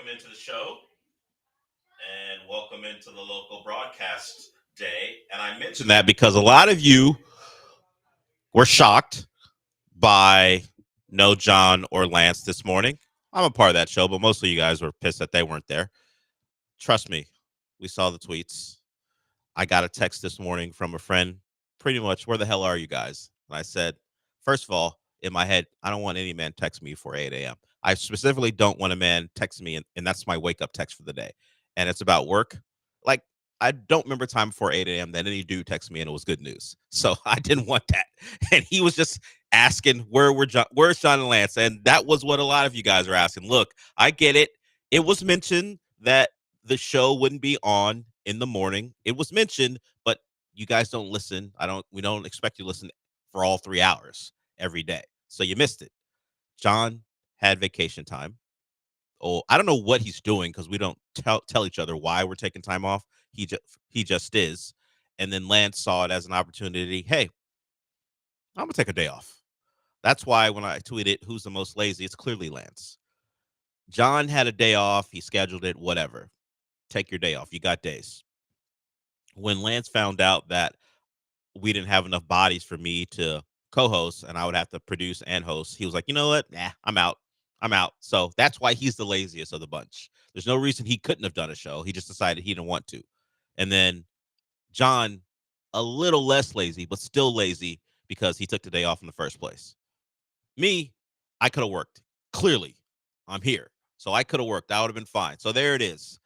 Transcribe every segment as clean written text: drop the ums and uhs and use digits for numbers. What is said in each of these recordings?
welcome into the show and welcome into the local broadcast day. And I mention that because a lot of you were shocked by no John or Lance this morning. I'm a part of that show, but most of you guys were pissed that they weren't there. Trust me, we saw the tweets. I got a text this morning from a friend, pretty much, where the hell are you guys? And I said, first of all, in my head, I don't want any man text me before 8 a.m. I specifically don't want a man text me, and that's my wake up text for the day. And it's about work. Like, I don't remember time before 8 a.m. that any dude texted me and it was good news. So I didn't want that. And he was just asking, where's John and Lance? And that was what a lot of you guys are asking. Look, I get it. It was mentioned that the show wouldn't be on in the morning. It was mentioned, but you guys don't listen. We don't expect you to listen for all 3 hours every day. So you missed it. John had vacation time. Oh, I don't know what he's doing because we don't tell each other why we're taking time off. He just is. And then Lance saw it as an opportunity. Hey, I'm gonna take a day off. That's why when I tweeted who's the most lazy, it's clearly Lance. John had a day off. He scheduled it. Whatever. Take your day off. You got days. When Lance found out that we didn't have enough bodies for me to co-host and I would have to produce and host, he was like, you know what? Nah, I'm out. I'm out. So that's why he's the laziest of the bunch. There's no reason he couldn't have done a show. He just decided he didn't want to. And then John, a little less lazy, but still lazy because he took the day off in the first place. Me, I could have worked. Clearly, I'm here. So I could have worked. That would have been fine. So there it is.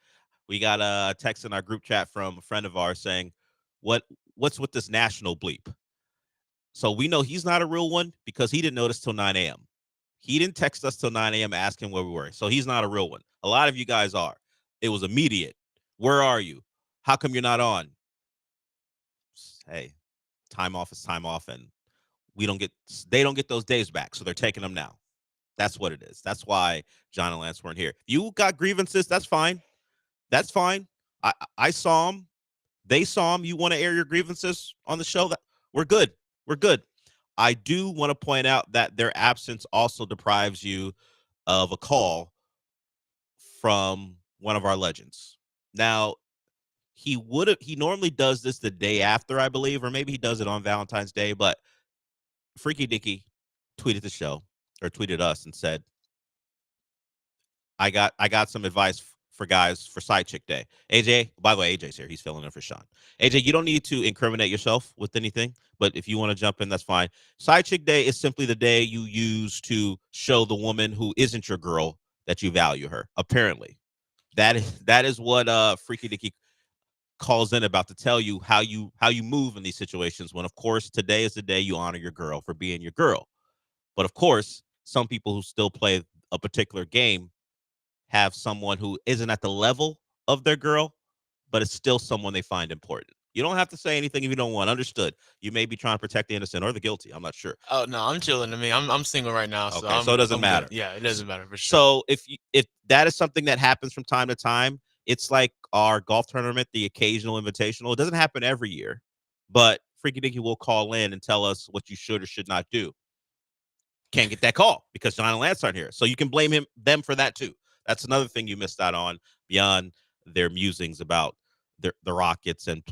We got a text in our group chat from a friend of ours saying, what's with this national bleep? So we know he's not a real one because he didn't notice till 9 a.m. He didn't text us till 9 a.m. asking where we were. So he's not a real one. A lot of you guys are. It was immediate. Where are you? How come you're not on? Hey, time off is time off, and they don't get those days back. So they're taking them now. That's what it is. That's why John and Lance weren't here. You got grievances. That's fine. That's fine. I saw them. They saw them. You want to air your grievances on the show? That we're good. We're good. I do want to point out that their absence also deprives you of a call from one of our legends. Now, he normally does this the day after, I believe, or maybe he does it on Valentine's Day, but Freaky Dicky tweeted the show or tweeted us and said, I got some advice for guys for Side Chick Day. AJ, by the way, AJ's here. He's filling in for Sean. AJ, you don't need to incriminate yourself with anything, but if you want to jump in, that's fine. Side Chick Day is simply the day you use to show the woman who isn't your girl that you value her. Apparently, that is what Freaky Dicky calls in about to tell you how you move in these situations. When of course today is the day you honor your girl for being your girl, but of course some people who still play a particular game have someone who isn't at the level of their girl, but it's still someone they find important. You don't have to say anything if you don't want. Understood. You may be trying to protect the innocent or the guilty. I'm not sure. Oh no, I'm chilling. I mean, I'm single right now, so Okay, so it doesn't I'm matter. good. Yeah, it doesn't matter for sure. So if that is something that happens from time to time, it's like our golf tournament, the occasional invitational. It doesn't happen every year, but Freaky Dicky will call in and tell us what you should or should not do. Can't get that call because John and Lance aren't here. So you can blame them for that too. That's another thing you missed out on beyond their musings about the Rockets and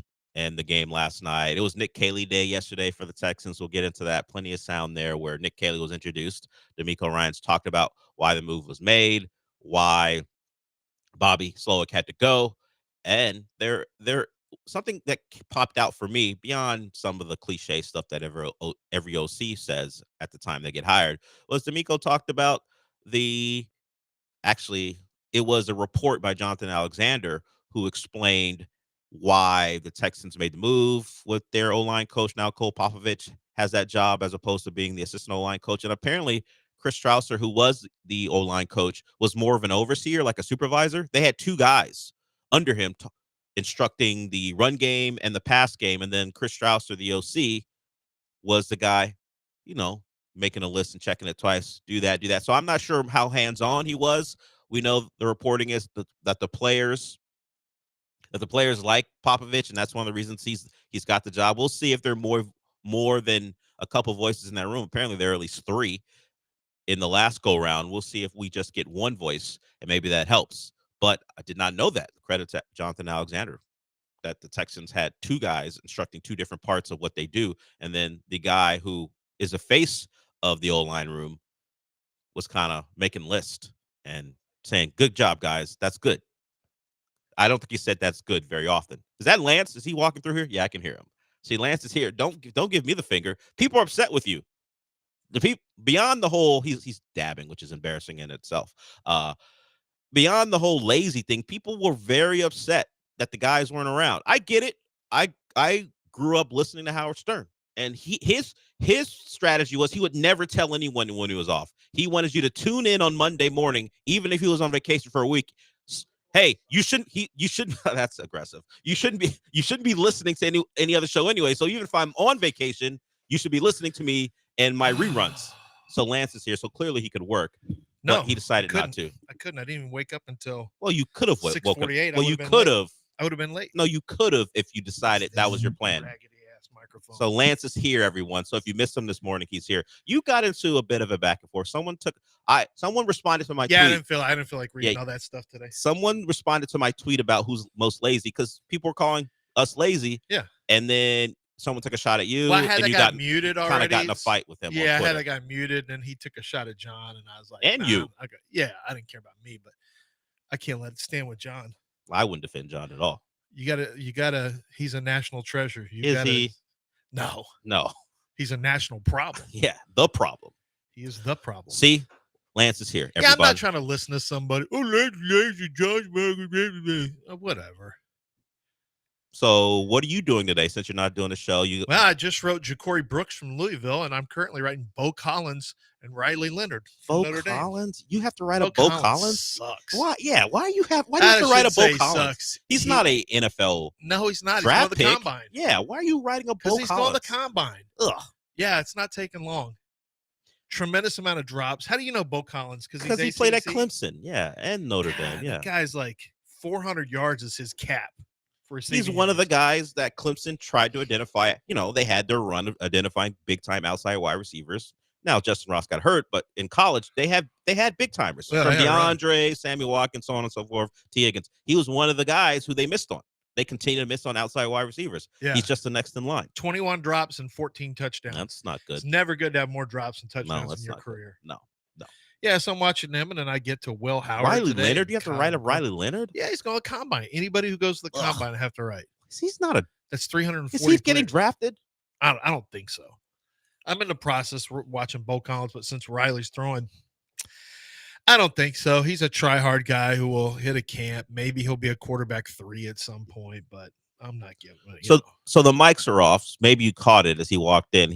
the game last night. It was Nick Caley Day yesterday for the Texans. We'll get into that. Plenty of sound there where Nick Caley was introduced. D'Amico Ryans talked about why the move was made, why Bobby Slowick had to go, and there something that popped out for me beyond some of the cliche stuff that every OC says at the time they get hired was D'Amico talked about the actually it was a report by Jonathan Alexander who explained why the Texans made the move with their O-line coach. Now Cole Popovich has that job as opposed to being the assistant O-line coach. And apparently Chris Strausser, who was the O-line coach, was more of an overseer, like a supervisor. They had two guys under him instructing the run game and the pass game. And then Chris Strausser, the OC, was the guy, you know, making a list and checking it twice. Do that, do that. So I'm not sure how hands-on he was. We know the reporting is that the players like Popovich, and that's one of the reasons he's got the job. We'll see if there are more than a couple voices in that room. Apparently, there are at least three in the last go round. We'll see if we just get one voice, and maybe that helps. But I did not know that. Credit to Jonathan Alexander, that the Texans had two guys instructing two different parts of what they do. And then the guy who is a face of the O-line room was kind of making lists and saying, good job, guys. That's good. I don't think he said that's good very often. Is that Lance? Is he walking through here? Yeah, I can hear him. See, Lance is here. Don't give me the finger. People are upset with you. The people beyond the whole he's dabbing, which is embarrassing in itself. Beyond the whole lazy thing, people were very upset that the guys weren't around. I get it. I grew up listening to Howard Stern, and his strategy was he would never tell anyone when he was off. He wanted you to tune in on Monday morning, even if he was on vacation for a week. Hey, you shouldn't. That's aggressive. You shouldn't be listening to any other show anyway. So even if I'm on vacation, you should be listening to me and my reruns. So Lance is here, so clearly he could work. No, but he decided not to. I couldn't. I didn't even wake up until. Well, you could have woken up. Well, you could have. I would have been late. No, you could have if you decided that was your plan. Raggedy-ass microphone. So Lance is here, everyone. So if you missed him this morning, he's here. You got into a bit of a back and forth. Someone responded to my tweet. I didn't feel like reading all that stuff today. Someone responded to my tweet about who's most lazy because people were calling us lazy. Yeah. And then someone took a shot at you. Well, I had and that guy muted already. Kind of got in a fight with him. Yeah, I had that guy muted, and he took a shot at John, and I was like, and nah, you. I didn't care about me, but I can't let it stand with John. I wouldn't defend John at all. You gotta. He's a national treasure. Is he? No. He's a national problem. Yeah, the problem. He is the problem. See, Lance is here. Everybody. Yeah, I'm not trying to listen to somebody. Oh, lazy Josh. Whatever. So what are you doing today since you're not doing the show? Well, I just wrote Ja'Cory Brooks from Louisville, and I'm currently writing Bo Collins and Riley Leonard from Notre Dame. Collins? You have to write a Bo Collins? Sucks. Why? Yeah. Why do you have to write a Bo Collins? Sucks. He's not a NFL. No, he's not. Draft he's going pick. to the combine. Yeah. Why are you writing a Bo Collins? Because he's going to the combine. Ugh. Yeah, it's not taking long. Tremendous amount of drops. How do you know Bo Collins? Because he played at Clemson. Yeah, and Notre Dame. Yeah. The guy's like 400 yards is his cap. He's one of the guys that Clemson tried to identify. They had their run of identifying big time outside wide receivers. Now Justin Ross got hurt, but in college they had big timers from DeAndre, right. Sammy Watkins, so on and so forth. T. Higgins. He was one of the guys who they missed on. They continue to miss on outside wide receivers. Yeah. He's just the next in line. 21 drops and 14 touchdowns. That's not good. It's never good to have more drops and touchdowns in your career. No. Yeah, so I'm watching them, and then I get to Will Howard. Riley Leonard? Do you have to write a Riley Leonard? Yeah, he's going to combine. Anybody who goes to the combine, I have to write. He's not That's 340. Is he getting drafted? I don't think so. I'm in the process watching Bo Collins, but since Riley's throwing, I don't think so. He's a try-hard guy who will hit a camp. Maybe he'll be a quarterback 3 at some point, but I'm not giving it. So the mics are off. Maybe you caught it as he walked in.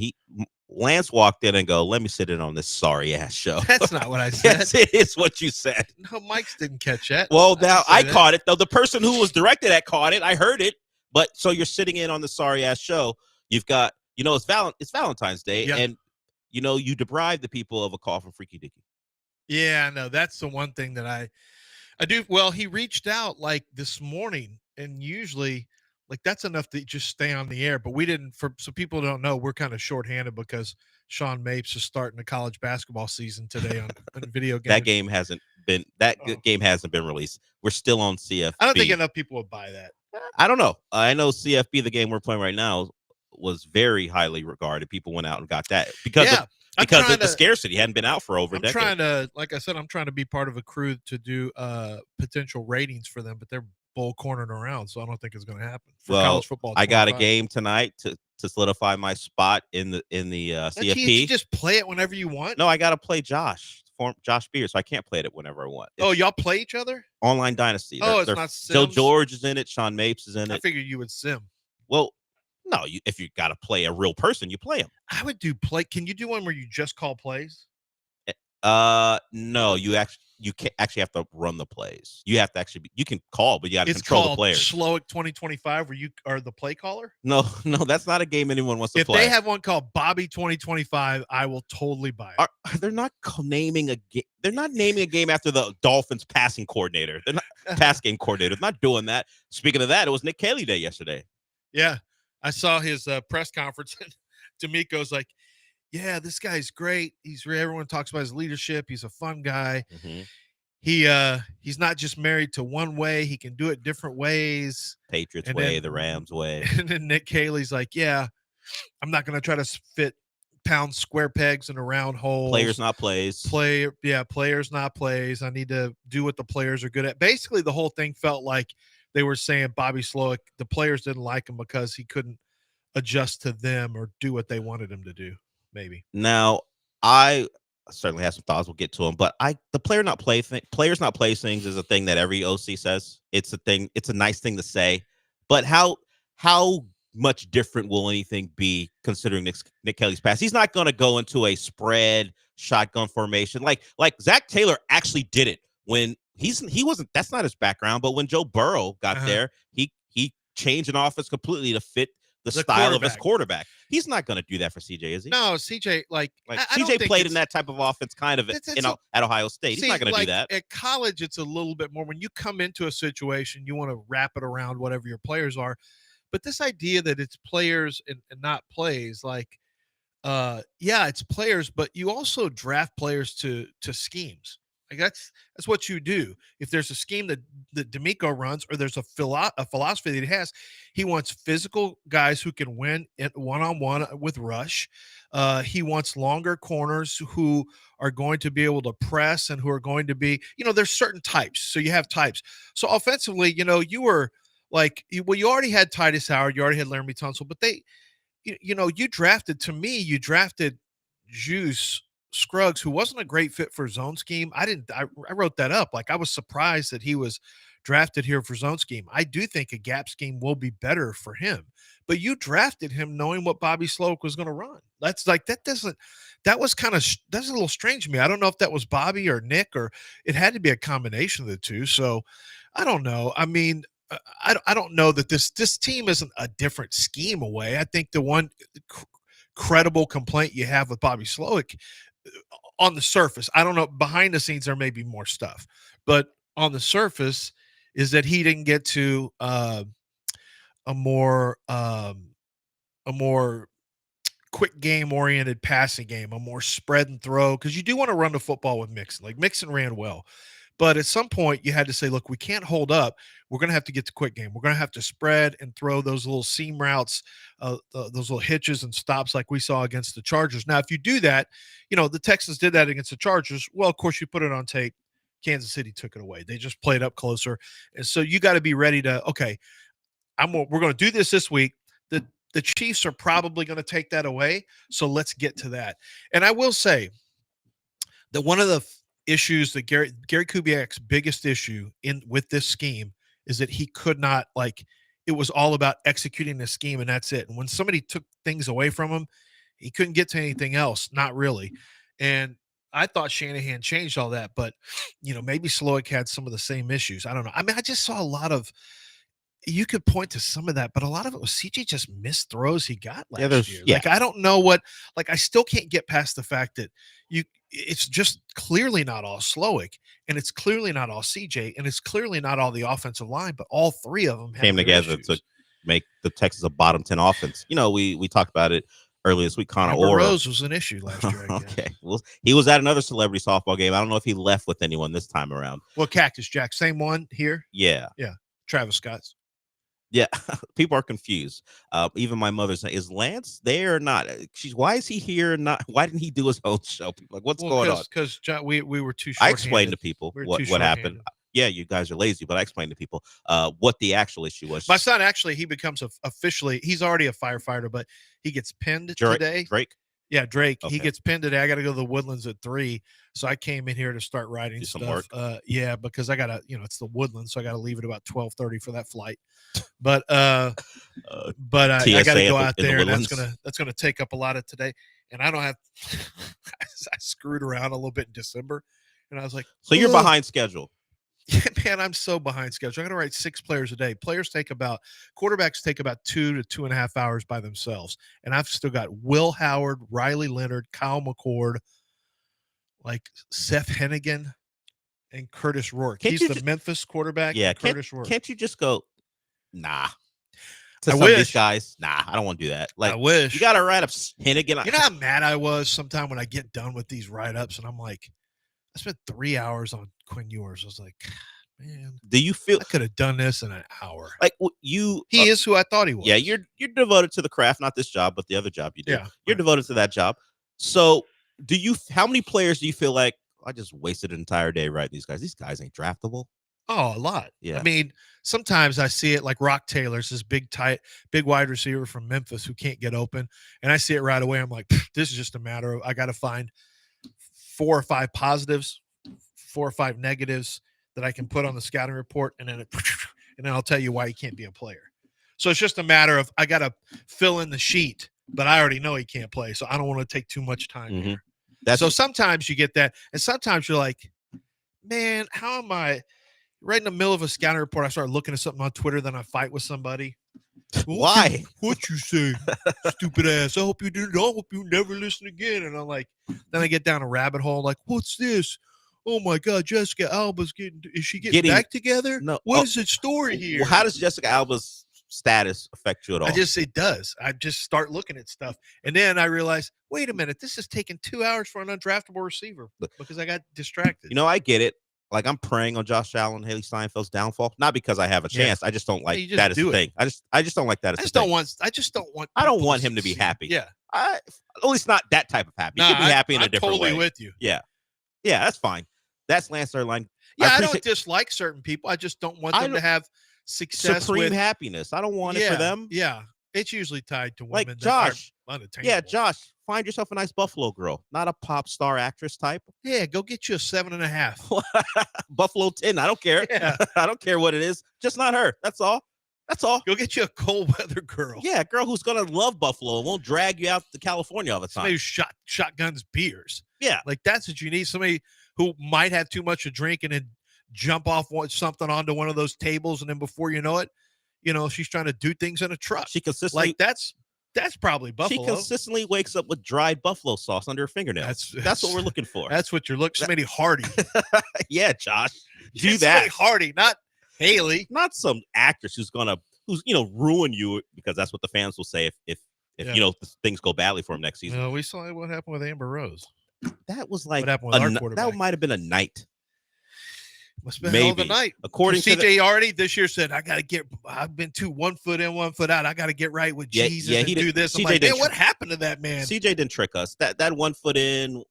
Lance walked in and go, let me sit in on this sorry ass show. That's not what I said. Yes, it is what you said. No, Mike's didn't catch that. Well, now I caught it, though. The person who was directed at caught it. I heard it. But so you're sitting in on the sorry ass show. You've got, it's Valentine's Day, and you deprive the people of a call from Freaky Dicky. Yeah, no, that's the one thing that I do. Well, he reached out like this morning, and usually like that's enough to just stay on the air, but we didn't. So people don't know, we're kind of shorthanded because Sean Mapes is starting the college basketball season today on video games. That game hasn't been released. We're still on CFB. I don't think enough people would buy that. I don't know. I know CFB, the game we're playing right now, was very highly regarded. People went out and got that because of the scarcity. Hadn't been out for over a decade. Like I said, I'm trying to be part of a crew to do potential ratings for them, but they're bull cornering around, so I don't think it's going to happen for college football. I got a game tonight to solidify my spot in the CFP. You just play it whenever you want. No, I got to play Josh Beers, so I can't play it whenever I want. Y'all play each other? Online Dynasty. It's not Sims? Joe George is in it. Sean Mapes is in it. I figured you would sim. Well, no, if you got to play a real person, you play him. I would do play. Can you do one where you just call plays? No, you actually have to run the plays. You have to you can call, but you got to control the players. Slow at 2025, where you are the play caller. No, that's not a game anyone wants to play. If they have one called Bobby 2025, I will totally buy it. They're not naming a game. They're not naming a game after the Dolphins passing coordinator. They're not pass game coordinator. They're not doing that. Speaking of that, it was Nick Caley Day yesterday. Yeah, I saw his press conference, and D'Amico's like, yeah, this guy's great. Everyone talks about his leadership. He's a fun guy. Mm-hmm. he's not just married to one way. He can do it different ways. Patriots And way, then- the Rams way. And then Nick Caley's like, yeah, I'm not going to try to fit pound square pegs into round holes. Players not plays. Players not plays. I need to do what the players are good at. Basically, the whole thing felt like they were saying Bobby Slowick, the players didn't like him because he couldn't adjust to them or do what they wanted him to do. Maybe. Now, I certainly have some thoughts. We'll get to them, but the players not play things is a thing that every OC says. It's a thing. It's a nice thing to say, but how much different will anything be considering Nick Kelly's past? He's not going to go into a spread shotgun formation like Zach Taylor actually did it when he wasn't. That's not his background. But when Joe Burrow got there, he changed an offense completely to fit the style of his quarterback. He's not going to do that for CJ, is he? No, CJ CJ played in that type of offense kind of at Ohio State. He's not going to do that. At college, it's a little bit more. When you come into a situation, you want to wrap it around whatever your players are. But this idea that it's players and not plays, it's players, but you also draft players to schemes. Like that's what you do. If there's a scheme that D'Amico runs, or there's a philosophy that he has, he wants physical guys who can win at one-on-one with rush. He wants longer corners who are going to be able to press and who are going to be, there's certain types. So you have types. So offensively, you were you already had Titus Howard, you already had Laramie Tunsil, but you drafted Juice Scruggs, who wasn't a great fit for zone scheme. I wrote that up. I was surprised that he was drafted here for zone scheme. I do think a gap scheme will be better for him, but you drafted him knowing what Bobby Slowick was going to run. That's a little strange to me. I don't know if that was Bobby or Nick, or it had to be a combination of the two. So I don't know. I mean, I don't know that this team isn't a different scheme away. I think the one credible complaint you have with Bobby Slowick on the surface, I don't know, behind the scenes there may be more stuff, but on the surface is that he didn't get to a more quick game oriented passing game, a more spread and throw, because you do want to run the football with Mixon. Mixon ran well. But at some point, you had to say, look, we can't hold up. We're going to have to get to quick game. We're going to have to spread and throw those little seam routes, those little hitches and stops like we saw against the Chargers. Now, if you do that, the Texans did that against the Chargers. Well, of course, you put it on tape. Kansas City took it away. They just played up closer. And so you got to be ready to, okay, we're going to do this week. The Chiefs are probably going to take that away. So let's get to that. And I will say that one of the issues that Gary Kubiak's biggest issue with this scheme is that he could not, it was all about executing the scheme and that's it. And when somebody took things away from him, he couldn't get to anything else, not really. And I thought Shanahan changed all that, but maybe Slowick had some of the same issues. I don't know. I mean, I just saw a lot of, you could point to some of that, but a lot of it was CJ just missed throws he got last year. Yeah. I don't know what, I still can't get past the fact that it's just clearly not all Slowick, and it's clearly not all CJ, and it's clearly not all the offensive line, but all three of them came together to make the Texans a bottom 10 offense. We talked about it earlier this week. Connor Orr Rose was an issue last year. Okay. Well, he was at another celebrity softball game. I don't know if he left with anyone this time around. Well, Cactus Jack, same one here. Yeah. Travis Scott's. Yeah, people are confused. Even my mother's saying, is Lance there or not? Why is he here? Why didn't he do his own show? People what's going on? Because we were too short. I explained to people what happened. Yeah, you guys are lazy, but I explained to people what the actual issue was. My son, actually, he becomes officially, he's already a firefighter, but he gets pinned today. Drake? Yeah, Drake. Okay. He gets pinned today. I got to go to the Woodlands at 3. So I came in here to start writing stuff. Because I got to, it's the Woodlands. So I got to leave at about 12:30 for that flight. But I got to go out there, and that's going to take up a lot of today. And I don't have, I screwed around a little bit in December. And I was like, so you're behind schedule. Yeah, man, I'm so behind schedule. I got to write 6 players a day. Quarterbacks take about 2 to 2.5 hours by themselves. And I've still got Will Howard, Riley Leonard, Kyle McCord, Seth Hennigan, and Curtis Rourke. He's the Memphis quarterback. Yeah, Curtis Rourke. Can't you just go, nah? I wish. These guys, nah, I don't want to do that. I wish. You got to write up Hennigan. You know how mad I was sometime when I get done with these write-ups and I'm like, I spent 3 hours on Quinn Ewers. I was like, man, Do you feel I could have done this in an hour. like you? He is who I thought he was. Yeah, you're devoted to the craft, not this job, but the other job you do. Yeah, you're right. devoted to that job. So, how many players do you feel like I just wasted an entire day writing these guys? These guys ain't draftable. Oh, a lot. Yeah. I mean, sometimes I see it like Rock Taylor's this big wide receiver from Memphis who can't get open. And I see it right away. I'm like, this is just a matter of I got to find 4 or 5 positives, 4 or 5 negatives that I can put on the scouting report. And then I'll tell you why he can't be a player. So it's just a matter of I got to fill in the sheet, but I already know he can't play. So I don't want to take too much time here. So sometimes you get that. And sometimes you're like, man, how am I right in the middle of a scouting report? I start looking at something on Twitter, then I fight with somebody. Why? What you say, stupid ass? I hope you didn't. I hope you never listen again. And I'm like, then I get down a rabbit hole. Like, what's this? Oh my God, Jessica Alba's is she getting back together? No. What is the story here? Well, how does Jessica Alba's status affect you at all? It does. I just start looking at stuff. And then I realize, wait a minute, this is taking 2 hours for an undraftable receiver because I got distracted. I get it. Like I'm praying on Josh Allen, Haley Steinfeld's downfall, not because I have a chance. I just don't like that as a thing. I just don't like that as a thing. I don't want him to be happy. Yeah. At least not that type of happy. He can be happy in a different way. I'm totally with you. Yeah. Yeah, that's fine. That's Lance Erline. Yeah, I don't dislike certain people. I just don't want them to have success supreme happiness. I don't want it for them. Yeah. It's usually tied to women. Like Josh. Unattainable. Yeah, Josh, find yourself a nice Buffalo girl, not a pop star actress type. Yeah, go get you a 7.5. Buffalo 10. I don't care. Yeah. I don't care what it is. Just not her. That's all. That's all. Go get you a cold weather girl. Yeah, a girl who's gonna love Buffalo and won't drag you out to California all the time. Somebody who shotguns beers. Yeah. Like that's what you need. Somebody who might have too much to drink and then jump off something onto one of those tables, and then before you know it, she's trying to do things in a truck. She consistently that's probably Buffalo. She consistently wakes up with dried buffalo sauce under her fingernails. That's what we're looking for. That's what you're looking. Somebody Hardy. Yeah, Josh. Do that. Somebody Hardy, not Haley. Not some actress who's ruin you, because that's what the fans will say if things go badly for him next season. We saw what happened with Amber Rose. That was like what happened with our quarterback. That might have been a night. Must have been hell of a night. According to CJ already this year said, I've been 1 foot in, 1 foot out. I got to get right with Jesus and do this. I'm like, man, what happened to that man? CJ didn't trick us. That 1 foot in,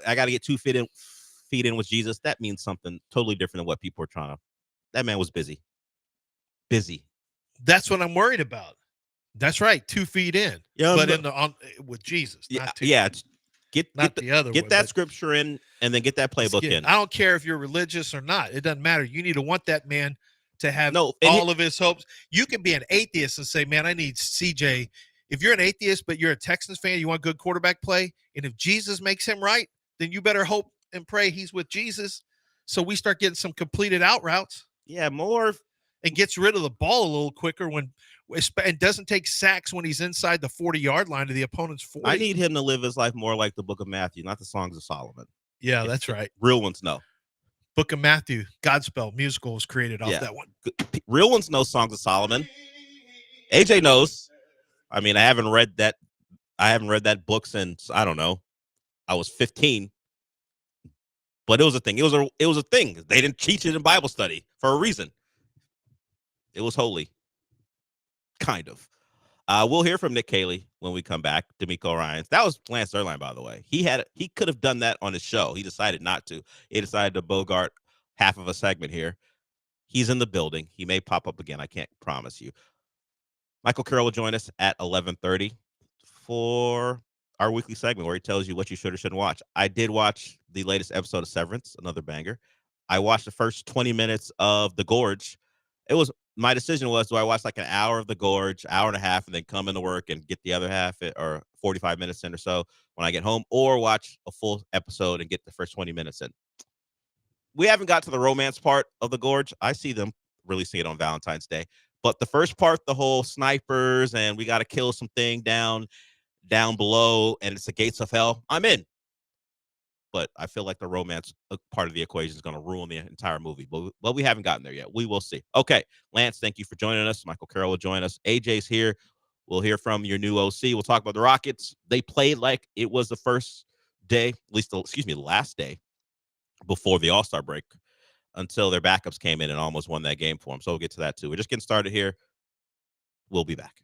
I got to get 2 feet in with Jesus. That means something totally different than what people are trying to. That man was busy. Busy. That's what I'm worried about. That's right. 2 feet in. Yeah, but with Jesus. Not two. Yeah. Get that way, scripture in, and then get that playbook in. I don't care if you're religious or not. It doesn't matter. You need to want that man to have all of his hopes. You can be an atheist and say, man, I need CJ. If you're an atheist, but you're a Texans fan, you want good quarterback play, and if Jesus makes him right, then you better hope and pray he's with Jesus. So we start getting some completed out routes. Yeah, more. And gets rid of the ball a little quicker and doesn't take sacks when he's inside the 40-yard line to the opponent's 40. I need him to live his life more like the Book of Matthew, not the Songs of Solomon. Yeah, that's right. Real ones know. Book of Matthew, Godspell musical was created off that one. Real ones know Songs of Solomon. AJ knows. I mean, I haven't read that book since, I don't know, I was 15. But it was a thing. It was a thing. They didn't teach it in Bible study for a reason. It was holy. Kind of. We'll hear from Nick Caley when we come back. D'Amico Ryans. That was Lance Erline, by the way. He could have done that on his show. He decided not to. He decided to bogart half of a segment here. He's in the building. He may pop up again. I can't promise you. Michael Carroll will join us at 11:30 for our weekly segment where he tells you what you should or shouldn't watch. I did watch the latest episode of Severance, another banger. I watched the first 20 minutes of The Gorge. My decision was, do I watch like an hour of The Gorge, hour and a half, and then come into work and get the other half or 45 minutes in or so when I get home, or watch a full episode and get the first 20 minutes in? We haven't got to the romance part of The Gorge. I see them releasing it on Valentine's Day. But the first part, the whole snipers and we got to kill something down below and it's the gates of hell, I'm in. But I feel like the romance part of the equation is going to ruin the entire movie. But we haven't gotten there yet. We will see. Okay, Lance, thank you for joining us. Michael Carroll will join us. AJ's here. We'll hear from your new OC. We'll talk about the Rockets. They played like it was the first day, the last day before the All-Star break. until their backups came in and almost won that game for them. So we'll get to that too. We're just getting started here. We'll be back.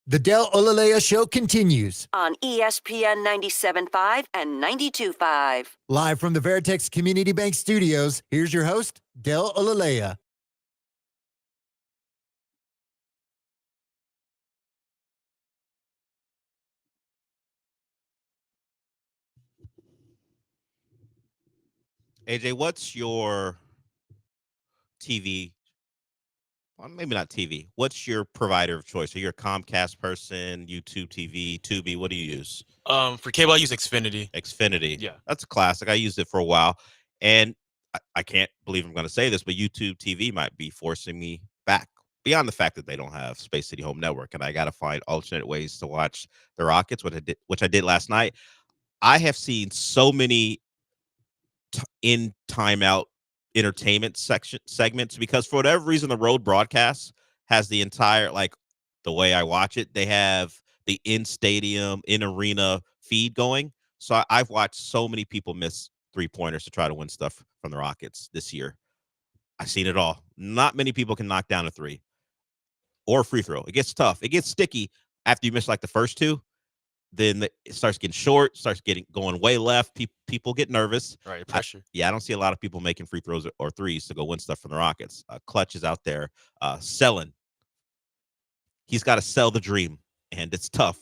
The Del Olaleye Show continues on ESPN 97.5 and 92.5. live from the Veritex Community Bank Studios. Here's your host, Del Olaleye. AJ, what's your TV? Well, maybe not TV. What's your provider of choice? Are you a Comcast person, YouTube TV, Tubi? What do you use? For cable, I use Xfinity. Xfinity. Yeah. That's a classic. I used it for a while. And I can't believe I'm going to say this, but YouTube TV might be forcing me back. Beyond the fact that they don't have Space City Home Network, and I got to find alternate ways to watch the Rockets, which I did last night. I have seen so many in timeout entertainment segments because for whatever reason, the road broadcast has the entire, like, the way I watch it, they have the in stadium, in arena feed going. So I've watched so many people miss 3-pointers to try to win stuff from the Rockets this year. I've seen it all. Not many people can knock down a 3 or a free throw. It gets tough. It gets sticky after you miss like the first 2. Then it starts getting short, starts going way left. People get nervous. Right, pressure. I don't see a lot of people making free throws or threes to go win stuff from the Rockets. Clutch is out there selling. He's got to sell the dream, and it's tough.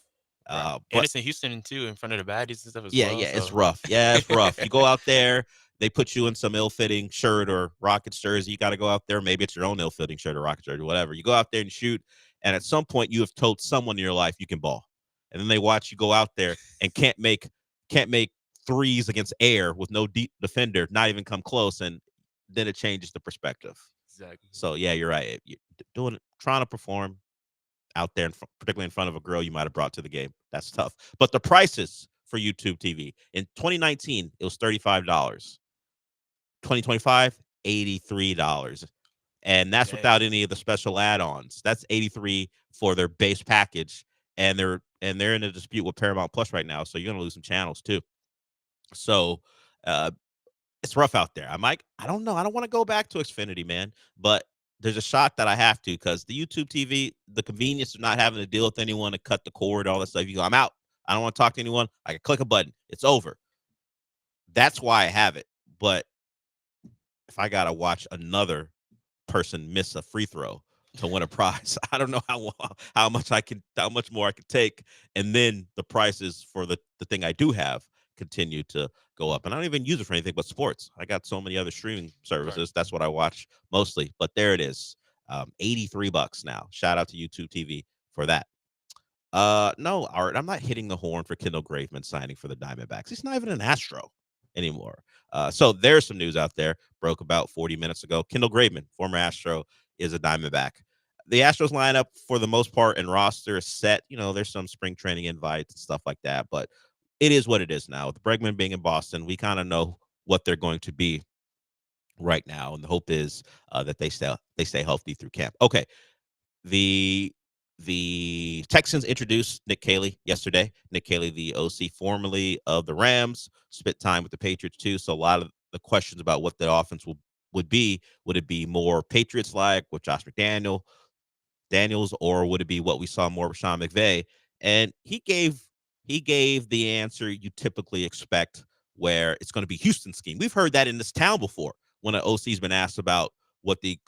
And But it's in Houston too, in front of the baddies and stuff as yeah, well. yeah, it's so- rough. Yeah, it's rough. You go out there, they put you in some ill-fitting shirt or Rockets jersey. You got to go out there. Maybe it's your own ill-fitting shirt or Rockets jersey, whatever. You go out there and shoot, and at some point, you have told someone in your life you can ball, and then they watch you go out there and can't make threes against air with no deep defender, not even come close, and then it changes the perspective. Exactly. So yeah, you're right. You're trying to perform out there, particularly in front of a girl you might have brought to the game. That's tough. But the prices for YouTube TV in 2019, it was $35. 2025, $83. And that's Dang. without any of the special add-ons. That's $83 for their base package. And they're in a dispute with Paramount Plus right now. So you're gonna lose some channels too. So it's rough out there. I don't know. I don't want to go back to Xfinity, man. But there's a shot that I have to, because the YouTube TV, the convenience of not having to deal with anyone to cut the cord, all that stuff. You go, I'm out. I don't want to talk to anyone. I can click a button. It's over. That's why I have it. But if I gotta watch another person miss a free throw to win a prize, I don't know how much more I can take. And then the prices for the thing I do have continue to go up. And I don't even use it for anything but sports. I got so many other streaming services. Right. That's what I watch mostly. But there it is. $83 now. Shout out to YouTube TV for that. No, Art, I'm not hitting the horn for Kendall Graveman signing for the Diamondbacks. He's not even an Astro anymore. So there's some news out there. Broke about 40 minutes ago. Kendall Graveman, former Astro, is a Diamondback. The Astros lineup, for the most part, and roster is set. You know, there's some spring training invites and stuff like that, but it is what it is now. With Bregman being in Boston, we kind of know what they're going to be right now, and the hope is that they stay healthy through camp. Okay, the Texans introduced Nick Caley yesterday. Nick Caley, the OC formerly of the Rams, spent time with the Patriots too. So a lot of the questions about what the offense would be, would it be more Patriots-like with Josh Daniels, or would it be what we saw more with Sean McVay? And he gave the answer you typically expect, where it's going to be Houston scheme. We've heard that in this town before when an OC's been asked about what the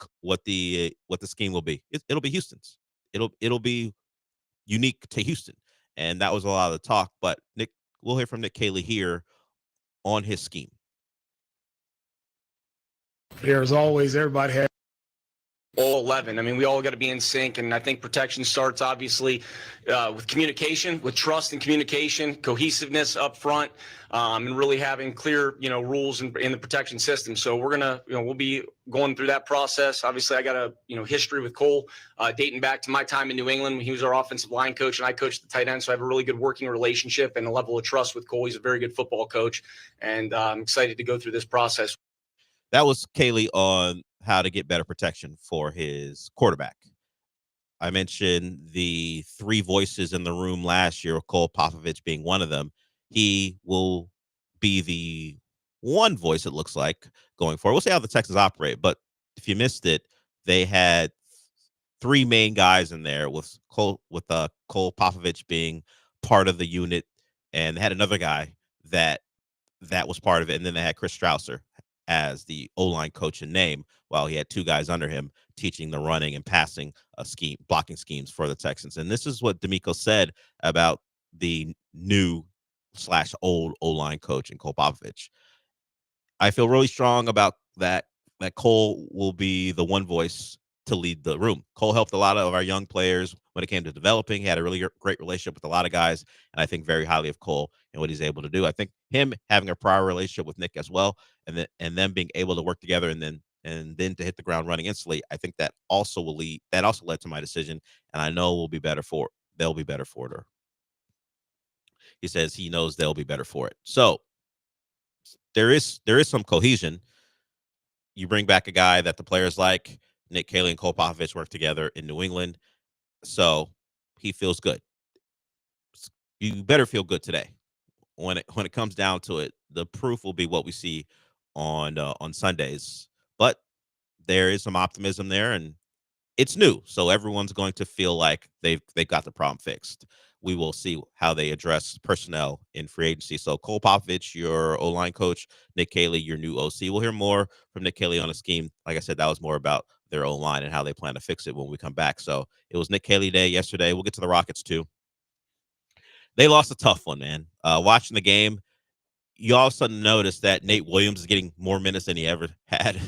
scheme will be. It'll be Houston's. It'll be unique to Houston, and that was a lot of the talk. But we'll hear from Nick Caley here on his scheme. Here, as always, everybody has all 11. I mean, we all got to be in sync, and I think protection starts obviously with communication, with trust and communication, cohesiveness up front, and really having clear, rules in the protection system. So we're gonna, we'll be going through that process. Obviously, I got a history with Cole dating back to my time in New England when he was our offensive line coach and I coached the tight end. So I have a really good working relationship and a level of trust with Cole. He's a very good football coach, and I'm excited to go through this process. That was Caley on how to get better protection for his quarterback. I mentioned the 3 voices in the room last year, Cole Popovich being one of them. He will be the one voice, it looks like, going forward. We'll see how the Texans operate. But if you missed it, they had 3 main guys in there, with Cole Popovich being part of the unit, and they had another guy that was part of it, and then they had Chris Strausser as the O-line coach in name, while he had 2 guys under him teaching the running and passing blocking schemes for the Texans. And this is what D'Amico said about the new/old O-line coach in Cole Popovich. I feel really strong about that Cole will be the one voice to lead the room. Cole helped a lot of our young players when it came to developing. He had a really great relationship with a lot of guys, and I think very highly of Cole and what he's able to do. I think him having a prior relationship with Nick as well, and them being able to work together and then to hit the ground running instantly, I think that also led to my decision, and I know they'll be better for it. Or he says he knows they'll be better for it. So there is some cohesion. You bring back a guy that the players like. Nick Caley and Cole Popovich work together in New England, so he feels good. You better feel good today. When it comes down to it, the proof will be what we see on Sundays. But there is some optimism there, and it's new, so everyone's going to feel like they've got the problem fixed. We will see how they address personnel in free agency. So Cole Popovich, your O-line coach, Nick Caley, your new OC. We'll hear more from Nick Caley on a scheme. Like I said, that was more about their O-line and how they plan to fix it when we come back. So it was Nick Caley day yesterday. We'll get to the Rockets too. They lost a tough one, man. Watching the game, you all of a sudden notice that Nate Williams is getting more minutes than he ever had.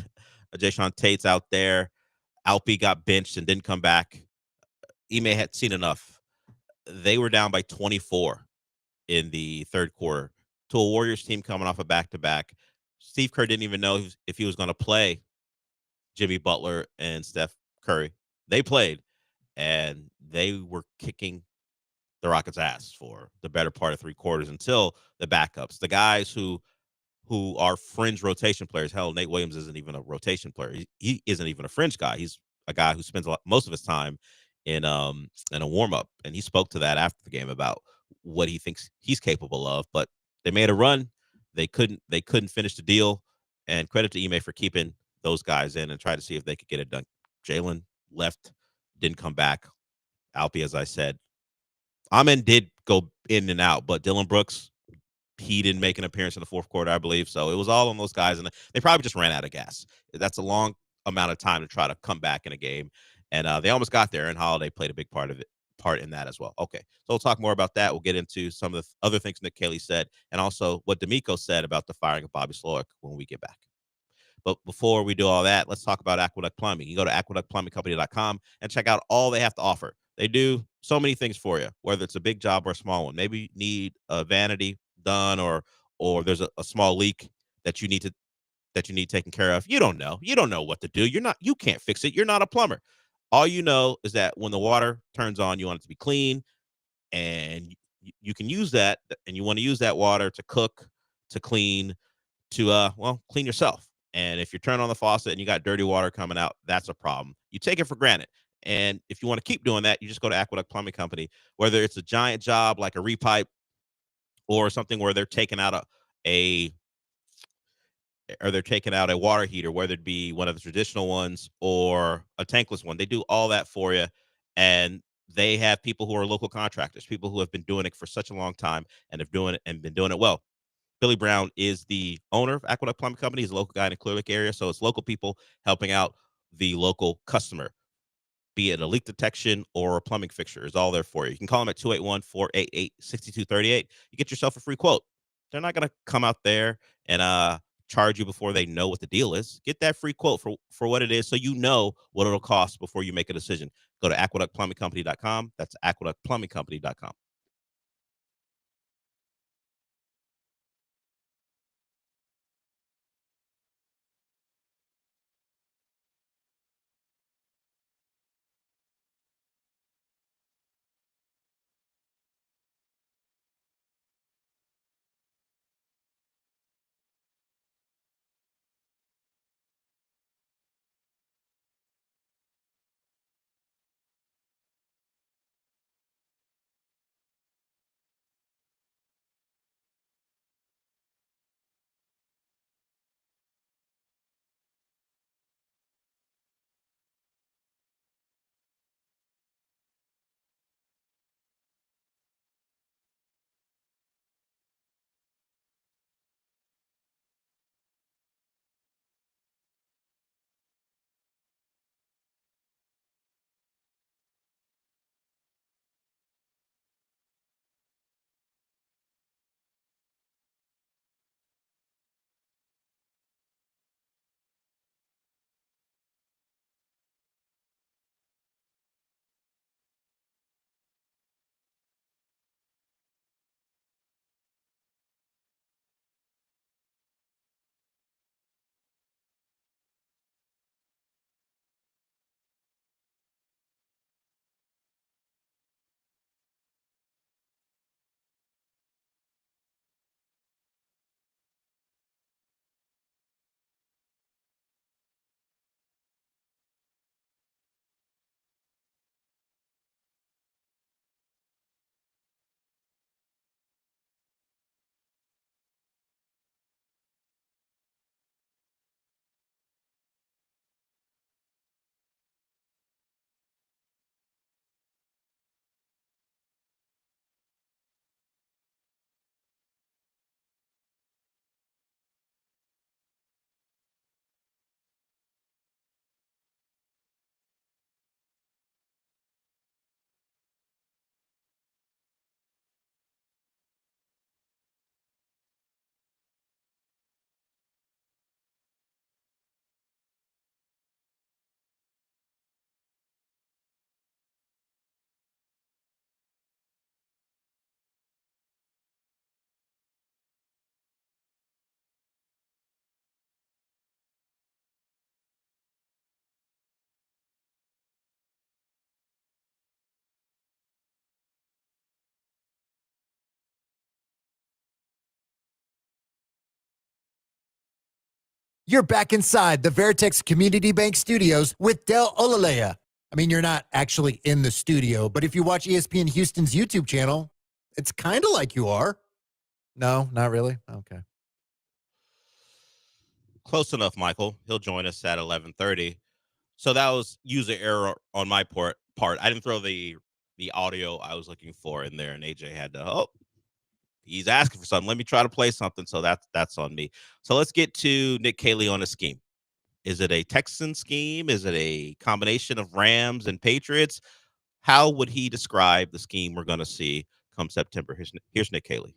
Jayshawn Tate's out there. Alpi got benched and didn't come back. Ime had seen enough. They were down by 24 in the third quarter to a Warriors team coming off a back-to-back. Steve Kerr didn't even know if he was going to play Jimmy Butler and Steph Curry. They played, and they were kicking the Rockets' ass for the better part of three quarters until the backups, the guys who are fringe rotation players. Hell, Nate Williams isn't even a rotation player. He isn't even a fringe guy. He's a guy who spends most of his time in a warm up, and he spoke to that after the game about what he thinks he's capable of. But they made a run. They couldn't finish the deal. And credit to Ime for keeping those guys in and try to see if they could get it done. Jalen left, didn't come back. Alpi, as I said, Amen did go in and out, but Dylan Brooks, he didn't make an appearance in the fourth quarter, I believe. So it was all on those guys, and they probably just ran out of gas. That's a long amount of time to try to come back in a game, and they almost got there. And Holiday played a big part in that as well. Okay, so we'll talk more about that. We'll get into some of the other things Nick Caley said, and also what D'Amico said about the firing of Bobby Slowick when we get back. But before we do all that, let's talk about Aqueduct Plumbing. You go to aqueductplumbingcompany.com and check out all they have to offer. They do so many things for you, whether it's a big job or a small one. Maybe you need a vanity done, or there's a small leak that you need taken care of. You don't know what to do. You can't fix it. You're not a plumber. All you know is that when the water turns on, you want it to be clean, and you can use that, and you want to use that water to cook, to clean, to clean yourself. And if you turn on the faucet and you got dirty water coming out, that's a problem. You take it for granted. And if you want to keep doing that, you just go to Aqueduct Plumbing Company, whether it's a giant job like a repipe or something where they're taking out a water heater, whether it be one of the traditional ones or a tankless one. They do all that for you. And they have people who are local contractors, people who have been doing it for such a long time and been doing it well. Billy Brown is the owner of Aqueduct Plumbing Company. He's a local guy in the Clear Lake area, so it's local people helping out the local customer, be it a leak detection or a plumbing fixture, is all there for you. You can call them at 281-488-6238. You get yourself a free quote. They're not going to come out there and charge you before they know what the deal is. Get that free quote for what it is, so you know what it'll cost before you make a decision. Go to aqueductplumbingcompany.com. That's aqueductplumbingcompany.com. You're back inside the Veritex Community Bank Studios with Del Olaleye. I mean, you're not actually in the studio, but if you watch ESPN Houston's YouTube channel, it's kind of like you are. No, not really. Okay. Close enough, Michael. He'll join us at 11:30. So that was user error on my part. I didn't throw the audio I was looking for in there, and AJ had to. He's asking for something. Let me try to play something. So that's on me. So let's get to Nick Caley on a scheme. Is it a Texan scheme? Is it a combination of Rams and Patriots? How would he describe the scheme we're going to see come September? Here's Nick Caley.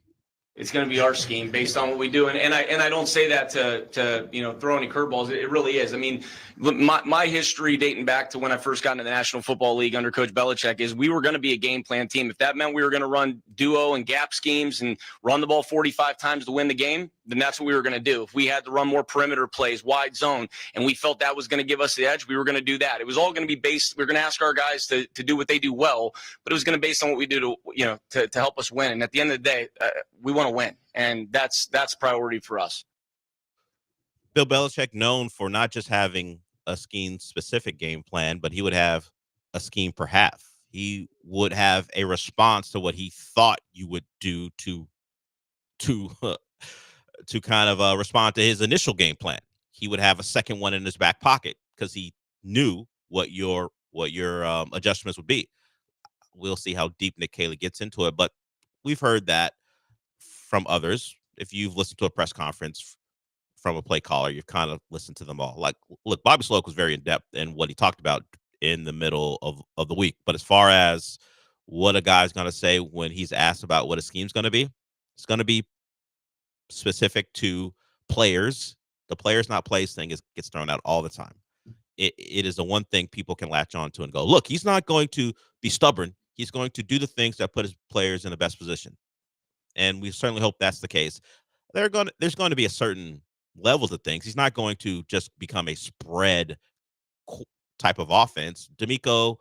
It's going to be our scheme based on what we do, and I don't say that to throw any curveballs. It really is. I mean, my history dating back to when I first got into the National Football League under Coach Belichick is we were going to be a game plan team. If that meant we were going to run duo and gap schemes and run the ball 45 times to win the game, then that's what we were going to do. If we had to run more perimeter plays, wide zone, and we felt that was going to give us the edge, we were going to do that. It was all going to be based. We were going to ask our guys to do what they do well, but it was going to be based on what we do to help us win. And at the end of the day, we want to win, and that's priority for us. Bill Belichick, known for not just having a scheme-specific game plan, but he would have a scheme per half. He would have a response to what he thought you would do to kind of respond to his initial game plan. He would have a second one in his back pocket because he knew what your adjustments would be. We'll see how deep Nick Caley gets into it, but we've heard that from others. If you've listened to a press conference from a play caller, you've kind of listened to them all. Like, look, Bobby Sloak was very in-depth in what he talked about in the middle of the week. But as far as what a guy's going to say when he's asked about what a scheme's going to be, it's going to be specific to players. The players not plays thing gets thrown out all the time. It is the one thing people can latch on to and go, look, he's not going to be stubborn. He's going to do the things that put his players in the best position. And we certainly hope that's the case. There's going to be a certain level to things. He's not going to just become a spread type of offense. D'Amico,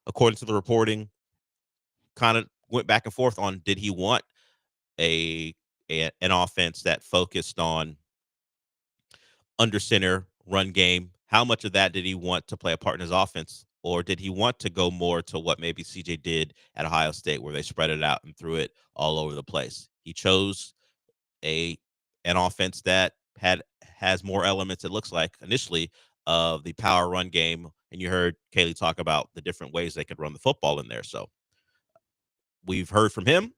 according to the reporting, kind of went back and forth on, did he want an offense that focused on under center run game? How much of that did he want to play a part in his offense? Or did he want to go more to what maybe CJ did at Ohio State, where they spread it out and threw it all over the place? He chose an offense that has more elements, it looks like, initially, of the power run game. And you heard Caley talk about the different ways they could run the football in there. So we've heard from him.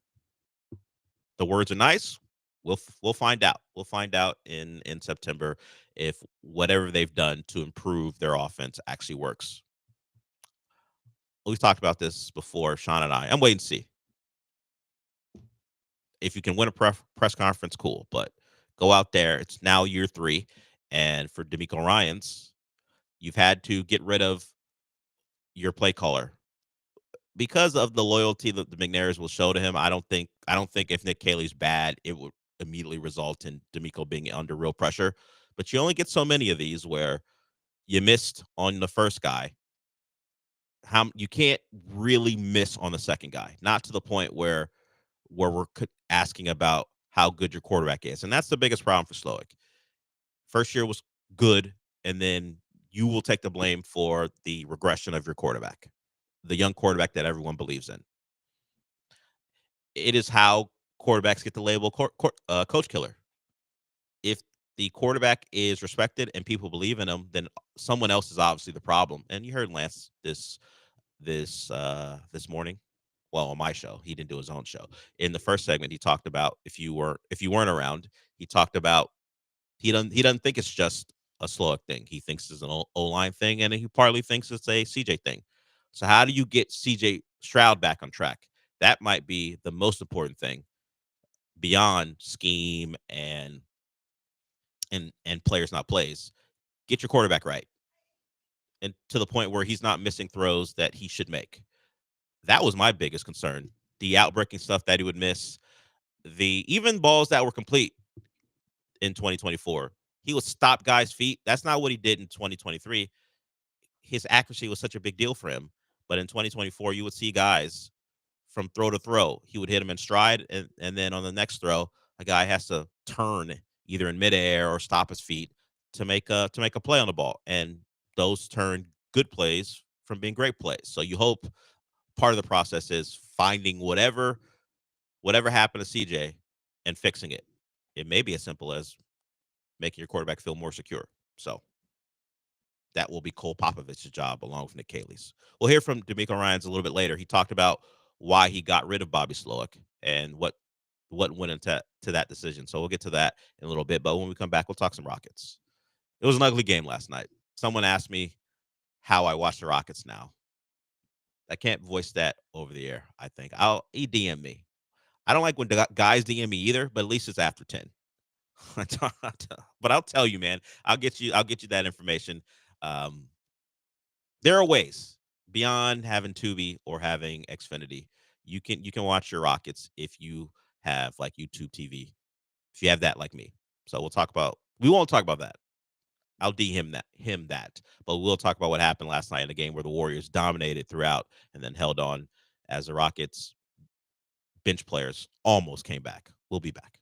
The words are nice. We'll find out. We'll find out in September if whatever they've done to improve their offense actually works. We've talked about this before, Sean and I. I'm waiting to see. If you can win a press conference, cool. But go out there. It's now year 3. And for D'Amico Ryans, you've had to get rid of your play caller. Because of the loyalty that the McNairs will show to him, I don't think if Nick Caley's bad, it would immediately result in D'Amico being under real pressure. But you only get so many of these where you missed on the first guy. You can't really miss on the second guy, not to the point where we're asking about how good your quarterback is. And that's the biggest problem for Slowick. First year was good, and then you will take the blame for the regression of your quarterback, the young quarterback that everyone believes in. It is how quarterbacks get the label coach killer. If the quarterback is respected and people believe in him, then someone else is obviously the problem. And you heard Lance this morning. Well, on my show, he didn't do his own show. In the first segment, he talked about if you weren't around, he talked about he doesn't think it's just a Slowick thing. He thinks it's an O-line thing, and he partly thinks it's a CJ thing. So how do you get CJ Stroud back on track? That might be the most important thing beyond scheme and players not plays. Get your quarterback right, and to the point where he's not missing throws that he should make. That was my biggest concern. The outbreaking stuff that he would miss, even balls that were complete in 2024, he would stop guys' feet. That's not what he did in 2023. His accuracy was such a big deal for him. But in 2024, you would see guys from throw to throw. He would hit him in stride, and then on the next throw, a guy has to turn either in midair or stop his feet make a play on the ball, and those turn good plays from being great plays. So you hope part of the process is finding whatever happened to CJ and fixing it. It may be as simple as making your quarterback feel more secure. So that will be Cole Popovich's job along with Nick Caley's. We'll hear from D'Amico Ryans a little bit later. He talked about why he got rid of Bobby Slowick and what went into that decision. So we'll get to that in a little bit. But when we come back, we'll talk some Rockets. It was an ugly game last night. Someone asked me how I watch the Rockets now. I can't voice that over the air, I think. He DM me. I don't like when guys DM me either, but at least it's after 10. But I'll tell you, man. I'll get you that information. There are ways beyond having Tubi or having Xfinity. You can watch your Rockets if you have like YouTube TV. If you have that like me. So we won't talk about that. I'll DM that. But we'll talk about what happened last night in a game where the Warriors dominated throughout and then held on as the Rockets bench players almost came back. We'll be back.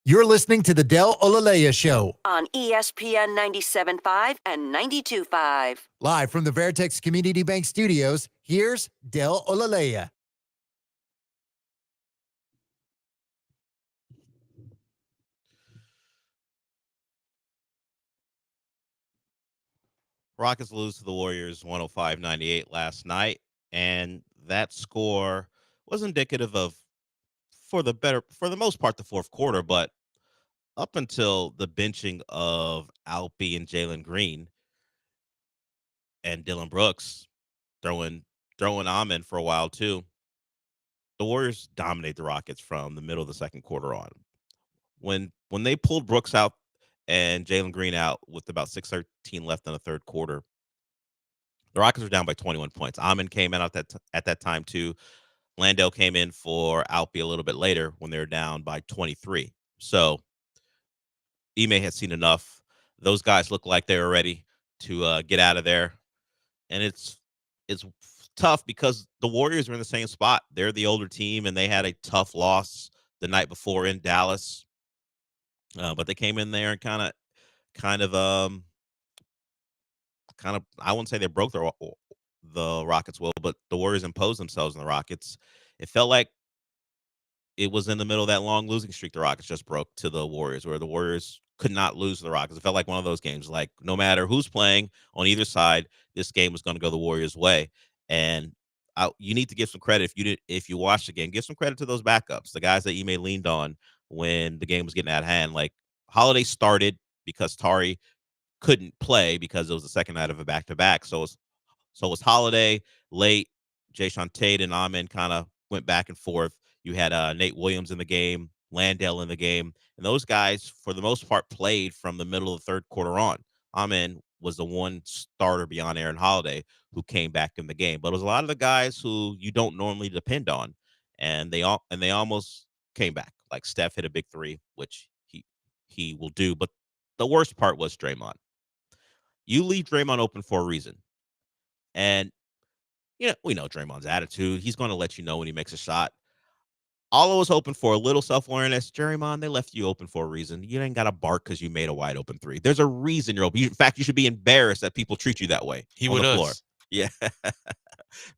You're listening to the Del Olaleye Show, on ESPN 97.5 and 92.5. live from the Veritex Community Bank Studios. Here's Del Olaleye. Rockets lose to the Warriors 105-98 last night, and that score was indicative of, for the most part, the fourth quarter, but up until the benching of Alpi and Jalen Green and Dylan Brooks, throwing Amen for a while too, the Warriors dominate the Rockets from the middle of the second quarter on. When they pulled Brooks out and Jalen Green out with about 6:13 left in the third quarter, the Rockets were down by 21 points. Amen came in at that time too. Landale came in for Alpi a little bit later when they were down by 23. So Ime had seen enough. Those guys look like they were ready to get out of there, and it's tough because the Warriors are in the same spot. They're the older team, and they had a tough loss the night before in Dallas. But they came in there and kind of I wouldn't say they broke the Rockets' will, but the Warriors imposed themselves on the Rockets. It felt like it was in the middle of that long losing streak the Rockets just broke to the Warriors, where the Warriors could not lose to the Rockets. It felt like one of those games, like no matter who's playing on either side, this game was going to go the Warriors' way. And you need to give some credit if you watched the game. Give some credit to those backups, the guys that Ime leaned on when the game was getting out of hand. Like Holiday started because Tari couldn't play because it was the second night of a back-to-back. So it was Holiday late. Jayshawn Tate and Amen kind of went back and forth. You had Nate Williams in the game, Landale in the game, and those guys, for the most part, played from the middle of the third quarter on. Amen was the one starter beyond Aaron Holiday who came back in the game, but it was a lot of the guys who you don't normally depend on, and they almost came back. Like Steph hit a big three, which he will do, but the worst part was Draymond. You leave Draymond open for a reason, and we know Draymond's attitude. He's going to let you know when he makes a shot. All I was hoping for a little self-awareness. Draymond, they left you open for a reason. You ain't got to bark because you made a wide open three. There's a reason you're open. In fact, you should be embarrassed that people treat you that way. He on would the floor. us. Yeah.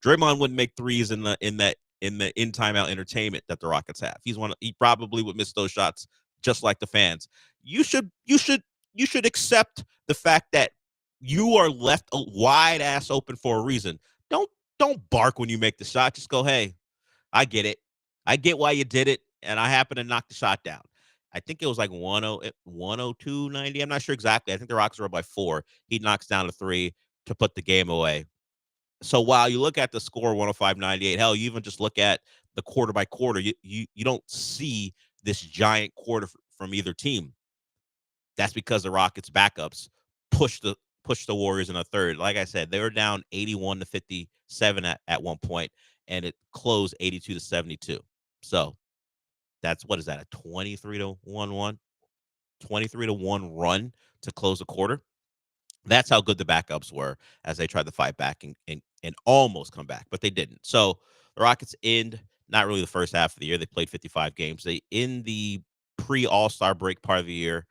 Draymond wouldn't make threes in timeout entertainment that the Rockets have. He probably would miss those shots just like the fans. You should accept the fact that you are left a wide ass open for a reason. Don't bark when you make the shot. Just go, hey, I get it. I get why you did it, and I happen to knock the shot down. I think it was like 102-90. I'm not sure exactly. I think the Rockets were up by 4. He knocks down a 3 to put the game away. So while you look at the score 105-98, hell, you even just look at the quarter by quarter, you don't see this giant quarter from either team. That's because the Rockets backups pushed the Warriors in a third. Like I said, they were down 81-57 at one point, and it closed 82-72. So that's, what is that, a 23-1 run to close a quarter? That's how good the backups were as they tried to fight back and almost come back, but they didn't. So the Rockets end not really the first half of the year. They played 55 games. They end the pre-All-Star break part of the year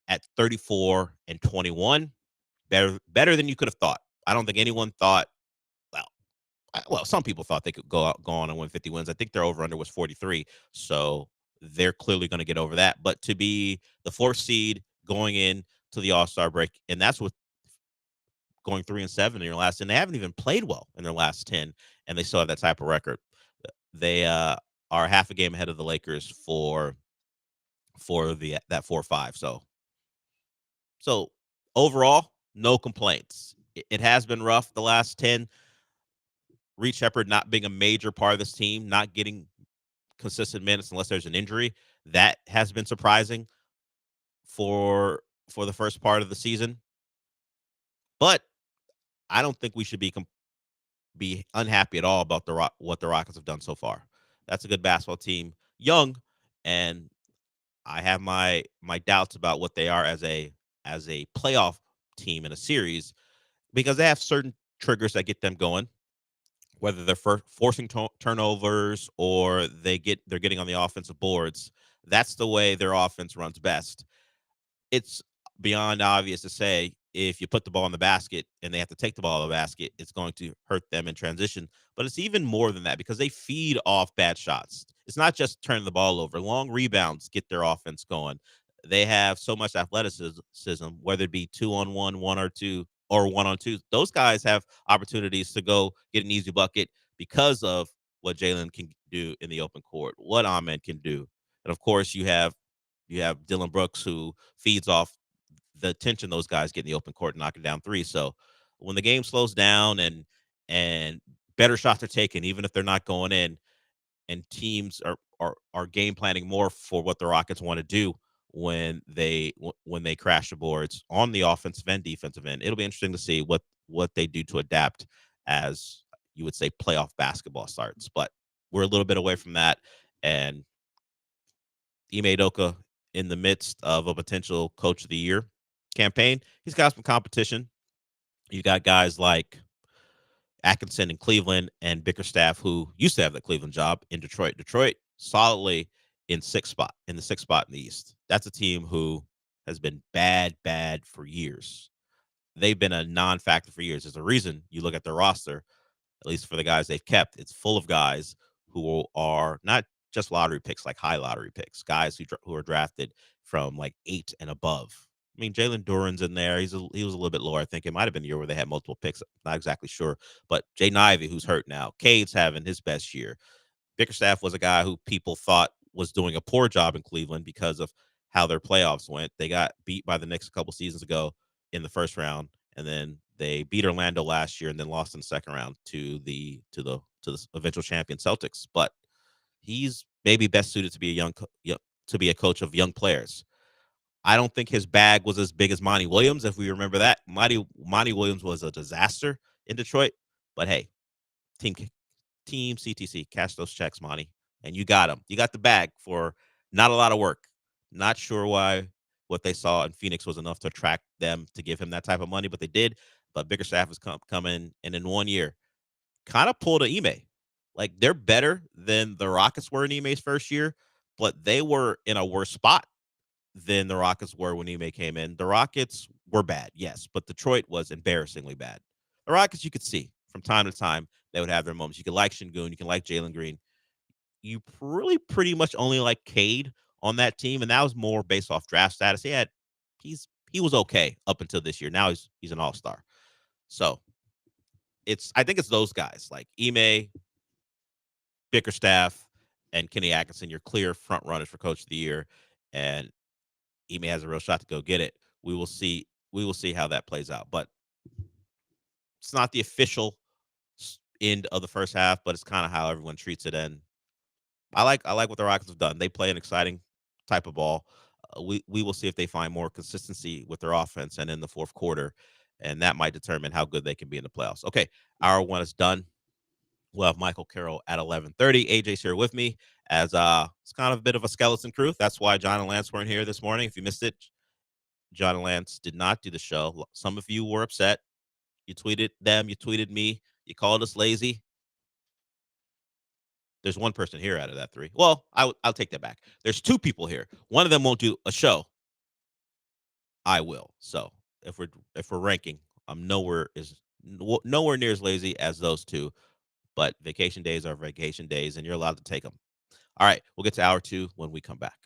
at 34-21. Better than you could have thought. I don't think anyone thought, well, some people thought they could go on and win 50 wins. I think their over-under was 43, so they're clearly going to get over that. But to be the 4th seed going in to the All-Star break, and that's with going 3-7 in your last, and they haven't even played well in their last 10, and they still have that type of record. They are half a game ahead of the Lakers for that 4-5. So overall, no complaints. It has been rough the last 10. Reed Shepherd not being a major part of this team, not getting consistent minutes unless there's an injury, that has been surprising for the first part of the season. But I don't think we should be unhappy at all about what the Rockets have done so far. That's a good basketball team, young, and I have my doubts about what they are as a playoff team in a series, because they have certain triggers that get them going. Whether they're forcing turnovers or they're getting on the offensive boards, That's the way their offense runs best. It's beyond obvious to say if you put the ball in the basket and they have to take the ball in the basket, it's going to hurt them in transition. But it's even more than that because they feed off bad shots. It's not just turning the ball over. Long rebounds get their offense going. They have so much athleticism, whether it be 2-on-1, 1-or-2, or 1-on-2. Those guys have opportunities to go get an easy bucket because of what Jalen can do in the open court, what Ahmed can do. And of course, you have Dylan Brooks who feeds off the attention those guys get in the open court and knocking down threes. So when the game slows down and better shots are taken, even if they're not going in, and teams are game planning more for what the Rockets want to do when they crash the boards on the offensive and defensive end. It'll be interesting to see what they do to adapt as you would say playoff basketball starts. But we're a little bit away from that, and Ime Udoka in the midst of a potential Coach of the Year campaign. He's got some competition. You got guys like Atkinson in Cleveland and Bickerstaff, who used to have the Cleveland job in Detroit. Detroit solidly in the sixth spot in the East. That's a team who has been bad for years. They've been a non-factor for years. There's a reason you look at their roster, at least for the guys they've kept. It's full of guys who are not just lottery picks, like high lottery picks, guys who are drafted from like 8 and above. I mean, Jalen Duren's in there. He was a little bit lower. I think it might have been the year where they had multiple picks. Not exactly sure. But Jaden Ivey, who's hurt now. Cade's having his best year. Bickerstaff was a guy who people thought was doing a poor job in Cleveland because of how their playoffs went. They got beat by the Knicks a couple seasons ago in the first round, and then they beat Orlando last year and then lost in the second round to the eventual champion Celtics. But he's maybe best suited to be a coach of young players. I don't think his bag was as big as Monty Williams, if we remember that. Monty Williams was a disaster in Detroit. But hey, team CTC, cash those checks, Monty. And you got him. You got the bag for not a lot of work. Not sure why what they saw in Phoenix was enough to attract them to give him that type of money, but they did. But Bickerstaff has come in, and in 1 year, kind of pulled a Ime. Like, they're better than the Rockets were in Ime's first year, but they were in a worse spot than the Rockets were when Ime came in. The Rockets were bad, yes, but Detroit was embarrassingly bad. The Rockets, you could see from time to time, they would have their moments. You could like Şengün, you can like Jalen Green. You really pretty much only like Cade on that team, and that was more based off draft status. He was okay up until this year. Now he's an all-star. So I think it's those guys like Ime, Bickerstaff, and Kenny Atkinson. You're clear front runners for Coach of the Year, and Ime has a real shot to go get it. We will see how that plays out, but it's not the official end of the first half, but it's kind of how everyone treats it. And I like what the Rockets have done. They play an exciting type of ball. We will see if they find more consistency with their offense and in the fourth quarter, and that might determine how good they can be in the playoffs. Okay, hour one is done. We'll have Michael Carroll at 11:30. AJ's here with me as it's kind of a bit of a skeleton crew. That's why John and Lance weren't here this morning. If you missed it, John and Lance did not do the show. Some of you were upset. You tweeted them. You tweeted me. You called us lazy. There's one person here out of that 3. Well, I'll take that back. There's 2 people here. One of them won't do a show. I will. So if we're ranking, I'm nowhere near as lazy as those 2. But vacation days are vacation days, and you're allowed to take them. All right, we'll get to hour 2 when we come back.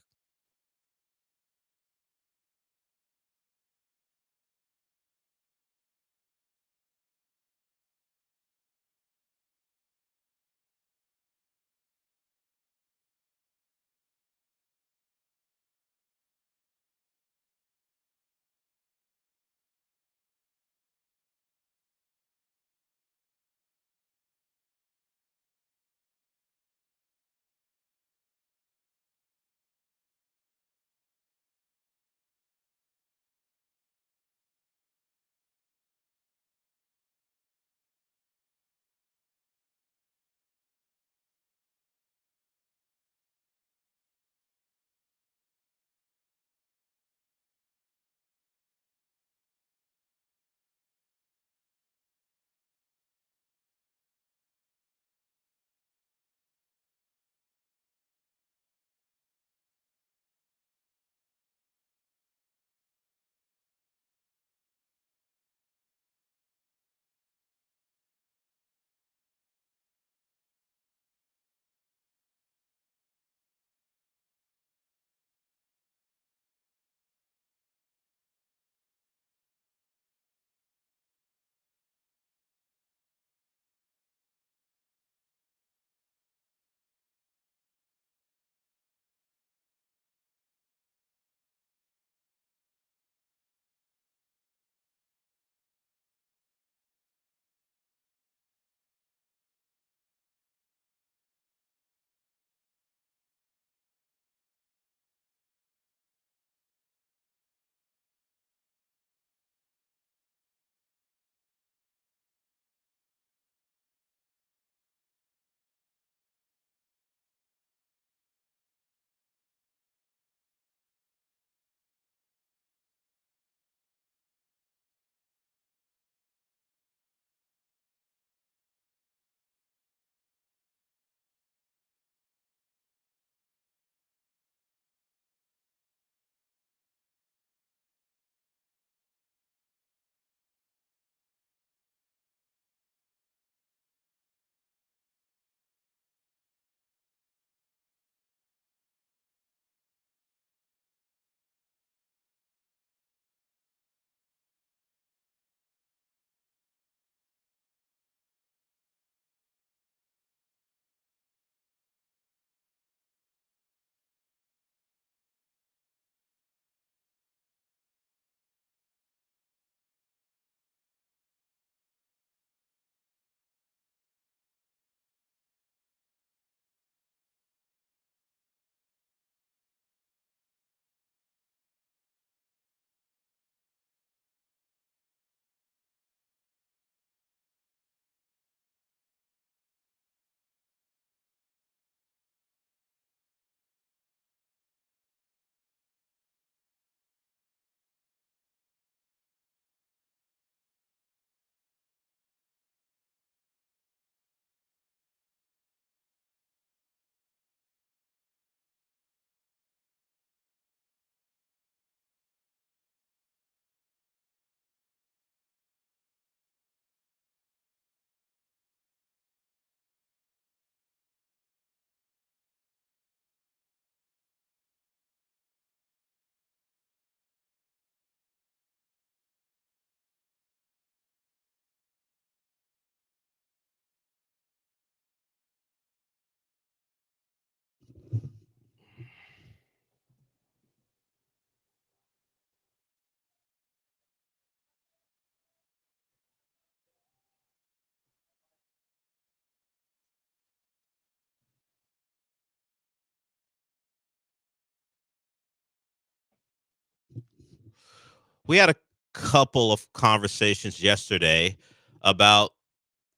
we had a couple of conversations yesterday about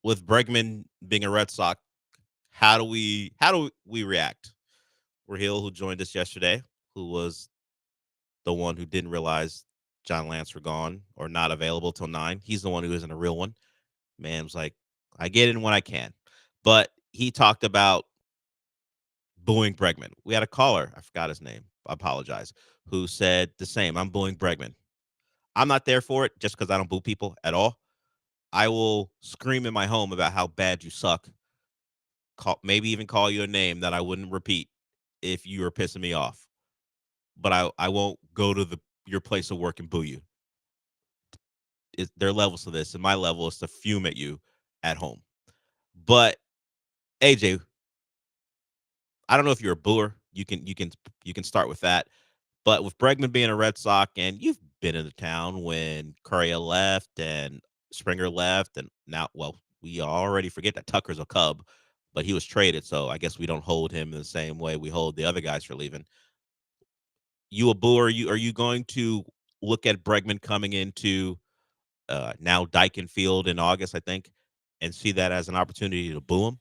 with Bregman being a Red Sox. How do we react? Raheel, who joined us yesterday, who was the one who didn't realize John Lance were gone or not available till 9. He's the one who isn't a real one. Man's like, I get in when I can. But he talked about booing Bregman. We had a caller, I forgot his name, I apologize, who said the same. I'm booing Bregman. I'm not there for it just because I don't boo people at all. I will scream in my home about how bad you suck. Maybe even call you a name that I wouldn't repeat if you were pissing me off. But I won't go to your place of work and boo you. There are levels to this, and my level is to fume at you at home. But AJ, I don't know if you're a booer. You can start with that. But with Bregman being a Red Sox, and you've been in the town when Correa left and Springer left, and now, well, we already forget that Tucker's a Cub, but he was traded, so I guess we don't hold him in the same way we hold the other guys for leaving. You a booer? Are you going to look at Bregman coming into now Dyken Field in August, I think, and see that as an opportunity to boo him?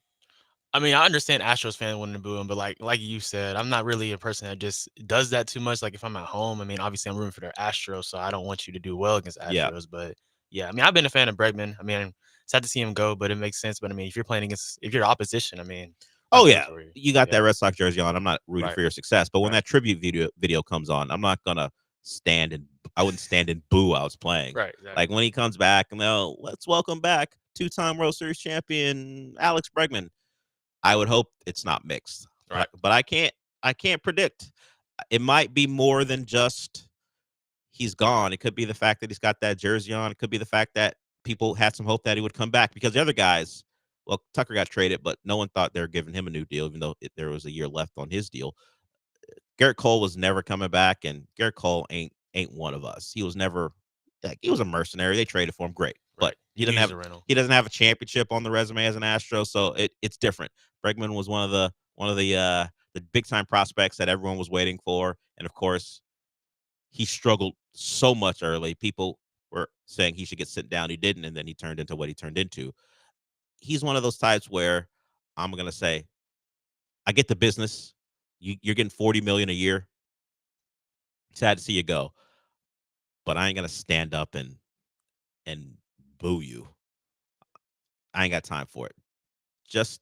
I mean, I understand Astros fan wanting to boo him, but like you said, I'm not really a person that just does that too much. Like if I'm at home, I mean, obviously I'm rooting for the Astros, so I don't want you to do well against Astros. Yeah. But yeah, I mean, I've been a fan of Bregman. I mean, sad to see him go, but it makes sense. But I mean, if you're opposition, I mean, Oh I'm yeah, for you. you got Yeah. that Red Sox jersey on. I'm not rooting Right. for your success, but when Right. that tribute video comes on, I'm not gonna I wouldn't stand and boo I was playing. Right. Exactly. Like when he comes back and let's welcome back 2-time World Series champion Alex Bregman. I would hope it's not mixed. Right. But I can't predict. It might be more than just he's gone. It could be the fact that he's got that jersey on. It could be the fact that people had some hope that he would come back because the other guys, well, Tucker got traded, but no one thought they were giving him a new deal, even though there was a year left on his deal. Garrett Cole was never coming back, and Garrett Cole ain't one of us. He was never he was a mercenary. They traded for him, great, but Right. he doesn't have a championship on the resume as an Astro, so it's different. Bregman was one of the big time prospects that everyone was waiting for, and of course, he struggled so much early. People were saying he should get sent down. He didn't, and then he turned into what he turned into. He's one of those types where I'm gonna say, I get the business. You're getting $40 million a year. Sad to see you go, but I ain't gonna stand up and boo you. I ain't got time for it. Just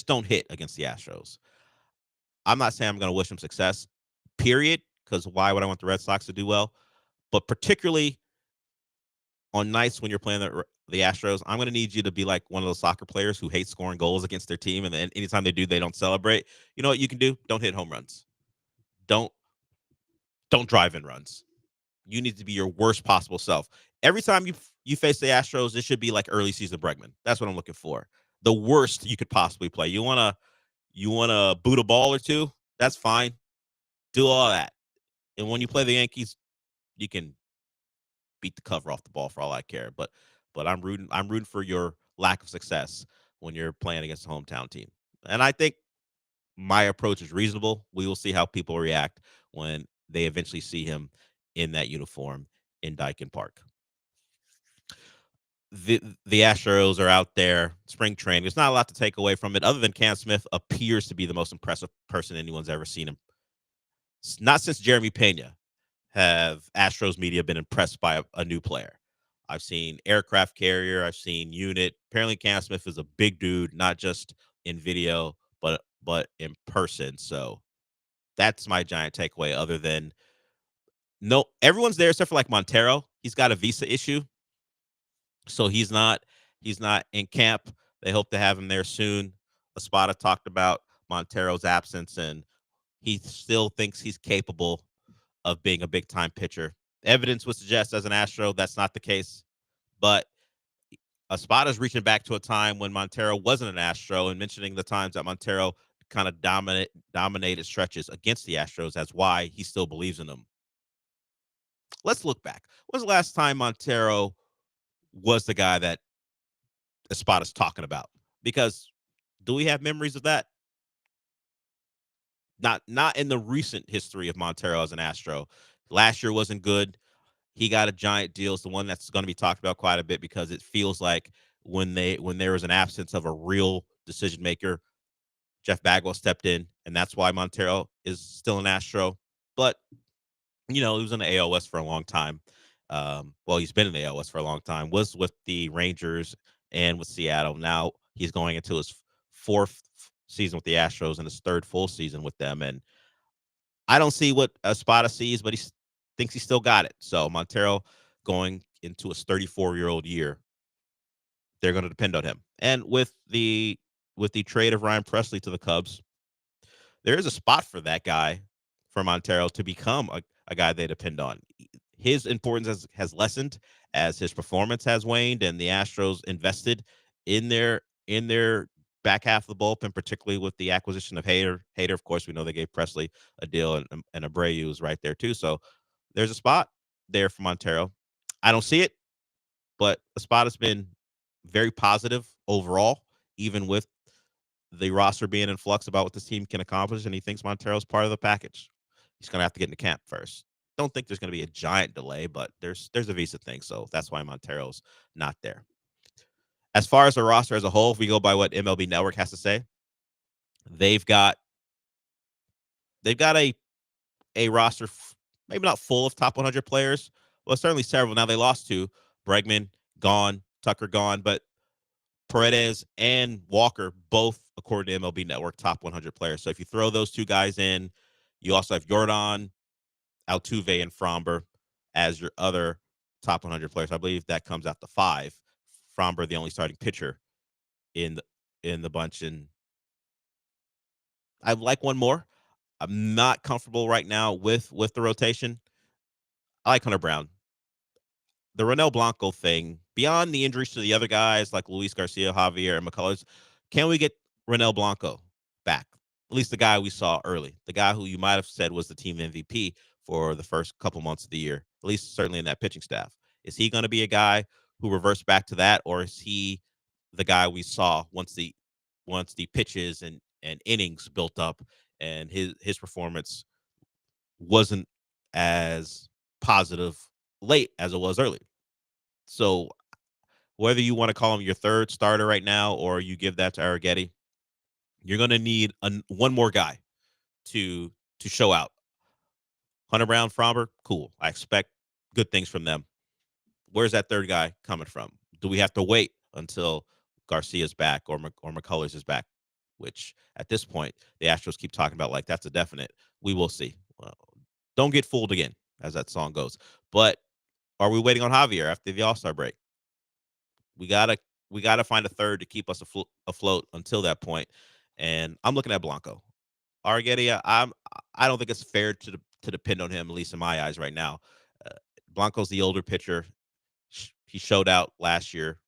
don't hit against the Astros. I'm not saying I'm gonna wish him success, period, because why would I want the Red Sox to do well? But particularly on nights when you're playing the Astros, I'm going to need you to be like one of those soccer players who hate scoring goals against their team, and then anytime they do, they don't celebrate. You know what you can do? Don't hit home runs. Don't drive in runs. You need to be your worst possible self. Every time you face the Astros, it should be like early season Bregman. That's what I'm looking for. The worst you could possibly play. You wanna boot a ball or two? That's fine. Do all that. And when you play the Yankees, you can beat the cover off the ball for all I care. But I'm rooting for your lack of success when you're playing against a hometown team. And I think my approach is reasonable. We will see how people react when they eventually see him in that uniform in Dyken Park. The Astros are out there spring training. There's not a lot to take away from it other than Cam Smith appears to be the most impressive person anyone's ever seen him. Not since Jeremy Pena have Astros media been impressed by a new player. I've seen aircraft carrier. I've seen unit. Apparently, Cam Smith is a big dude, not just in video, but in person. So that's my giant takeaway. Other than everyone's there except for like Montero. He's got a visa issue, so he's not in camp. They hope to have him there soon. Espada talked about Montero's absence, and he still thinks he's capable of being a big-time pitcher. Evidence would suggest as an Astro that's not the case, but Espada's reaching back to a time when Montero wasn't an Astro and mentioning the times that Montero kind of dominated stretches against the Astros as why he still believes in them. Let's look back. When's the last time Montero was the guy that Espada's talking about? Because do we have memories of that? Not in the recent history of Montero as an Astro. Last year wasn't good. he got a giant deal. It's the one that's going to be talked about quite a bit because it feels like when there was an absence of a real decision maker, Jeff Bagwell stepped in, and that's why Montero is still an Astro. But he was in the AL West for a long time. Well, he's been in the AL West for a long time. Was with the Rangers and with Seattle. Now he's going into his fourth season with the Astros and his third full season with them. And I don't see what Espada sees, but he thinks he still got it. So Montero going into his 34-year-old year, they're going to depend on him. And with the trade of Ryan Presley to the Cubs, there is a spot for that guy, for Montero, to become a guy they depend on. His importance has lessened as his performance has waned, and the Astros invested in their back half of the bullpen, particularly with the acquisition of Hader. Hader, of course, we know they gave Presley a deal, and Abreu is right there too. So there's a spot there for Montero. I don't see it, but Espada's been very positive overall, even with the roster being in flux about what this team can accomplish, and he thinks Montero's part of the package. He's going to have to get into camp first. Don't think there's going to be a giant delay, but there's a visa thing, so that's why Montero's not there. As far as the roster as a whole, if we go by what MLB Network has to say, they've got a roster, maybe not full of top 100 players, well, certainly several. Now they lost to Bregman, gone, Tucker gone, but Paredes and Walker, both, according to MLB Network, top 100 players. So if you throw those two guys in, you also have Jordan, Altuve, and Fromber as your other top 100 players. I believe that comes out to 5. Fromber, the only starting pitcher in the bunch. And I'd like one more. I'm not comfortable right now with the rotation. I like Hunter Brown. The Ronel Blanco thing, beyond the injuries to the other guys like Luis Garcia, Javier, and McCullers, can we get Ronel Blanco back? At least the guy we saw early, the guy who you might have said was the team MVP for the first couple months of the year, at least certainly in that pitching staff. Is he going to be a guy who reverts back to that, or is he the guy we saw once the pitches and innings built up and his performance wasn't as positive late as it was early? So whether you want to call him your third starter right now or you give that to Arrighetti, you're going to need one more guy to show out. Hunter Brown, Fromber, cool. I expect good things from them. Where's that third guy coming from? Do we have to wait until Garcia's back or McCullers is back? Which at this point, the Astros keep talking about like that's a definite. We will see. Well, don't get fooled again, as that song goes. But are we waiting on Javier after the All-Star break? We gotta find a third to keep us afloat until that point. And I'm looking at Blanco. Arrighetti, I don't think it's fair to depend on him, at least in my eyes right now. Blanco's the older pitcher. He showed out last year.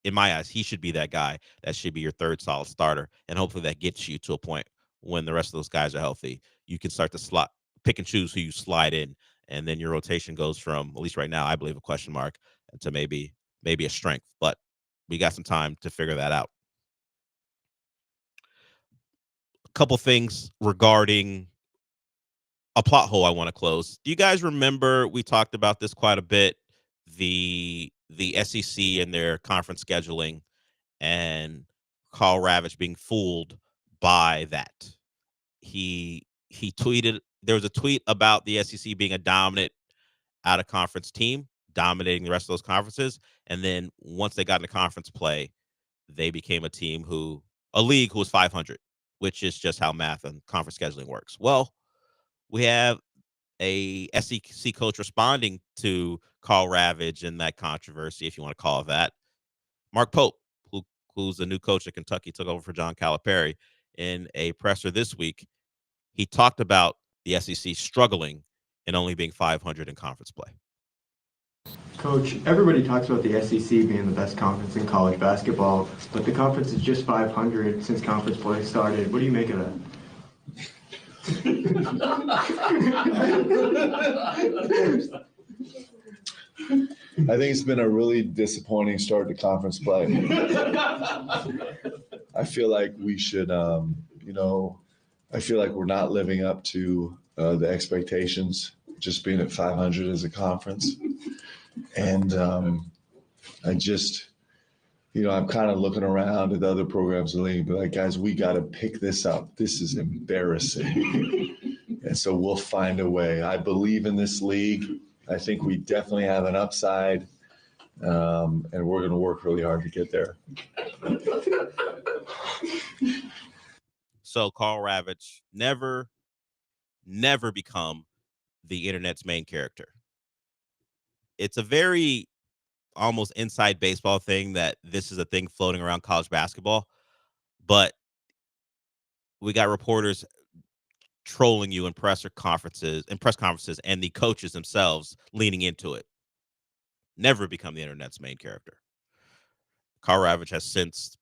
In my eyes, he should be that guy. That should be your third solid starter. And hopefully that gets you to a point when the rest of those guys are healthy. You can start to pick and choose who you slide in. And then your rotation goes from, at least right now, I believe, a question mark to maybe a strength. But we got some time to figure that out. A couple things regarding a plot hole I want to close. Do you guys remember, we talked about this quite a bit, the SEC and their conference scheduling and Carl Ravitch being fooled by that? He tweeted, there was a tweet about the SEC being a dominant out of conference team, dominating the rest of those conferences. And then once they got into conference play, they became a league who was 500, which is just how math and conference scheduling works. Well, we have a SEC coach responding to Carl Ravitch and that controversy, if you want to call it that. Mark Pope, who's the new coach at Kentucky, took over for John Calipari. In a presser this week, he talked about the SEC struggling and only being 500 in conference play. Coach, everybody talks about the SEC being the best conference in college basketball, but the conference is just 500 since conference play started. What do you make of that? I think it's been a really disappointing start to conference play. I feel like we should, I feel like we're not living up to the expectations just being at 500 as a conference. And I just, I'm kind of looking around at the other programs in the league, but like, guys, we got to pick this up. This is embarrassing. And so we'll find a way. I believe in this league. I think we definitely have an upside. And we're going to work really hard to get there. So Carl Ravitch never become the internet's main character. It's a very almost inside baseball thing that this is a thing floating around college basketball, but we got reporters trolling you in press conferences and the coaches themselves leaning into it. Never become the internet's main character. Carl Ravitch has since,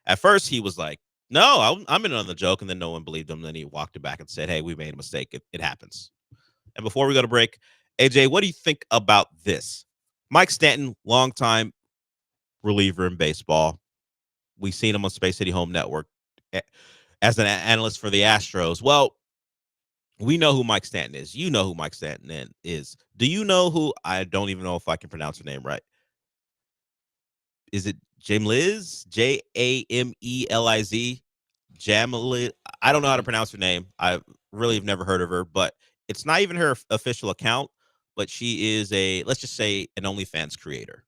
at first he was like, no, I'm in on the joke, and then no one believed him. Then he walked it back and said, hey, we made a mistake. It happens. And before we go to break, AJ, what do you think about this? Mike Stanton, longtime reliever in baseball. We've seen him on Space City Home Network as an analyst for the Astros. Well, we know who Mike Stanton is. You know who Mike Stanton is. Do you know who? I don't even know if I can pronounce her name right. Is it Jameliz? Jameliz? Jameliz? I don't know how to pronounce her name. I really have never heard of her, but it's not even her official account, but she is let's just say, an OnlyFans creator.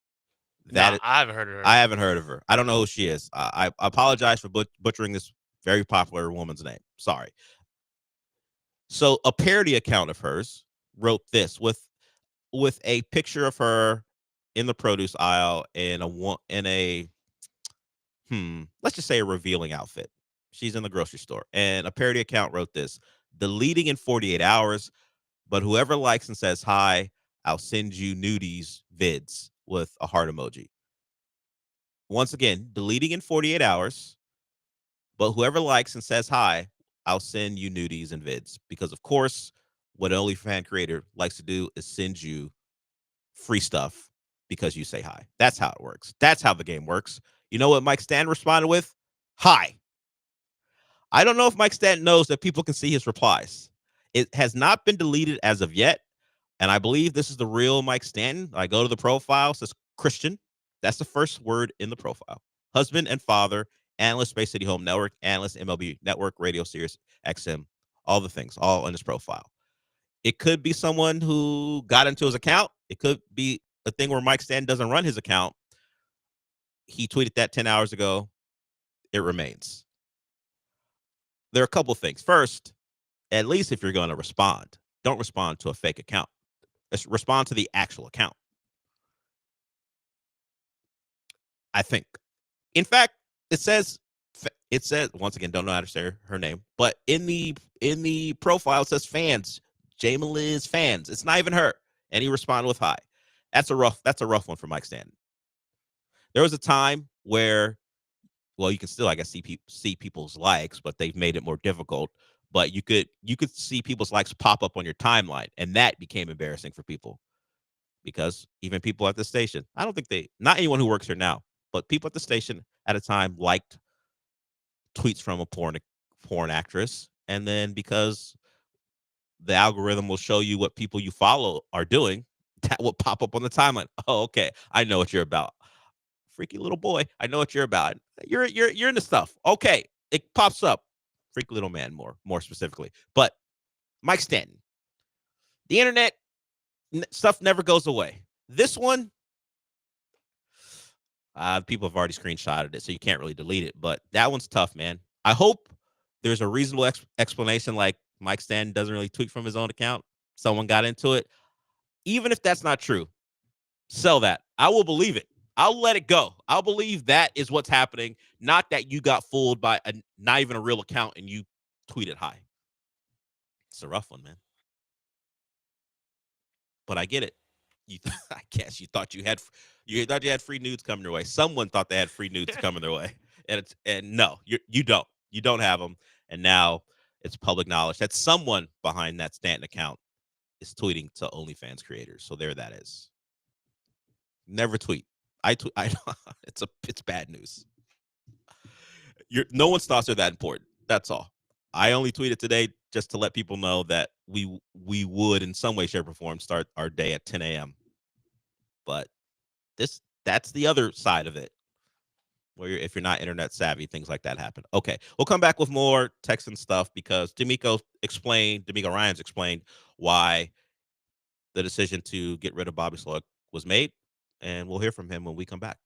I haven't heard of her. I haven't heard of her. I don't know who she is. I apologize for butchering this very popular woman's name. Sorry. So a parody account of hers wrote this with a picture of her in the produce aisle in a let's just say a revealing outfit. She's in the grocery store, and a parody account wrote this: deleting in 48 hours, but whoever likes and says hi, I'll send you nudies vids with a heart emoji. Once again, deleting in 48 hours, but whoever likes and says hi, I'll send you nudies and vids. Because, of course, what an OnlyFans creator likes to do is send you free stuff because you say hi. That's how it works. That's how the game works. You know what Mike Stanton responded with? Hi. I don't know if Mike Stanton knows that people can see his replies. It has not been deleted as of yet, and I believe this is the real Mike Stanton. I go to the profile, it says Christian. That's the first word in the profile. Husband and father, analyst, Space City Home Network, analyst, MLB Network, Radio Sirius XM, all the things, all in his profile. It could be someone who got into his account. It could be a thing where Mike Stanton doesn't run his account. He tweeted that 10 hours ago. It remains. There are a couple things. First, at least if you're going to respond, don't respond to a fake account. Let's respond to the actual account. I think. In fact, it says once again, don't know how to say her name, but in the profile it says fans, Jameliz fans. It's not even her, and he responded with hi. That's a rough one for Mike Stanton. There was a time where, well, you can still, I guess, see people's likes, but they've made it more difficult. But you could see people's likes pop up on your timeline, and that became embarrassing for people, because even people at the station, I don't think not anyone who works here now, but people at the station at a time liked tweets from a porn actress, and then because the algorithm will show you what people you follow are doing, that will pop up on the timeline. Oh, okay, I know what you're about. Freaky little boy, I know what you're about. You're into stuff. Okay, it pops up. Freaky little man, more specifically. But Mike Stanton, the internet stuff never goes away. This one, people have already screenshotted it, so you can't really delete it. But that one's tough, man. I hope there's a reasonable explanation, like Mike Stanton doesn't really tweet from his own account. Someone got into it. Even if that's not true, sell that. I will believe it. I'll let it go. I'll believe that is what's happening, not that you got fooled by not even a real account and you tweeted hi. It's a rough one, man. But I get it. I guess you thought you had free nudes coming your way. Someone thought they had free nudes coming their way, and no, you don't. You don't have them, and now it's public knowledge that someone behind that Stanton account is tweeting to OnlyFans creators. So there that is. Never tweet. It's bad news. No one's thoughts are that important. That's all. I only tweeted today just to let people know that we would in some way, shape, or form start our day at 10 a.m. But that's the other side of it, where if you're not internet savvy, things like that happen. Okay, we'll come back with more Texan stuff because D'Amico Ryans explained why the decision to get rid of Bobby Slowick was made, and we'll hear from him when we come back.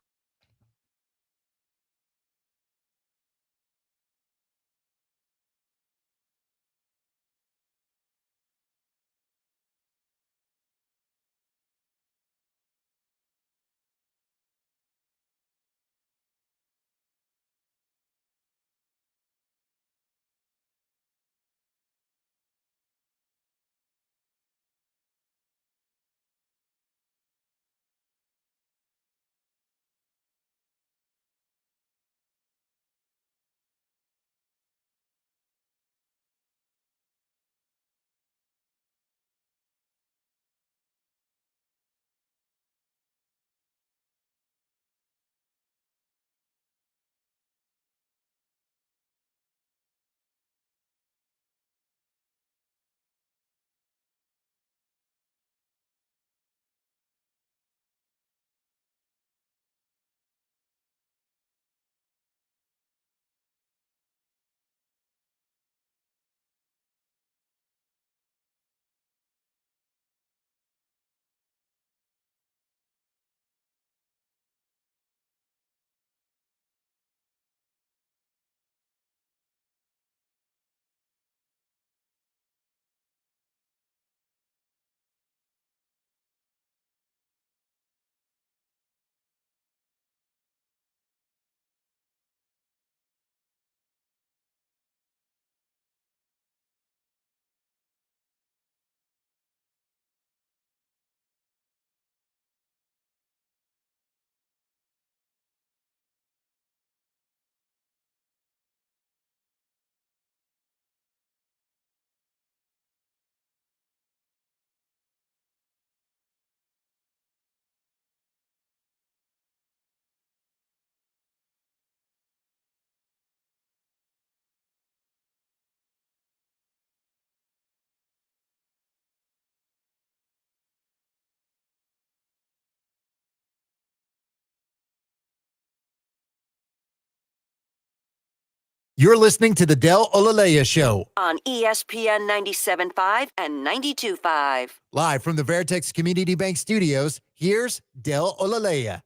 You're listening to the Del Olaleye Show, On ESPN 97.5 and 92.5. live from the Veritex Community Bank Studios. Here's Del Olaleye.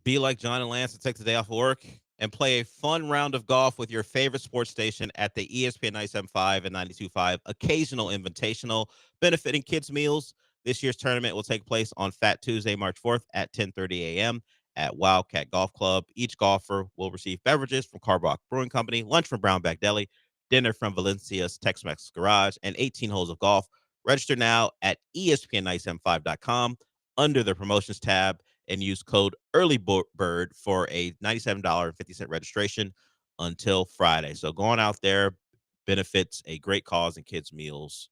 Be like John and Lance and take the day off of work and play a fun round of golf with your favorite sports station at the ESPN 97.5 and 92.5 Occasional Invitational, benefiting kids' meals. This year's tournament will take place on Fat Tuesday, March 4th at 10:30 a.m. at Wildcat Golf Club. Each golfer will receive beverages from Carbach Brewing Company, lunch from Brownback Deli, dinner from Valencia's Tex-Mex Garage, and 18 holes of golf. Register now at ESPN975.com under the promotions tab and use code EARLYBIRD for a $97.50 registration until Friday. So going out there benefits a great cause and kids' meals.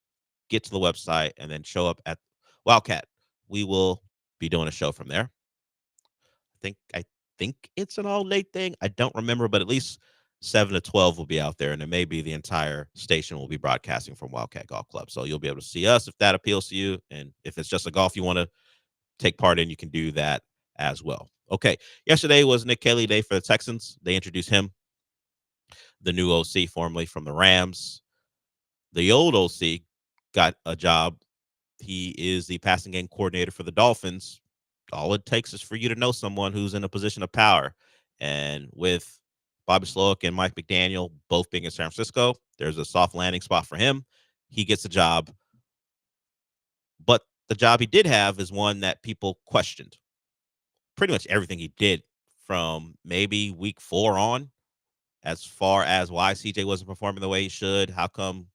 Get to the website and then show up at Wildcat. We will be doing a show from there. I think it's an all late thing. I don't remember, but at least 7 to 12 will be out there, and then maybe the entire station will be broadcasting from Wildcat Golf Club. So you'll be able to see us if that appeals to you, and if it's just a golf you want to take part in, you can do that as well. Okay, yesterday was Nick Caley Day for the Texans. They introduced him, the new OC, formerly from the Rams. The old OC got a job. He is the passing game coordinator for the Dolphins. All it takes is for you to know someone who's in a position of power. And with Bobby Slowick and Mike McDaniel both being in San Francisco, there's a soft landing spot for him. He gets a job. But the job he did have is one that people questioned. Pretty much everything he did from maybe week 4 on, as far as why CJ wasn't performing the way he should. How come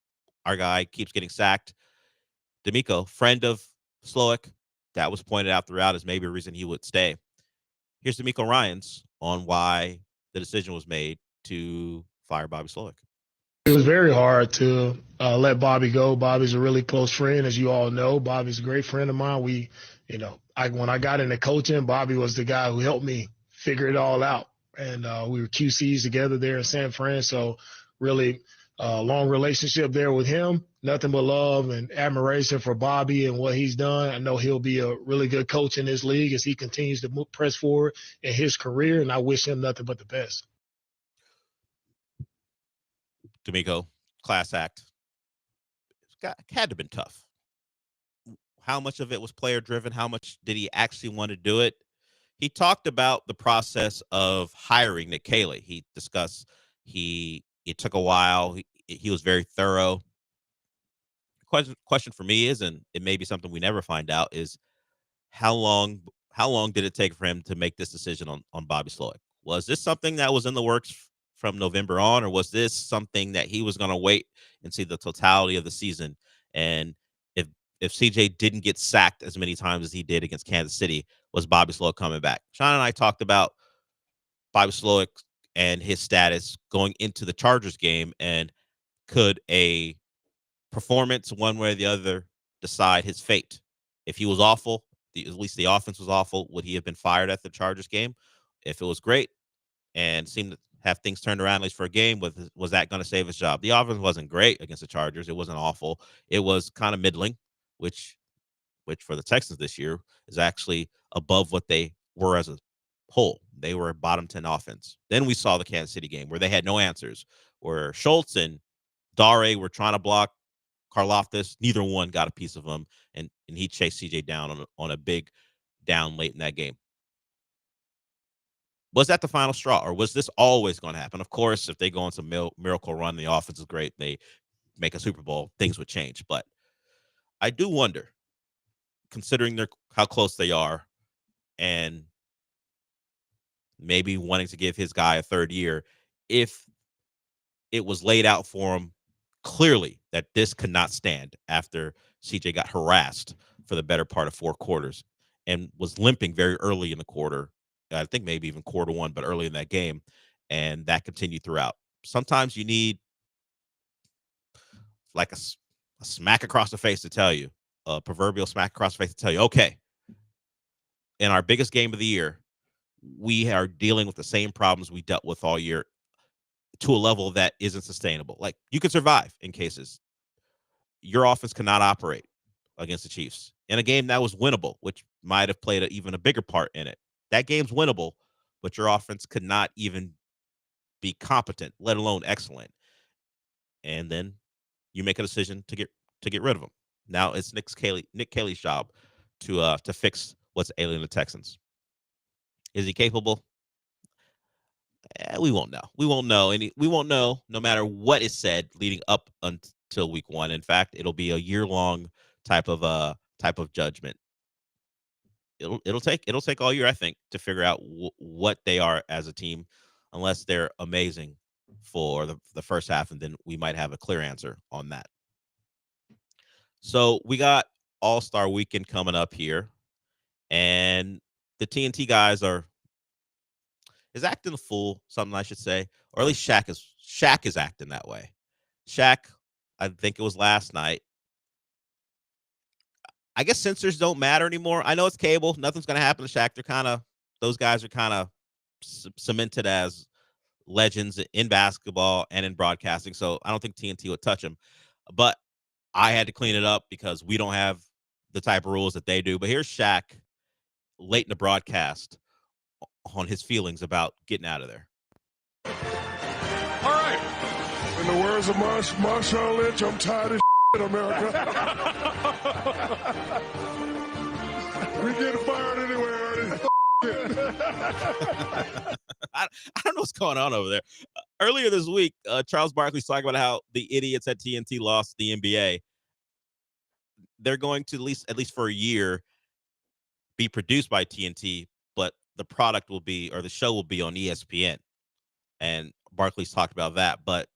our guy keeps getting sacked? D'Amico, friend of Slowick, that was pointed out throughout as maybe a reason he would stay. Here's D'Amico Ryans on why the decision was made to fire Bobby Slowick. It was very hard to let Bobby go. Bobby's a really close friend, as you all know. Bobby's a great friend of mine. When I got into coaching, Bobby was the guy who helped me figure it all out. and we were QCs together there in San Fran. So really long relationship there with him. Nothing but love and admiration for Bobby and what he's done. I know he'll be a really good coach in this league as he continues to press forward in his career, and I wish him nothing but the best. D'Amico, class act. Had to have been tough. How much of it was player driven? How much did he actually want to do it? He talked about the process of hiring Nick Caley. He discussed it took a while. He was very thorough. Question for me is, and it may be something we never find out, is how long did it take for him to make this decision on Bobby Slowick? Was this something that was in the works from November on, or was this something that he was going to wait and see the totality of the season? And if CJ didn't get sacked as many times as he did against Kansas City, was Bobby Slowick coming back? Sean and I talked about Bobby Slowick and his status going into the Chargers game, and could a performance one way or the other decide his fate? If he was awful, at least the offense was awful, would he have been fired at the Chargers game? If it was great and seemed to have things turned around, at least for a game, was that going to save his job? The offense wasn't great against the Chargers. It wasn't awful. It was kind of middling, which for the Texans this year is actually above what they were as a whole. They were a bottom 10 offense. Then we saw the Kansas City game where they had no answers, where Schultz and Dare were trying to block Karlaftis. Neither one got a piece of him, and he chased CJ down on a big down late in that game. Was that the final straw, or was this always going to happen? Of course, if they go on some miracle run, the offense is great, they make a Super Bowl, things would change. But I do wonder, considering how close they are, and maybe wanting to give his guy a third year, if it was laid out for him clearly that this could not stand after CJ got harassed for the better part of 4 quarters and was limping very early in the quarter. I think maybe even quarter one, but early in that game, and that continued throughout. Sometimes you need like a smack across the face to tell you, a proverbial smack across the face to tell you, okay, in our biggest game of the year, we are dealing with the same problems we dealt with all year to a level that isn't sustainable. Like, you can survive in cases. Your offense cannot operate against the Chiefs in a game that was winnable, which might have played even a bigger part in it. That game's winnable, but your offense could not even be competent, let alone excellent. And then you make a decision to get rid of him. Now it's Nick Caley's job to fix what's ailing the Texans. Is he capable? We won't know. We won't know. We won't know no matter what is said leading up until week 1. In fact, it'll be a year-long type of judgment. It'll take all year, I think, to figure out what they are as a team, unless they're amazing for the first half, and then we might have a clear answer on that. So we got All-Star Weekend coming up here, and the TNT guys is acting a fool, something I should say, or at least Shaq is acting that way. Shaq, I think it was last night. I guess censors don't matter anymore. I know it's cable. Nothing's going to happen to Shaq. Those guys are kind of cemented as legends in basketball and in broadcasting. So I don't think TNT would touch him. But I had to clean it up because we don't have the type of rules that they do. But here's Shaq late in the broadcast on his feelings about getting out of there. All right. In the words of Marshawn Lynch, I'm tired of America. We get fired anyway, I don't know what's going on over there. Earlier this week, Charles Barkley's talking about how the idiots at TNT lost the NBA. They're going to at least for a year be produced by TNT, but the product will be, or the show will be, on ESPN. And Barkley's talked about that, but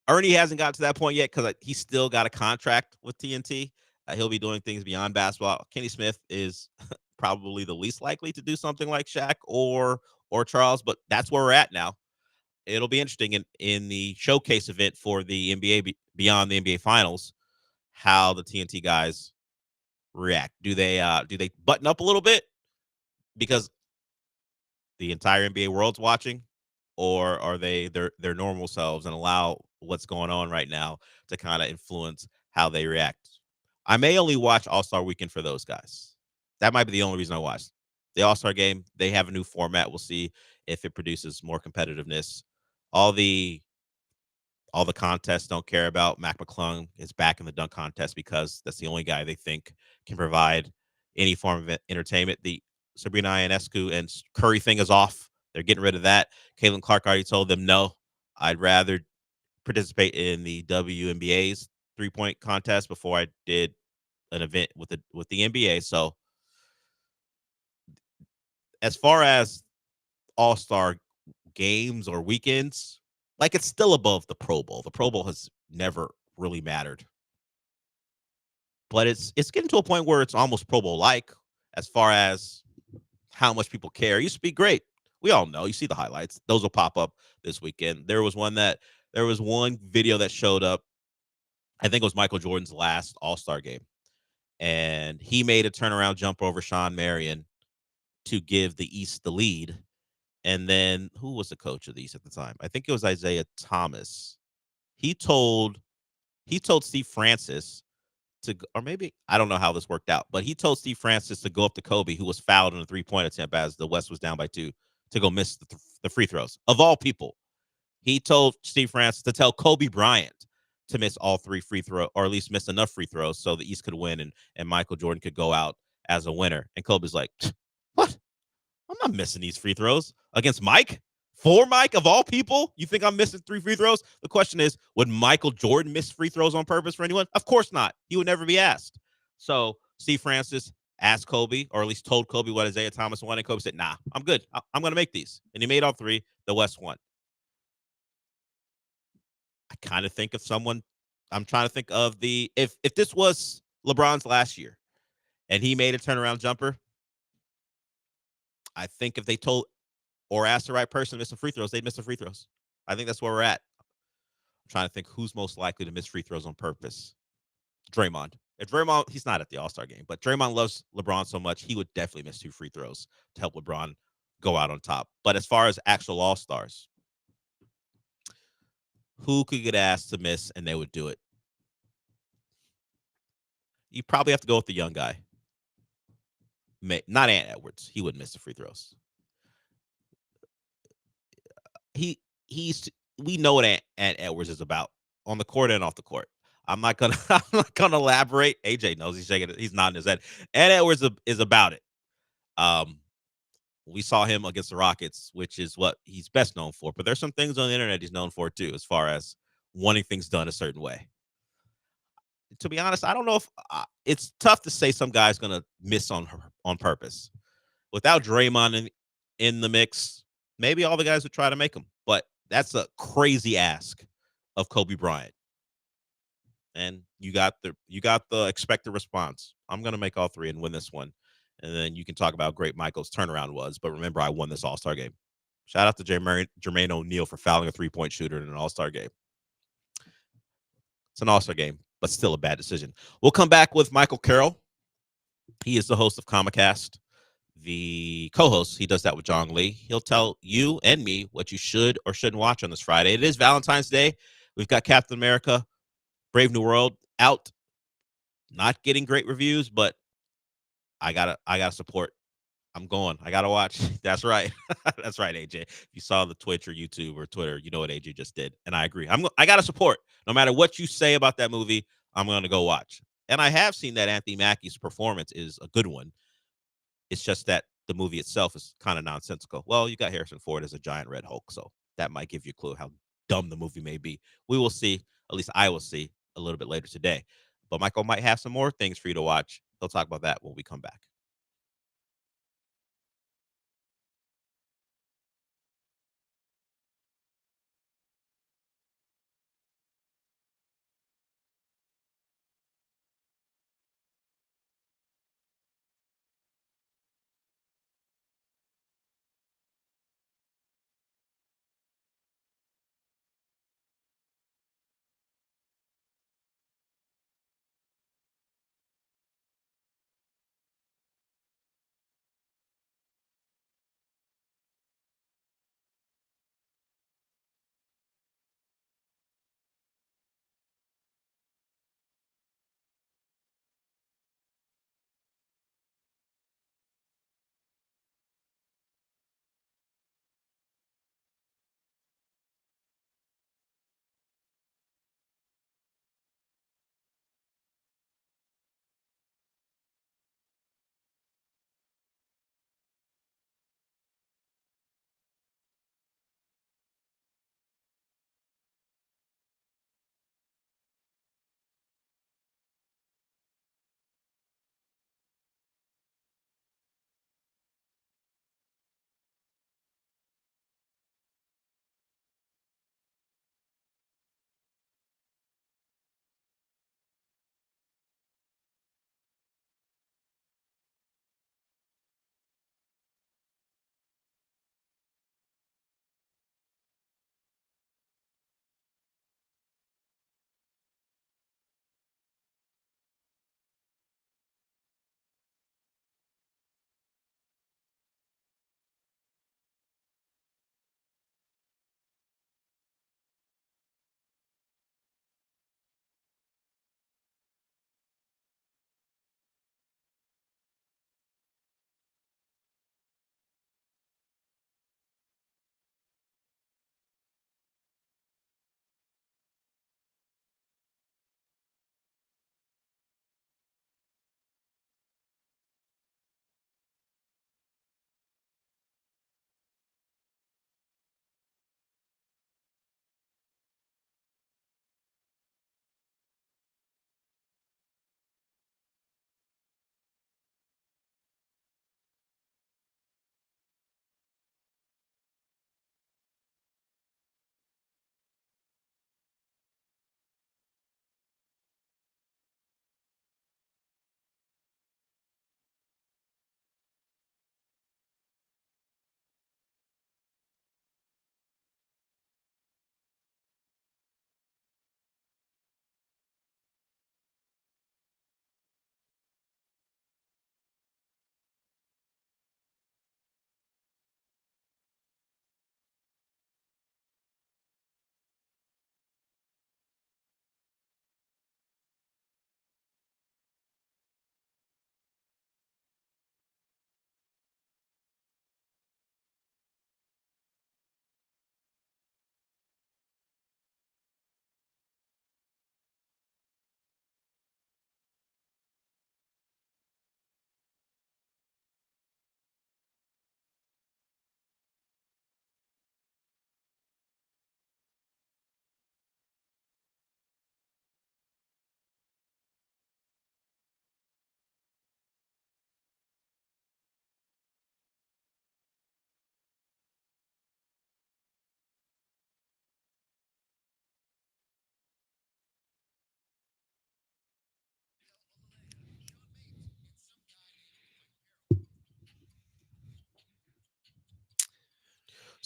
Ernie hasn't got to that point yet because he's still got a contract with TNT. He'll be doing things beyond basketball. Kenny Smith is probably the least likely to do something like Shaq or Charles, but that's where we're at now. It'll be interesting in the showcase event for the NBA beyond the NBA Finals, how the TNT guys react. Do they button up a little bit? Because the entire NBA world's watching, or are they their normal selves and allow what's going on right now to kind of influence how they react? I may only watch All-Star Weekend for those guys. That might be the only reason I watch. The All-Star game, they have a new format. We'll see if it produces more competitiveness. All the contests don't care about. Mac McClung is back in the dunk contest because that's the only guy they think can provide any form of entertainment. The Sabrina Ionescu and Curry thing is off. They're getting rid of that. Caitlin Clark already told them, no, I'd rather participate in the WNBA's 3-point contest before I did an event with the NBA. So as far as all-star games or weekends, like, it's still above the Pro Bowl. The Pro Bowl has never really mattered. But it's getting to a point where it's almost Pro Bowl-like as far as how much people care. It used to be great. We all know. You see the highlights. Those will pop up this weekend. There was one video that showed up. I think it was Michael Jordan's last All-Star game. And he made a turnaround jump over Sean Marion to give the East the lead. And then who was the coach of the East at the time? I think it was Isaiah Thomas. He told Steve Francis to, or maybe, I don't know how this worked out, but he told Steve Francis to go up to Kobe, who was fouled in a 3-point attempt as the West was down by 2, to go miss the free throws. Of all people, he told Steve Francis to tell Kobe Bryant to miss all 3 free throws, or at least miss enough free throws so the East could win and Michael Jordan could go out as a winner. And Kobe's like, what? I'm not missing these free throws against Mike. For Mike, of all people, you think I'm missing 3 free throws? The question is, would Michael Jordan miss free throws on purpose for anyone? Of course not. He would never be asked. So Steve Francis asked Kobe, or at least told Kobe what Isaiah Thomas wanted. Kobe said, nah, I'm good. I'm going to make these. And he made all 3. The West won. I kind of think of someone, I'm trying to think of if this was LeBron's last year and he made a turnaround jumper, I think if they told or asked the right person to miss some free throws, they'd miss the free throws. I think that's where we're at. I'm trying to think who's most likely to miss free throws on purpose. Draymond. If Draymond, he's not at the All-Star game, but Draymond loves LeBron so much, he would definitely miss 2 free throws to help LeBron go out on top. But as far as actual All-Stars, who could get asked to miss and they would do it? You probably have to go with the young guy. Not Ant Edwards. He wouldn't miss the free throws. We know what Ant Edwards is about on the court and off the court. I'm not gonna elaborate. AJ knows, he's shaking. He's nodding his head. Ant Edwards is about it. We saw him against the Rockets, which is what he's best known for. But there's some things on the internet he's known for too, as far as wanting things done a certain way. To be honest, I don't know if it's tough to say some guy's gonna miss on purpose. Without Draymond in the mix, maybe all the guys would try to make him. But that's a crazy ask of Kobe Bryant. And you got the expected response. I'm gonna make all 3 and win this one. And then you can talk about how great Michael's turnaround was. But remember, I won this All-Star game. Shout out to Jermaine O'Neal for fouling a 3-point shooter in an All-Star game. It's an All-Star game, but still a bad decision. We'll come back with Michael Carroll. He is the host of Comicast. The co-host, he does that with John Lee. He'll tell you and me what you should or shouldn't watch on this Friday. It is Valentine's Day. We've got Captain America, Brave New World out. Not getting great reviews, but I gotta support. I'm going. I gotta watch. That's right. That's right, AJ. If you saw the Twitch or YouTube or Twitter, you know what AJ just did. And I agree. I gotta support. No matter what you say about that movie, I'm gonna go watch. And I have seen that Anthony Mackie's performance is a good one. It's just that the movie itself is kind of nonsensical. Well, you got Harrison Ford as a giant red Hulk, so that might give you a clue how dumb the movie may be. We will see. At least I will see a little bit later today. But Michael might have some more things for you to watch. He'll talk about that when we come back.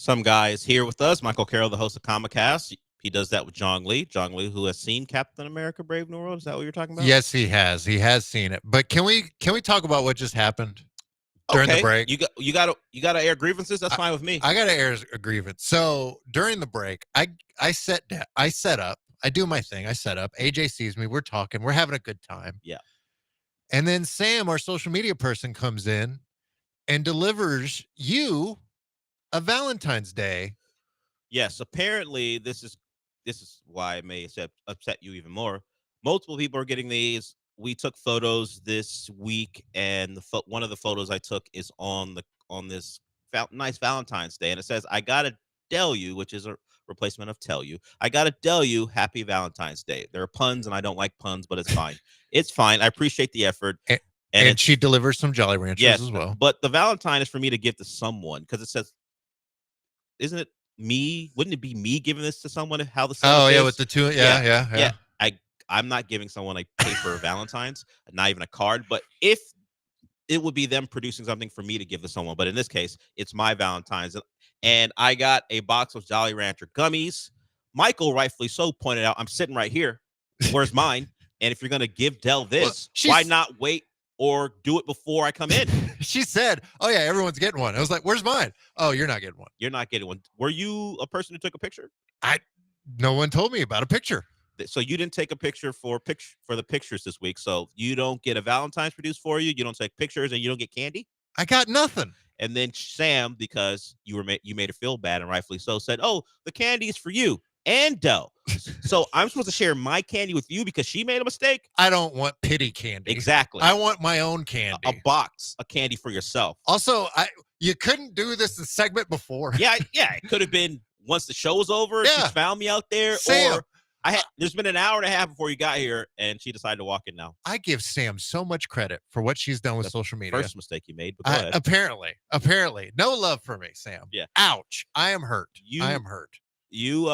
Some guy is here with us. Michael Carroll, the host of Comicast. He does that with Jong Lee. Jong Lee, who has seen Captain America: Brave New World. Is that what you're talking about? Yes, he has. He has seen it. But can we talk about what just happened during the break? You got to air grievances. That's fine with me. I got to air a grievance. So during the break, I set up. I do my thing. I set up. AJ sees me. We're talking. We're having a good time. Yeah. And then Sam, our social media person, comes in and delivers you a Valentine's Day. Yes. Apparently, this is why it may upset you even more. Multiple people are getting these. We took photos this week, and one of the photos I took is on this nice Valentine's Day, and it says, "I gotta tell you," which is a replacement of "tell you." I gotta tell you, happy Valentine's Day. There are puns, and I don't like puns, but it's fine. It's fine. I appreciate the effort. And she delivers some Jolly Ranchers as well. But the Valentine is for me to give to someone, because it says, isn't it me? Wouldn't it be me giving this to someone? How the is? With the two, yeah. I'm not giving someone a paper Valentine's, not even a card. But if it would be them producing something for me to give to someone, but in this case, it's my Valentine's, and I got a box of Jolly Rancher gummies. Michael, rightfully so, pointed out, I'm sitting right here. Where's mine? And if you're gonna give Dell this, why not wait or do it before I come in? She said, "Oh yeah, everyone's getting one." I was like, "Where's mine?" "Oh, you're not getting one." You're not getting one. Were you a person who took a picture? No one told me about a picture. So you didn't take a picture for the pictures this week. So you don't get a Valentine's produced for you. You don't take pictures, and you don't get candy. I got nothing. And then Sam, because you made her feel bad, and rightfully so, said, "Oh, the candy is for you and Dell." So I'm supposed to share my candy with you because she made a mistake? I don't want pity candy. Exactly. I want my own candy. A box of candy for yourself. Also, you couldn't do this in segment before. Yeah. It could have been once the show was over. Yeah. She found me out there. Sam. Or there's been an hour and a half before you got here, and she decided to walk in now. I give Sam so much credit for what she's done with social media. First mistake you made, but go ahead. Apparently. No love for me, Sam. Yeah. Ouch. I am hurt. I am hurt. You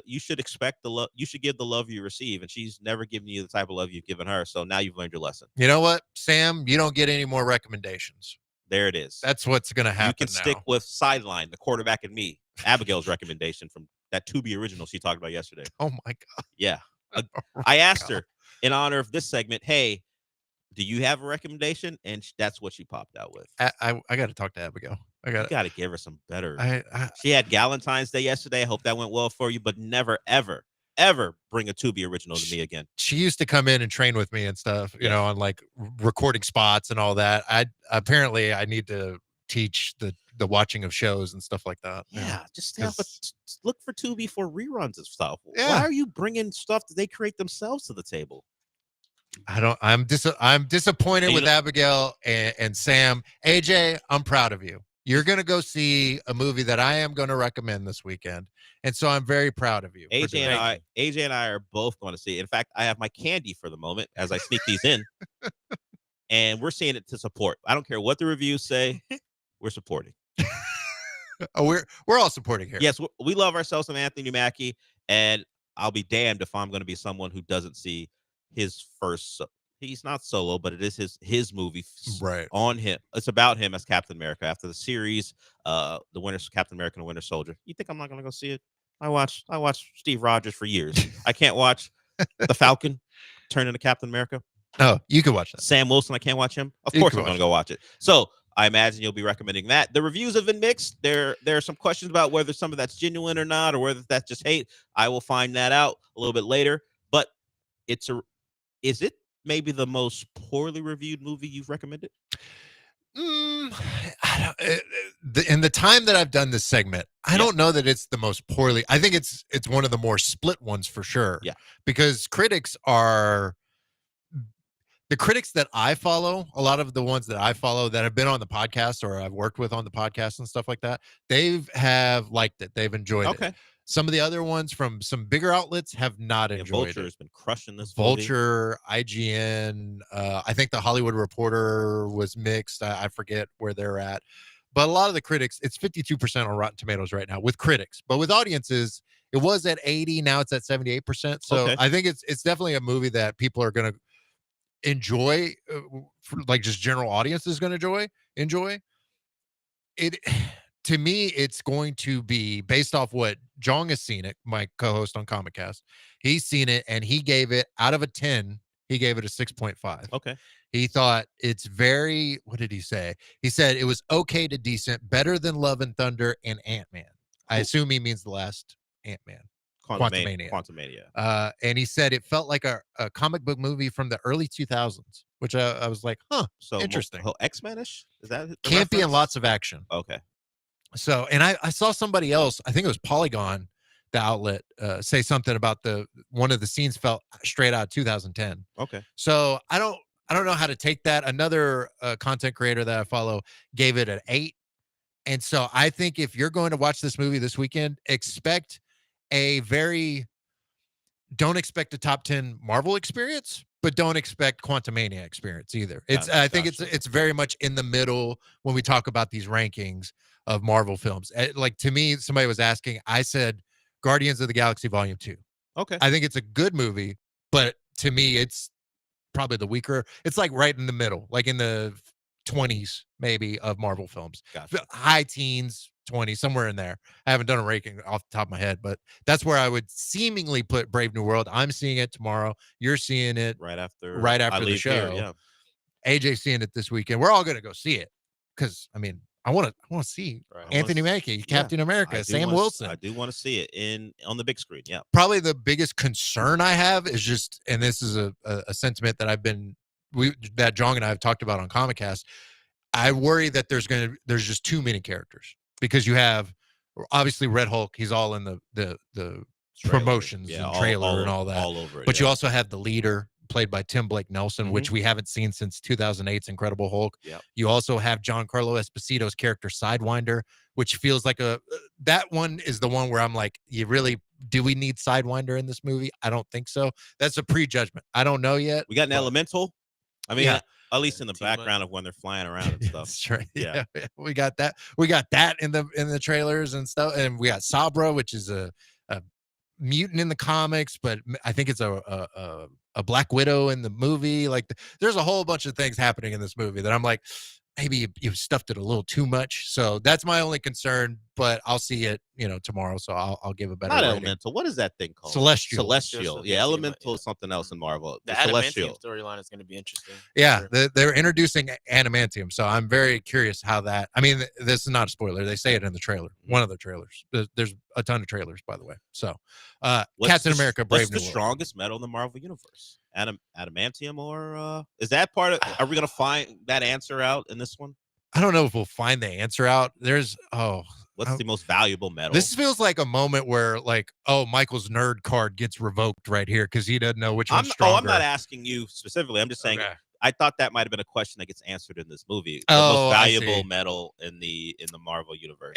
you should expect the love. You should give the love you receive, and she's never given you the type of love you've given her. So now you've learned your lesson. You know what, Sam? You don't get any more recommendations. There it is. That's what's going to happen. You can stick with Sideline, the quarterback, and me. Abigail's recommendation from that Tubi original she talked about yesterday. Oh my God. Yeah. I asked her in honor of this segment, "Hey, do you have a recommendation?" And that's what she popped out with. I got to talk to Abigail. You got to give her some better. She had Galentine's Day yesterday. I hope that went well for you, but never, ever, ever bring a Tubi original to me again. She used to come in and train with me and stuff, you know, on like recording spots and all that. I need to teach the watching of shows and stuff like that. Yeah, just look for Tubi for reruns of stuff. Yeah. Why are you bringing stuff that they create themselves to the table? I'm disappointed with Abigail and Sam. AJ, I'm proud of you. You're going to go see a movie that I am going to recommend this weekend. And so I'm very proud of you. AJ and I are both going to see it. In fact, I have my candy for the moment as I sneak these in. And we're seeing it to support. I don't care what the reviews say. We're supporting. We're all supporting here. Yes, we love ourselves some Anthony Mackie. And I'll be damned if I'm going to be someone who doesn't see his first. He's not solo, but it is his movie right on him. It's about him as Captain America after the series, Captain America and the Winter Soldier. You think I'm not going to go see it? I watched Steve Rogers for years. I can't watch the Falcon turn into Captain America. Oh, you can watch that. Sam Wilson, I can't watch him. Of course I'm going to go watch it. So I imagine you'll be recommending that. The reviews have been mixed. There are some questions about whether some of that's genuine or not, or whether that's just hate. I will find that out a little bit later. But is it maybe the most poorly reviewed movie you've recommended? In the time that I've done this segment, I don't know that it's the most poorly. I think it's one of the more split ones for sure. Yeah, because the critics that I follow, a lot of the ones that I follow that have been on the podcast or I've worked with on the podcast and stuff like that, have liked it. They've enjoyed it. Some of the other ones from some bigger outlets have not enjoyed Vulture it. has been crushing this Vulture, movie. IGN, I think the Hollywood Reporter was mixed. I forget where they're at. But a lot of the critics, it's 52% on Rotten Tomatoes right now with critics. But with audiences, it was at 80. Now it's at 78%. So I think it's definitely a movie that people are going to enjoy, like just general audience is going to enjoy it. to me, it's going to be based off what Jong has seen it, my co-host on Comicast. He's seen it, and he gave it out of a 10. He gave it a 6.5. Okay. He thought it's very. What did he say? He said it was okay to decent, better than Love and Thunder and Ant-Man. I assume he means the last Ant-Man. Quantumania. And he said it felt like a comic book movie from the early 2000s, which I was like, huh, So interesting. X-Men-ish? Is that the Campy and reference? lots of action. Okay. So, and I saw somebody else, I think it was Polygon, the outlet, say something about one of the scenes felt straight out of 2010. Okay. So I don't know how to take that. Another content creator that I follow gave it an 8. And so I think if you're going to watch this movie this weekend, don't expect a top 10 Marvel experience, but don't expect Quantumania experience either. I think it's very much in the middle when we talk about these rankings of Marvel films. Like, to me, somebody was asking, I said Guardians of the Galaxy Volume 2. Okay. I think it's a good movie, but to me, it's probably the weaker. It's like right in the middle, like in the 20s maybe of Marvel films. Gotcha. High teens, 20, somewhere in there. I haven't done a ranking off the top of my head, but that's where I would seemingly put Brave New World. I'm seeing it tomorrow. You're seeing it right after the leave show. here, yeah. AJ's seeing it this weekend. We're all going to go see it because, I mean, I want to see Anthony Mackie, Captain America, Sam Wilson. I do want to see it on the big screen. Yeah. Probably the biggest concern I have is just, and this is a sentiment that that Jong and I have talked about on Comicast. I worry that there's just too many characters, because you have obviously Red Hulk. He's all in the promotions and trailer and all that. All over it. But you also have the leader, played by Tim Blake Nelson, which we haven't seen since 2008's Incredible Hulk. Yep. You also have Giancarlo Esposito's character Sidewinder, which feels like that one is the one where I'm like, do we need Sidewinder in this movie? I don't think so. That's a prejudgment. I don't know yet. We got an Elemental. I mean, at least in the background of when they're flying around and stuff. That's right. Yeah. We got that. We got that in the trailers and stuff. And we got Sabra, which is a mutant in the comics, but I think it's a Black Widow in the movie. Like, there's a whole bunch of things happening in this movie that I'm like, maybe you stuffed it a little too much. So that's my only concern, but I'll see it, tomorrow. So I'll give a better Not rating. Elemental. What is that thing called? Celestial. Yeah, Elemental is something else in Marvel. The Celestial Adamantium storyline is going to be interesting. Yeah, they're introducing Adamantium, so I'm very curious how that. I mean, this is not a spoiler. They say it in the trailer, one of the trailers. There's a ton of trailers, by the way. So, Captain America: Brave New What's the World. strongest metal in the Marvel universe? Adamantium, or is that part of? Are we going to find that answer out in this one? I don't know if we'll find the answer out. What's the most valuable metal? This feels like a moment where, like, Michael's nerd card gets revoked right here because he doesn't know which one's stronger. I'm not asking you specifically. I'm just saying. Okay. I thought that might have been a question that gets answered in this movie. The Oh, most I valuable see. metal in the Marvel universe.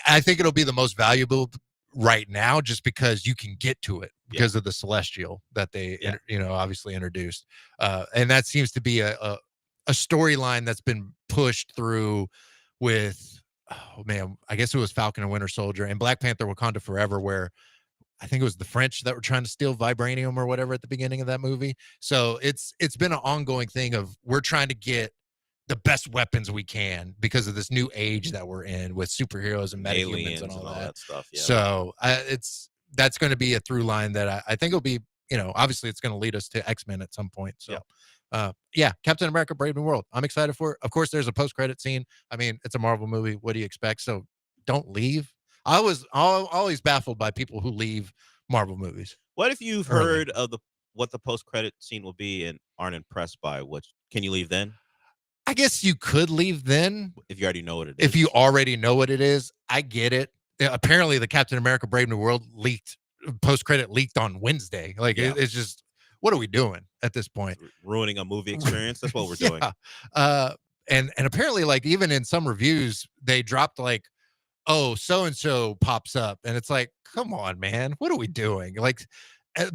I think it'll be the most valuable right now, just because you can get to it because of the Celestial that they, obviously introduced, and that seems to be a storyline that's been pushed through with. Oh man, I guess it was Falcon and Winter Soldier and Black Panther: Wakanda Forever, where I think it was the French that were trying to steal vibranium or whatever at the beginning of that movie. So it's been an ongoing thing of we're trying to get the best weapons we can because of this new age that we're in with superheroes and metahumans Aliens and all that stuff. Yeah. So that's going to be a through line that I think will be, obviously it's going to lead us to X-Men at some point. So. Captain America: Brave New World. I'm excited for it. Of course, there's a post-credit scene. I mean, it's a Marvel movie. What do you expect? So don't leave. I was always baffled by people who leave Marvel movies. What if you've heard of what the post-credit scene will be and aren't impressed by what? Can you leave then? I guess you could leave then if you already know what it is. If you already know what it is, I get it. Apparently, the Captain America: Brave New World post-credit leaked on Wednesday. Like it's just. What are we doing at this point? Ruining a movie experience. That's what we're doing. And apparently, like, even in some reviews, they dropped like, "Oh, so and so pops up," and it's like, come on, man, what are we doing? Like,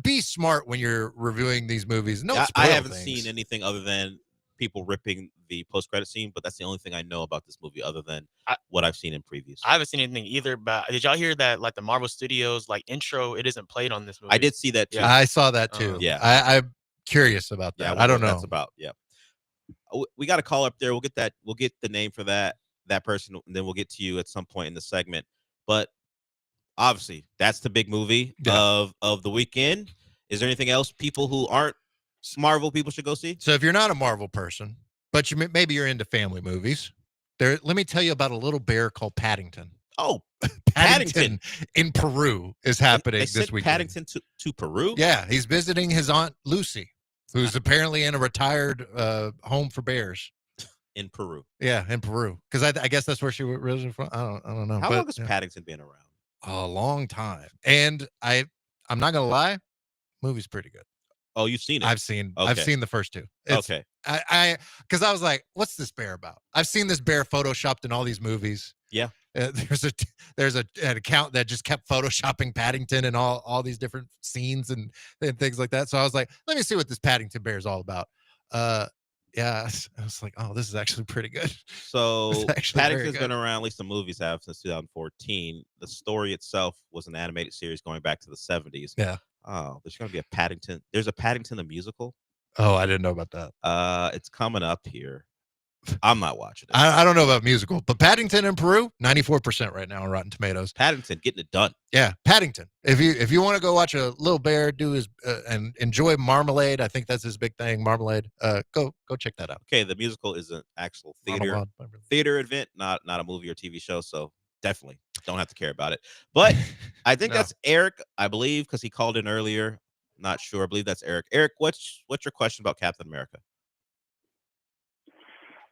be smart when you're reviewing these movies. No, I haven't seen anything other than people ripping the post-credit scene, but that's the only thing I know about this movie other than what I've seen in previews. I haven't seen anything either, but did y'all hear that, like, the Marvel Studios intro, it isn't played on this movie? I did see that too. Yeah. I saw that too. I'm curious about that. Yeah, I don't know. That's about we got a call up there. We'll get the name for that that person, then we'll get to you at some point in the segment. But obviously, that's the big movie of the weekend. Is there anything else people who aren't Marvel people should go see? So if you're not a Marvel person, but maybe you're into family movies, let me tell you about a little bear called Paddington. Oh, Paddington in Peru is happening this weekend. Paddington to Peru? Yeah, he's visiting his Aunt Lucy, who's apparently in a retired home for bears. In Peru. Yeah, in Peru. Because I guess that's where she was originally from. I don't know. How long has Paddington been around? A long time. And I'm not gonna lie, movie's pretty good. Oh, you've seen it? I've seen the first two. Okay. Because I was like, what's this bear about? I've seen this bear photoshopped in all these movies. Yeah. There's an account that just kept photoshopping Paddington in all these different scenes and things like that. So I was like, let me see what this Paddington bear is all about. Yeah, I was like, oh, this is actually pretty good. So Paddington's been around, at least the movies have, since 2014. The story itself was an animated series going back to the 70s. Yeah. Oh, there's going to be a Paddington. There's a Paddington the musical. Oh, I didn't know about that. It's coming up here. I'm not watching it. I don't know about musical, but Paddington in Peru, 94% right now on Rotten Tomatoes. Paddington getting it done. Yeah, Paddington. If you want to go watch a little bear do his and enjoy Marmalade, I think that's his big thing. Marmalade. Go check that out. Okay, the musical is an actual theater event, not a movie or TV show. So definitely don't have to care about it. But I think that's Eric, I believe, because he called in earlier. Not sure. I believe that's Eric. Eric, what's your question about Captain America?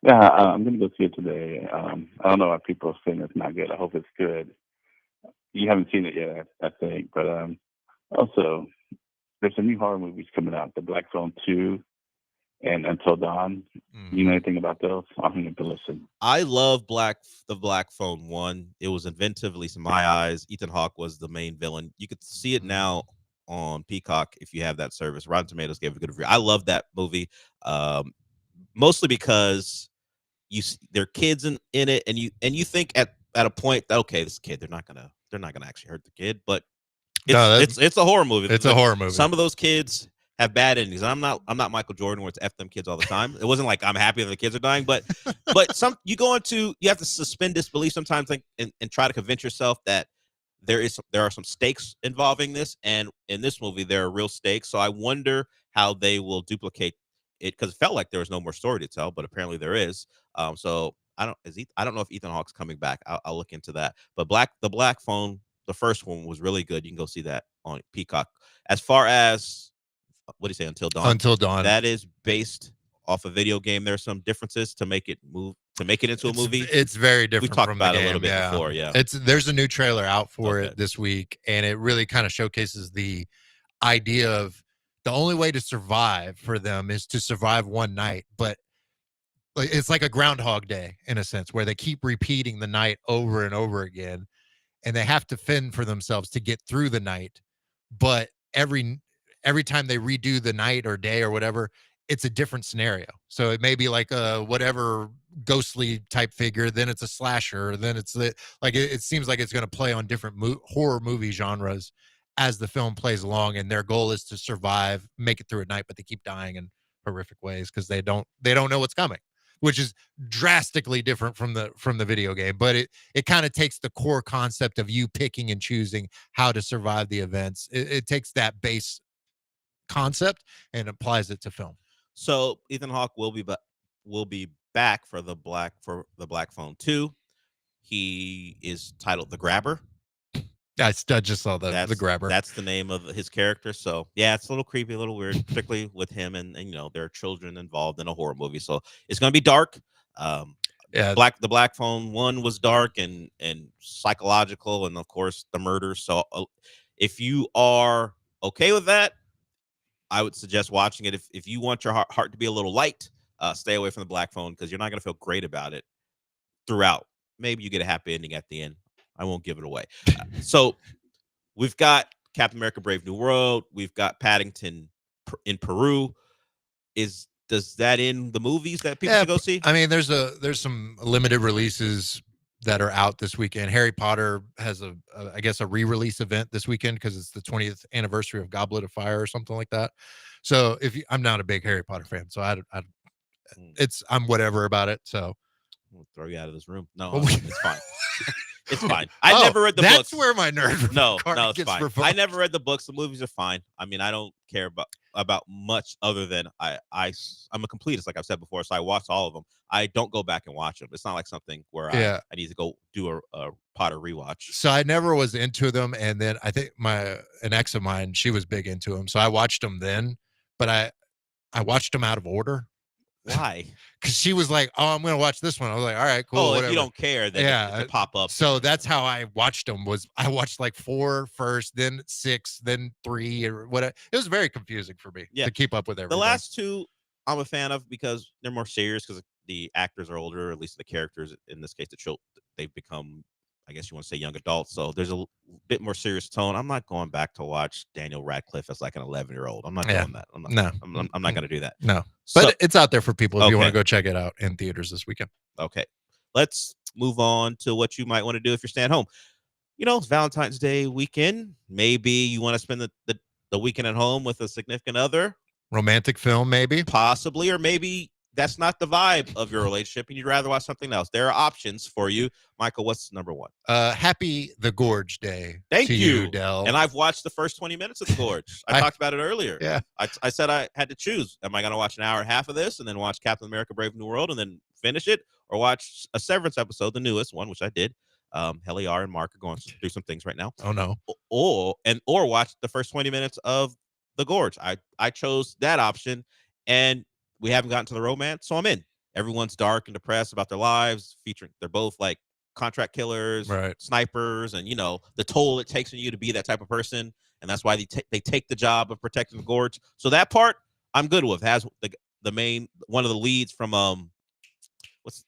Yeah, I'm going to go see it today. I don't know why people are saying it's not good. I hope it's good. You haven't seen it yet, I think. But also, there's some new horror movies coming out, The Black Phone 2 and Until Dawn. You know anything about those? I'm going to listen. I love The Black Phone 1. It was inventive, at least in my eyes. Ethan Hawke was the main villain. You could see it now on Peacock if you have that service. Rotten Tomatoes gave it a good review. I love that movie, mostly because they're kids in it, and you think at a point that, okay, this kid, they're not gonna actually hurt the kid, but it's a horror movie. It's a horror movie. Some of those kids have bad endings. I'm not Michael Jordan where it's F them kids all the time. It wasn't like I'm happy that the kids are dying, but you have to suspend disbelief sometimes and try to convince yourself that there are some stakes involving this, and in this movie there are real stakes. So I wonder how they will duplicate it, because it felt like there was no more story to tell, but apparently there is. So I don't know if Ethan Hawke's coming back. I'll look into that. But The Black Phone, the first one, was really good. You can go see that on Peacock. As far as what do you say, Until Dawn? Until Dawn. That is based off a video game. There are some differences to make it into a movie. It's very different. We talked from about the it a game, little bit before. Yeah. There's a new trailer out for it this week, and it really kind of showcases the idea of the only way to survive for them is to survive one night, but it's like a Groundhog Day in a sense, where they keep repeating the night over and over again, and they have to fend for themselves to get through the night. But every time they redo the night or day or whatever, it's a different scenario. So it may be like a whatever ghostly type figure, then it's a slasher, then it's it seems like it's going to play on different horror movie genres as the film plays along, and their goal is to survive, make it through a night, but they keep dying in horrific ways because they don't know what's coming, which is drastically different from the video game. But it kind of takes the core concept of you picking and choosing how to survive the events. It takes that base concept and applies it to film. So Ethan Hawke will be back for the Black Phone 2. He is titled The Grabber. I just saw the Grabber. That's the name of his character. So yeah, it's a little creepy, a little weird, particularly with him and there are children involved in a horror movie. So it's going to be dark. The Black Phone 1 was dark and psychological, and of course the murder. So if you are okay with that, I would suggest watching it. If you want your heart to be a little light, stay away from the Black Phone, because you're not going to feel great about it throughout. Maybe you get a happy ending at the end. I won't give it away. So we've got Captain America: Brave New World. We've got Paddington in Peru. Does that end the movies that people should go see? I mean, there's some limited releases that are out this weekend. Harry Potter has a re-release event this weekend because it's the 20th anniversary of Goblet of Fire or something like that. So I'm not a big Harry Potter fan, so I'm whatever about it. So We'll throw you out of this room. No, Well, it's fine. It's fine. I never read the that's books. where my nerd No, card it's gets fine. revoked. I never read the books. The movies are fine. I mean, I don't care about much other than I'm a completist, like I've said before, so I watch all of them. I don't go back and watch them. It's not like something where I need to go do a Potter rewatch. So I never was into them, and then I think an ex of mine, she was big into them, so I watched them then, but I watched them out of order. Why? Because she was like, "Oh, I'm gonna watch this one." I was like, "All right, cool." Oh, whatever. if you don't care, then it pop up. So that's how I watched them. Was I watched like 4 first, then 6, then 3, or whatever. It was very confusing for me to keep up with everything. The last 2, I'm a fan of because they're more serious because the actors are older, or at least the characters in this case, they've become, I guess you want to say, young adults. So there's a bit more serious tone. I'm not going back to watch Daniel Radcliffe as like an 11-year-old. I'm not doing that. I'm not going to do that. No, So, but it's out there for people if you want to go check it out in theaters this weekend. Okay, let's move on to what you might want to do if you're staying home. You know, it's Valentine's Day weekend. Maybe you want to spend the weekend at home with a significant other. Romantic film, maybe. Possibly, or maybe that's not the vibe of your relationship and you'd rather watch something else. There are options for you. Michael, what's number 1? Happy the Gorge Day. Thank to you, Del. And I've watched the first 20 minutes of the Gorge. I talked about it earlier. Yeah. I said I had to choose. Am I going to watch an hour and a half of this and then watch Captain America Brave New World and then finish it, or watch a Severance episode, the newest one, which I did? Helly R and Mark are going through some things right now. Oh no. Or watch the first 20 minutes of the Gorge. I chose that option, and we haven't gotten to the romance, so I'm in. Everyone's dark and depressed about their lives, they're both like contract killers, snipers, and the toll it takes on you to be that type of person, and that's why they take the job of protecting the Gorge. So that part I'm good with. It has the main one of the leads from what's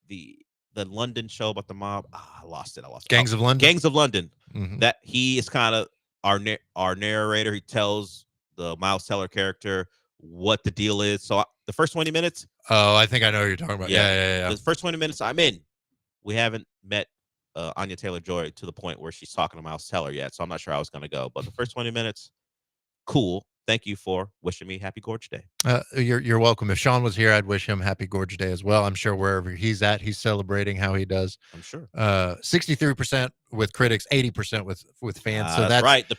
the London show about the mob. I lost it. Gangs of London. Gangs of London. Mm-hmm. That he is kind of our narrator. He tells the Miles Teller character what the deal is. So the first 20 minutes. Oh, I think I know what you're talking about. Yeah. The first 20 minutes, I'm in. We haven't met Anya Taylor-Joy to the point where she's talking to Miles Teller yet, so I'm not sure how it's going to go. But the first 20 minutes, cool. Thank you for wishing me Happy Gorge Day. You're welcome. If Sean was here, I'd wish him Happy Gorge Day as well. I'm sure wherever he's at, he's celebrating how he does. I'm sure. 63% with critics, 80% with fans. So that's right. The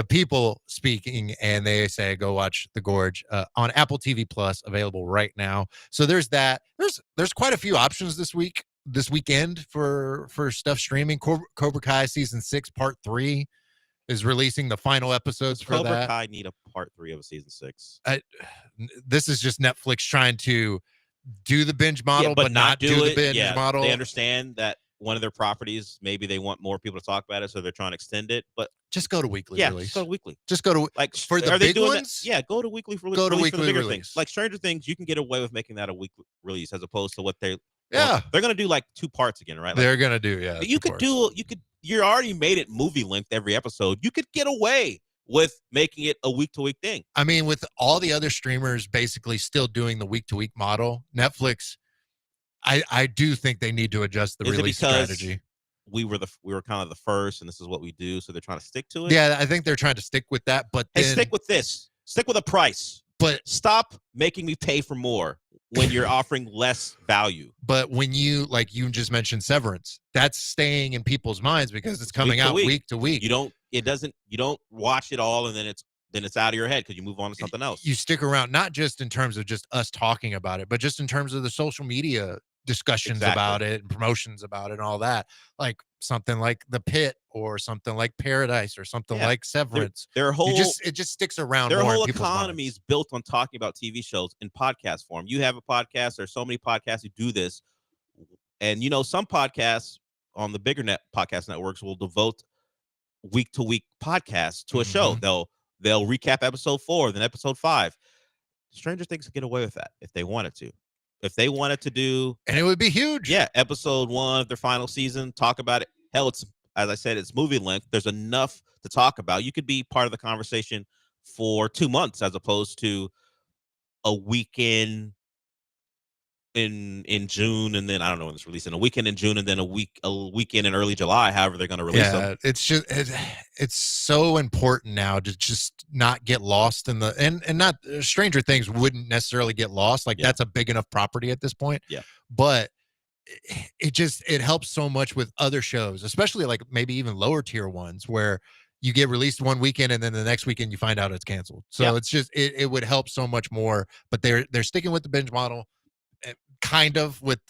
people speaking, and they say go watch The Gorge on Apple TV Plus, available right now. So there's that. There's quite a few options this weekend for stuff streaming. Cobra Kai season 6 part 3 is releasing the final episodes for Cobra that. Kai need a part 3 of a season 6. This is just Netflix trying to do the binge model, but not do the binge model. They understand that one of their properties, maybe they want more people to talk about it, so they're trying to extend it. But just go to weekly release. Just go to weekly. Just go to for the big ones. Go to weekly for go to weekly for the bigger release. things. Like Stranger Things, you can get away with making that a weekly release as opposed to what they're gonna do like 2 parts again, right? Like, they're gonna do you already made it movie length every episode. You could get away with making it a week-to-week thing. I mean, with all the other streamers basically still doing the week-to-week model, Netflix, I do think they need to adjust the release strategy. We were kind of the first, and this is what we do, so they're trying to stick to it. Yeah, I think they're trying to stick with that, but then, stick with this. Stick with a price. But stop making me pay for more when you're offering less value. But when you just mentioned Severance, that's staying in people's minds because it's coming out week to week. You don't watch it all and then it's out of your head because you move on to something else. You stick around, not just in terms of just us talking about it, but just in terms of the social media discussions about it and promotions about it and all that. Like something like The Pit or something like Paradise or something like Severance. It just sticks around. Their whole economy is built on talking about TV shows in podcast form. You have a podcast. There's so many podcasts who do this. And some podcasts on the bigger podcast networks will devote week-to-week podcasts to a show. They'll recap episode 4, then episode 5. Stranger Things could get away with that if they wanted to. If they wanted to do, and it would be huge. Yeah, episode 1 of their final season, talk about it. Hell, it's, as I said, it's movie length. There's enough to talk about. You could be part of the conversation for 2 months as opposed to a weekend in June, and then I don't know when it's releasing. A weekend in June, and then a weekend in early July. However, they're going to release them. It's so important now to just not get lost in the and not Stranger Things wouldn't necessarily get lost. Like that's a big enough property at this point. Yeah, but it helps so much with other shows, especially like maybe even lower tier ones where you get released one weekend and then the next weekend you find out it's canceled. So it's just it would help so much more. But they're sticking with the binge model, kind of with,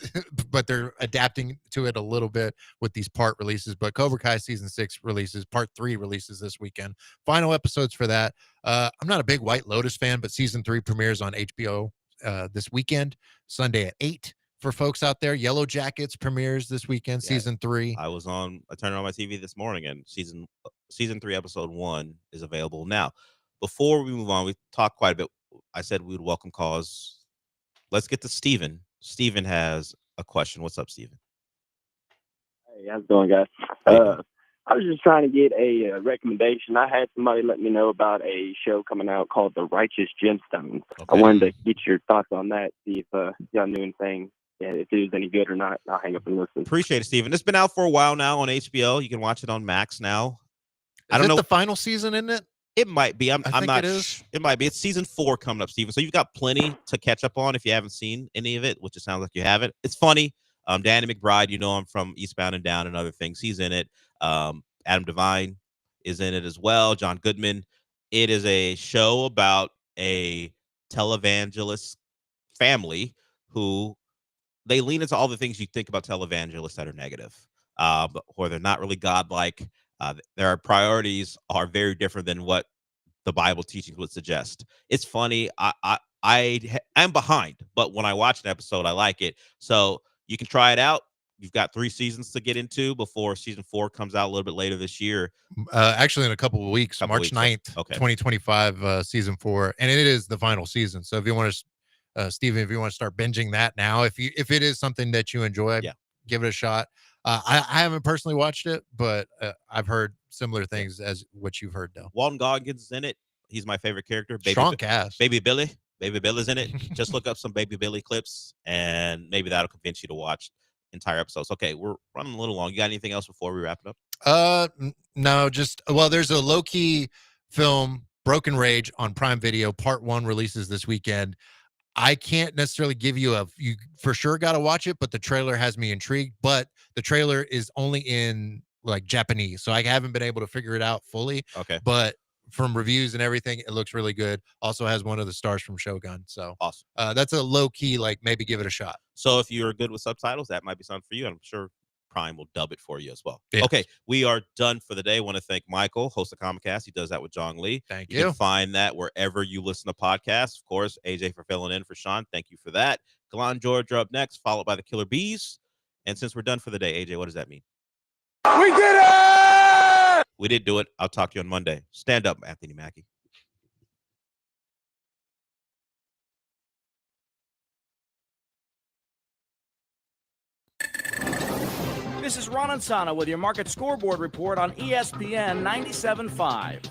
but they're adapting to it a little bit with these part releases. But Cobra Kai season 6 releases, part 3 releases this weekend. Final episodes for that. I'm not a big White Lotus fan, but season 3 premieres on HBO this weekend, Sunday at 8. For folks out there, Yellow Jackets premieres this weekend, season 3. I turned on my TV this morning, and season 3, episode 1 is available now. Before we move on, we talked quite a bit. I said we would welcome calls. Let's get to Steven. Steven has a question. What's up, Steven? Hey, how's it going, guys? I was just trying to get a recommendation. I had somebody let me know about a show coming out called The Righteous Gemstones. I wanted to get your thoughts on that, see if y'all knew anything, if it was any good or not. I'll hang up and listen. Appreciate it, Steven. It's been out for a while now on HBO. You can watch it on Max now. I don't know the final season, isn't it? It might be. I'm not. It is. It might be. It's season 4 coming up, Steven. So you've got plenty to catch up on if you haven't seen any of it, which it sounds like you haven't. It's funny. Danny McBride, you know him from Eastbound and Down and other things. He's in it. Adam Devine is in it as well. John Goodman. It is a show about a televangelist family who they lean into all the things you think about televangelists that are negative, or they're not really godlike. Their priorities are very different than what the Bible teachings would suggest. It's funny. I'm behind, but when I watch an episode, I like it. So you can try it out. You've got 3 seasons to get into before season 4 comes out a little bit later this year. Actually, in a couple of weeks, March 9th, 2025, season 4, and it is the final season. So if you want to, Steven, if you want to start binging that now, if it is something that you enjoy, give it a shot. I haven't personally watched it, but I've heard similar things as what you've heard, though. Walton Goggins is in it. He's my favorite character. Strong cast. Baby Billy. Baby Billy's in it. Just look up some Baby Billy clips, and maybe that'll convince you to watch entire episodes. Okay, we're running a little long. You got anything else before we wrap it up? No, there's a low-key film, Broken Rage, on Prime Video. Part 1 releases this weekend. I can't necessarily give you you for sure got to watch it, but the trailer has me intrigued. But the trailer is only in like Japanese, so I haven't been able to figure it out fully. Okay. But from reviews and everything, it looks really good. Also has one of the stars from Shogun. So awesome. That's a low key, like maybe give it a shot. So if you're good with subtitles, that might be something for you. I'm sure Prime will dub it for you as well. Yeah. Okay, we are done for the day. I want to thank Michael, host of Comicast. He does that with Jong Lee. Thank you. You can find that wherever you listen to podcasts. Of course, AJ for filling in for Sean. Thank you for that. Gallant George are up next, followed by the Killer Bees. And since we're done for the day, AJ, what does that mean? We did it! We did do it. I'll talk to you on Monday. Stand up, Anthony Mackie. This is Ron Ansana with your market scoreboard report on ESPN 97.5.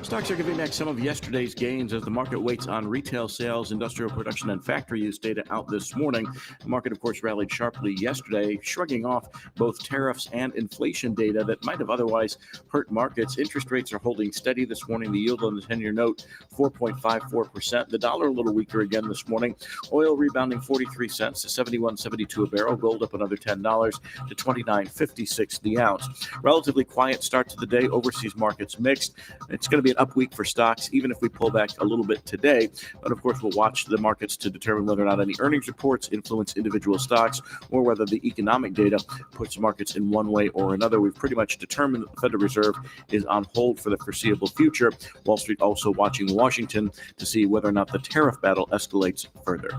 Stocks are giving back some of yesterday's gains as the market waits on retail sales, industrial production, and factory use data out this morning. The market, of course, rallied sharply yesterday, shrugging off both tariffs and inflation data that might have otherwise hurt markets. Interest rates are holding steady this morning. The yield on the 10-year note, 4.54%. The dollar a little weaker again this morning. Oil rebounding 43 cents to 71.72 a barrel. Gold up another $10 to 29.56 the ounce. Relatively quiet start to the day. Overseas markets mixed. It's going to be an up week for stocks, even if we pull back a little bit today. But of course, we'll watch the markets to determine whether or not any earnings reports influence individual stocks or whether the economic data puts markets in one way or another. We've pretty much determined that the Federal Reserve is on hold for the foreseeable future. Wall Street also watching Washington to see whether or not the tariff battle escalates further.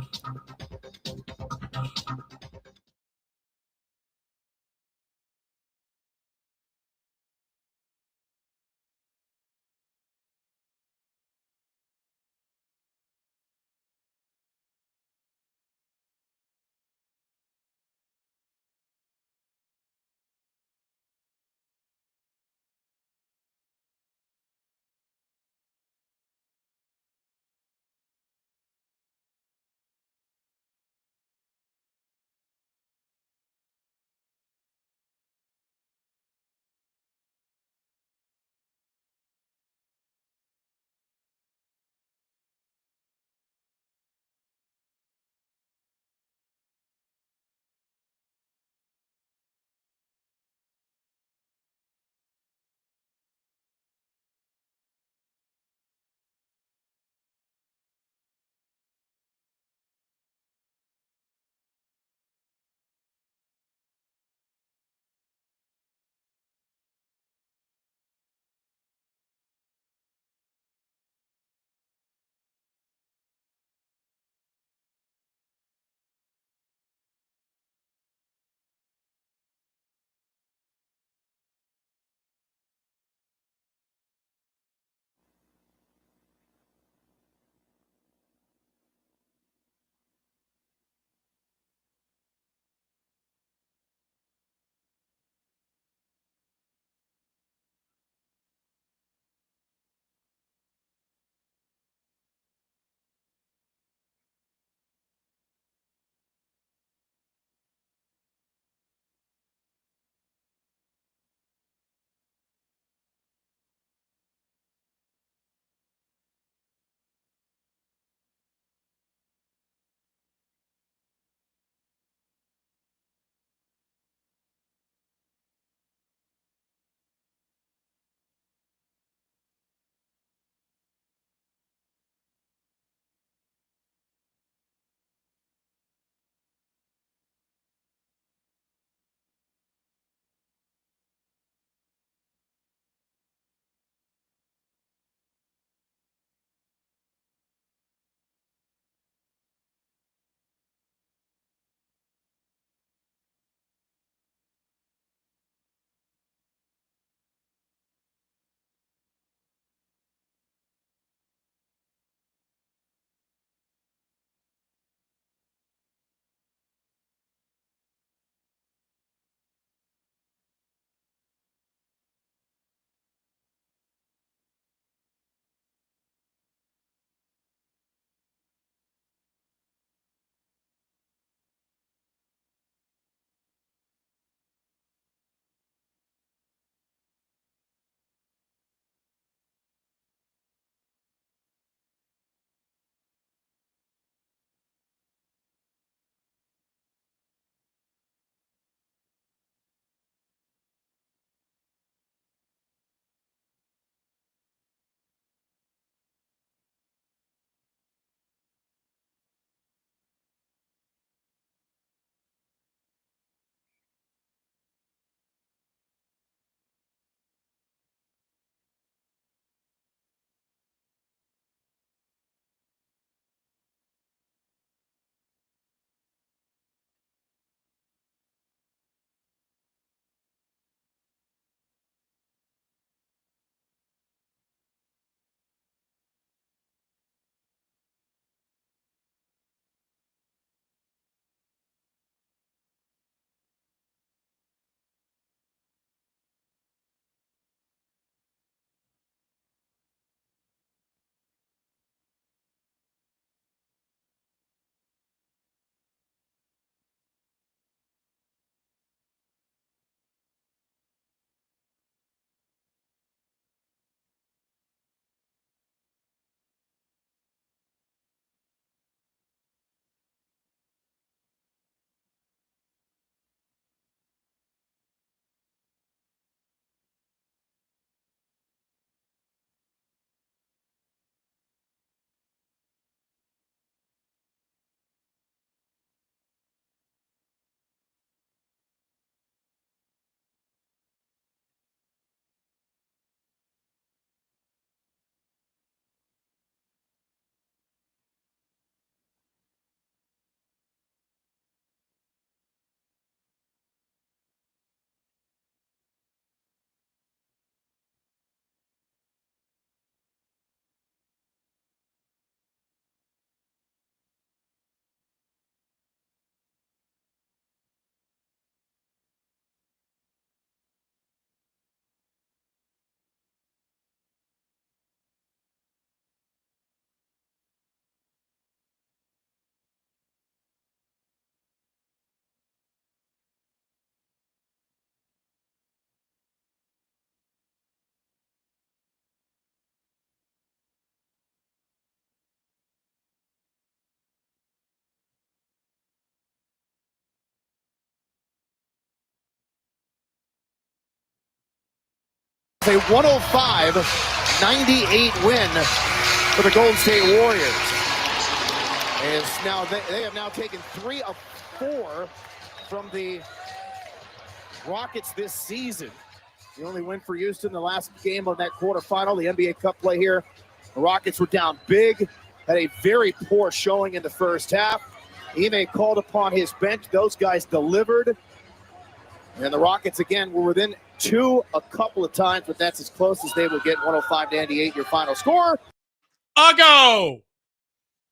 It's a 105-98 win for the Golden State Warriors. And now they have now taken 3 of 4 from the Rockets this season. The only win for Houston, the last game of that quarterfinal, the NBA Cup play here. The Rockets were down big, had a very poor showing in the first half. Ime called upon his bench. Those guys delivered. And the Rockets, again, were within 2 a couple of times, but that's as close as they will get. 105-98, your final score. Go!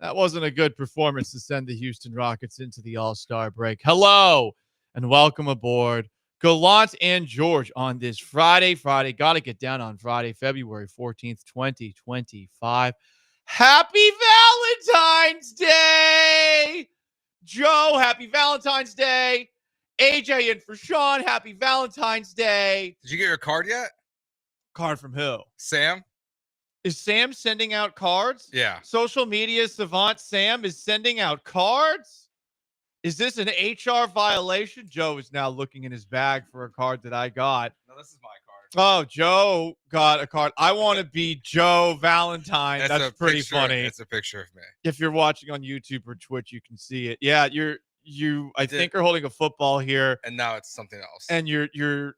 That wasn't a good performance to send the Houston Rockets into the All-Star break. Hello, and welcome aboard. Gallant and George on this Friday. Got to get down on Friday, February 14th, 2025. Happy Valentine's Day! Joe, happy Valentine's Day. AJ and for Sean, happy Valentine's Day. Did you get your card yet? Card from who? Sam? Is Sam sending out cards? Yeah. Social media savant Sam is sending out cards? Is this an HR violation? Joe is now looking in his bag for a card that I got. No, this is my card. Oh, Joe got a card. I want to be Joe Valentine. That's pretty funny. It's a picture of me. If you're watching on YouTube or Twitch, you can see it. Yeah, I think are holding a football here. And now it's something else. And you're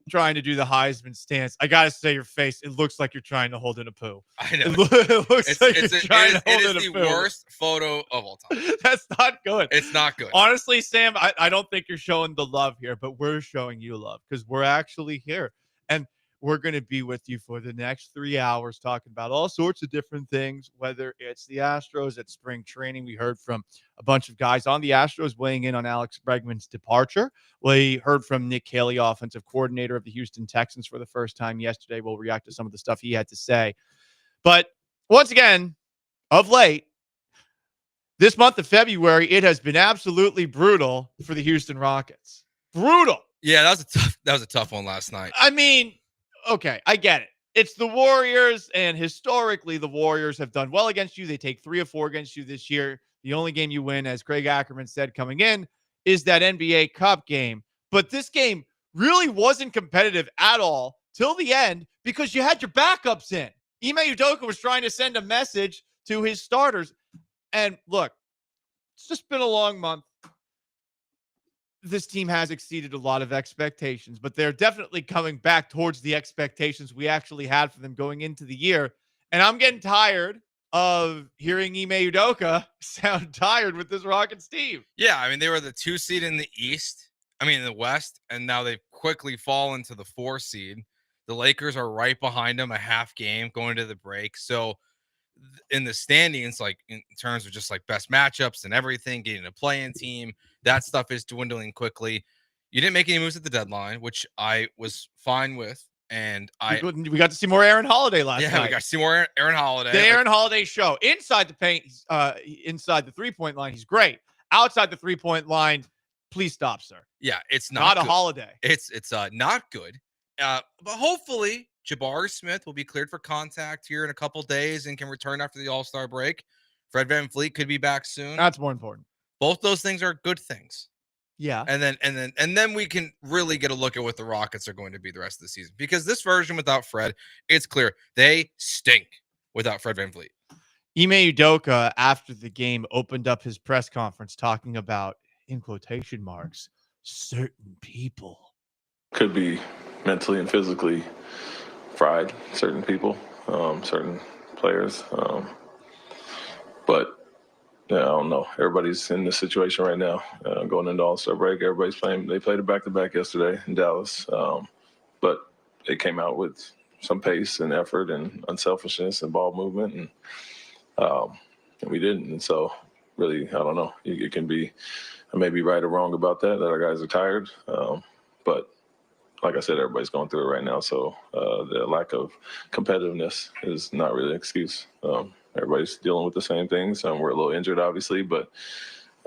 trying to do the Heisman stance. I gotta say, your face, it looks like you're trying to hold in a poo. I know. It looks like you're trying to hold in a poo. It is the worst photo of all time. That's not good. It's not good. Honestly, Sam, I don't think you're showing the love here, but we're showing you love because we're actually here. And we're going to be with you for the next 3 hours talking about all sorts of different things, whether it's the Astros at spring training. We heard from a bunch of guys on the Astros weighing in on Alex Bregman's departure. We heard from Nick Haley, offensive coordinator of the Houston Texans, for the first time yesterday. We'll react to some of the stuff he had to say. But once again, of late, this month of February, it has been absolutely brutal for the Houston Rockets. Brutal. Yeah, that was a tough one last night. I mean, okay, I get it. It's the Warriors, and historically, the Warriors have done well against you. They take 3 of 4 against you this year. The only game you win, as Craig Ackerman said coming in, is that NBA Cup game. But this game really wasn't competitive at all till the end because you had your backups in. Ime Udoka was trying to send a message to his starters. And look, it's just been a long month. This team has exceeded a lot of expectations, but they're definitely coming back towards the expectations we actually had for them going into the year. And I'm getting tired of hearing Ime Udoka sound tired with this Rockets team. Yeah, I mean, they were the 2 seed in the West, and now they've quickly fallen to the 4 seed. The Lakers are right behind them, a half game going to the break. So in the standings, like in terms of just like best matchups and everything, getting a play-in team, that stuff is dwindling quickly. You didn't make any moves at the deadline, which I was fine with. And we got to see more Aaron Holiday last night. Yeah, we got to see more Aaron Holiday. The Aaron Holiday show. Inside the paint, inside the 3-point line, he's great. Outside the 3-point line, please stop, sir. Yeah, it's not a Holiday. It's not good. But hopefully Jabari Smith will be cleared for contact here in a couple days and can return after the All-Star break. Fred VanVleet could be back soon. That's more important. Both those things are good things. Yeah. And then we can really get a look at what the Rockets are going to be the rest of the season. Because this version without Fred, it's clear they stink without Fred VanVleet. Ime Udoka, after the game, opened up his press conference talking about, in quotation marks, certain people. Could be mentally and physically fried, certain people, certain players. But yeah, I don't know. Everybody's in this situation right now. Going into All-Star break, everybody's playing. They played a back-to-back yesterday in Dallas, but they came out with some pace and effort and unselfishness and ball movement, and we didn't. And so, really, I don't know. It can be, I may be right or wrong about that our guys are tired, but like I said, everybody's going through it right now. So the lack of competitiveness is not really an excuse. Everybody's dealing with the same things. We're a little injured, obviously, but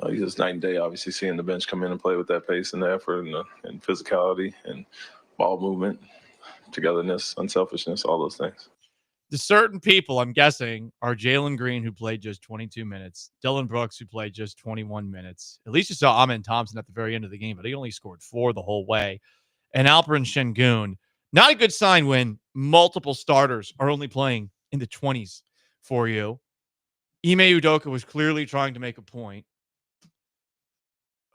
it's just night and day, obviously, seeing the bench come in and play with that pace and the effort and physicality and ball movement, togetherness, unselfishness, all those things. The certain people, I'm guessing, are Jalen Green, who played just 22 minutes, Dylan Brooks, who played just 21 minutes. At least you saw Amen Thompson at the very end of the game, but he only scored 4 the whole way. And Alperen Şengün, Not a good sign when multiple starters are only playing in the 20s for you. Ime Udoka was clearly trying to make a point.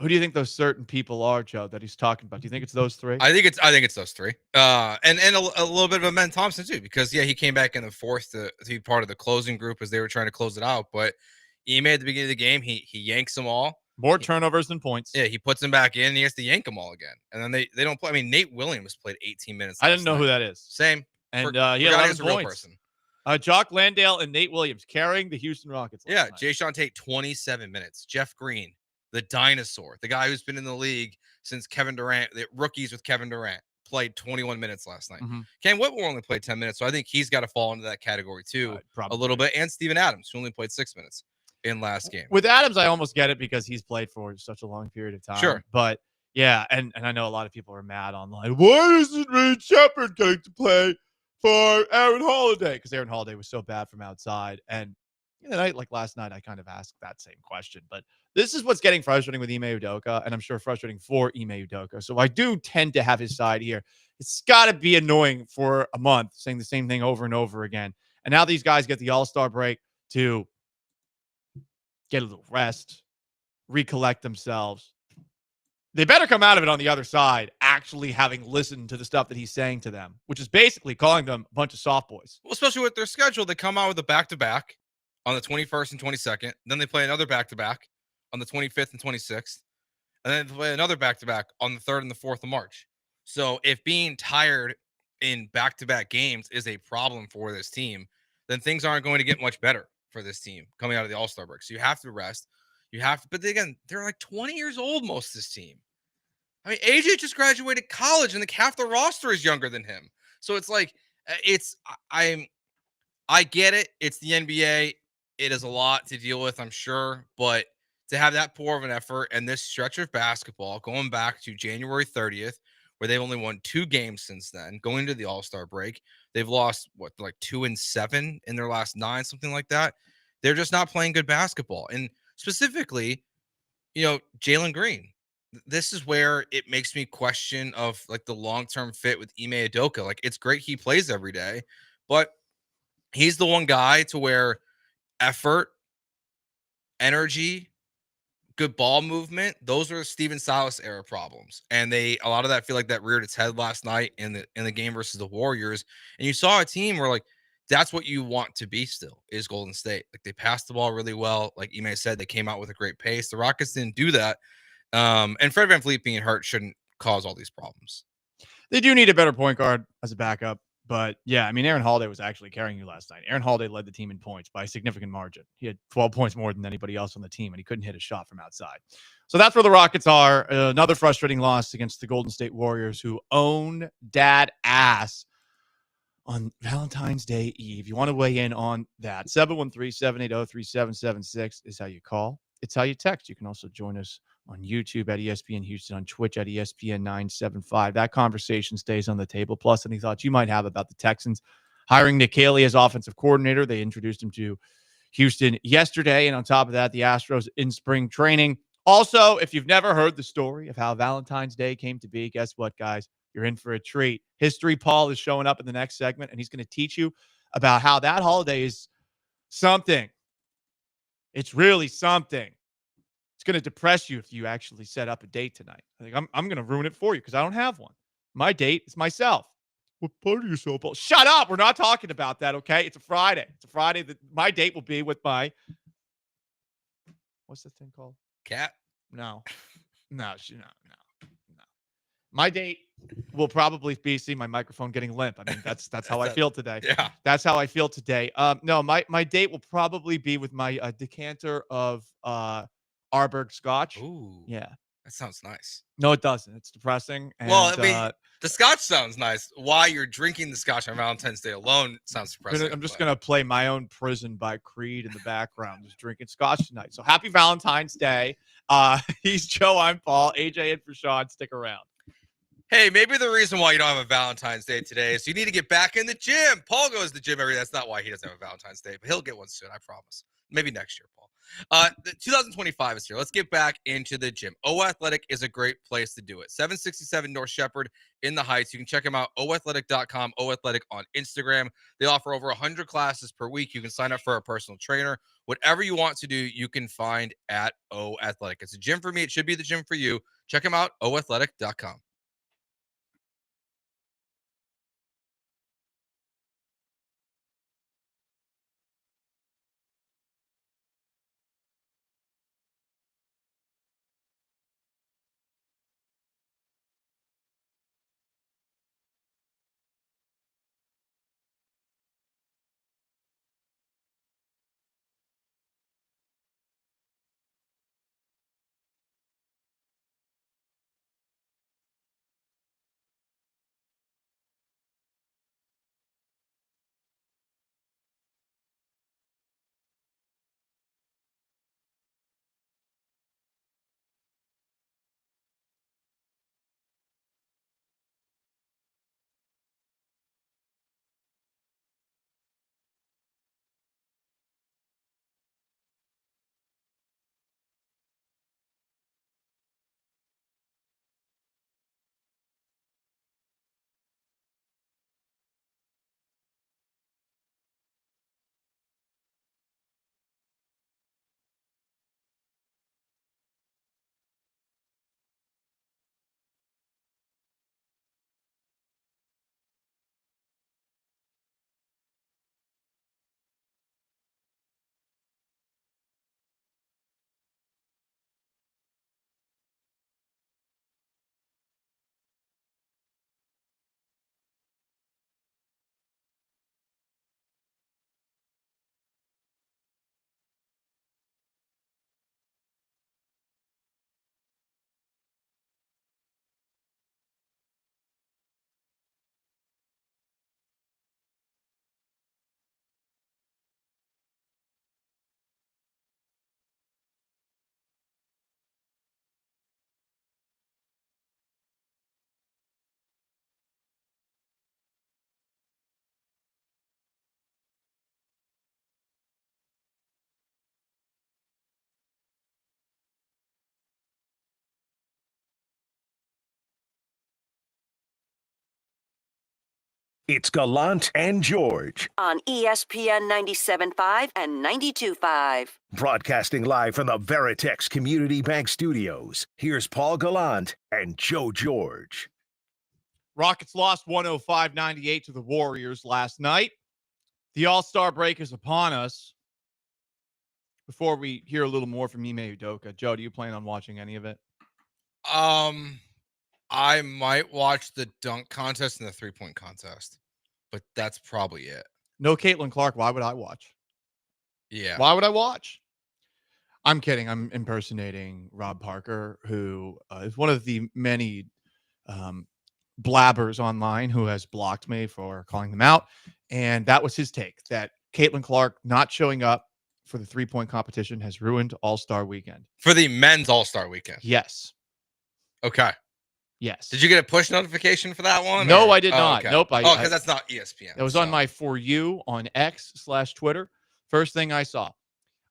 Who do you think those certain people are, Joe, that he's talking about? Do you think it's those three? I think it's those three. And a little bit of a Ben Thompson too, because he came back in the fourth to be part of the closing group as they were trying to close it out. But Ime at the beginning of the game, he yanks them all. More turnovers than points. Yeah, he puts them back in and he has to yank them all again. And then they don't play. I mean, Nate Williams played 18 minutes. I didn't know who that is. Same. And he had 11 points. Jock Landale and Nate Williams carrying the Houston Rockets. Yeah, Jayshawn Tate, 27 minutes. Jeff Green, the dinosaur, the guy who's been in the league since Kevin Durant, the rookies with Kevin Durant, played 21 minutes last night. Cam Whitmore only played 10 minutes, so I think he's got to fall into that category too, a little bit. And Steven Adams, who only played 6 minutes in last game. With Adams, I almost get it because he's played for such a long period of time. Sure. But yeah, and I know a lot of people are mad online. Why isn't Reed Shepard going to play for Aaron Holiday? Because Aaron Holiday was so bad from outside. And last night, I kind of asked that same question. But this is what's getting frustrating with Ime Udoka, and I'm sure frustrating for Ime Udoka. So I do tend to have his side here. It's got to be annoying for a month saying the same thing over and over again. And now these guys get the All-Star break to get a little rest, recollect themselves. They better come out of it on the other side actually having listened to the stuff that he's saying to them, which is basically calling them a bunch of soft boys. Well, especially with their schedule, they come out with a back-to-back on the 21st and 22nd. Then they play another back-to-back on the 25th and 26th. And then they play another back-to-back on the 3rd and the 4th of March. So if being tired in back-to-back games is a problem for this team, then things aren't going to get much better for this team coming out of the All-Star break. So you have to rest. You have to, but again, they're like 20 years old, most of this team. I mean, AJ just graduated college and like half the roster is younger than him. So it's like, I get it. It's the NBA. It is a lot to deal with, I'm sure, but to have that poor of an effort and this stretch of basketball going back to January 30th, where they've only won 2 games since then, going into the All-Star break, they've lost 2-7 in their last 9, something like that. They're just not playing good basketball. And specifically, Jalen Green. This is where it makes me question of the long-term fit with Ime Udoka. It's great he plays every day, but he's the one guy to where effort, energy, good ball movement, those are Steven Silas era problems. And a lot of that feel like that reared its head last night in the game versus the Warriors. And you saw a team where that's what you want to be still is Golden State. They passed the ball really well. Like Ime said, they came out with a great pace. The Rockets didn't do that. And Fred VanVleet being hurt shouldn't cause all these problems. They do need a better point guard as a backup. But yeah, I mean, Aaron Holiday was actually carrying you last night. Aaron Holiday led the team in points by a significant margin. He had 12 points more than anybody else on the team, and he couldn't hit a shot from outside. So that's where the Rockets are. Another frustrating loss against the Golden State Warriors, who own dad ass on Valentine's Day Eve. You want to weigh in on that? 713-780-3776 is how you call. It's how you text. You can also join us on YouTube at ESPN Houston, on Twitch at ESPN 975. That conversation stays on the table. Plus, any thoughts you might have about the Texans hiring Nick Haley as offensive coordinator. They introduced him to Houston yesterday. And on top of that, the Astros in spring training. Also, if you've never heard the story of how Valentine's Day came to be, guess what, guys? You're in for a treat. History Paul is showing up in the next segment, and he's going to teach you about how that holiday is something. It's really something. It's going to depress you if you actually set up a date tonight. I think I'm going to ruin it for you because I don't have one. My date is myself. What part of yourself, Paul? Shut up. We're not talking about that, okay? It's a Friday. It's a Friday that my date will be with my, what's the thing called? Cat? No. No. My date will probably be, see my microphone getting limp. I mean, that's how I feel today. Yeah. That's how I feel today. No, my date will probably be with my decanter of Arberg Scotch. Ooh. Yeah. That sounds nice. No, it doesn't. It's depressing. And, Well, I mean, the Scotch sounds nice. Why you're drinking the Scotch on Valentine's Day alone sounds depressing. I'm just going to play My Own Prison by Creed in the background, just drinking Scotch tonight. So happy Valentine's Day. He's Joe. I'm Paul. AJ and for Sean. Stick around. Hey, maybe the reason why you don't have a Valentine's Day today is you need to get back in the gym. Paul goes to the gym every day. That's not why he doesn't have a Valentine's Day, but he'll get one soon, I promise. Maybe next year, Paul. The 2025 is here. Let's get back into the gym. O Athletic is a great place to do it. 767 North Shepherd in the Heights. You can check them out, oathletic.com, O Athletic on Instagram. They offer over 100 classes per week. You can sign up for a personal trainer. Whatever you want to do, you can find at O Athletic. It's a gym for me. It should be the gym for you. Check them out, oathletic.com. It's Gallant and George, On ESPN 97.5 and 92.5. broadcasting live from the Veritex Community Bank Studios. Here's Paul Gallant and Joe George. Rockets lost 105-98 to the Warriors last night. The All-Star break is upon us. Before we hear a little more from Ime Udoka, Joe, do you plan on watching any of it? I might watch the dunk contest and the three-point contest, but that's probably it. No Caitlin Clark. Why would I watch? Yeah. Why would I watch? I'm kidding. I'm impersonating Rob Parker, who is one of the many blabbers online who has blocked me for calling them out. And that was his take, that Caitlin Clark not showing up for the three-point competition has ruined All-Star Weekend. For the men's All-Star Weekend. Yes. Okay. Yes. Did you get a push notification for that one? No, or? I did not. Okay. Nope. Because that's not ESPN. It was on my For You on X/Twitter. First thing I saw.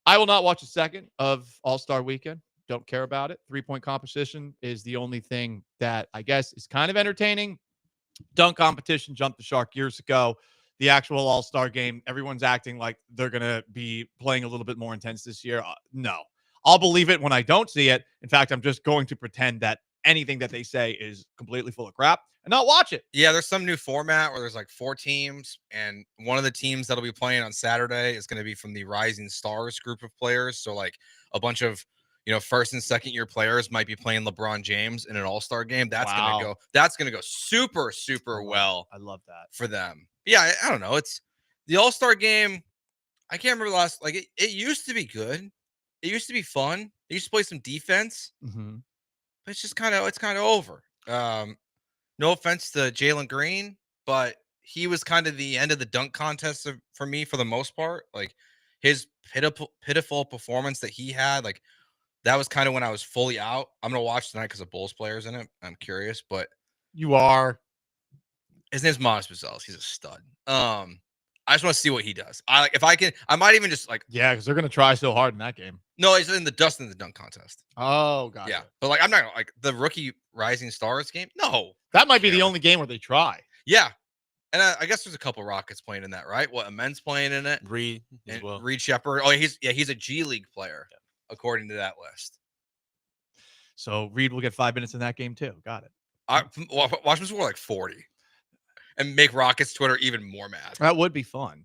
I will not watch a second of All-Star Weekend. Don't care about it. Three-point competition is the only thing that I guess is kind of entertaining. Dunk competition jumped the shark years ago. The actual All-Star game, everyone's acting like they're going to be playing a little bit more intense this year. No. I'll believe it when I don't see it. In fact, I'm just going to pretend that anything that they say is completely full of crap and not watch it. Yeah, there's some new format where there's like 4 teams, and one of the teams that'll be playing on Saturday is going to be from the Rising Stars group of players. So like a bunch of, first and second year players might be playing LeBron James in an All-Star game. That's going to go super, super well. I love that for them. Yeah, I don't know. It's the All-Star game. I can't remember last, it used to be good. It used to be fun. They used to play some defense. Mm-hmm. But it's kind of over. No offense to Jalen Green, but he was kind of the end of the dunk contest for me for the most part. Like his pitiful performance that he had, that was kind of when I was fully out. I'm gonna watch tonight because of Bulls players in it. I'm curious, but you are. His name's Monis Buzelis. He's a stud. I just want to see what he does. If I can, I might even just Yeah, because they're going to try so hard in that game. No, it's in the Dustin the Dunk contest. Oh, gotcha. Yeah, but I'm not the rookie Rising Stars game. No, that might be the only game where they try. Yeah, and I guess there's a couple Rockets playing in that, right? What, Amen's playing in it? Reed as well. Reed Shepard. Oh, he's a G League player according to that list. So Reed will get 5 minutes in that game too. Got it. Watch him score 40 and make Rockets Twitter even more mad. That would be fun.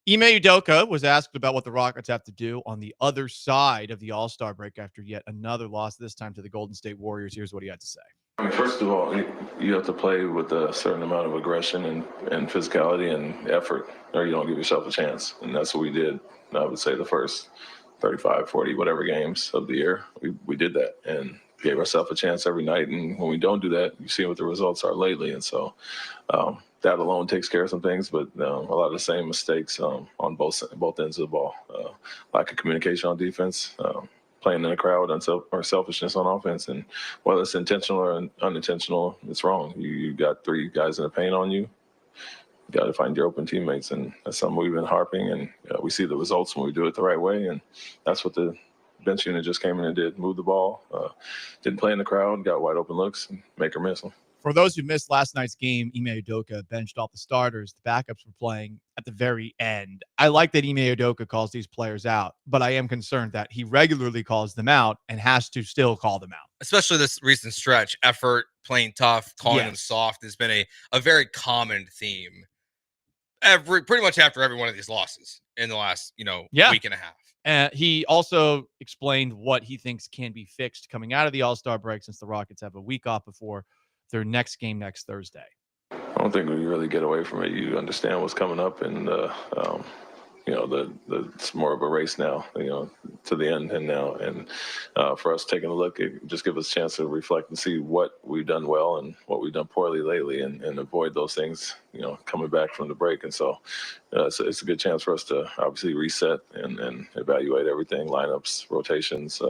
Ime Udoka was asked about what the Rockets have to do on the other side of the All-Star break after yet another loss, this time to the Golden State Warriors. Here's what he had to say. I mean, first of all, you have to play with a certain amount of aggression and physicality and effort, or you don't give yourself a chance. And that's what we did. I would say the first 35, 40, whatever games of the year, we did that and gave ourselves a chance every night. And when we don't do that, you see what the results are lately. And so that alone takes care of some things, but a lot of the same mistakes on both ends of the ball. Lack of communication on defense, playing in the crowd, or selfishness on offense. And whether it's intentional or unintentional, it's wrong. You got 3 guys in the paint on you. You got to find your open teammates, and that's something we've been harping, and we see the results when we do it the right way, and that's what the bench unit just came in and did. Move the ball, didn't play in the crowd, got wide open looks, and make or miss them. For those who missed last night's game, Ime Udoka benched all the starters. The backups were playing at the very end. I like that Ime Udoka calls these players out, but I am concerned that he regularly calls them out and has to still call them out. Especially this recent stretch, effort, playing tough, calling them soft has been a very common theme. Pretty much after every one of these losses in the last, week and a half. He also explained what he thinks can be fixed coming out of the All-Star break, since the Rockets have a week off before their next game next Thursday. I don't think we really get away from it. You understand what's coming up, and it's more of a race now, to the end and now. And for us taking a look, it just gives us a chance to reflect and see what we've done well and what we've done poorly lately, and avoid those things, coming back from the break. And so it's a good chance for us to obviously reset and evaluate everything, lineups, rotations,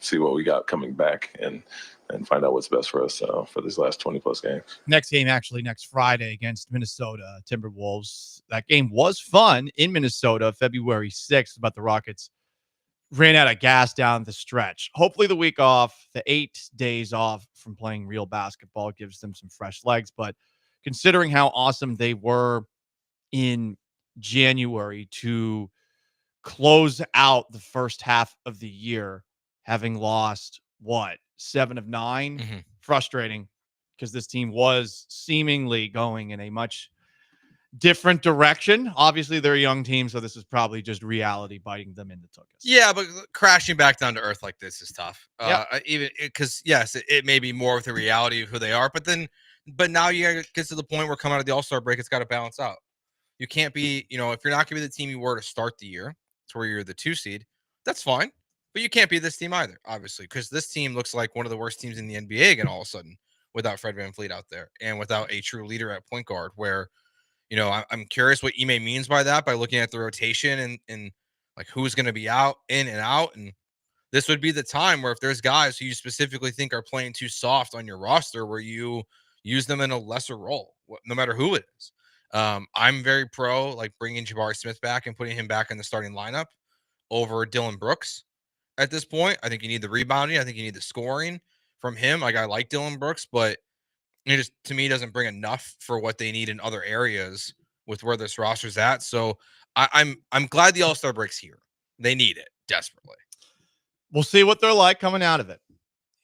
see what we got coming back, and find out what's best for us for these last 20-plus games. Next game, actually, next Friday against Minnesota Timberwolves. That game was fun in Minnesota, February 6th, but the Rockets ran out of gas down the stretch. Hopefully the week off, the 8 days off from playing real basketball, gives them some fresh legs. But considering how awesome they were in January to close out the first half of the year, having lost, 7 of 9? Frustrating, because this team was seemingly going in a much different direction. Obviously, they're a young team, so this is probably just reality biting them in the tuchus. Yeah, but crashing back down to earth like this is tough. Even because, yes, it may be more with the reality of who they are, but now you get to the point where coming out of the All-Star break, it's got to balance out. You can't be, if you're not going to be the team you were to start the year, to where you're the 2 seed, that's fine. But you can't be this team either, obviously, because this team looks like one of the worst teams in the NBA again all of a sudden without Fred VanVleet out there and without a true leader at point guard, where, I'm curious what Ime means by that, by looking at the rotation and like who's going to be out, in and out. And this would be the time where if there's guys who you specifically think are playing too soft on your roster, where you use them in a lesser role, no matter who it is. I'm very pro bringing Jabari Smith back and putting him back in the starting lineup over Dylan Brooks. At this point, I think you need the rebounding. I think you need the scoring from him. I like Dylan Brooks, but it just, to me, doesn't bring enough for what they need in other areas with where this roster's at. So I'm glad the All-Star break's here. They need it desperately. We'll see what they're like coming out of it.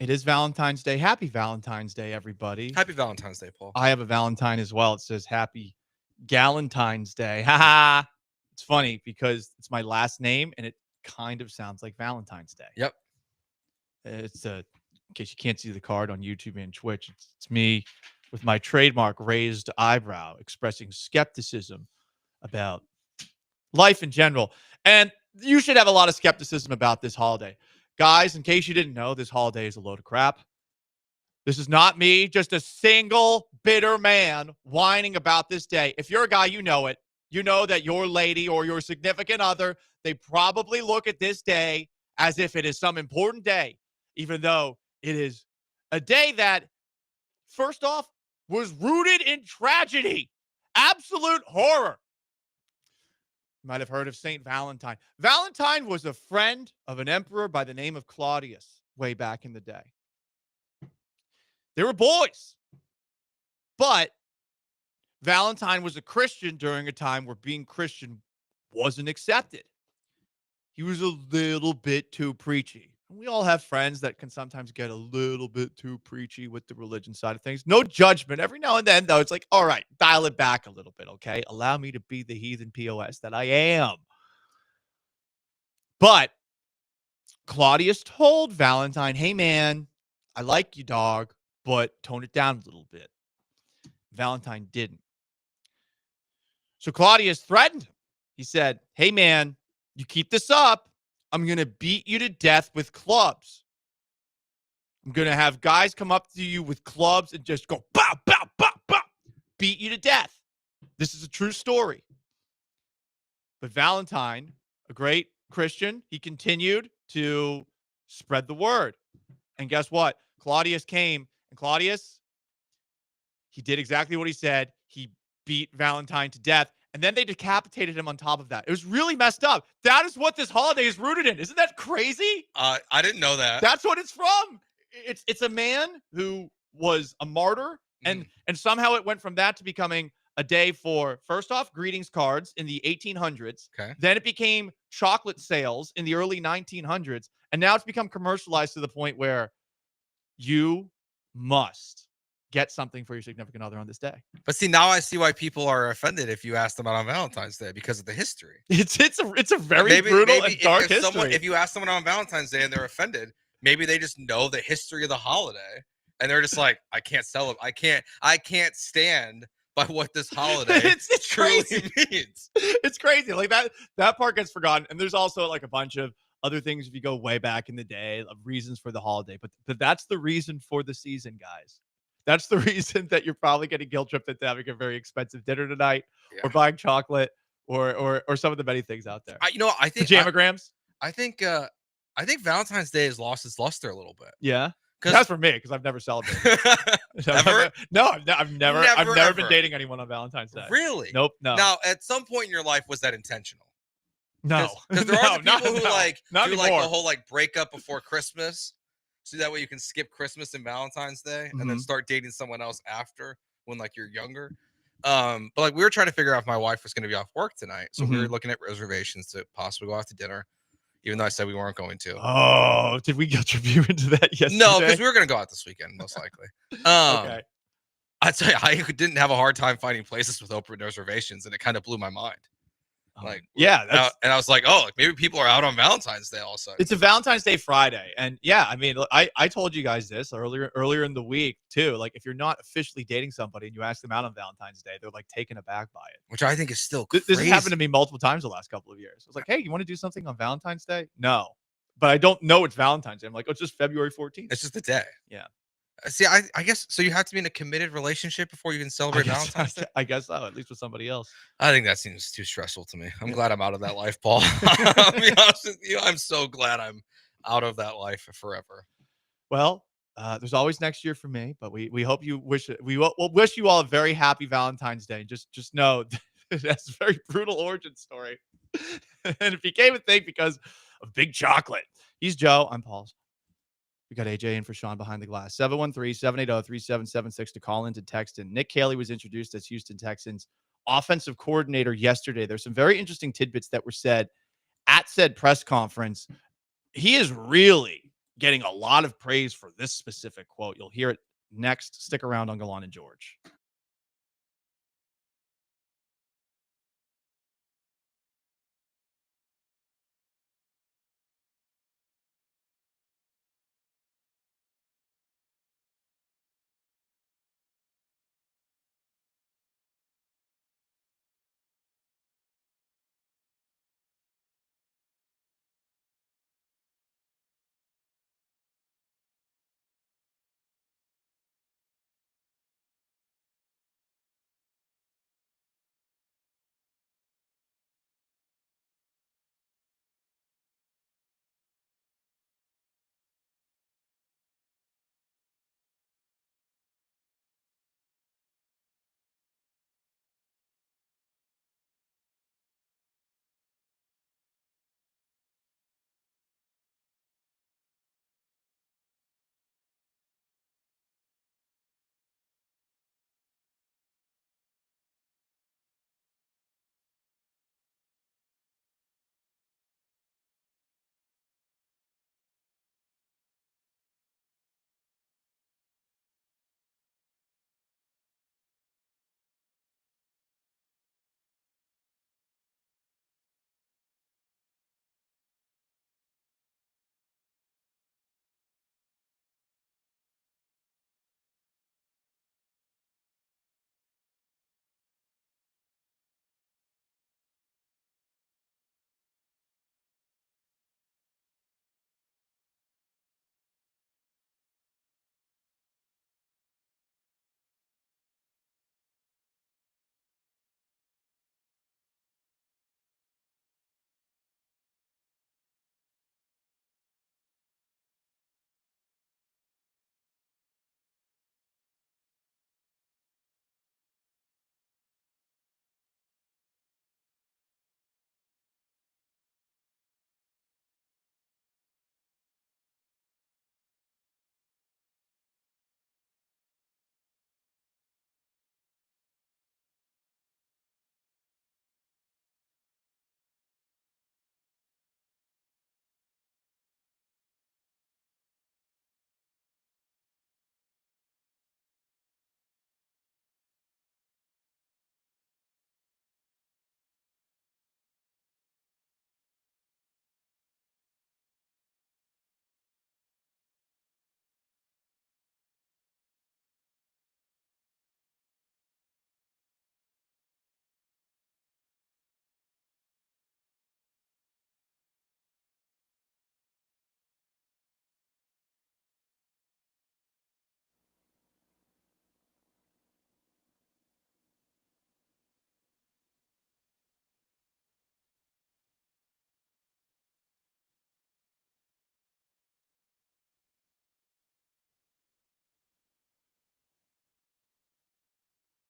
It is Valentine's Day. Happy Valentine's Day, everybody. Happy Valentine's Day, Paul. I have a Valentine as well. It says Happy Galentine's Day. Ha. It's funny because it's my last name and it kind of sounds like Valentine's Day. Yep. It's in case you can't see the card on YouTube and Twitch, it's me with my trademark raised eyebrow expressing skepticism about life in general. And you should have a lot of skepticism about this holiday. Guys, in case you didn't know, this holiday is a load of crap. This is not me, just a single bitter man whining about this day. If you're a guy, you know it. You know that your lady or your significant other, they probably look at this day as if it is some important day, even though it is a day that, first off, was rooted in tragedy, absolute horror. You might have heard of Saint Valentine. Valentine was a friend of an emperor by the name of Claudius way back in the day. They were boys. But Valentine was a Christian during a time where being Christian wasn't accepted. He was a little bit too preachy. We all have friends that can sometimes get a little bit too preachy with the religion side of things. No judgment. Every now and then, though, it's like, all right, dial it back a little bit, okay? Allow me to be the heathen POS that I am. But Claudius told Valentine, hey, man, I like you, dog, but tone it down a little bit. Valentine didn't. So Claudius threatened him. He said, hey, man, you keep this up, I'm going to beat you to death with clubs. I'm going to have guys come up to you with clubs and just go, bow, bow, bow, bow, beat you to death. This is a true story. But Valentine, a great Christian, he continued to spread the word. And guess what? Claudius came, and Claudius, he did exactly what he said. He beat Valentine to death. And then they decapitated him on top of that. It was really messed up. That is what this holiday is rooted in. Isn't that crazy? I didn't know that. That's what it's from. It's a man who was a martyr, and somehow it went from that to becoming a day for, first off, greetings cards in the 1800s. Okay. Then it became chocolate sales in the early 1900s, and now it's become commercialized to the point where you must get something for your significant other on this day. But see, now I see why people are offended if you ask them out on Valentine's Day because of the history. It's a very brutal and dark history. If you ask someone on Valentine's Day and they're offended, maybe they just know the history of the holiday and they're just like, I can't celebrate. I can't stand by what this holiday it's truly crazy. means. It's crazy. Like that part gets forgotten. And there's also like a bunch of other things if you go way back in the day of reasons for the holiday. But that's the reason for the season, guys. That's the reason that you're probably getting guilt tripped into having a very expensive dinner tonight, or buying chocolate, or some of the many things out there. I think Pajamagrams. I think Valentine's Day has lost its luster a little bit. Yeah, that's for me because I've never celebrated. Ever? No, I've never Never, been dating anyone on Valentine's Day. Really? Nope. No. Now, at some point in your life, was that intentional? No, because there are the people who not do anymore. like the whole breakup before Christmas, so that way you can skip Christmas and Valentine's Day and then start dating someone else after when you're younger. But we were trying to figure out if my wife was going to be off work tonight, so we were looking at reservations to possibly go out to dinner, even though I said we weren't going to. Oh, did we guilt review into that yesterday? No, because we were going to go out this weekend most likely. Okay. I'd say I didn't have a hard time finding places with open reservations, and it kind of blew my mind. Yeah, and I was like, maybe people are out on Valentine's Day all of a sudden. It's a Valentine's Day Friday, and yeah, I mean, I told you guys this earlier in the week too. Like, if you're not officially dating somebody and you ask them out on Valentine's Day, they're taken aback by it, which I think is still crazy. This has happened to me multiple times the last couple of years. I was like, hey, you want to do something on Valentine's Day? No, but I don't know it's Valentine's Day. I'm like, oh, it's just February 14th. It's just a day. Yeah. See, I guess so. You have to be in a committed relationship before you can celebrate Valentine's Day. I guess so, at least with somebody else. I think that seems too stressful to me. I'm glad I'm out of that life, Paul. I'll be honest with you. I'm so glad I'm out of that life forever. Well, there's always next year for me, but we hope you we'll wish you all a very happy Valentine's Day. Just know that's a very brutal origin story, and it became a thing because of big chocolate. He's Joe. I'm Paul. We got AJ in for Sean behind the glass. 713-780-3776 to call in, to text in. Nick Caley was introduced as Houston Texans offensive coordinator yesterday. There's some very interesting tidbits that were said at said press conference. He is really getting a lot of praise for this specific quote. You'll hear it next. Stick around on Gallant and George.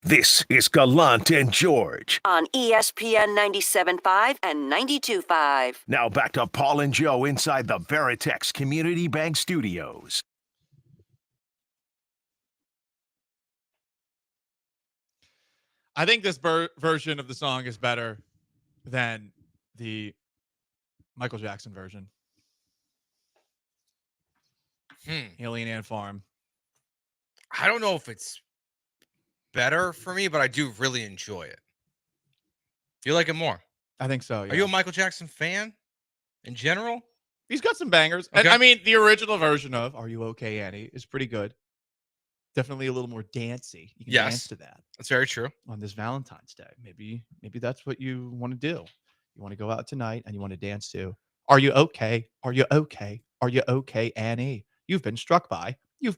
This is Gallant and George. On ESPN 97.5 and 92.5. Now back to Paul and Joe inside the Veritex Community Bank Studios. I think this version of the song is better than the Michael Jackson version. Alien Ant Farm. I don't know if it's better for me, but I do really enjoy it. You like it more? I think so. Yeah. Are you a Michael Jackson fan in general? He's got some bangers. Okay. And I mean, the original version of Are You Okay, Annie is pretty good. Definitely a little more dancey. You can dance to that. That's very true. On this Valentine's Day. Maybe that's what you want to do. You want to go out tonight and you want to dance to Are You Okay? Are You Okay? Are You Okay, Annie? You've been struck by a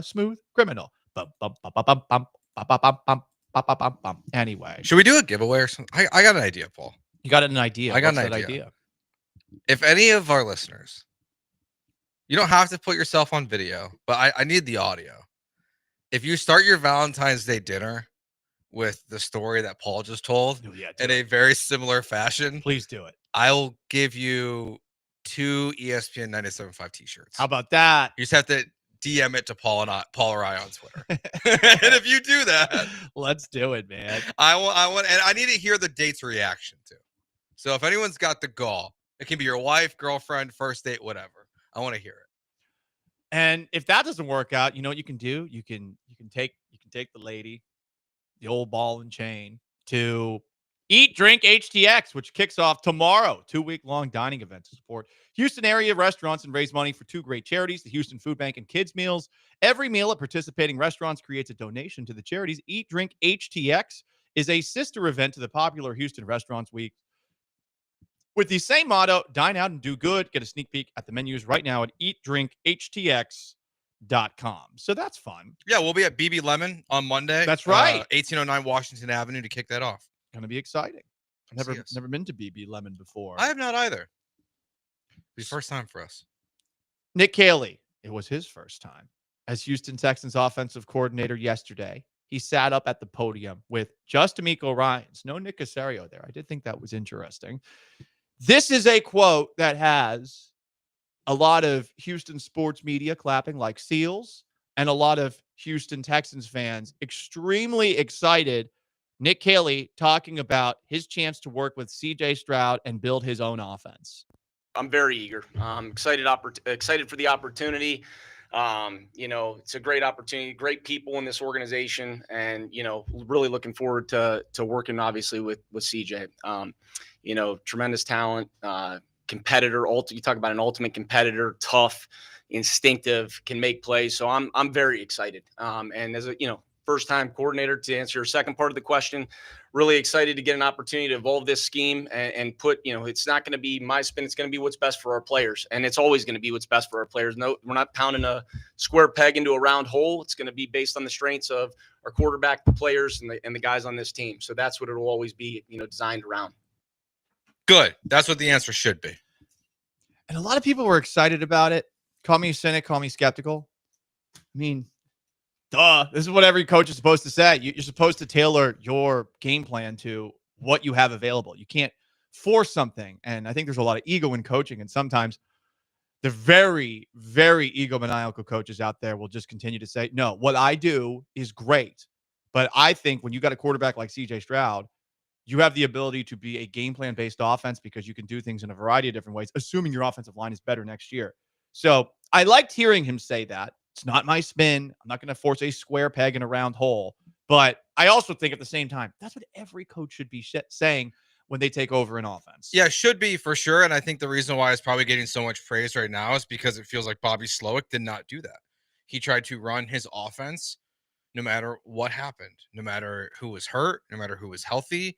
smooth criminal. Bum, bum, bum, bum, bum, bum, bum, bum, bum, bum, bum, bum, bum. Anyway. Should we do a giveaway or something? I got an idea, Paul. You got an idea. I got What's an that idea. If any of our listeners, you don't have to put yourself on video, but I need the audio. If you start your Valentine's Day dinner with the story that Paul just told in a very similar fashion, please do it. I'll give you 2 ESPN 97.5 t-shirts. How about that? You just have to DM it to Paul or I on Twitter. And if you do that, let's do it, man. I want, and I need to hear the date's reaction too. So if anyone's got the gall, it can be your wife, girlfriend, first date, whatever. I want to hear it. And if that doesn't work out, you know what you can do? You can take the lady, the old ball and chain, to Eat Drink HTX, which kicks off tomorrow. 2-week-long dining event to support Houston area restaurants and raise money for 2 great charities, the Houston Food Bank and Kids Meals. Every meal at participating restaurants creates a donation to the charities. Eat Drink HTX is a sister event to the popular Houston Restaurants Week. With the same motto, dine out and do good. Get a sneak peek at the menus right now at eatdrinkhtx.com. So that's fun. Yeah, we'll be at BB Lemon on Monday. That's right. 1809 Washington Avenue to kick that off. Going to be exciting. I've never been to BB Lemon before. I have not either. It'll be first time for us. Nick Caley, it was his first time as Houston Texans offensive coordinator yesterday. He sat up at the podium with just D'Amico Ryans. No Nick Caserio there. I did think that was interesting. This is a quote that has a lot of Houston sports media clapping like seals and a lot of Houston Texans fans extremely excited. Nick Caley talking about his chance to work with CJ Stroud and build his own offense. I'm very eager. I'm excited for the opportunity. It's a great opportunity, great people in this organization, and, really looking forward to working obviously with CJ. Tremendous talent, competitor. You talk about an ultimate competitor, tough, instinctive, can make plays. So I'm very excited. And as a, first-time coordinator, to answer your second part of the question, really excited to get an opportunity to evolve this scheme and put, it's not going to be my spin. It's going to be what's best for our players. And it's always going to be what's best for our players. No, we're not pounding a square peg into a round hole. It's going to be based on the strengths of our quarterback, the players, and the guys on this team. So that's what it'll always be, designed around. Good. That's what the answer should be. And a lot of people were excited about it. Call me a cynic, call me skeptical. I mean, duh. This is what every coach is supposed to say. You're supposed to tailor your game plan to what you have available. You can't force something. And I think there's a lot of ego in coaching. And sometimes the very, very egomaniacal coaches out there will just continue to say, no, what I do is great. But I think when you got a quarterback like CJ Stroud, you have the ability to be a game plan based offense because you can do things in a variety of different ways, assuming your offensive line is better next year. So I liked hearing him say that. It's not my spin. I'm not going to force a square peg in a round hole. But I also think at the same time, that's what every coach should be saying when they take over an offense. Yeah, it should be for sure. And I think the reason why it's probably getting so much praise right now is because it feels like Bobby Slowick did not do that. He tried to run his offense no matter what happened, no matter who was hurt, no matter who was healthy.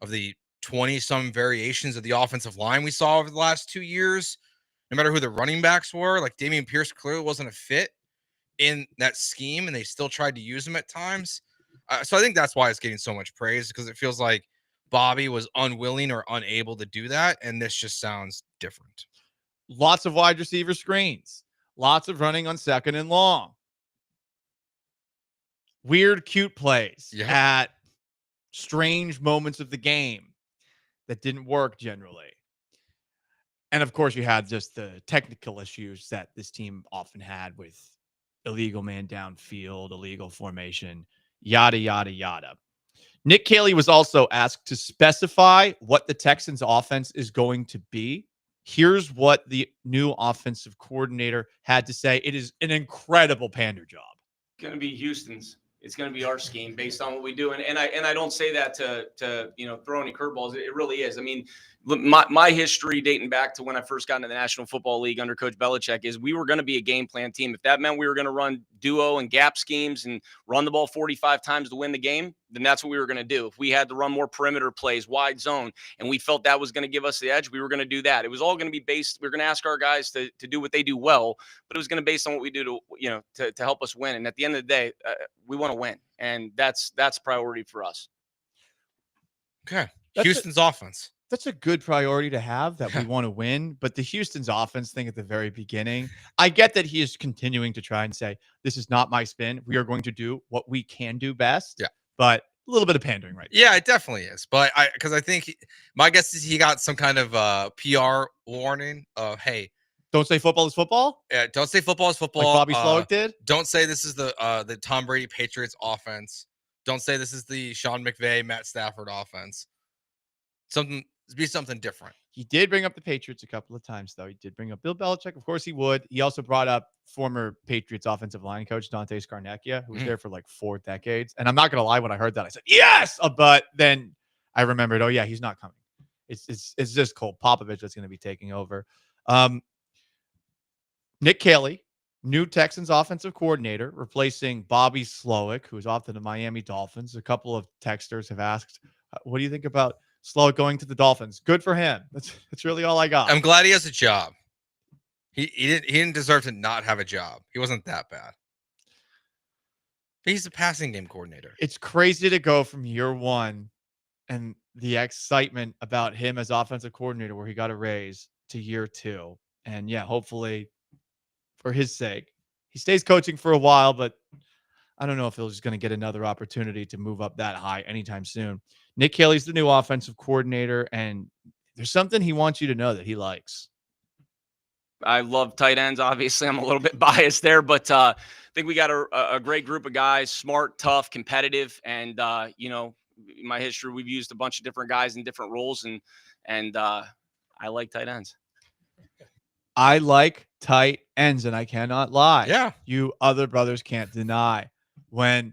Of the 20-some variations of the offensive line we saw over the last 2 years, no matter who the running backs were, like Dameon Pierce clearly wasn't a fit in that scheme, and they still tried to use him at times. So I think that's why it's getting so much praise, because it feels like Bobby was unwilling or unable to do that, and this just sounds different. Lots of wide receiver screens, lots of running on second and long. weird, cute plays Yep. at strange moments of the game that didn't work generally. And of course, you had just the technical issues that this team often had with illegal man downfield, illegal formation, yada, yada, yada. Nick Caley was also asked to specify what the Texans offense is going to be. Here's what the new offensive coordinator had to say. It is an incredible pander job. Going to be Houston's. It's going to be our scheme based on what we do. And I don't say that to throw any curveballs. It really is. I mean, my history dating back to when I first got into the National Football League under Coach Belichick is we were going to be a game plan team. If that meant we were going to run duo and gap schemes and run the ball 45 times to win the game, then that's what we were going to do. If we had to run more perimeter plays, wide zone, and we felt that was going to give us the edge, we were going to do that. It was all going to be based. We were going to ask our guys to do what they do well, but it was going to be based on what we do to help us win. And at the end of the day, we want to win, and that's priority for us. Okay, Houston's offense. That's a good priority to have, that we want to win. But the Houston's offense thing at the very beginning, I get that he is continuing to try and say, this is not my spin. We are going to do what we can do best. Yeah. But a little bit of pandering right there. Yeah, it definitely is. But because I think my guess is he got some kind of PR warning of, hey, don't say football is football. Yeah, don't say football is football. Like Bobby Slowick did. Don't say this is the Tom Brady Patriots offense. Don't say this is the Sean McVay Matt Stafford offense. Be something different. He did bring up the Patriots a couple of times, though. He did bring up Bill Belichick. Of course he would. He also brought up former Patriots offensive line coach Dante Scarnecchia, who was there for like 4 decades. And I'm not going to lie, when I heard that, I said, yes! But then I remembered, oh, yeah, he's not coming. It's just Cole Popovich that's going to be taking over. Nick Caley, new Texans offensive coordinator, replacing Bobby Slowick, who's off to the Miami Dolphins. A couple of texters have asked, what do you think about Slowick going to the Dolphins? Good for him. That's really all I got. I'm glad he has a job. He didn't deserve to not have a job. He wasn't that bad. He's a passing game coordinator. It's crazy to go from year one and the excitement about him as offensive coordinator, where he got a raise, to year 2. And yeah, hopefully for his sake, he stays coaching for a while, but I don't know if he's just going to get another opportunity to move up that high anytime soon. Nick Caley's the new offensive coordinator, and there's something he wants you to know that he likes. I love tight ends. Obviously, I'm a little bit biased there, but I think we got a great group of guys, smart, tough, competitive. And, in my history, we've used a bunch of different guys in different roles, and I like tight ends. I like tight ends, and I cannot lie. Yeah. You other brothers can't deny. When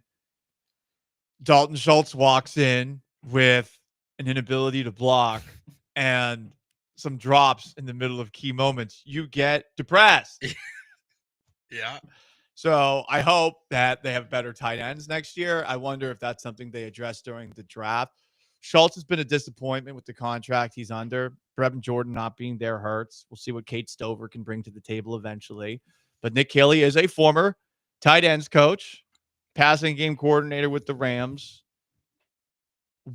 Dalton Schultz walks in with an inability to block and some drops in the middle of key moments, you get depressed. Yeah. So I hope that they have better tight ends next year. I wonder if that's something they address during the draft. Schultz has been a disappointment with the contract he's under. Brevin Jordan not being there hurts. We'll see what Kate Stover can bring to the table eventually. But Nick Caley is a former tight ends coach, passing game coordinator with the Rams.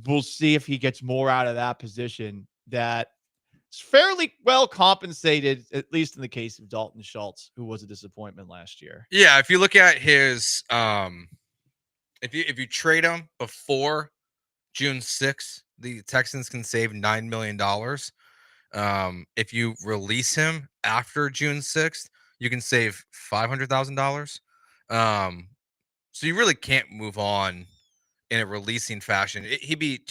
We'll see if he gets more out of that position. That is fairly well compensated, at least in the case of Dalton Schultz, who was a disappointment last year. Yeah, if you look at his if you trade him before June 6th, the Texans can save $9 million. If you release him after June 6th, you can save $500,000. So you really can't move on in a releasing fashion. He'd be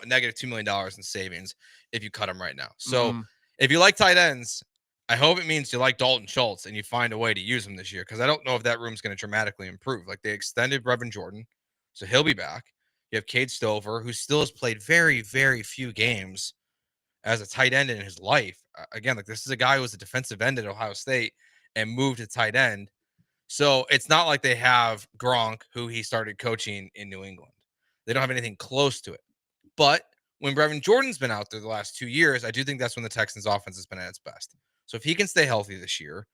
negative $2 million in savings if you cut him right now. So if you like tight ends, I hope it means you like Dalton Schultz and you find a way to use him this year, because I don't know if that room's going to dramatically improve. Like, they extended Brevin Jordan, so he'll be back. You have Cade Stover, who still has played very, very few games as a tight end in his life. Again, like, this is a guy who was a defensive end at Ohio State and moved to tight end. So it's not like they have Gronk, who he started coaching in New England. They don't have anything close to it. But when Brevin Jordan's been out there the last 2 years, I do think that's when the Texans offense has been at its best. So if he can stay healthy this year,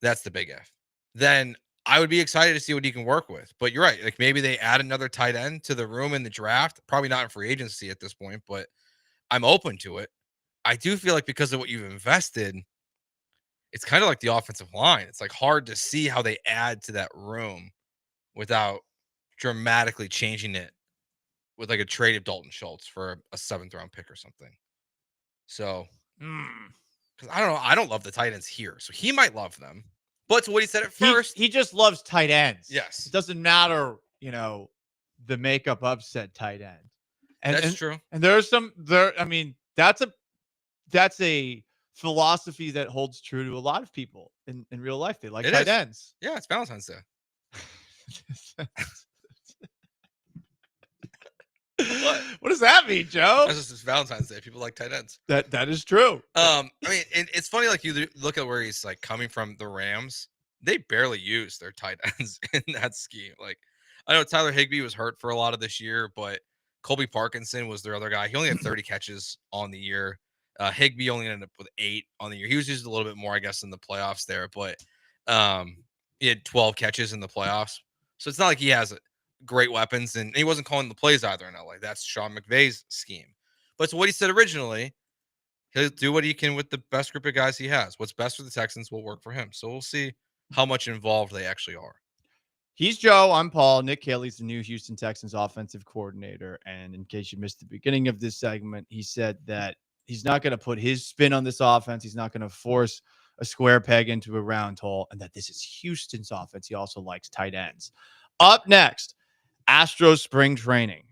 that's the big if, then I would be excited to see what he can work with. But you're right. Like, maybe they add another tight end to the room in the draft. Probably not in free agency at this point, but I'm open to it. I do feel like because of what you've invested, it's kind of like the offensive line. It's like hard to see how they add to that room without dramatically changing it with like a trade of Dalton Schultz for a 7th-round pick or something. So, because I don't know, I don't love the tight ends here, so he might love them. But to what he said at first, he just loves tight ends. Yes. It doesn't matter, the makeup of said tight end. That's true. And there's I mean, that's a philosophy that holds true to a lot of people in real life. They like tight ends. Yeah, it's Valentine's Day. What does that mean, Joe? That's just it's Valentine's Day. People like tight ends. That is true. I mean, it's funny. Like you look at where he's like coming from. The Rams, they barely use their tight ends in that scheme. Like I know Tyler Higbee was hurt for a lot of this year, but Colby Parkinson was their other guy. He only had 30 catches on the year. Higbee only ended up with 8 on the year. He was used a little bit more, I guess, in the playoffs there, but he had 12 catches in the playoffs. So it's not like he has great weapons, and he wasn't calling the plays either in LA. That's Sean McVay's scheme. But to what he said originally, he'll do what he can with the best group of guys he has. What's best for the Texans will work for him. So we'll see how much involved they actually are. He's Joe. I'm Paul. Nick Haley's the new Houston Texans offensive coordinator. And in case you missed the beginning of this segment, he said that he's not going to put his spin on this offense. He's not going to force a square peg into a round hole, and that this is Houston's offense. He also likes tight ends. Up next, Astros spring training.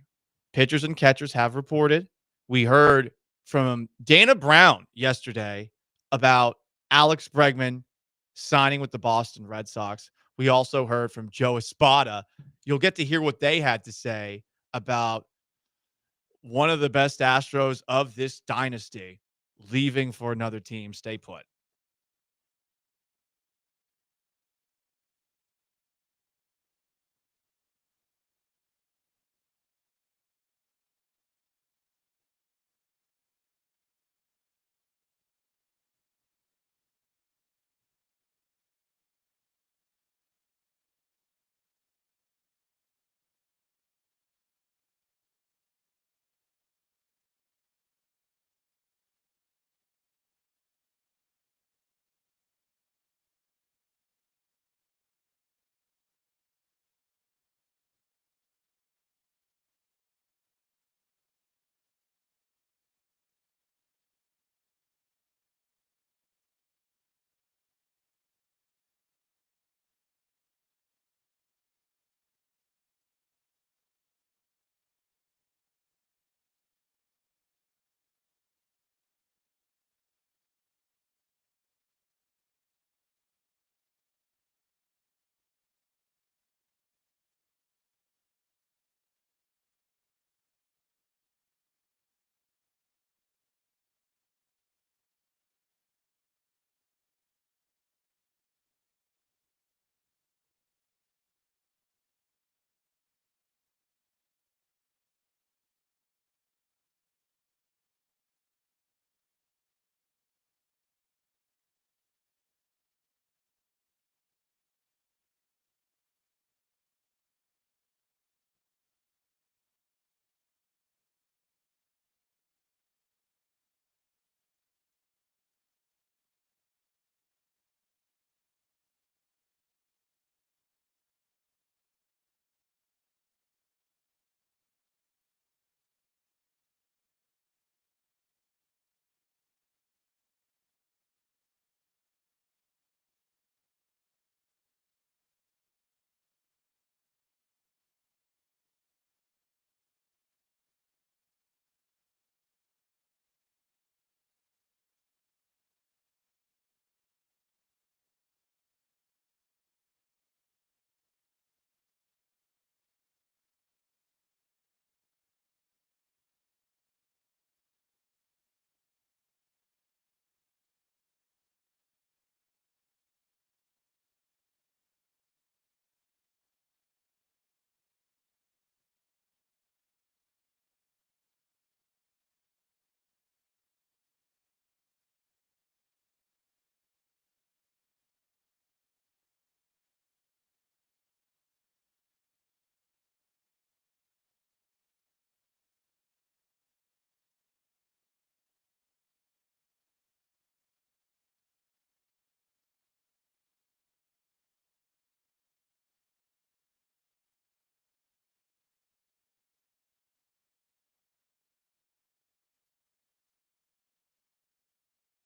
Pitchers and catchers have reported. We heard from Dana Brown yesterday about Alex Bregman signing with the Boston Red Sox. We also heard from Joe Espada. You'll get to hear what they had to say about one of the best Astros of this dynasty leaving for another team. Stay put.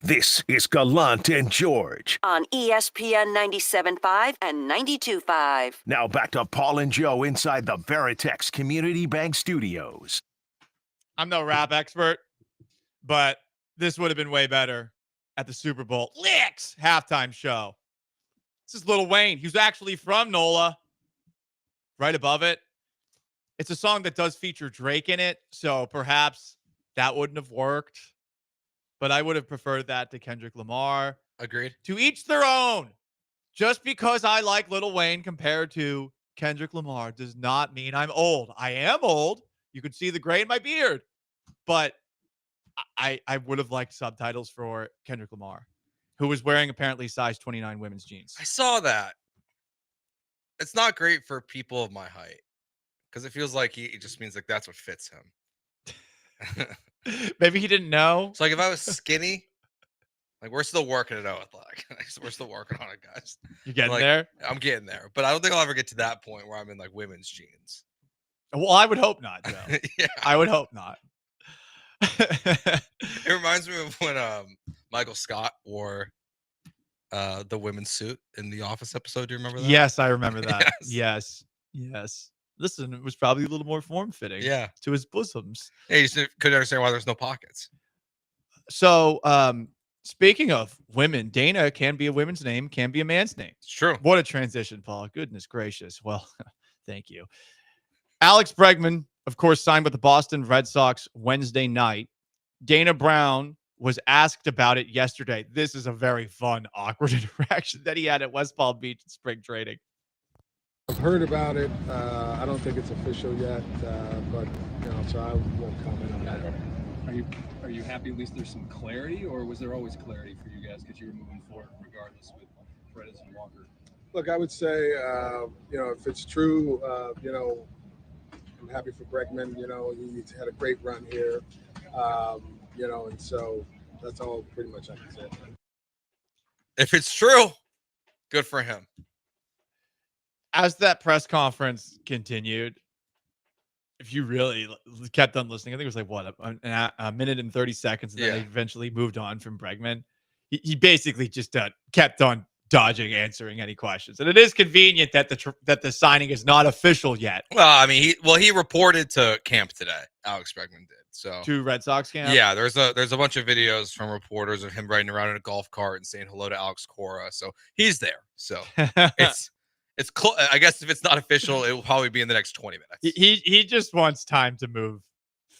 This is Gallant and George. On ESPN 97.5 and 92.5. Now back to Paul and Joe inside the Veritex Community Bank Studios. I'm no rap expert, but this would have been way better at the Super Bowl Licks halftime show. This is Lil Wayne. He's actually from NOLA. Right above it, it's a song that does feature Drake in it, so perhaps that wouldn't have worked. But I would have preferred that to Kendrick Lamar. Agreed. To each their own. Just because I like Lil Wayne compared to Kendrick Lamar does not mean I'm old. I am old. You can see the gray in my beard. But I would have liked subtitles for Kendrick Lamar, who was wearing apparently size 29 women's jeans. I saw that. It's not great for people of my height because it feels like it just means like that's what fits him. Maybe he didn't know. So like if I was skinny, like we're still working it out. Like we're still working on it, guys. You getting like, there? I'm getting there, but I don't think I'll ever get to that point where I'm in like women's jeans. Well, I would hope not, Joe. Yeah, I would hope not. It reminds me of when Michael Scott wore the women's suit in the Office episode. Do you remember that? Yes, I remember that. Yes. Listen, it was probably a little more form-fitting. Yeah. To his bosoms. Yeah, you just couldn't understand why there's no pockets. So, speaking of women, Dana can be a women's name, can be a man's name. It's true. What a transition, Paul. Goodness gracious. Well, thank you. Alex Bregman, of course, signed with the Boston Red Sox Wednesday night. Dana Brown was asked about it yesterday. This is a very fun, awkward interaction that he had at West Palm Beach in spring training. I've heard about it. I don't think it's official yet, but so I won't comment on that. Are you happy at least there's some clarity, or was there always clarity for you guys because you were moving forward regardless with Perez and Walker? Look, I would say, if it's true, I'm happy for Bregman. He's had a great run here, and so that's all pretty much I can say. If it's true, good for him. As that press conference continued, if you really kept on listening, I think it was like, what, a minute and 30 seconds, and then they eventually moved on from Bregman. He basically just kept on dodging answering any questions. And it is convenient that the signing is not official yet. Well, I mean, he reported to camp today. Alex Bregman did. So to Red Sox camp? Yeah, there's a bunch of videos from reporters of him riding around in a golf cart and saying hello to Alex Cora. So he's there. So it's close. I guess if it's not official, it will probably be in the next 20 minutes. He just wants time to move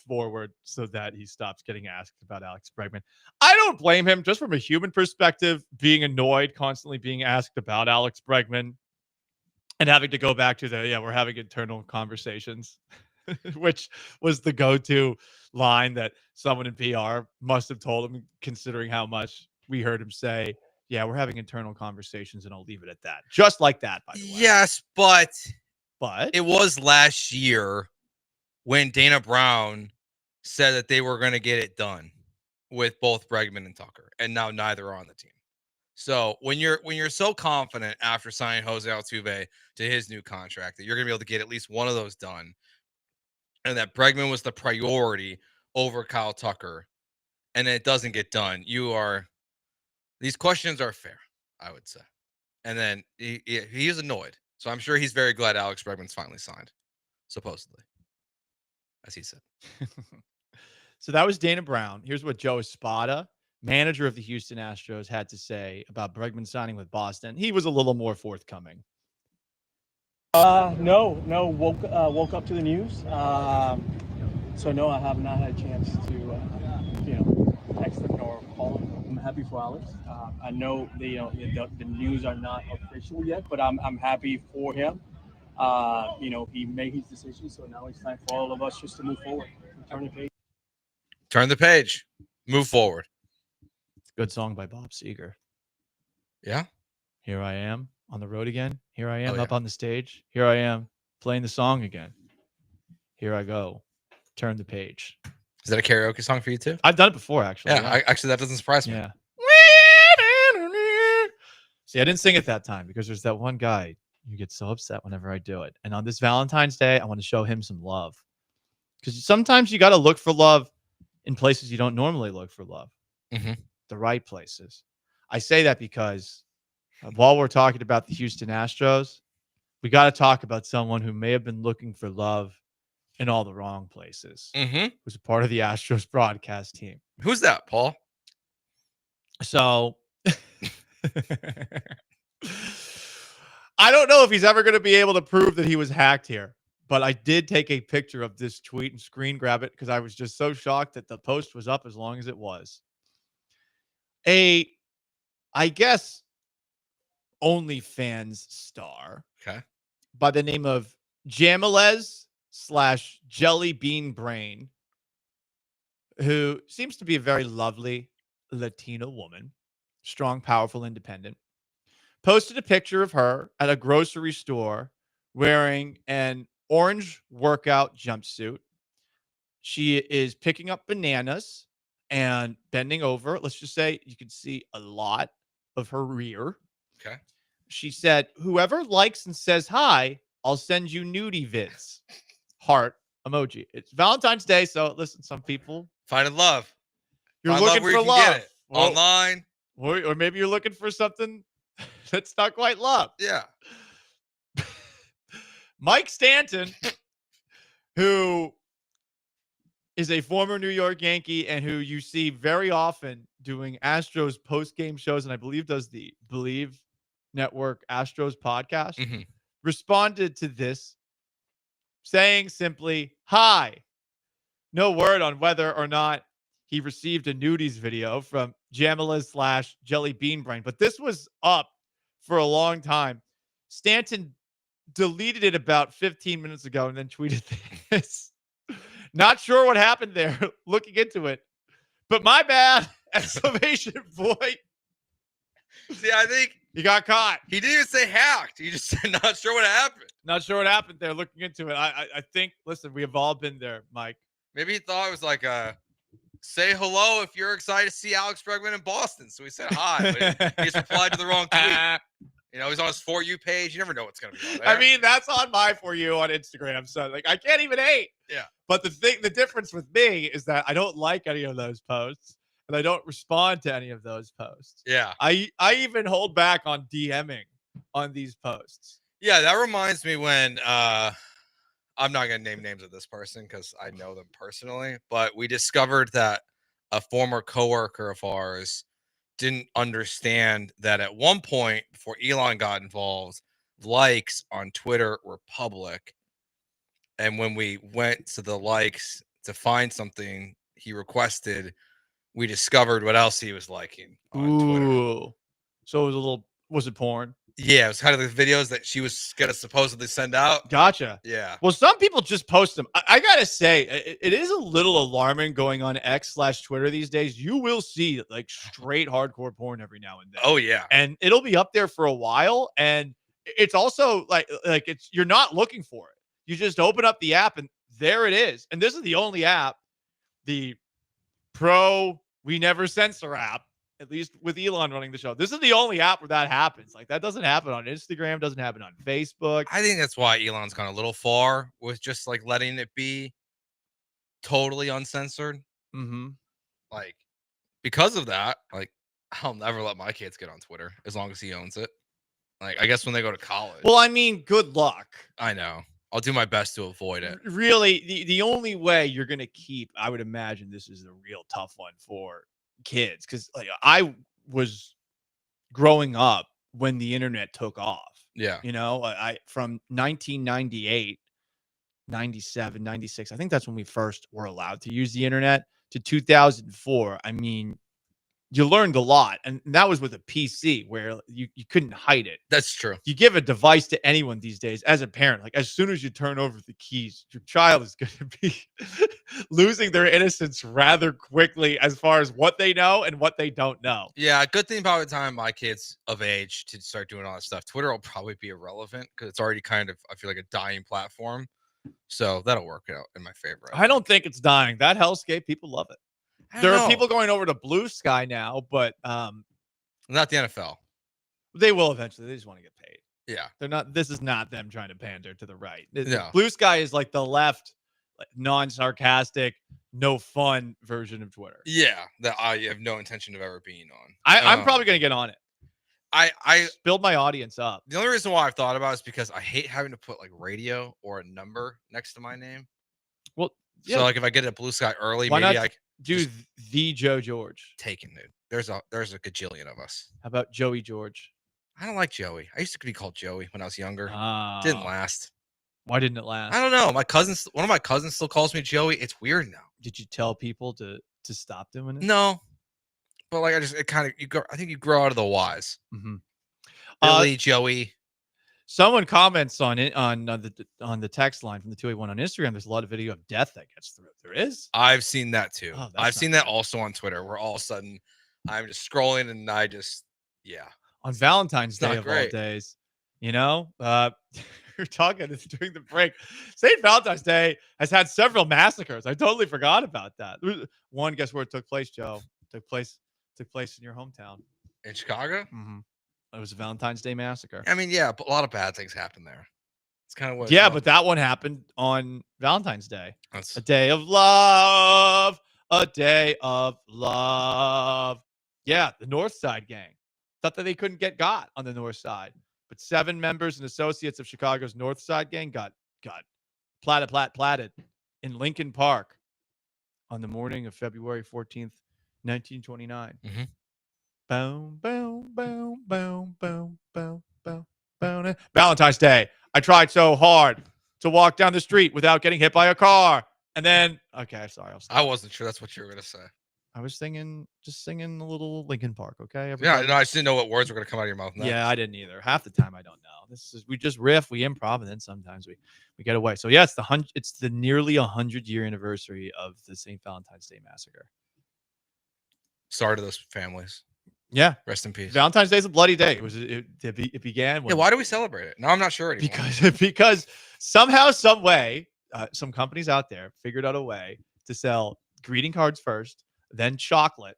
forward so that he stops getting asked about Alex Bregman. I don't blame him, just from a human perspective, being annoyed, constantly being asked about Alex Bregman and having to go back to we're having internal conversations, which was the go-to line that someone in PR must have told him, considering how much we heard him say, yeah, we're having internal conversations, and I'll leave it at that. Just like that, by the way. Yes, but it was last year when Dana Brown said that they were going to get it done with both Bregman and Tucker, and now neither are on the team. So when you're so confident after signing Jose Altuve to his new contract that you're going to be able to get at least one of those done, and that Bregman was the priority over Kyle Tucker, and it doesn't get done, these questions are fair, I would say. And then he is annoyed. So I'm sure he's very glad Alex Bregman's finally signed, supposedly, as he said. So that was Dana Brown. Here's what Joe Espada, manager of the Houston Astros, had to say about Bregman signing with Boston. He was a little more forthcoming. No. Woke up to the news. So no, I have not had a chance to, text him or call him. I'm happy for Alex. I know the news are not official yet, but I'm happy for him. He made his decision, so now it's time for all of us just to move forward. Turn the page. Turn the page. Move forward. It's a good song by Bob Seger. Yeah. Here I am on the road again. Here I am up on the stage. Here I am playing the song again. Here I go. Turn the page. Is that a karaoke song for you too? I've done it before, actually. Yeah. Actually, that doesn't surprise me. Yeah. See, I didn't sing it that time because there's that one guy who gets so upset whenever I do it. And on this Valentine's Day, I want to show him some love. Because sometimes you got to look for love in places you don't normally look for love. Mm-hmm. the right places. I say that because while we're talking about the Houston Astros, we got to talk about someone who may have been looking for love in all the wrong places. Mm-hmm. Who's a part of the Astros broadcast team. Who's that, Paul? So I don't know if he's ever going to be able to prove that he was hacked here, but I did take a picture of this tweet and screen grab it because I was just so shocked that the post was up as long as it was. I guess, OnlyFans star by the name of Jamelez/Jelly Bean Brain, who seems to be a very lovely Latina woman, strong, powerful, independent, posted a picture of her at a grocery store wearing an orange workout jumpsuit. She is picking up bananas and bending over. Let's just say you can see a lot of her rear. Okay. She said, "Whoever likes and says hi, I'll send you nudie vids." Heart emoji. It's Valentine's Day, so listen, some people finding love. You're Find looking love where for you can love. get it. Online. Or maybe you're looking for something that's not quite love. Yeah. Mike Stanton, who is a former New York Yankee and who you see very often doing Astros post-game shows, and I believe does the Believe Network Astros podcast, responded to this saying simply, "Hi." No word on whether or not he received a nudies video from Jamelez/Jelly Bean Brain, but this was up for a long time. Stanton deleted it about 15 minutes ago and then tweeted this. Not sure what happened there, looking into it, but my bad! Exclamation point. See, I think you got caught. He didn't even say hacked. He just said not sure what happened. Not sure what happened there, looking into it. I think, listen, we have all been there, Mike. Maybe he thought it was like a say hello if you're excited to see Alex Bregman in Boston. So he said hi, but he just replied to the wrong tweet. You know, he's on his For You page. You never know what's going to be on there. I mean, that's on my For You on Instagram. So, like, I can't even hate. Yeah. But the difference with me is that I don't like any of those posts, and I don't respond to any of those posts. Yeah. I even hold back on DMing on these posts. Yeah, that reminds me when I'm not going to name names of this person because I know them personally, but we discovered that a former coworker of ours didn't understand that at one point before Elon got involved, likes on Twitter were public. And when we went to the likes to find something he requested, we discovered what else he was liking on Twitter. So it was it porn? Yeah, it was kind of the videos that she was going to supposedly send out. Gotcha. Yeah. Well, some people just post them. I got to say, it is a little alarming going on X/Twitter these days. You will see like straight hardcore porn every now and then. Oh, yeah. And it'll be up there for a while. And it's also like you're not looking for it. You just open up the app and there it is. And this is the only app, the Pro We Never Censor app, at least with Elon running the show. This is the only app where that happens. Like, that doesn't happen on Instagram, doesn't happen on Facebook. I think that's why Elon's gone a little far with just like letting it be totally uncensored. Mm-hmm. Like, because of that, like, I'll never let my kids get on Twitter as long as he owns it. Like, I guess when they go to college. Well, I mean, good luck. I know. I'll do my best to avoid it. Really, the only way you're going to keep, I would imagine this is a real tough one for kids, because like I was growing up when the internet took off. Yeah. You know, I from 1998, 97, 96, I think that's when we first were allowed to use the internet, to 2004. I mean, you learned a lot, and that was with a PC where you couldn't hide it. That's true. You give a device to anyone these days as a parent, like as soon as you turn over the keys, your child is going to be losing their innocence rather quickly as far as what they know and what they don't know. Yeah, good thing about the time my kids of age to start doing all that stuff, Twitter will probably be irrelevant because it's already kind of, I feel like, a dying platform. So that'll work out in my favor. I don't think it's dying. That hellscape, people love it. There are people going over to Blue Sky now, but not the NFL. They will eventually. They just want to get paid. Yeah. They're not. This is not them trying to pander to the right. No. Blue Sky is like the left, like, non-sarcastic, no fun version of Twitter. Yeah, that I have no intention of ever being on. I'm probably going to get on it. I build my audience up. The only reason why I've thought about it is because I hate having to put like radio or a number next to my name. Well, yeah. So like if I get a blue sky early, Why maybe not I do the Joe George? Taken, dude. There's a gajillion of us. How about Joey George? I don't like Joey. I used to be called Joey when I was younger. Ah. Didn't last. Why didn't it last? I don't know. One of my cousins still calls me Joey. It's weird now. Did you tell people to stop doing it? No, but like I think you grow out of the whys. Mm-hmm. Billy, Joey. Someone comments on it on the text line from the 281 on Instagram. There's a lot of video of death that gets through. There is. I've seen that too. Oh, I've seen that also on Twitter, where all of a sudden I'm just scrolling and I just on Valentine's Day not of great. all days. You know, we're talking during the break. St. Valentine's Day has had several massacres. I totally forgot about that. One, guess where it took place, Joe? Took place in your hometown in Chicago. Mm-hmm. It was a Valentine's Day massacre. I mean, yeah, but a lot of bad things happen there. It's kind of what. Yeah, but that one happened on Valentine's Day. That's a day of love. A day of love. Yeah, the North Side gang. Thought that they couldn't get got on the North Side. But 7 members and associates of Chicago's North Side gang got platted in Lincoln Park on the morning of February 14th, 1929. Mm-hmm. Boom, boom, boom, boom, boom, boom, boom, boom. Valentine's Day. I tried so hard to walk down the street without getting hit by a car. And then, okay, sorry. I wasn't sure that's what you were going to say. I was just singing a little Linkin Park, okay? Everybody? Yeah, no, I just didn't know what words were going to come out of your mouth next. Yeah, I didn't either. Half the time I don't know. We just riff, we improv, and then sometimes we get away. So yeah, it's the nearly 100-year anniversary of the St. Valentine's Day massacre. Sorry to those families. Yeah, rest in peace. Valentine's Day is a bloody day. It began. Yeah, why do we celebrate it? No, I'm not sure anymore. Because somehow, some way, some companies out there figured out a way to sell greeting cards first, then chocolate,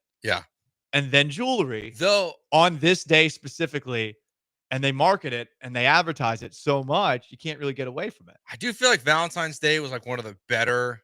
and then jewelry. Though on this day specifically, and they market it and they advertise it so much, you can't really get away from it. I do feel like Valentine's Day was like one of the better,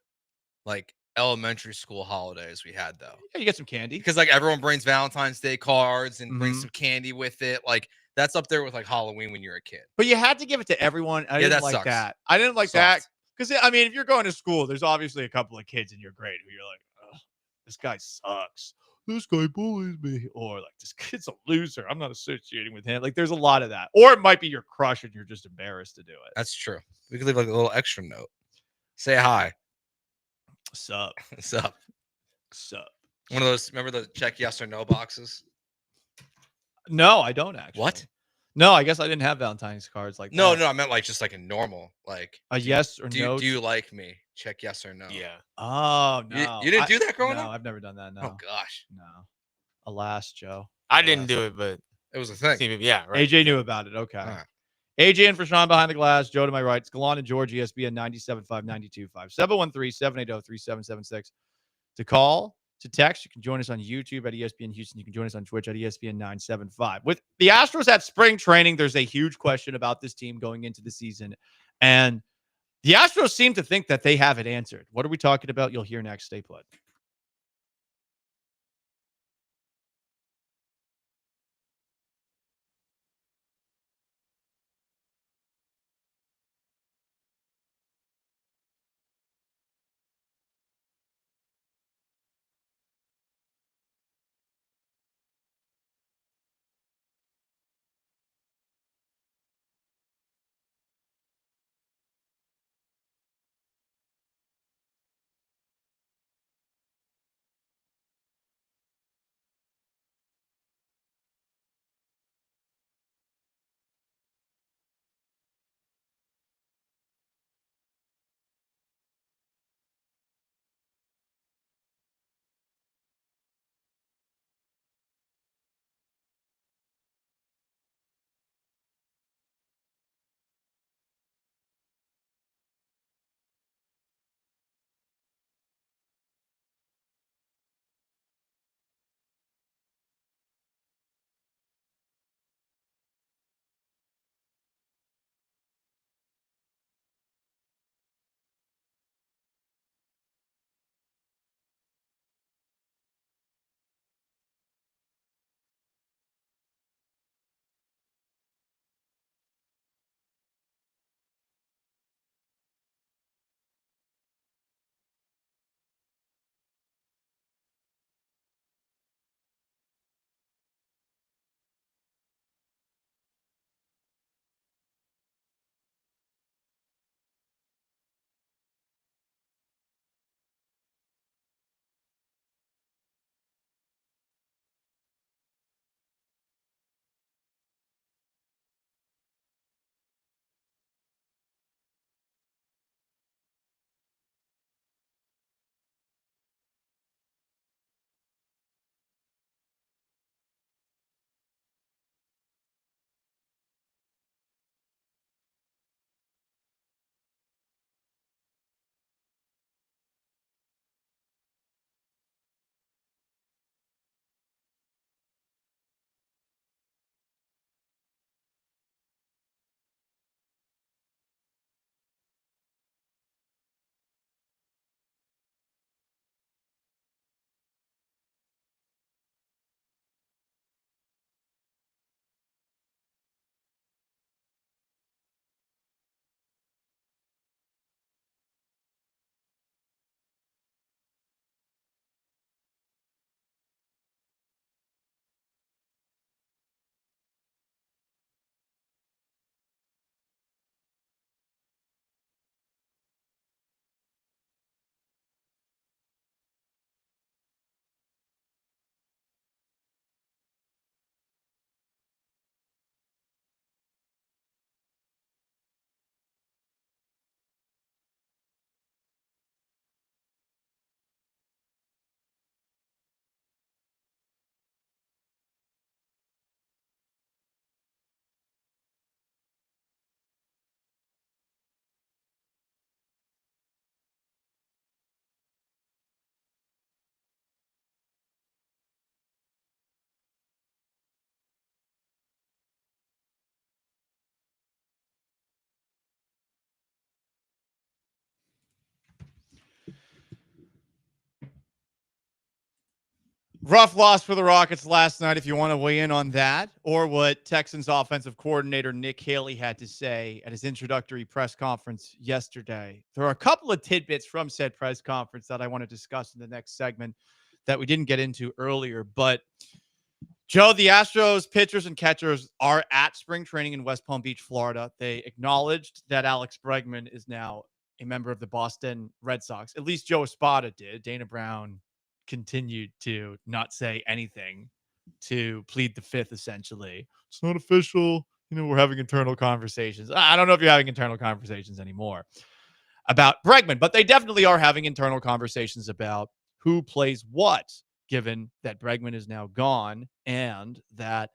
like elementary school holidays we had, though. Yeah, you get some candy because like everyone brings Valentine's Day cards and brings some candy with it. Like that's up there with like Halloween when you're a kid. But you had to give it to everyone. I didn't like that. I didn't like that because I mean, if you're going to school, there's obviously a couple of kids in your grade who you're like, oh, this guy sucks. This guy bullies me, or like this kid's a loser. I'm not associating with him. Like there's a lot of that, or it might be your crush and you're just embarrassed to do it. That's true. We could leave like a little extra note. Say hi. Sup. Sup. Sup. One of those. Remember the check yes or no boxes? No, I don't actually. What? No, I guess I didn't have Valentine's cards like no, that. No, I meant like just like a normal like a yes or no. Do you like me? Check yes or no. Yeah. Oh no. You didn't do that growing up? No, I've never done that. No. Oh gosh. No. Alas, Joe. I didn't do it, but it was a thing. Yeah, right. AJ knew about it. Okay. AJ and for Sean behind the glass. Joe to my right. It's Gallant and George, ESPN 97.5, 92.5. 713-780-3776. To call, to text, you can join us on YouTube at ESPN Houston. You can join us on Twitch at ESPN 975. With the Astros at spring training, there's a huge question about this team going into the season. And the Astros seem to think that they have it answered. What are we talking about? You'll hear next. Stay put. Rough loss for the Rockets last night, if you want to weigh in on that, or what Texans offensive coordinator Nick Haley had to say at his introductory press conference yesterday. There are a couple of tidbits from said press conference that I want to discuss in the next segment that we didn't get into earlier. But, Joe, the Astros pitchers and catchers are at spring training in West Palm Beach, Florida. They acknowledged that Alex Bregman is now a member of the Boston Red Sox. At least Joe Espada did. Dana Brown continued to not say anything, to plead the fifth, essentially. It's not official. We're having internal conversations. I don't know if you're having internal conversations anymore about Bregman, but they definitely are having internal conversations about who plays what, given that Bregman is now gone and that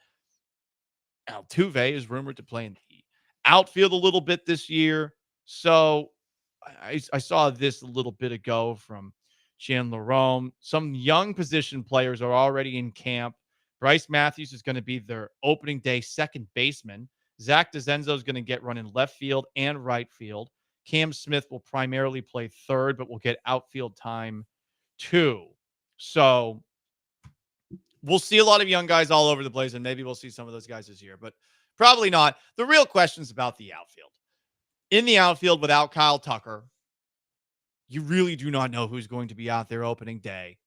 Altuve is rumored to play in the outfield a little bit this year. So I saw this a little bit ago from Chandler Rome. Some young position players are already in camp. Bryce Matthews is going to be their opening day second baseman. Zach DeZenzo is going to get run in left field and right field. Cam Smith will primarily play third, but will get outfield time too. So we'll see a lot of young guys all over the place, and maybe we'll see some of those guys this year, but probably not. The real question is about the outfield. In the outfield without Kyle Tucker, you really do not know who's going to be out there opening day.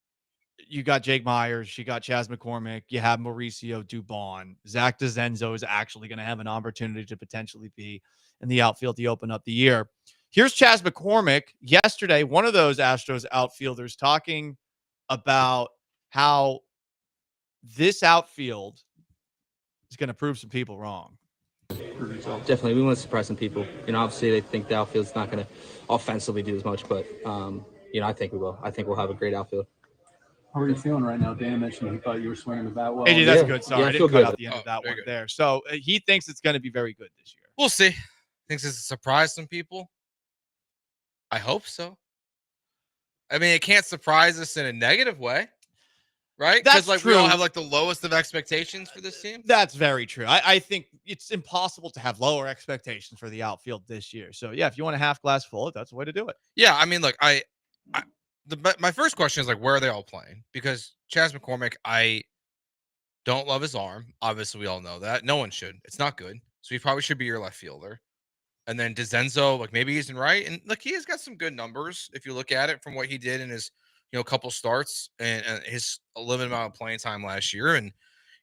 You got Jake Myers, you got Chas McCormick, you have Mauricio Dubon. Zach DeZenzo is actually going to have an opportunity to potentially be in the outfield to open up the year. Here's Chas McCormick yesterday, one of those Astros outfielders, talking about how this outfield is going to prove some people wrong. Definitely, we want to surprise some people. Obviously they think the outfield's not going to offensively do as much, but I think we will. I think we'll have a great outfield. How are you feeling right now? Dan mentioned he thought you were swinging the bat well. Hey, dude, that's good. Sorry, Yeah, I I feel didn't cut good. out the end of that one there. So he thinks it's going to be very good this year. We'll see. Thinks it's a surprise some people. I hope so. I mean, it can't surprise us in a negative way, right? That's Because true. we all have the lowest of expectations for this team. That's very true. I think it's impossible to have lower expectations for the outfield this year. So yeah, if you want a half glass full, that's the way to do it. Yeah, I mean, look, my first question is where are they all playing? Because Chas McCormick, I don't love his arm. Obviously, we all know that. No one should. It's not good. So he probably should be your left fielder. And then DeZenzo, maybe he's in right. And he has got some good numbers if you look at it from what he did in his, couple starts and his limited amount of playing time last year. And,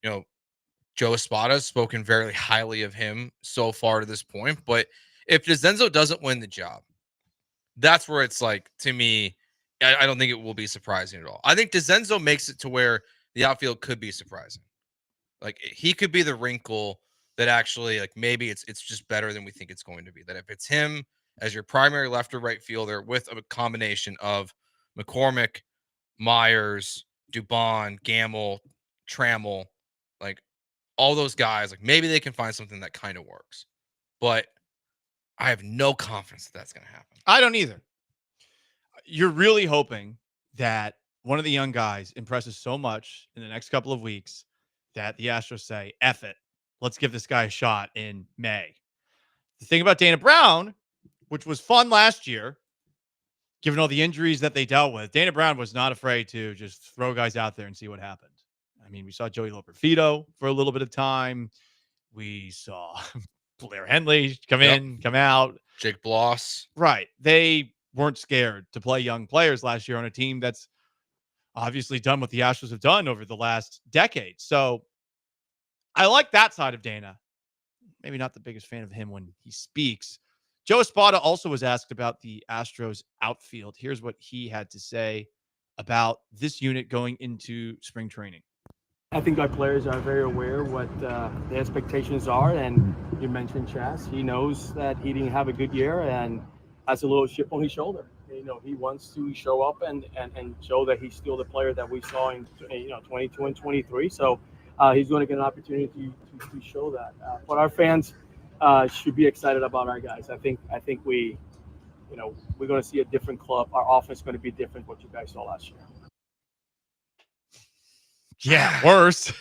Joe Espada has spoken very highly of him so far to this point. But if DeZenzo doesn't win the job, that's where it's to me, I don't think it will be surprising at all. I think DeZenzo makes it to where the outfield could be surprising. He could be the wrinkle that actually maybe it's just better than we think it's going to be. That if it's him as your primary left or right fielder with a combination of McCormick, Myers, Dubon, Gamble, Trammell, all those guys, maybe they can find something that kind of works. But I have no confidence that that's going to happen. I don't either. You're really hoping that one of the young guys impresses so much in the next couple of weeks that the Astros say, F it. Let's give this guy a shot in May. The thing about Dana Brown, which was fun last year, given all the injuries that they dealt with, Dana Brown was not afraid to just throw guys out there and see what happened. I mean, we saw Joey Loperfido for a little bit of time. We saw Blair Henley come in, come out. Jake Bloss. Right. They weren't scared to play young players last year on a team that's obviously done what the Astros have done over the last decade. So I like that side of Dana. Maybe not the biggest fan of him when he speaks. Joe Espada also was asked about the Astros outfield. Here's what he had to say about this unit going into spring training. I think our players are very aware what the expectations are, and you mentioned Chas. He knows that he didn't have a good year and has a little chip on his shoulder. He wants to show up and show that he's still the player that we saw in 22 and 23. So he's going to get an opportunity to show that. But our fans should be excited about our guys. I think we're going to see a different club. Our offense is going to be different what you guys saw last year. Yeah, worse.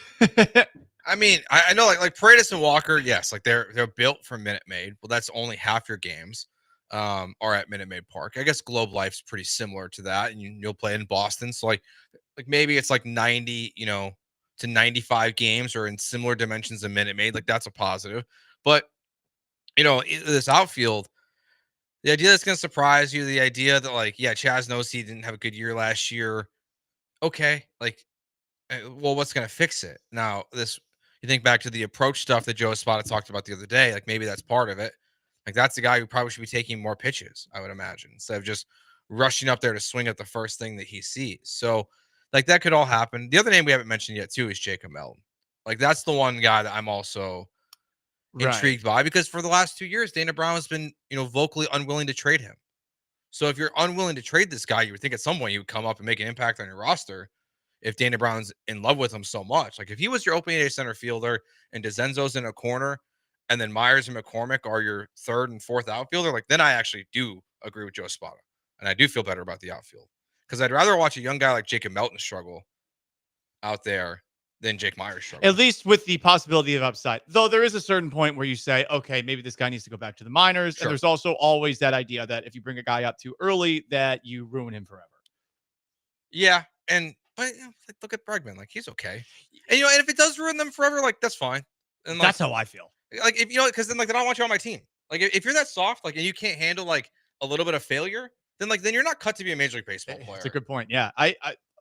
I mean, I know Paredes and Walker, yes, they're built for Minute Maid. Well, that's only half your games are at Minute Maid Park. I guess Globe Life's pretty similar to that, and you'll play in Boston. So like maybe it's like 90, to 95 games or in similar dimensions a minute made. Like that's a positive. But, this outfield, the idea that's going to surprise you, the idea that like, yeah, Chaz knows he didn't have a good year last year. Okay. Like, well, what's going to fix it? Now, you think back to the approach stuff that Joe Espada talked about the other day. Like maybe that's part of it. Like that's the guy who probably should be taking more pitches, I would imagine, instead of just rushing up there to swing at the first thing that he sees. So, like that could all happen. The other name we haven't mentioned yet too is Jacob Melton. Like that's the one guy that I'm also intrigued by, because for the last 2 years, Dana Brown has been, vocally unwilling to trade him. So if you're unwilling to trade this guy, you would think at some point he would come up and make an impact on your roster. If Dana Brown's in love with him so much, like if he was your opening day center fielder and DeZenzo's in a corner, and then Myers and McCormick are your third and fourth outfielder, like then I actually do agree with Joe Espada, and I do feel better about the outfield, because I'd rather watch a young guy like Jacob Melton struggle out there than Jake Myers struggle. At least with the possibility of upside. Though there is a certain point where you say, okay, maybe this guy needs to go back to the minors. Sure. And there's also always that idea that if you bring a guy up too early, that you ruin him forever. Yeah, but like, look at Bregman, like he's okay, and and if it does ruin them forever, like that's fine. And like, That's how I feel. Like if because then like then I don't want you on my team. Like if you're that soft, like and you can't handle like a little bit of failure, then you're not cut to be a Major League Baseball player. It's a good point. Yeah, I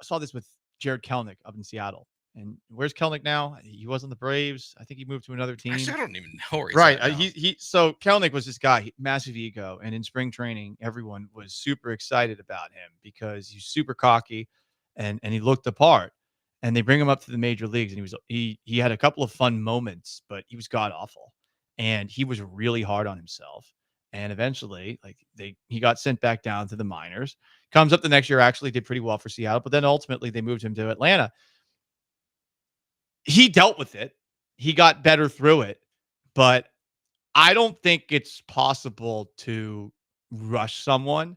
saw this with Jared Kelenic up in Seattle. And where's Kelenic now? He was on the Braves. I think he moved to another team. Actually, I don't even know where he's right. at now. So Kelenic was this guy, massive ego, and in spring training, everyone was super excited about him because he's super cocky, and he looked the part. And they bring him up to the major leagues, and he had a couple of fun moments, but he was god awful, and he was really hard on himself. And eventually, he got sent back down to the minors. Comes up the next year, actually did pretty well for Seattle, but then ultimately they moved him to Atlanta. He dealt with it. He got better through it, but I don't think it's possible to rush someone.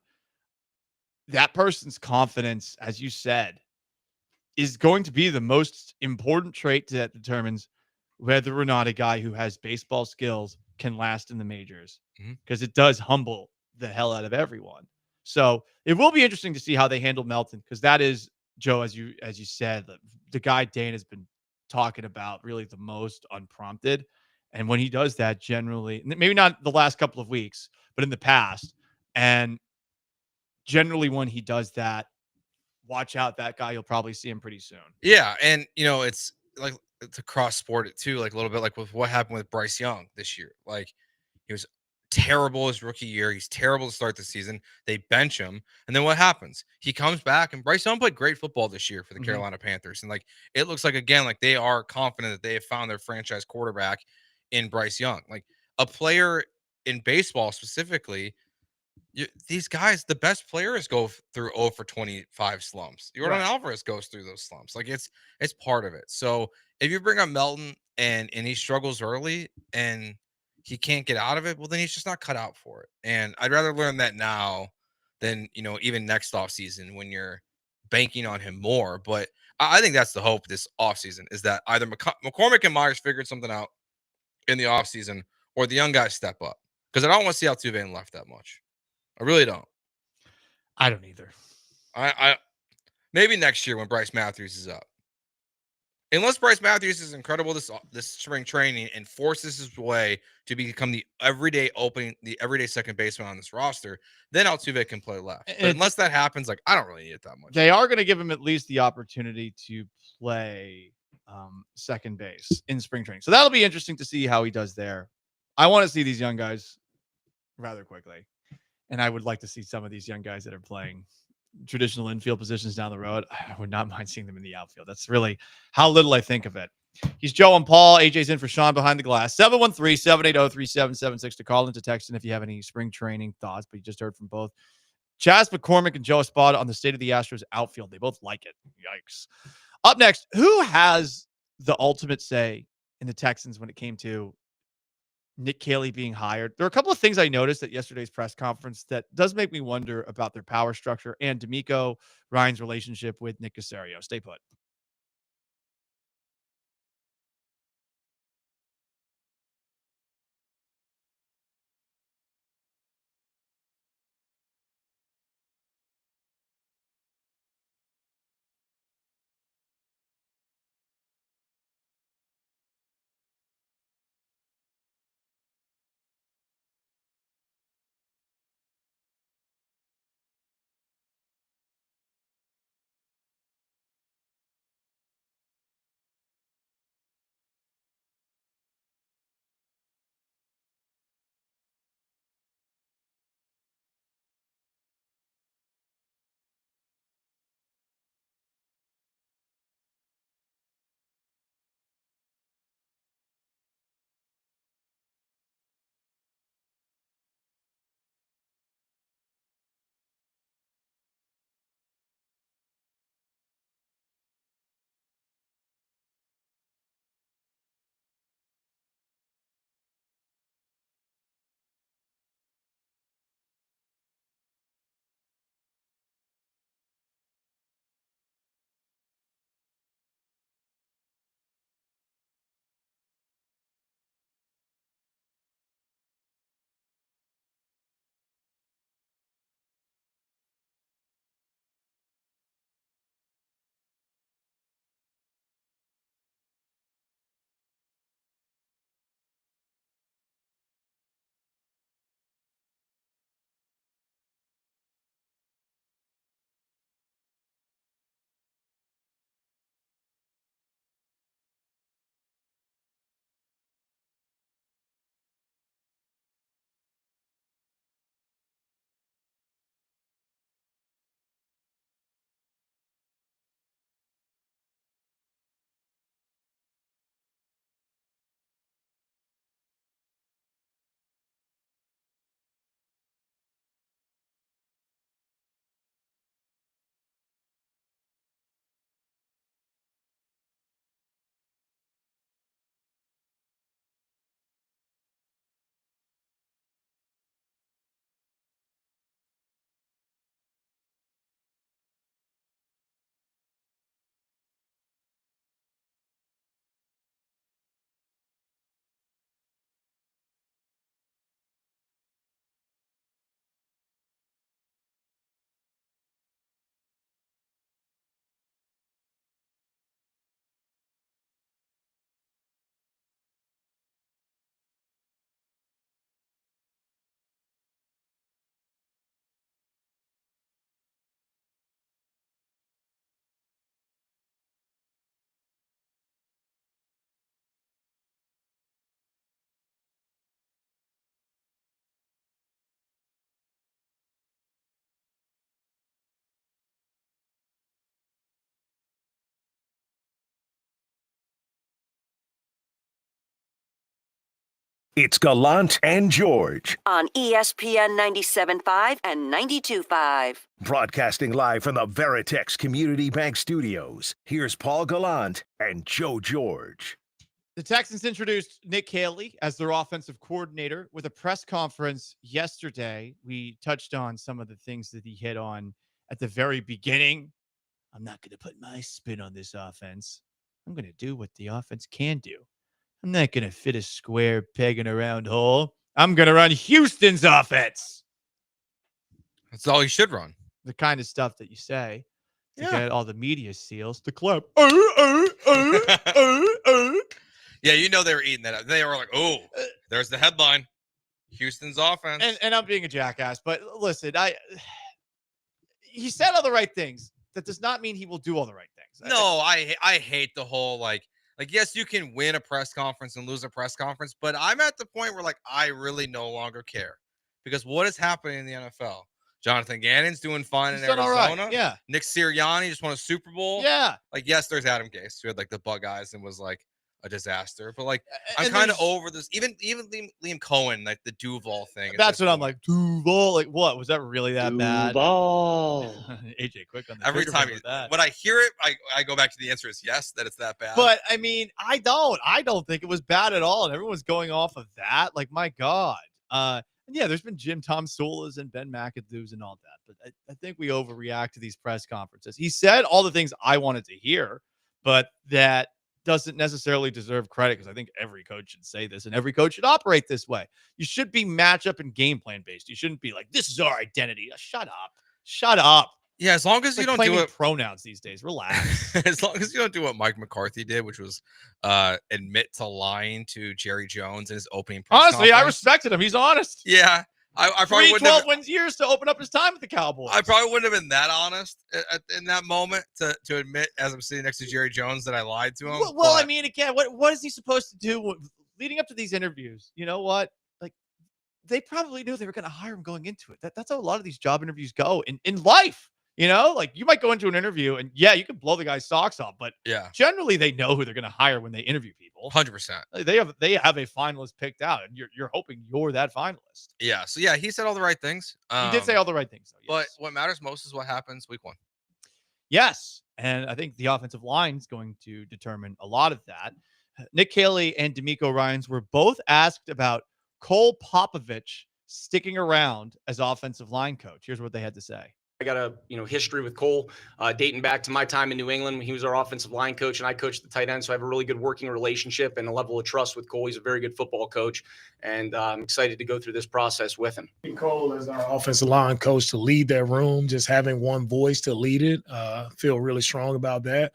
That person's confidence, as you said, is going to be the most important trait that determines whether or not a guy who has baseball skills can last in the majors, because it does humble the hell out of everyone. So it will be interesting to see how they handle Melton, because that is, Joe, as you said, the guy Dana's been talking about really the most unprompted. And when he does that, generally, maybe not the last couple of weeks, but in the past, and generally when he does that, watch out, that guy, you'll probably see him pretty soon. Yeah, and it's like to cross sport it too, like a little bit like with what happened with Bryce Young this year. Like he was terrible his rookie year. He's terrible to start the season. They bench him, and then what happens? He comes back, and Bryce Young played great football this year for the Carolina Panthers, and like it looks like again, like they are confident that they have found their franchise quarterback in Bryce Young. Like a player in baseball specifically, these guys, the best players go through 0 for 25 slumps. Jordan Alvarez goes through those slumps. Like it's part of it. So if you bring up Melton and he struggles early and he can't get out of it, well, then he's just not cut out for it. And I'd rather learn that now than, even next offseason when you're banking on him more. But I think that's the hope this offseason, is that either McCormick and Myers figured something out in the offseason, or the young guys step up. Because I don't want to see Altuve left that much. I really don't. I don't either. I maybe next year when Bryce Matthews is up. Unless Bryce Matthews is incredible this spring training and forces his way to become the everyday second baseman on this roster, then Altuve can play left. But unless that happens, like I don't really need it that much. They are going to give him at least the opportunity to play second base in spring training. So that'll be interesting to see how he does there. I want to see these young guys rather quickly. And I would like to see some of these young guys that are playing traditional infield positions down the road. I would not mind seeing them in the outfield. That's really how little I think of it. He's Joe and Paul. AJ's in for Sean behind the glass. 713-780-3776 to call into text. And if you have any spring training thoughts, but you just heard from both Chaz McCormick and Joe Espada on the state of the Astros outfield. They both like it. Yikes. Up next, who has the ultimate say in the Texans when it came to Nick Caley being hired? There are a couple of things I noticed at yesterday's press conference that does make me wonder about their power structure and D'Amico Ryan's relationship with Nick Caserio. Stay put. It's Gallant and George, on ESPN 97.5 and 92.5. broadcasting live from the Veritex Community Bank Studios. Here's Paul Gallant and Joe George. The Texans introduced Nick Haley as their offensive coordinator with a press conference yesterday. We touched on some of the things that he hit on at the very beginning. I'm not going to put my spin on this offense. I'm going to do what the offense can do. I'm not going to fit a square peg in a round hole. I'm going to run Houston's offense. That's all you should run. The kind of stuff that you say to Yeah. get all the media seals to clap. Yeah, you know they were eating that up. They were like, oh, there's the headline. Houston's offense. And I'm being a jackass, but listen, he said all the right things. That does not mean he will do all the right things. No, I hate the whole like yes, you can win a press conference and lose a press conference, but I'm at the point where like I really no longer care because what is happening in the NFL? Jonathan Gannon's doing fine in done Arizona. all right, yeah. Nick Sirianni just won a Super Bowl. Yeah. Like yes, there's Adam Gase who had like the bug eyes and was like a disaster, but like I'm And kind of there's- over this. Even Liam Cohen, like the Duval thing. That's what I'm like. Duval, like what? Was that really that bad? Duval. AJ, quick on the Every trigger time finger with that. when I hear it, I go back to the answer is yes, that it's that bad. But I mean, I don't think it was bad at all. And everyone's going off of that. Like, my God. And yeah, there's been Jim Tom Solas and Ben McAdoo's and all that. But I think we overreact to these press conferences. He said all the things I wanted to hear, but that doesn't necessarily deserve credit because I think every coach should say this and every coach should operate this way. You should be matchup and game plan based. You shouldn't be like, this is our identity. Shut up. Shut up. Yeah, as long as It's you like don't do claiming it pronouns these days. Relax. as long as you don't do what Mike McCarthy did, which was admit to lying to Jerry Jones in his opening press Honestly, I conference. respected him. He's honest. Yeah, I probably 3 wouldn't 12 have. wins years to open up his time with the Cowboys. I probably wouldn't have been that honest in that moment to admit, as I'm sitting next to Jerry Jones, that I lied to him. Well, I but- mean, again, what is he supposed to do leading up to these interviews? You know what? Like, they probably knew they were going to hire him going into it. That's how a lot of these job interviews go in life. You know, like you might go into an interview and yeah, you can blow the guy's socks off, but yeah, generally they know who they're going to hire when they interview people. 100%. They have a finalist picked out, and you're hoping you're that finalist. Yeah. So yeah, he said all the right things. He did say all the right things, though. But what matters most is what happens week 1. Yes. And I think the offensive line is going to determine a lot of that. Nick Haley and D'Amico Ryans were both asked about Cole Popovich sticking around as offensive line coach. Here's what they had to say. I got a history with Cole dating back to my time in New England when he was our offensive line coach and I coached the tight end. So I have a really good working relationship and a level of trust with Cole. He's a very good football coach, and I'm excited to go through this process with him. Cole as our offensive line coach to lead that room, just having one voice to lead it. Feel really strong about that.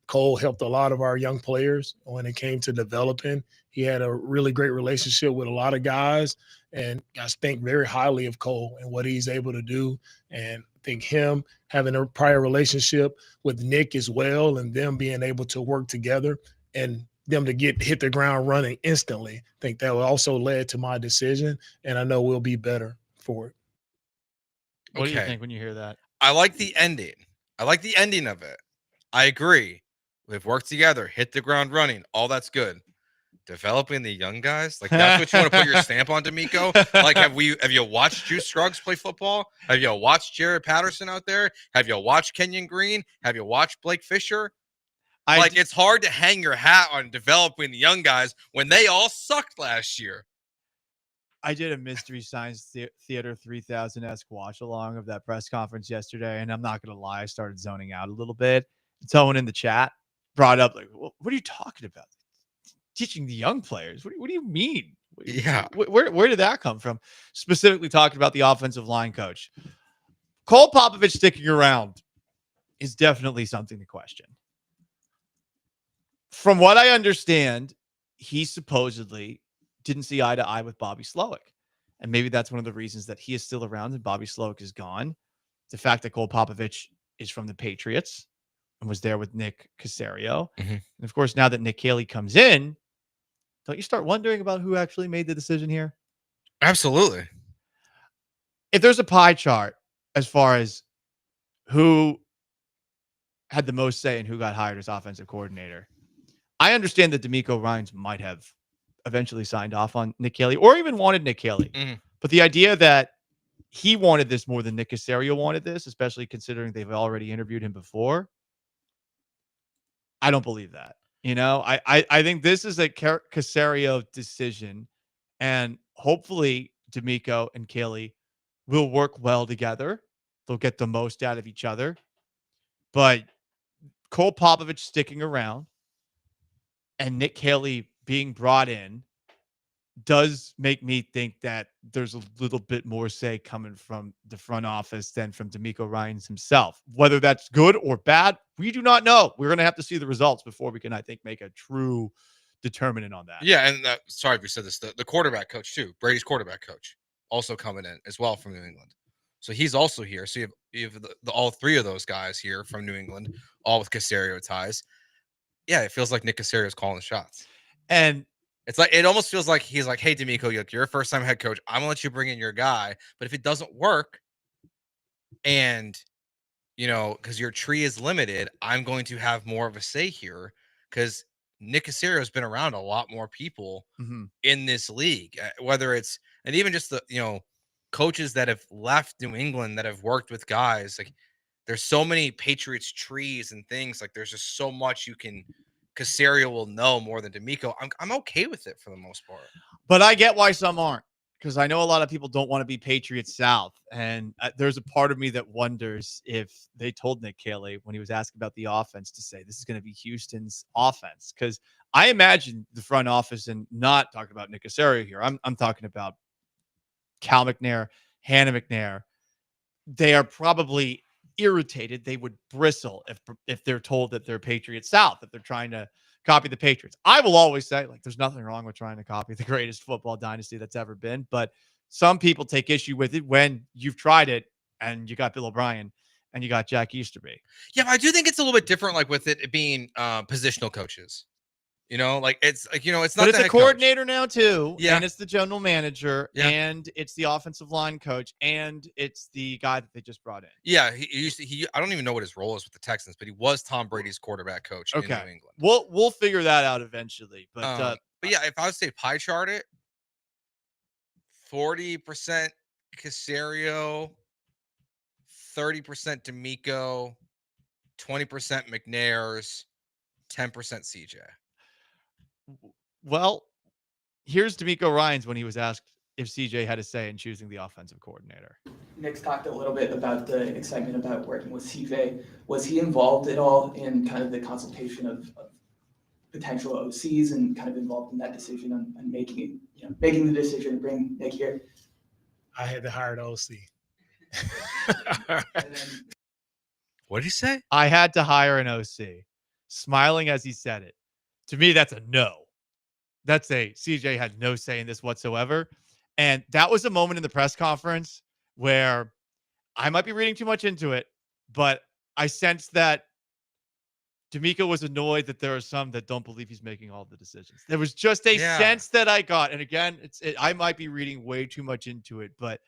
Cole helped a lot of our young players when it came to developing. He had a really great relationship with a lot of guys, and I think very highly of Cole and what he's able to do. And I think him having a prior relationship with Nick as well, and them being able to work together and them to hit the ground running instantly, I think that also led to my decision, and I know we'll be better for it. What do you think when you hear that? I like the ending. I like the ending of it. I agree. We've worked together, hit the ground running. All that's good. Developing the young guys, like that's what you want to put your stamp on, D'Amico. Like, have you watched Juice Scruggs play football? Have you watched Jared Patterson out there? Have you watched Kenyon Green? Have you watched Blake Fisher? It's hard to hang your hat on developing the young guys when they all sucked last year. I did a Mystery Science Theater 3000-esque watch along of that press conference yesterday, and I'm not going to lie, I started zoning out a little bit. Someone in the chat brought up, like, what are you talking about? Teaching the young players? What do you mean? Yeah. Where did that come from? Specifically talking about the offensive line coach. Cole Popovich sticking around is definitely something to question. From what I understand, he supposedly didn't see eye to eye with Bobby Slowick. And maybe that's one of the reasons that he is still around and Bobby Slowick is gone. The fact that Cole Popovich is from the Patriots and was there with Nick Caserio. Mm-hmm. And of course, now that Nick Haley comes in, don't you start wondering about who actually made the decision here? Absolutely. If there's a pie chart as far as who had the most say in who got hired as offensive coordinator, I understand that D'Amico Ryans might have eventually signed off on Nick Caley or even wanted Nick Caley. Mhm. But the idea that he wanted this more than Nick Caserio wanted this, especially considering they've already interviewed him before, I don't believe that. I think this is a Caserio decision, and hopefully D'Amico and Caley will work well together. They'll get the most out of each other. But Cole Popovich sticking around and Nick Caley being brought in does make me think that there's a little bit more say coming from the front office than from D'Amico Ryans himself. Whether that's good or bad, we do not know. We're going to have to see the results before we can, I think, make a true determinant on that. Yeah, and sorry if we said this, the quarterback coach too, Brady's quarterback coach, also coming in as well from New England. So he's also here. So you have all three of those guys here from New England, all with Caserio ties. Yeah, it feels like Nick Caserio's calling the shots. And it's like it almost feels like he's like, hey, D'Amico, you're a first-time head coach. I'm gonna let you bring in your guy, but if it doesn't work, and because your tree is limited, I'm going to have more of a say here because Nick Caserio has been around a lot more people in this league, whether it's and even just the coaches that have left New England that have worked with guys like there's so many Patriots trees and things like there's just so much Caserio will know more than D'Amico. I'm okay with it for the most part. But I get why some aren't, because I know a lot of people don't want to be Patriots South. And there's a part of me that wonders if they told Nick Caley when he was asked about the offense to say this is going to be Houston's offense. Because I imagine the front office, and not talking about Nick Caserio here, I'm talking about Cal McNair, Hannah McNair. They are probably irritated. They would bristle if they're told that they're Patriots South, that they're trying to copy the Patriots. I will always say, like, there's nothing wrong with trying to copy the greatest football dynasty that's ever been. But some people take issue with it when you've tried it and you got Bill O'Brien and you got Jack Easterby. Yeah, but I do think it's a little bit different, like with it being positional coaches. It's like, it's not. But it's a coordinator now too. Yeah. And it's the general manager. Yeah. And it's the offensive line coach. And it's the guy that they just brought in. Yeah, he I don't even know what his role is with the Texans, but he was Tom Brady's quarterback coach in New England. We'll figure that out eventually. But yeah, if I would say pie chart it, 40% Caserio, 30% D'Amico, 20% McNair's, 10% CJ. Well, here's D'Amico Ryans when he was asked if CJ had a say in choosing the offensive coordinator. Nick's talked a little bit about the excitement about working with CJ. Was he involved at all in kind of the consultation of potential OCs and kind of involved in that decision on making the decision to bring Nick here? I had to hire the OC. What did he say? I had to hire an OC. Smiling as he said it. To me, that's a no. That's a CJ had no say in this whatsoever. And that was a moment in the press conference where I might be reading too much into it, but I sensed that D'Amico was annoyed that there are some that don't believe he's making all the decisions. There was just a sense that I got. And again, I might be reading way too much into it, but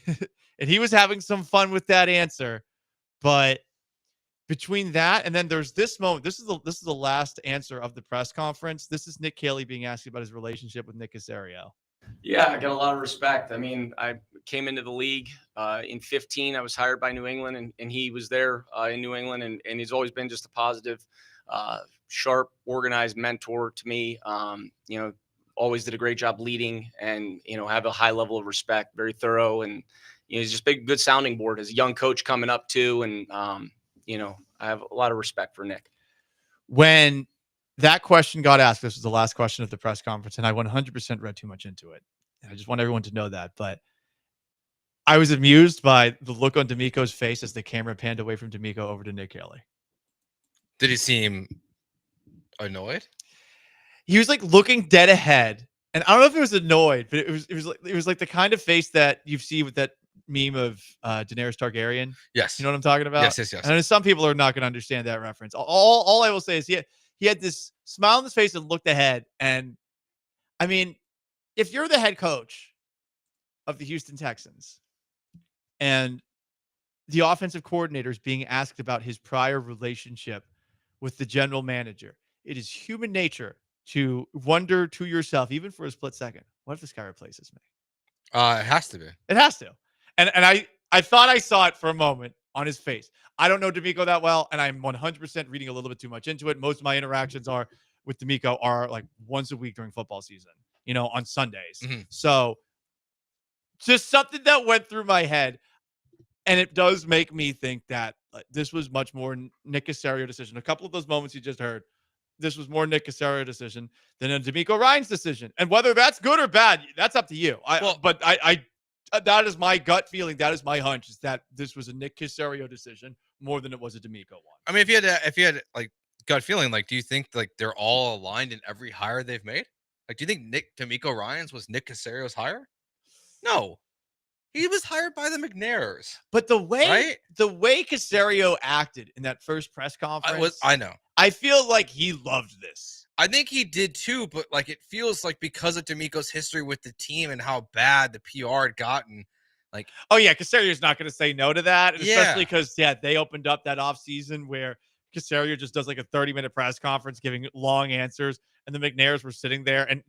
and he was having some fun with that answer. But between that and then there's this moment, this is the last answer of the press conference. This is Nick Caley being asked about his relationship with Nick Caserio. Yeah, I got a lot of respect. I mean, I came into the league in 15. I was hired by New England, and he was there in New England, and he's always been just a positive, sharp, organized mentor to me. Always did a great job leading and, have a high level of respect, very thorough. And, he's just a good sounding board as a young coach coming up too. And, I have a lot of respect for Nick. When that question got asked, this was the last question of the press conference, and I 100% read too much into it. And I just want everyone to know that. But I was amused by the look on D'Amico's face as the camera panned away from D'Amico over to Nick Caley. Did he seem annoyed? He was like looking dead ahead. And I don't know if it was annoyed, but it was like the kind of face that you see with that meme of Daenerys Targaryen. Yes. You know what I'm talking about? Yes. And some people are not going to understand that reference. All I will say is he had this smile on his face and looked ahead. And I mean, if you're the head coach of the Houston Texans and the offensive coordinator is being asked about his prior relationship with the general manager, it is human nature to wonder to yourself, even for a split second, what if this guy replaces me? It has to be. It has to. And I thought I saw it for a moment on his face. I don't know D'Amico that well, and I'm 100% reading a little bit too much into it. Most of my interactions are with D'Amico are like once a week during football season, on Sundays. So just something that went through my head. And it does make me think that this was much more Nick Caserio decision. A couple of those moments you just heard, this was more Nick Caserio decision than a D'Amico Ryans decision. And whether that's good or bad, that's up to you. But that is my gut feeling. That is my hunch, is that this was a Nick Caserio decision more than it was a D'Amico one. I mean, if you had like gut feeling, like, do you think like they're all aligned in every hire they've made? Like, do you think D'Amico Ryans was Nick Caserio's hire? No. He was hired by the McNairs. But the way Caserio acted in that first press conference, I know. I feel like he loved this. I think he did too, but like it feels like because of D'Amico's history with the team and how bad the PR had gotten, like, oh yeah, Caserio's not going to say no to that, and Yeah. especially because they opened up that offseason where Caserio just does like a 30-minute press conference giving long answers, and the McNairs were sitting there and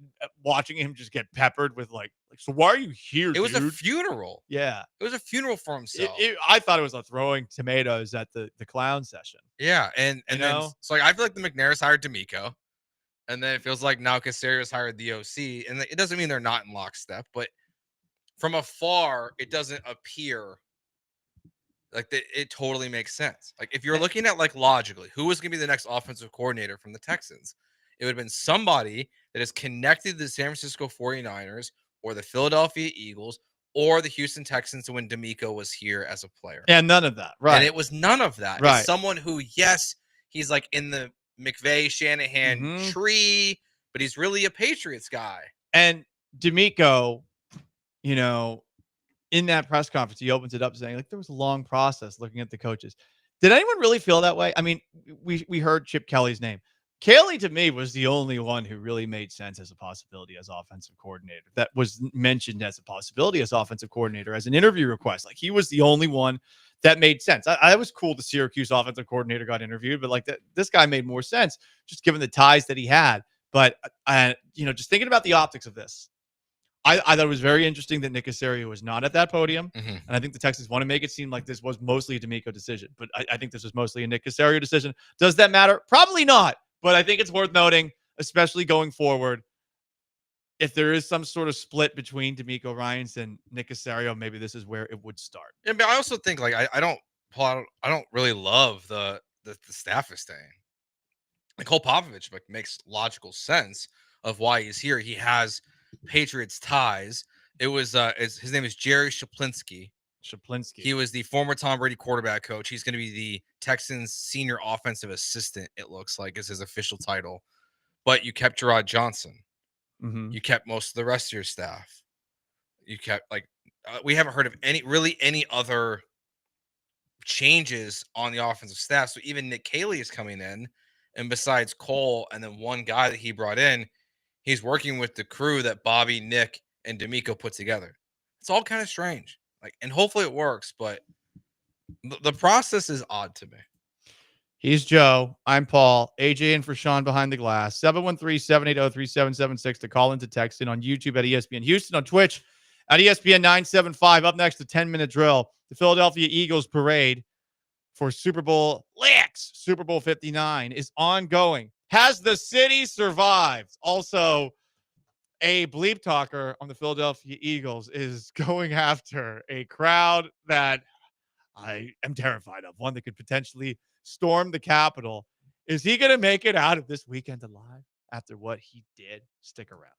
watching him just get peppered with like so why are you here? It was a dude? funeral. Yeah, It was a funeral for himself. I thought it was a throwing tomatoes at the clown session. Yeah, and You then know? so like I feel like the McNairs hired D'Amico, and then it feels like now Caserio's hired the OC, and it doesn't mean they're not in lockstep, but from afar, it doesn't appear like that. It totally makes sense. Like if you're looking at like logically, who was going to be the next offensive coordinator from the Texans? It would have been somebody that is connected to the San Francisco 49ers or the Philadelphia Eagles or the Houston Texans when D'Amico was here as a player. And none of that, right? And it was none of that. Right. It's someone who, yes, he's like in the McVay Shanahan tree, but he's really a Patriots guy. And D'Amico, in that press conference, he opens it up saying like there was a long process looking at the coaches. Did anyone really feel that way? I mean, we heard Chip Kelly's name. Kelly, to me, was the only one who really made sense as a possibility as offensive coordinator. That was mentioned as a possibility as offensive coordinator as an interview request. Like he was the only one that made sense. I was cool the Syracuse offensive coordinator got interviewed, but like this guy made more sense just given the ties that he had. But just thinking about the optics of this, I thought it was very interesting that Nick Caserio was not at that podium. And I think the Texans want to make it seem like this was mostly a D'Amico decision. But I think this was mostly a Nick Caserio decision. Does that matter? Probably not. But I think it's worth noting, especially going forward, if there is some sort of split between D'Amico Ryans and Nick Caserio, maybe this is where it would start. Yeah, but I also think like I don't really love the staff is staying. Like Cole Popovich makes logical sense of why he's here. He has Patriots ties. It was his name is Jerry Shaplinski. He was the former Tom Brady quarterback coach. He's going to be the Texans senior offensive assistant, it looks like, is his official title. But you kept Gerard Johnson. You kept most of the rest of your staff. You kept we haven't heard of any other changes on the offensive staff. So even Nick Caley is coming in, and besides Cole and then one guy that he brought in, he's working with the crew that Bobby, Nick, and D'Amico put together. It's all kind of strange. And hopefully it works, but the process is odd to me. He's Joe. I'm Paul. AJ and for Sean behind the glass. 713-780-3776 to call into text in on YouTube at ESPN Houston, on Twitch at ESPN 975. Up next, the 10-minute drill. The Philadelphia Eagles parade for Super Bowl 59 is ongoing. Has the city survived? Also, a bleep talker on the Philadelphia Eagles is going after a crowd that I am terrified of, one that could potentially storm the Capitol. Is he going to make it out of this weekend alive after what he did? Stick around.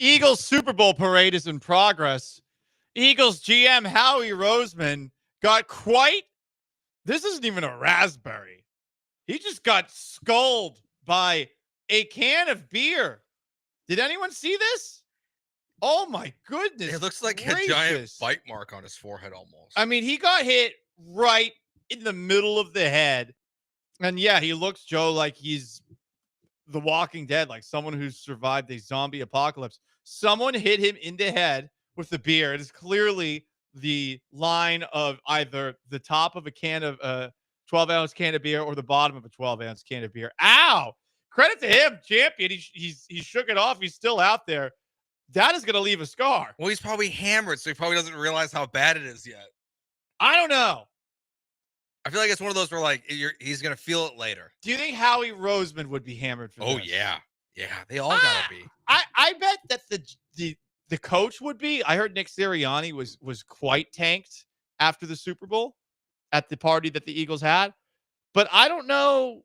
Eagles Super Bowl parade is in progress. Eagles GM Howie Roseman got this isn't even a raspberry. He just got sculled by a can of beer. Did anyone see this? Oh my goodness. It looks like gracious. a giant bite mark on his forehead almost. I mean, he got hit right in the middle of the head. And yeah, he looks, Joe, like he's the Walking Dead, like someone who's survived a zombie apocalypse. Someone hit him in the head with the beer. It is clearly the line of either the top of a can of 12-ounce can of beer or the bottom of a 12-ounce can of beer. Ow! Credit to him, champion. He shook it off. He's still out there. That is going to leave a scar. Well, he's probably hammered, so he probably doesn't realize how bad it is yet. I don't know. I feel like it's one of those where like he's going to feel it later. Do you think Howie Roseman would be hammered for Oh, this? yeah. Yeah, they all got to be. I bet that the coach would be. I heard Nick Sirianni was quite tanked after the Super Bowl at the party that the Eagles had. But I don't know.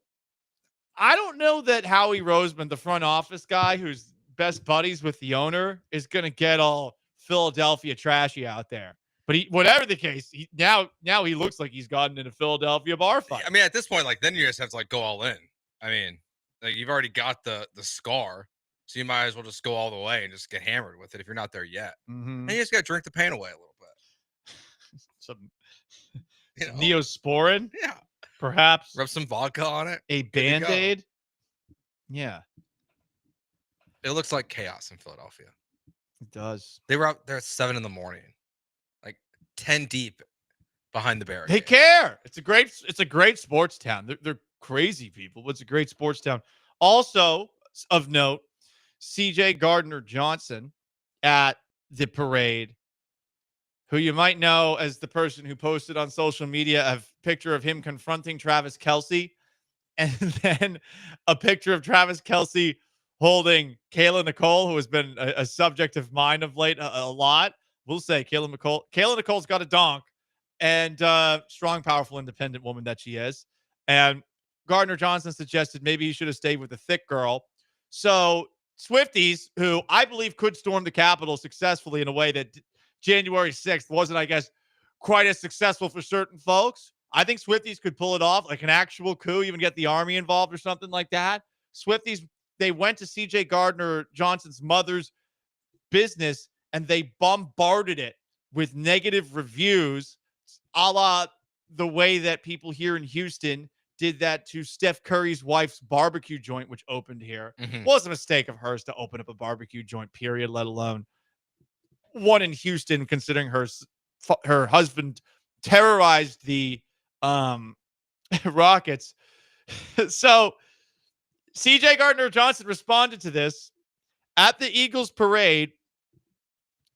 I don't know that Howie Roseman, the front office guy who's best buddies with the owner, is going to get all Philadelphia trashy out there. But whatever the case, now he looks like he's gotten in a Philadelphia bar fight. I mean, at this point, like then you just have to like go all in. I mean, like you've already got the scar, so you might as well just go all the way and just get hammered with it if you're not there yet. Mm-hmm. And you just got to drink the pain away a little bit. Some Neosporin, yeah, perhaps. Rub some vodka on it. A Band-Aid. Yeah, it looks like chaos in Philadelphia. It does. They were out there at 7 a.m, like 10 deep behind the barricade. They care. It's a great sports town. They're crazy people, but it's a great sports town. Also of note, CJ Gardner-Johnson at the parade, who you might know as the person who posted on social media a picture of him confronting Travis Kelce, and then a picture of Travis Kelce holding Kayla Nicole, who has been a subject of mine of late a lot. We'll say Kayla Nicole's got a donk, and strong, powerful, independent woman that she is. And Gardner Johnson suggested maybe he should have stayed with the thick girl. So Swifties, who I believe could storm the Capitol successfully in a way that January 6th wasn't, I guess, quite as successful for certain folks. I think Swifties could pull it off, like an actual coup, even get the army involved or something like that. Swifties, they went to CJ Gardner-Johnson's mother's business and they bombarded it with negative reviews, a la the way that people here in Houston did that to Steph Curry's wife's barbecue joint, which opened here. Mm-hmm. Was a mistake of hers to open up a barbecue joint, period, let alone one in Houston, considering her husband terrorized the Rockets. So CJ Gardner-Johnson responded to this at the Eagles parade.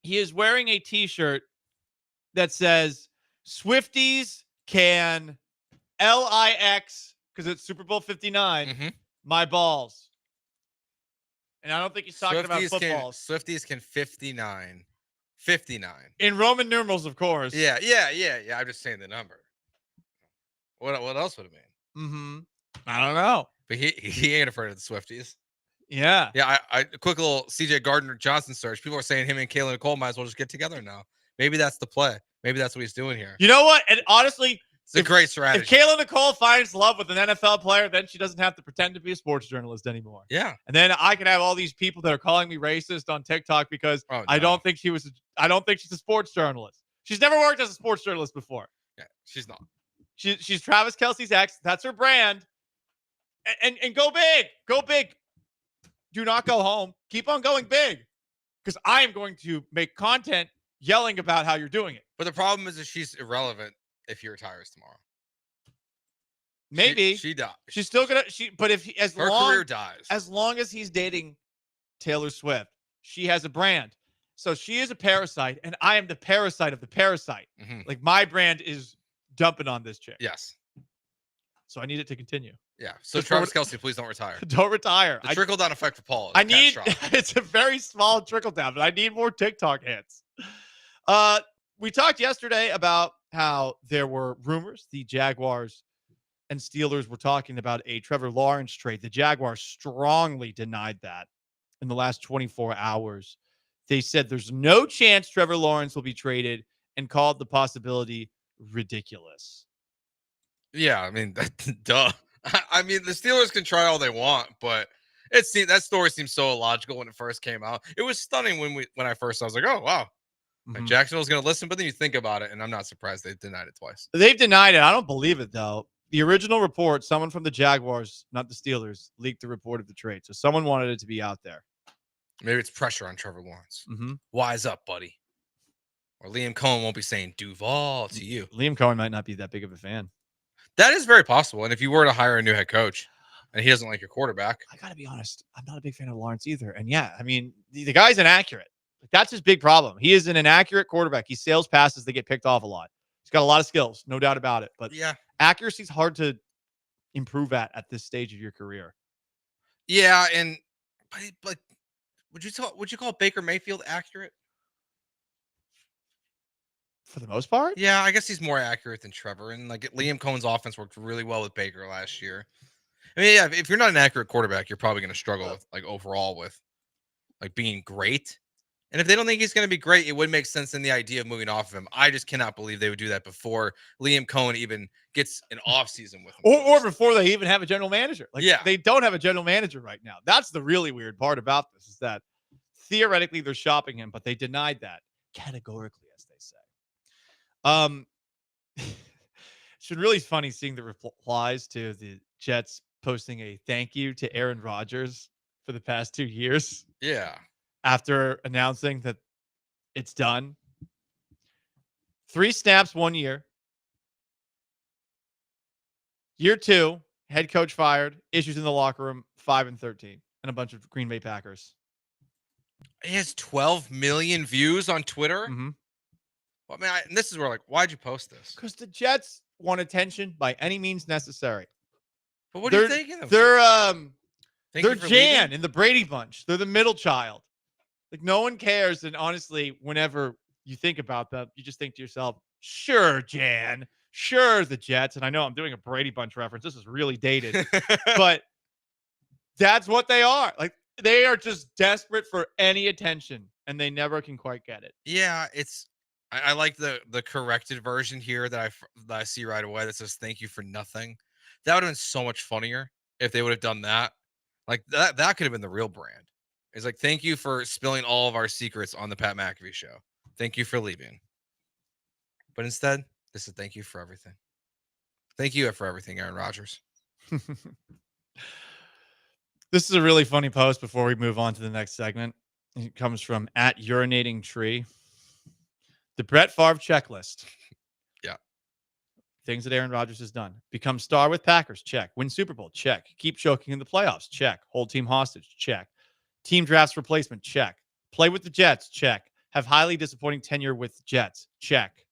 He is wearing a t-shirt that says Swifties can LIX, because it's Super Bowl 59, my balls. And I don't think he's talking about footballs. Swifties can 59. In Roman numerals, of course. Yeah. I'm just saying the number. What else would it mean? Mm-hmm. I don't know. But he ain't afraid of the Swifties. Yeah. Yeah, I quick little CJ Gardner-Johnson search. People are saying him and Kayla Nicole might as well just get together now. Maybe that's the play. Maybe that's what he's doing here. You know what? And honestly, it's a great strategy. If Kayla Nicole finds love with an NFL player, then she doesn't have to pretend to be a sports journalist anymore. Yeah. And then I can have all these people that are calling me racist on TikTok because I don't think she's a sports journalist. She's never worked as a sports journalist before. Yeah, she's not. She's Travis Kelce's ex. That's her brand. And go big. Go big. Do not go home. Keep on going big. Because I am going to make content yelling about how you're doing it. But the problem is that she's irrelevant if he retires tomorrow. Maybe she dies. She's still gonna. But if her career dies, as long as he's dating Taylor Swift, she has a brand. So she is a parasite, and I am the parasite of the parasite. Mm-hmm. Like my brand is dumping on this chick. Yes. So I need it to continue. Yeah. So Travis Kelce, please don't retire. Don't retire. The trickle down effect for Paul. I need. It's a very small trickle down, but I need more TikTok hits. We talked yesterday about how there were rumors the Jaguars and Steelers were talking about a Trevor Lawrence trade. The Jaguars strongly denied that in the last 24 hours. They said there's no chance Trevor Lawrence will be traded and called the possibility ridiculous. Yeah, I mean, duh. I mean, the Steelers can try all they want, but that story seems so illogical when it first came out. It was stunning when I first, I was like, oh wow, like Jacksonville's going to listen. But then you think about it, and I'm not surprised they denied it twice. They've denied it. I don't believe it though. The original report, someone from the Jaguars, not the Steelers, leaked the report of the trade. So someone wanted it to be out there. Maybe it's pressure on Trevor Lawrence. Mm-hmm. Wise up, buddy. Or Liam Cohen won't be saying Duval to you. Liam Cohen might not be that big of a fan. That is very possible. And if you were to hire a new head coach and he doesn't like your quarterback, I got to be honest, I'm not a big fan of Lawrence either. And yeah, I mean, the guy's inaccurate. That's his big problem. He is an inaccurate quarterback. He sails passes that get picked off a lot. He's got a lot of skills, no doubt about it. But yeah, accuracy is hard to improve at this stage of your career. Yeah, and but would you call Baker Mayfield accurate? For the most part? Yeah, I guess he's more accurate than Trevor. And like Liam Cohen's offense worked really well with Baker last year. I mean, yeah, if you're not an accurate quarterback, you're probably going to struggle with overall with being great. And if they don't think he's going to be great, it would make sense in the idea of moving off of him. I just cannot believe they would do that before Liam Cohen even gets an offseason with him. Or before they even have a general manager. They don't have a general manager right now. That's the really weird part about this, is that theoretically they're shopping him, but they denied that categorically, as they say. It's been really funny seeing the replies to the Jets posting a thank you to Aaron Rodgers for the past 2 years. Yeah. After announcing that it's done. 3 snaps 1 year. Year 2, head coach fired, issues in the locker room, 5-13, and a bunch of Green Bay Packers. He has 12 million views on Twitter. Mm-hmm. Well, I mean, and this is where why'd you post this? Because the Jets want attention by any means necessary. But what are you thinking of? They're Jan in the Brady Bunch. They're the middle child. Like, no one cares. And honestly, whenever you think about that, you just think to yourself, sure, Jan. Sure, the Jets. And I know I'm doing a Brady Bunch reference. This is really dated. But that's what they are. Like, they are just desperate for any attention. And they never can quite get it. Yeah, I like the corrected version here that I see right away that says thank you for nothing. That would have been so much funnier if they would have done that. Like that could have been the real brand. It's like, thank you for spilling all of our secrets on the Pat McAfee show. Thank you for leaving. But instead, this is thank you for everything. Thank you for everything, Aaron Rodgers. This is a really funny post before we move on to the next segment. It comes from @urinating_tree. The Brett Favre checklist. Yeah. Things that Aaron Rodgers has done. Become star with Packers. Check. Win Super Bowl. Check. Keep choking in the playoffs. Check. Hold team hostage. Check. Team drafts replacement. Check. Play with the Jets. Check. Have highly disappointing tenure with Jets. Check.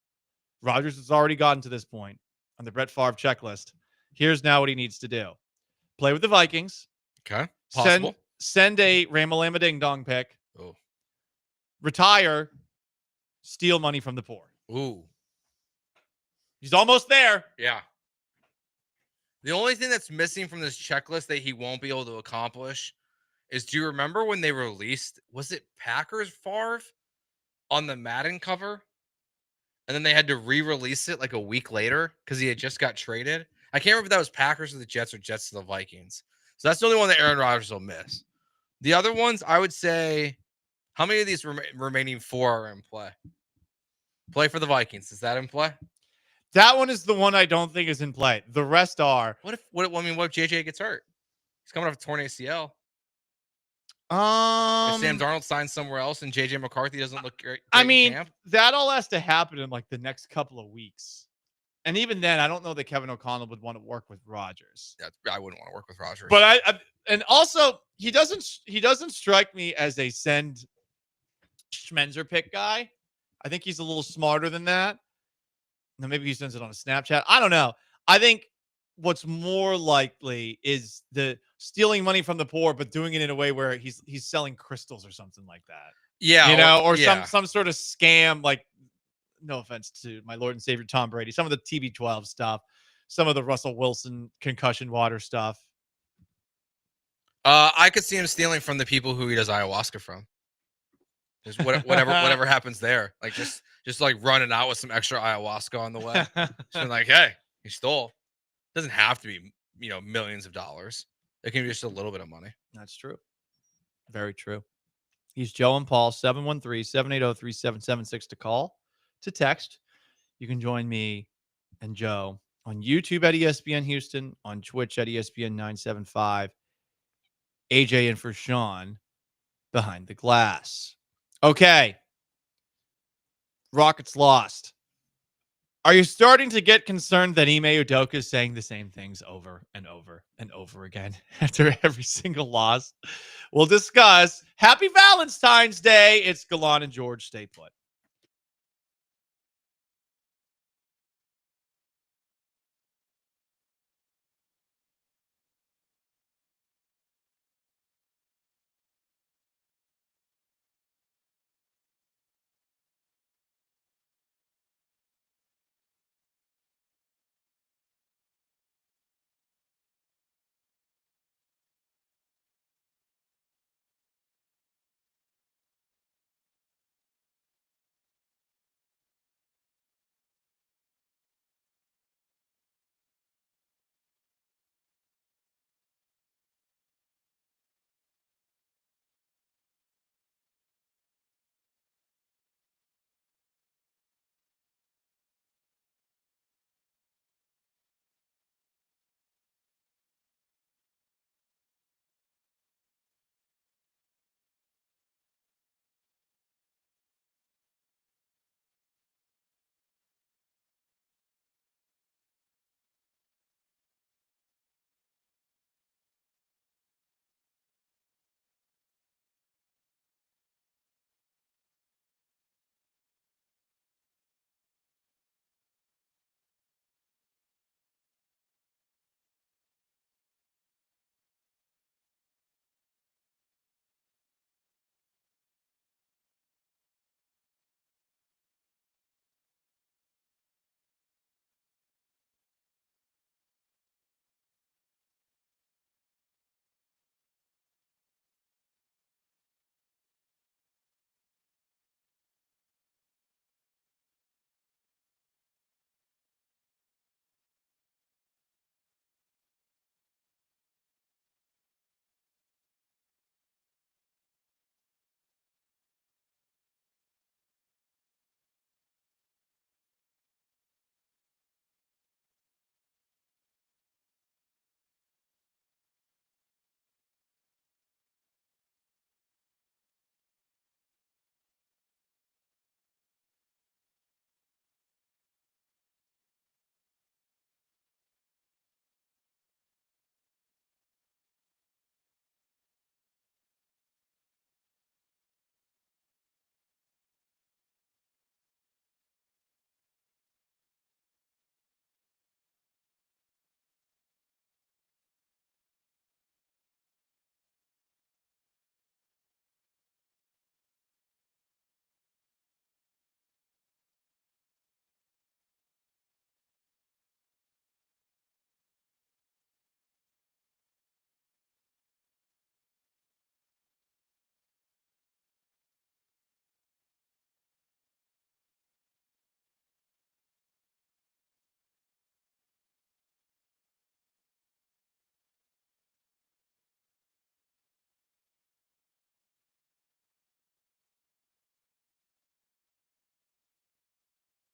Rodgers has already gotten to this point on the Brett Favre checklist. Here's now what he needs to do. Play with the Vikings. Okay. Possible. Send a Ramalama Ding Dong pick. Oh. Retire. Steal money from the poor. Ooh. He's almost there. Yeah. The only thing that's missing from this checklist that he won't be able to accomplish is, do you remember when they released, was it Packers Favre on the Madden cover? And then they had to re-release it like a week later because he had just got traded. I can't remember if that was Packers to the Jets or Jets to the Vikings. So that's the only one that Aaron Rodgers will miss. The other ones, I would say, how many of these remaining 4 are in play? Play for the Vikings. Is that in play? That one is the one I don't think is in play. The rest are. What if JJ gets hurt? He's coming off a torn ACL. If Sam Darnold signs somewhere else and JJ McCarthy doesn't look great. I mean, that all has to happen in like the next couple of weeks. And even then, I don't know that Kevin O'Connell would want to work with Rodgers. Yeah, I wouldn't want to work with Rodgers. But and also he doesn't strike me as a send Schmenzer pick guy. I think he's a little smarter than that. Now maybe he sends it on a Snapchat. I don't know. I think what's more likely is the stealing money from the poor, but doing it in a way where he's selling crystals or something like that. Yeah, or some sort of scam. Like, no offense to my Lord and Savior Tom Brady, some of the TB12 stuff, some of the Russell Wilson concussion water stuff. I could see him stealing from the people who he does ayahuasca from. Just whatever happens there. Like just like running out with some extra ayahuasca on the way. Just been like, hey, you stole. Doesn't have to be, millions of dollars. It can be just a little bit of money. That's true. Very true. He's Joe and Paul, 713-780-3776 to call, to text. You can join me and Joe on YouTube at ESPN Houston, on Twitch at ESPN 975, AJ and for Sean behind the glass. Okay. Rockets lost. Are you starting to get concerned that Ime Udoka is saying the same things over and over and over again after every single loss? We'll discuss. Happy Valentine's Day. It's Gallant and George. Stay put.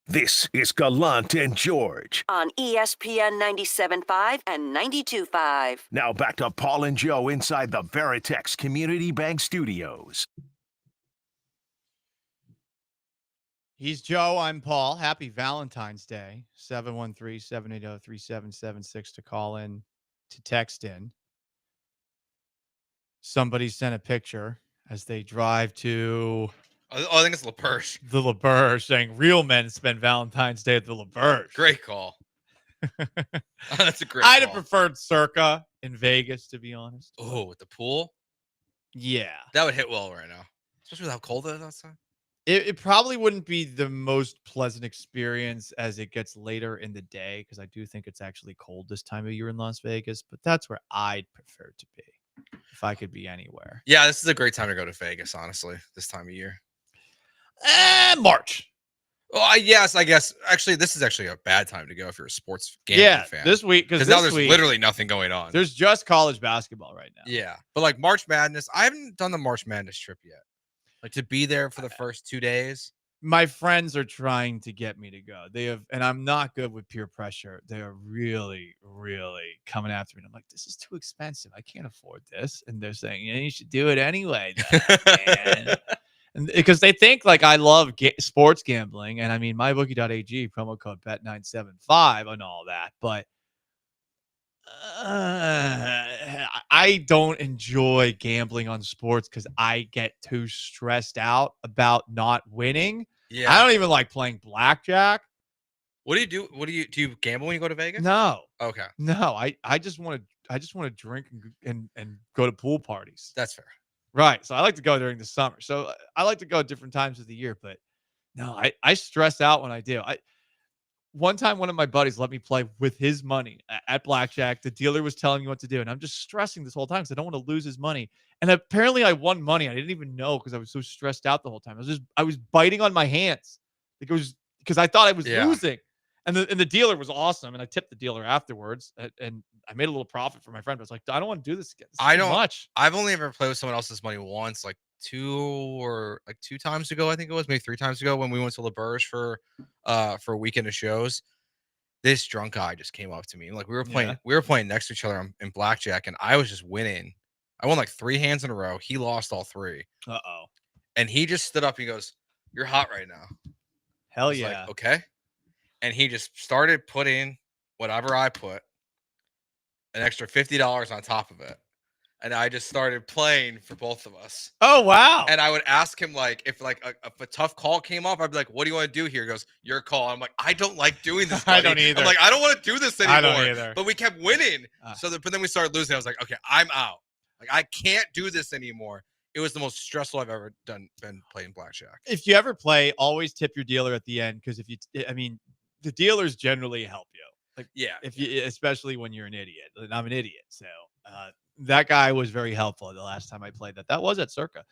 This is Gallant and George. On ESPN 97.5 and 92.5. Now back to Paul and Joe inside the Veritex Community Bank Studios. He's Joe. I'm Paul. Happy Valentine's Day. 713-780-3776 to call in, to text in. Somebody sent a picture as they drive to... I think it's LaPerche. The LaBerge, saying real men spend Valentine's Day at the LaBerge. Great call. That's a great I'd call. have preferred Circa in Vegas, to be honest. Oh, with the pool? Yeah. That would hit well right now. Especially with how cold it is outside. It probably wouldn't be the most pleasant experience as it gets later in the day, because I do think it's actually cold this time of year in Las Vegas, but that's where I'd prefer to be if I could be anywhere. Yeah, this is a great time to go to Vegas, honestly, this time of year. March. Well, yes, I guess. Actually, this is actually a bad time to go if you're a sports gambling fan. This week, because now there's literally nothing going on. There's just college basketball right now. Yeah, but like March Madness, I haven't done the March Madness trip yet. Like to be there for the first 2 days. My friends are trying to get me to go. They have, and I'm not good with peer pressure. They are really, really coming after me. And I'm like, this is too expensive. I can't afford this. And they're saying, yeah, you should do it anyway, then, man. And because they think like I love sports gambling, and I mean mybookie.ag promo code bet975 and all that, but I don't enjoy gambling on sports because I get too stressed out about not winning. Yeah. I don't even like playing blackjack. What do you do? Do you gamble when you go to Vegas? No. Okay. No, I just want to drink and go to pool parties. That's fair. Right. So I like to go during the summer. So I like to go at different times of the year, but no, I stress out when I do. One time, one of my buddies let me play with his money at blackjack. The dealer was telling me what to do, and I'm just stressing this whole time because I don't want to lose his money. And apparently, I won money. I didn't even know because I was so stressed out the whole time. I was biting on my hands because I thought I was losing. And the dealer was awesome, and I tipped the dealer afterwards, and I made a little profit for my friend. But I was like, I don't want to do this again. This is too much. I've only ever played with someone else's money once, like two times ago. I think it was maybe 3 times ago when we went to La Berge for a weekend of shows. This drunk guy just came up to me. Like we were playing next to each other in blackjack, and I was just winning. I won like 3 hands in a row. He lost all 3. Uh-oh. And he just stood up. He goes, "You're hot right now." Hell yeah. Like, okay. And he just started putting whatever I put, an extra $50 on top of it. And I just started playing for both of us. Oh, wow. And I would ask him, like, if a tough call came up, I'd be like, what do you want to do here? He goes, your call. I'm like, I don't like doing this, buddy. I don't either. I'm like, I don't want to do this anymore. I don't either. But we kept winning. But then we started losing. I was like, okay, I'm out. Like, I can't do this anymore. It was the most stressful I've ever been playing blackjack. If you ever play, always tip your dealer at the end, because the dealers generally help you. Like, especially when you're an idiot. And I'm an idiot, so that guy was very helpful the last time I played that. That was at Circa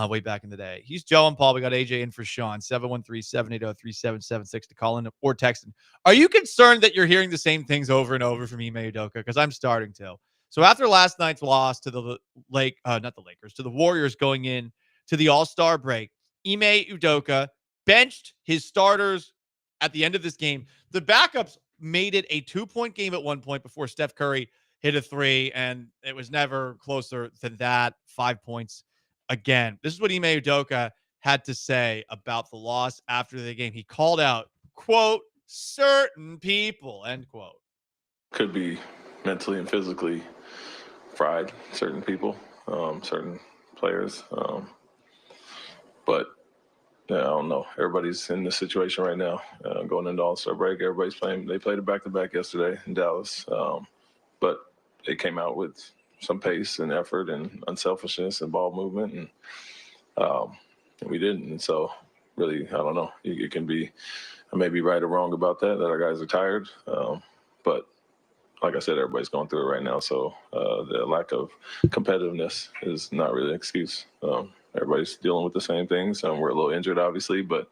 way back in the day. He's Joe and Paul. We got AJ in for Sean. 713-780-3776 to call in or text him. Are you concerned that you're hearing the same things over and over from Ime Udoka? Because I'm starting to. So after last night's loss to the to the Warriors going in to the All-Star break, Ime Udoka benched his starters at the end of this game. The backups made it a 2-point game at one point before Steph Curry hit a 3, and it was never closer than that. 5 points again. This is what Ime Udoka had to say about the loss after the game. He called out, quote, certain people, end quote. Could be mentally and physically fried, certain people, certain players. But yeah, I don't know. Everybody's in this situation right now, going into All-Star break. Everybody's playing. They played a back-to-back yesterday in Dallas, but they came out with some pace and effort and unselfishness and ball movement, and we didn't. And so, really, I don't know. It can be, I may be right or wrong about that our guys are tired, but like I said, everybody's going through it right now. So the lack of competitiveness is not really an excuse. Everybody's dealing with the same things. We're a little injured, obviously, but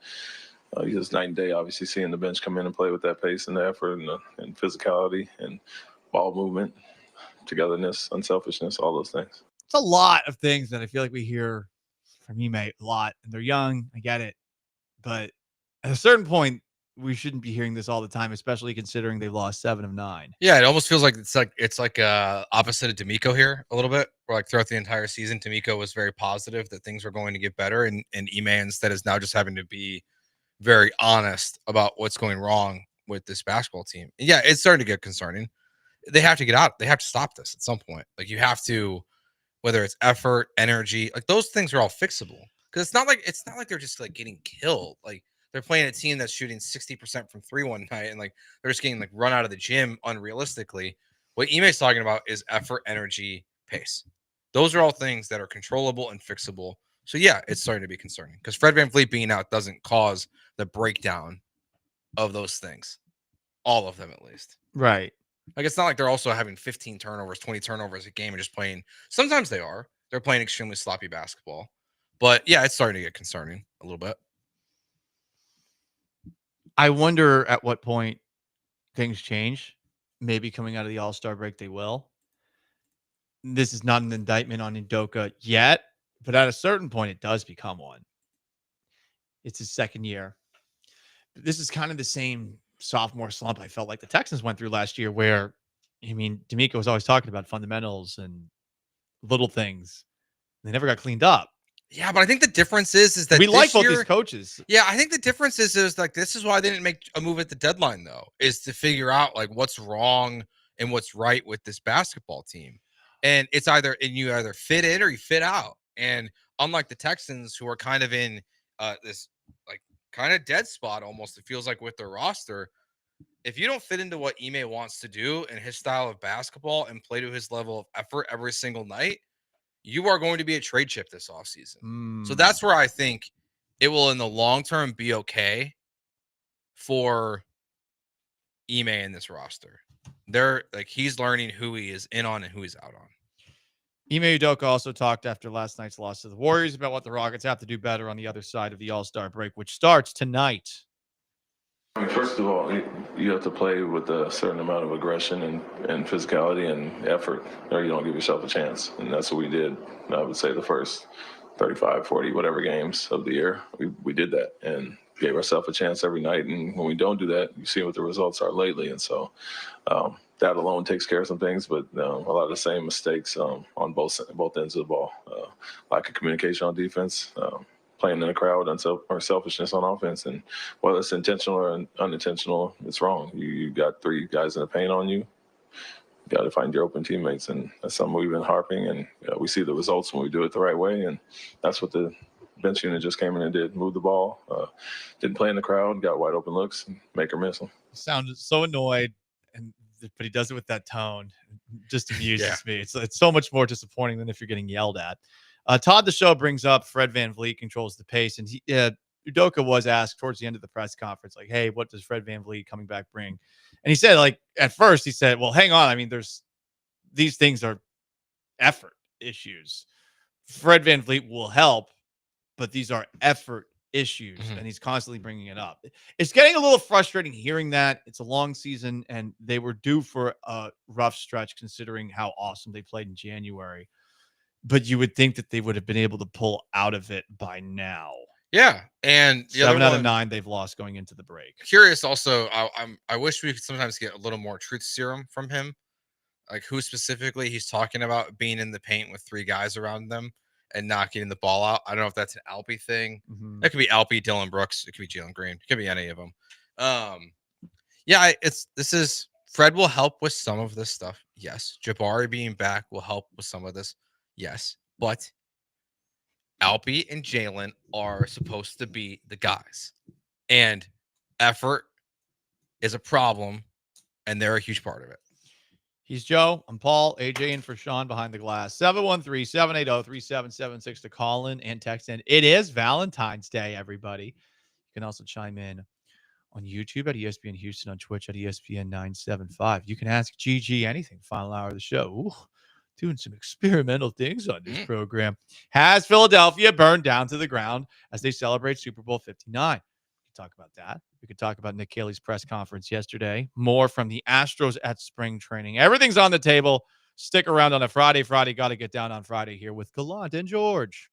it's night and day, obviously, seeing the bench come in and play with that pace and the effort and physicality and ball movement, togetherness, unselfishness, all those things. It's a lot of things that I feel like we hear from Ime a lot, and they're young. I get it. But at a certain point, we shouldn't be hearing this all the time, especially considering they lost 7 of 9. Yeah, it almost feels like it's like opposite of D'Amico here a little bit. Where like throughout the entire season, D'Amico was very positive that things were going to get better, and Ime instead is now just having to be very honest about what's going wrong with this basketball team. And yeah, it's starting to get concerning. They have to get out. They have to stop this at some point. Like you have to, whether it's effort, energy, like those things are all fixable. Because it's not like they're just like getting killed. Like they're playing a team that's shooting 60% from 3 one night, and like they're just getting like run out of the gym unrealistically. What Ime's talking about is effort, energy, pace. Those are all things that are controllable and fixable. So yeah, it's starting to be concerning because Fred VanVleet being out doesn't cause the breakdown of those things. All of them, at least. Right. Like it's not like they're also having 15 turnovers, 20 turnovers a game and just playing. Sometimes they are. They're playing extremely sloppy basketball. But yeah, it's starting to get concerning a little bit. I wonder at what point things change. Maybe coming out of the All-Star break, they will. This is not an indictment on Udoka yet, but at a certain point, it does become one. It's his second year. This is kind of the same sophomore slump I felt like the Texans went through last year, where, I mean, D'Amico was always talking about fundamentals and little things. They never got cleaned up. Yeah, but I think the difference is that we like this both year, these coaches. Yeah, I think the difference is like this is why they didn't make a move at the deadline, though, is to figure out like what's wrong and what's right with this basketball team. And it's you either fit in or you fit out. And unlike the Texans, who are kind of in this like kind of dead spot almost, it feels like, with their roster. If you don't fit into what Ime wants to do and his style of basketball and play to his level of effort every single night, you are going to be a trade chip this offseason. So that's where I think it will, in the long term, be okay for Ime in this roster. They're like, he's learning who he is in on and who he's out on. Ime Udoka also talked after last night's loss to the Warriors about what the Rockets have to do better on the other side of the All-Star break, which starts tonight. I mean, first of all, you have to play with a certain amount of aggression and physicality and effort, or you don't give yourself a chance. And that's what we did. I would say the first 35, 40, whatever games of the year, we did that and gave ourselves a chance every night. And when we don't do that, you see what the results are lately. And so that alone takes care of some things, but a lot of the same mistakes on both ends of the ball. Lack of communication on defense, playing in the crowd, or selfishness on offense. And whether it's intentional or unintentional, it's wrong. You got three guys in the paint on you. You got to find your open teammates, and that's something we've been harping, and we see the results when we do it the right way, and that's what the bench unit just came in and did. Moved the ball, didn't play in the crowd, got wide open looks, and make or miss them. Sounded so annoyed, but he does it with that tone. It just amuses me. It's so much more disappointing than if you're getting yelled at. Todd the Show brings up Fred VanVleet controls the pace, and Udoka was asked towards the end of the press conference, like, hey, what does Fred VanVleet coming back bring? And he said, like, at first he said, well, hang on. I mean, these things are effort issues. Fred VanVleet will help, but these are effort issues, and he's constantly bringing it up. It's getting a little frustrating hearing that. It's a long season, and they were due for a rough stretch considering how awesome they played in January. But you would think that they would have been able to pull out of it by now. Yeah, and the 7 other out one, of 9 they've lost going into the break. Curious also, I wish we could sometimes get a little more truth serum from him, like who specifically he's talking about being in the paint with three guys around them and not getting the ball out. I don't know if that's an Alpy thing. It could be Alpy, Dylan Brooks. It could be Jalen Green. It could be any of them. This is Fred will help with some of this stuff. Yes. Jabari being back will help with some of this. Yes. But Alpy and Jalen are supposed to be the guys. And effort is a problem, and they're a huge part of it. He's Joe. I'm Paul. AJ in for Sean behind the glass. 713-780-3776 to call in and text in. It is Valentine's Day, everybody. You can also chime in on YouTube at ESPN Houston, on Twitch at ESPN 975. You can ask GG anything. Final hour of the show. Ooh, doing some experimental things on this program. Has Philadelphia burned down to the ground as they celebrate Super Bowl 59? We can talk about that. We could talk about Nick Caley's press conference yesterday. More from the Astros at spring training. Everything's on the table. Stick around on a Friday. Got to get down on Friday here with Gallant and George.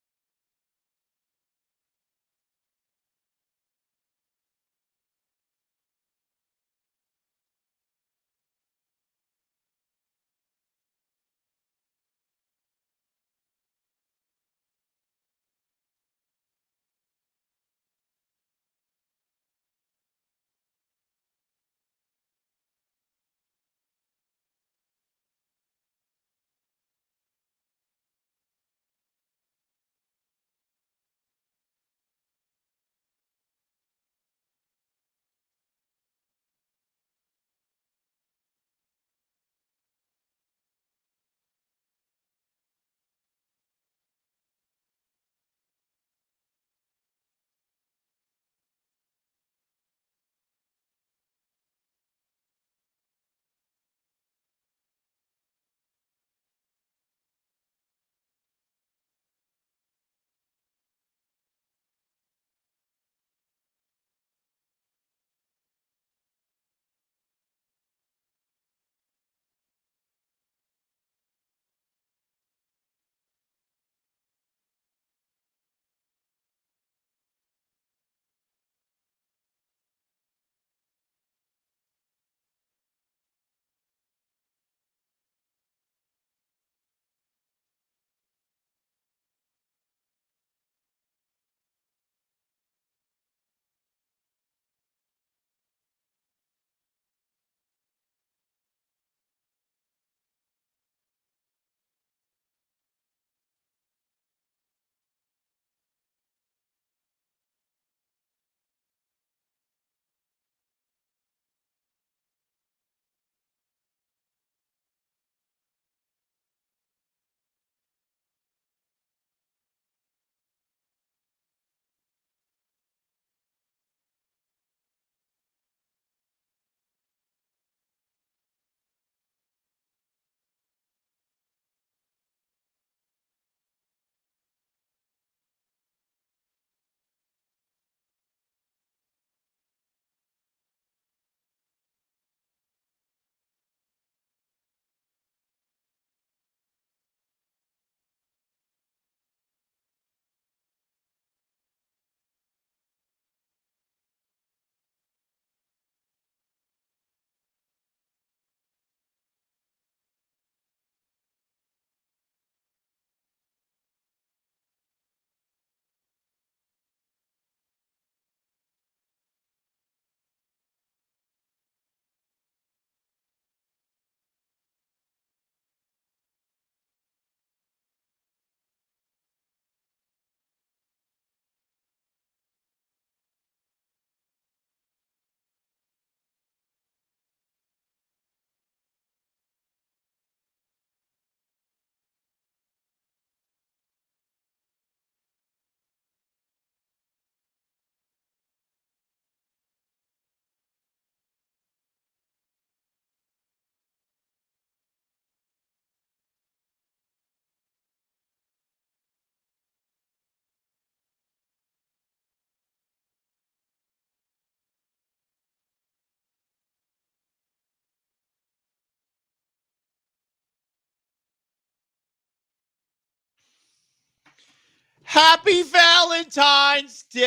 Happy Valentine's Day.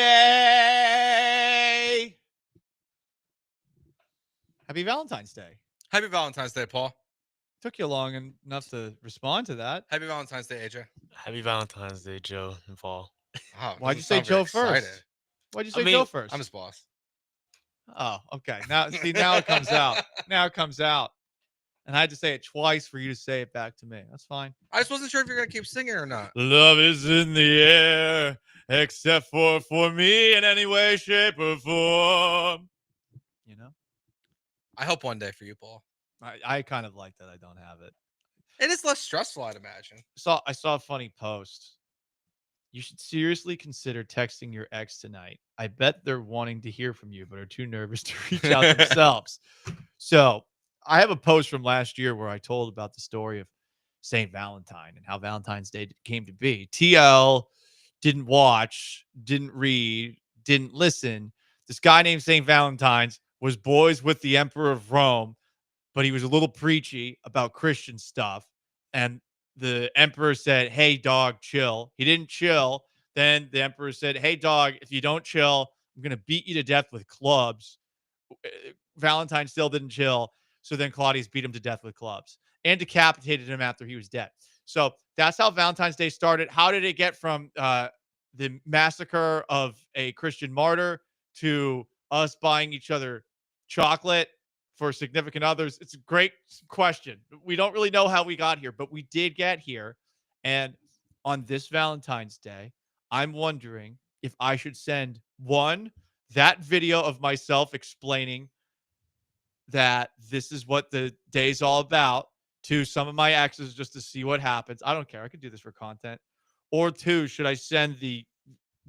Happy Valentine's Day. Happy Valentine's Day, Paul. Took you long enough to respond to that. Happy Valentine's Day, AJ. Happy Valentine's Day, Joe and Paul. Oh, Why'd you doesn't say sound very Joe first? excited. Why'd you I say mean, Joe first? I'm his boss. Oh, okay. Now it comes out. Now it comes out. And I had to say it twice for you to say it back to me. That's fine. I just wasn't sure if you're gonna keep singing or not. Love is in the air, except for me in any way, shape, or form. You know? I hope one day for you, Paul. I kind of like that I don't have it. And it's less stressful, I'd imagine. I saw a funny post. You should seriously consider texting your ex tonight. I bet they're wanting to hear from you, but are too nervous to reach out themselves. So I have a post from last year where I told about the story of St. Valentine and how Valentine's Day came to be. TL didn't watch, didn't read, didn't listen. This guy named St. Valentine's was boys with the Emperor of Rome, but he was a little preachy about Christian stuff. And the emperor said, hey, dog, chill. He didn't chill. Then the emperor said, hey, dog, if you don't chill, I'm going to beat you to death with clubs. Valentine still didn't chill. So then Claudius beat him to death with clubs and decapitated him after he was dead. So that's how Valentine's Day started. How did it get from the massacre of a Christian martyr to us buying each other chocolate for significant others? It's a great question. We don't really know how we got here, but we did get here. And on this Valentine's Day, I'm wondering if I should send that video of myself explaining that this is what the day's all about to some of my exes just to see what happens. I don't care. I could do this for content. Or 2, should I send the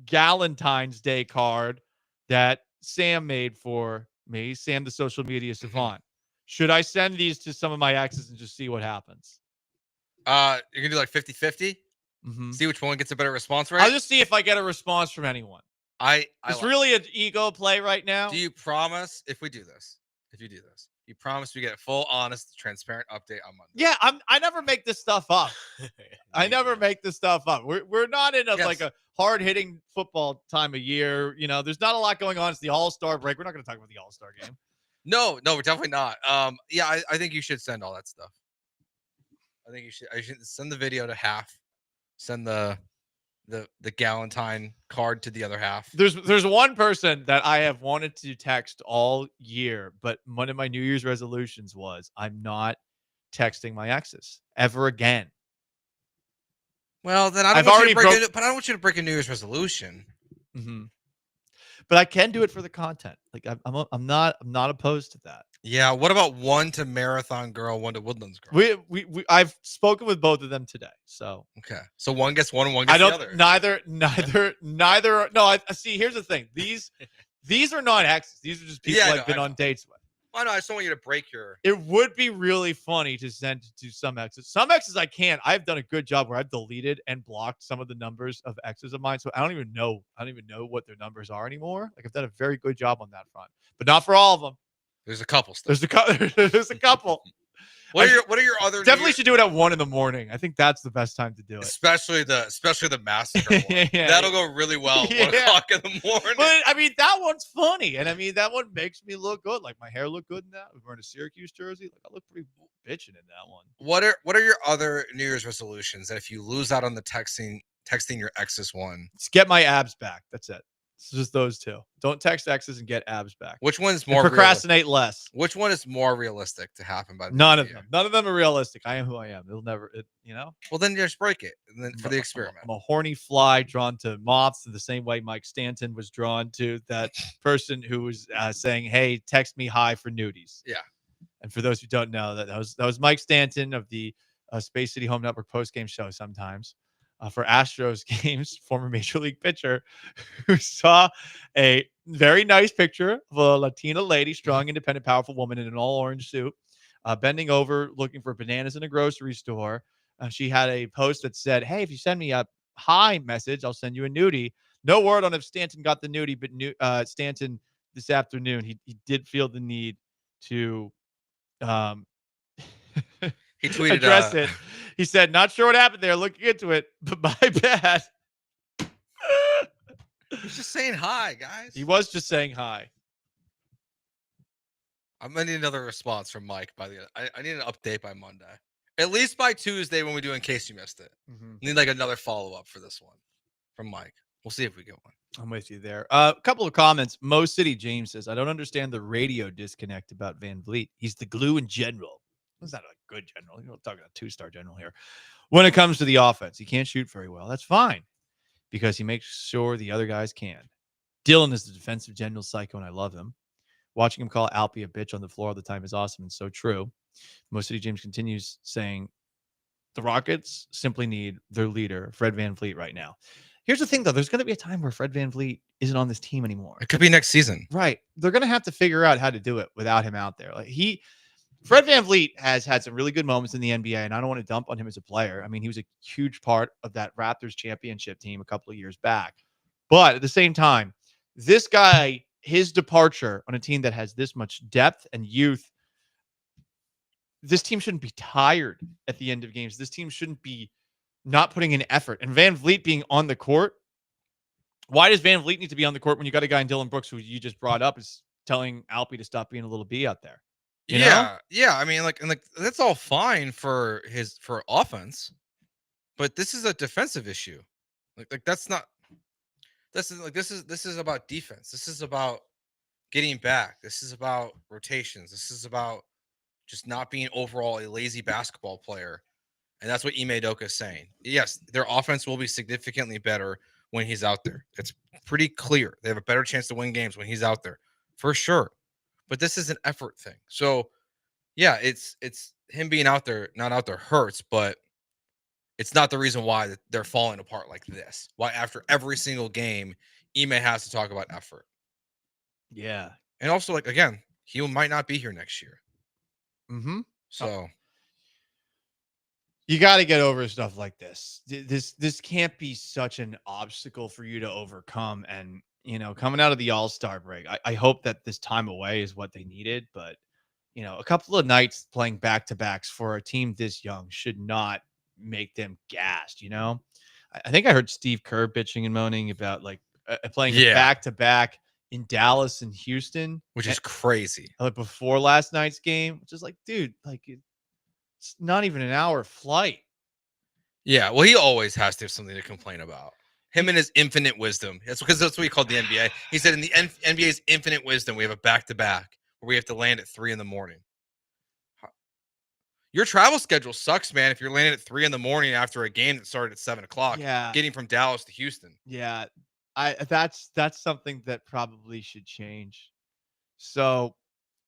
Galentine's Day card that Sam made for me, Sam the social media savant? Should I send these to some of my exes and just see what happens? You're gonna do like 50-50? See which one gets a better response rate? I'll just see if I get a response from anyone. It's really an ego play right now. Do you promise if you do this, you promise we get a full, honest, transparent update on Monday? Yeah, I never make this stuff up. I never make this stuff up. We're not in like a hard-hitting football time of year. You know, there's not a lot going on. It's the All-Star break. We're not going to talk about the All-Star game. No, we're definitely not. Yeah, I think you should send all that stuff. I should send the video to half. Send the Galentine card to the other half. There's one person that I have wanted to text all year, but one of my New Year's resolutions was I'm not texting my exes ever again. Well, then I don't want you to break a New Year's resolution. Mm-hmm. But I can do it for the content. Like I'm not opposed to that. Yeah. What about 1 to Marathon Girl, 1 to Woodlands Girl? I've spoken with both of them today. So okay. So one gets one and one gets the other. Neither. No, I see. Here's the thing. These are not exes. These are just people I've been on dates with. I know. I just don't want you to break your. It would be really funny to send to some exes. Some exes I can't. I've done a good job where I've deleted and blocked some of the numbers of exes of mine. So I don't even know what their numbers are anymore. Like I've done a very good job on that front, but not for all of them. There's a couple. There's a couple. What are your other? Definitely should do it at 1 a.m. I think that's the best time to do it. Especially the massacre one. Yeah. That'll go really well at 1 o'clock in the morning. But I mean, that one's funny, and I mean that one makes me look good. Like my hair looked good in that. We're wearing a Syracuse jersey. Like I look pretty bitching in that one. What are your other New Year's resolutions that if you lose out on the texting your exes one? Just get my abs back. That's it. It's just those 2. Don't text exes and get abs back. Which one's more and procrastinate less? Which one is more realistic to happen by the None of them. None of them are realistic. I am who I am. It'll never, Well, then just break it and then for the experiment. I'm a horny fly drawn to moths in the same way Mike Stanton was drawn to that person who was saying, "Hey, text me hi for nudies." Yeah. And for those who don't know, that was Mike Stanton of the Space City Home Network post-game show sometimes. For Astros games, former Major League pitcher who saw a very nice picture of a Latina lady, strong, independent, powerful woman in an all-orange suit, bending over, looking for bananas in a grocery store. She had a post that said, "Hey, if you send me a hi message, I'll send you a nudie." No word on if Stanton got the nudie, but Stanton this afternoon, he did feel the need to he tweeted address it. He said, "Not sure what happened there. Looking into it, but my bad." He's just saying hi, guys. He was just saying hi. I'm gonna need another response from Mike by the. I need an update by Monday, at least by Tuesday when we do. In case you missed it, need like another follow up for this one from Mike. We'll see if we get one. I'm with you there. A couple of comments. Mo City James says, I don't understand the radio disconnect about Van Vliet. He's the glue in general. He's not a good general. You're talking a 2-star general here. When it comes to the offense, he can't shoot very well. That's fine because he makes sure the other guys can. Dylan is the defensive general psycho, and I love him. Watching him call Alpy a bitch on the floor all the time is awesome and so true. Mo City James continues saying, the Rockets simply need their leader, Fred Van Vliet, right now. Here's the thing, though. There's going to be a time where Fred Van Vliet isn't on this team anymore. It could be next season. Right. They're going to have to figure out how to do it without him out there. Fred Van Vliet has had some really good moments in the NBA, and I don't want to dump on him as a player. I mean, he was a huge part of that Raptors championship team a couple of years back. But at the same time, this guy, his departure on a team that has this much depth and youth, this team shouldn't be tired at the end of games. This team shouldn't be not putting in effort. And Van Vliet being on the court, why does Van Vliet need to be on the court when you got a guy in Dylan Brooks who you just brought up is telling Alpy to stop being a little B out there? You know? Yeah. I mean, that's all fine for offense, but this is a defensive issue. This is about defense. This is about getting back. This is about rotations. This is about just not being overall a lazy basketball player. And that's what Ime Udoka is saying. Yes, their offense will be significantly better when he's out there. It's pretty clear. They have a better chance to win games when he's out there, for sure. But this is an effort thing. So, yeah, it's him being out there, not out there hurts, but it's not the reason why they're falling apart like this. Why after every single game, Ime has to talk about effort. Yeah. And also, again, he might not be here next year. Mm-hmm. So you got to get over stuff like this. This can't be such an obstacle for you to overcome. And, coming out of the All-Star break, I hope that this time away is what they needed. But, a couple of nights playing back-to-backs for a team this young should not make them gassed, I think I heard Steve Kerr bitching and moaning about, playing a back-to-back in Dallas and Houston. Which is crazy. Before last night's game, which is dude, it's not even an hour flight. Yeah, well, he always has to have something to complain about. Him and his infinite wisdom. That's because that's what he called the NBA. He said in the NBA's infinite wisdom, we have a back-to-back where we have to land at 3 a.m. Your travel schedule sucks, man, if you're landing at 3 a.m. after a game that started at 7 o'clock. Yeah. Getting from Dallas to Houston. Yeah. That's something that probably should change. So,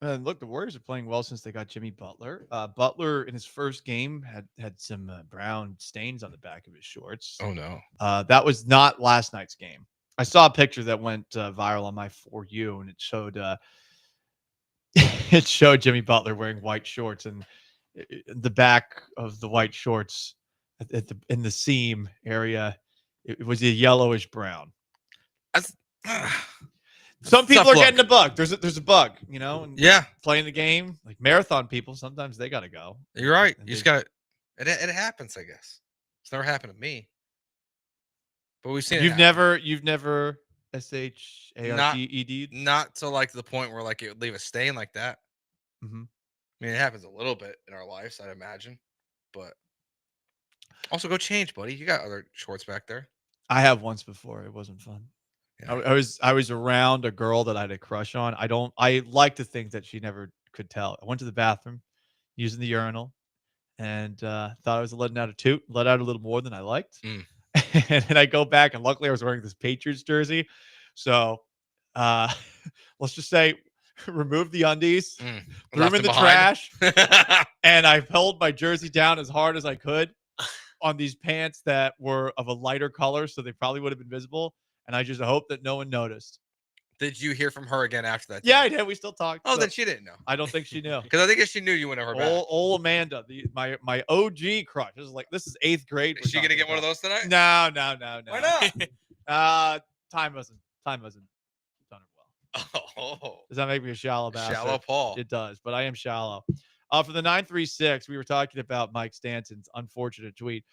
look, the Warriors are playing well since they got Jimmy Butler. Butler in his first game had some brown stains on the back of his shorts. Oh no, that was not last night's game. I saw a picture that went viral on my For You, and it showed Jimmy Butler wearing white shorts, and the back of the white shorts in the seam area, it was a yellowish brown. Some people are getting a bug. There's a bug, and playing the game, like marathon people, sometimes they got to go. You're right. You just got it happens, I guess. It's never happened to me. But we've seen you've never SHARTED? Not to the point where it would leave a stain like that. Mm-hmm. I mean, it happens a little bit in our lives, I'd imagine. But also go change, buddy. You got other shorts back there. I have once before. It wasn't fun. Yeah. I was around a girl that I had a crush on. I like to think that she never could tell. I went to the bathroom using the urinal and thought I was letting out a toot, let out a little more than I liked. And then I go back, and luckily I was wearing this Patriots jersey. So let's just say remove the undies, threw them in the trash, and I held my jersey down as hard as I could on these pants that were of a lighter color, so they probably would have been visible. And I just hope that no one noticed. Did you hear from her again after that? Yeah, I did. We still talked. Oh, then she didn't know. I don't think she knew. Because I think if she knew, you wouldn't have heard back. Old Amanda, my OG crush. This is 8th grade. Is she gonna get one of those tonight? No. Why not? Time wasn't done it well. Oh, does that make me a shallow bastard? Shallow Paul. It does, but I am shallow. For the 936, we were talking about Mike Stanton's unfortunate tweet.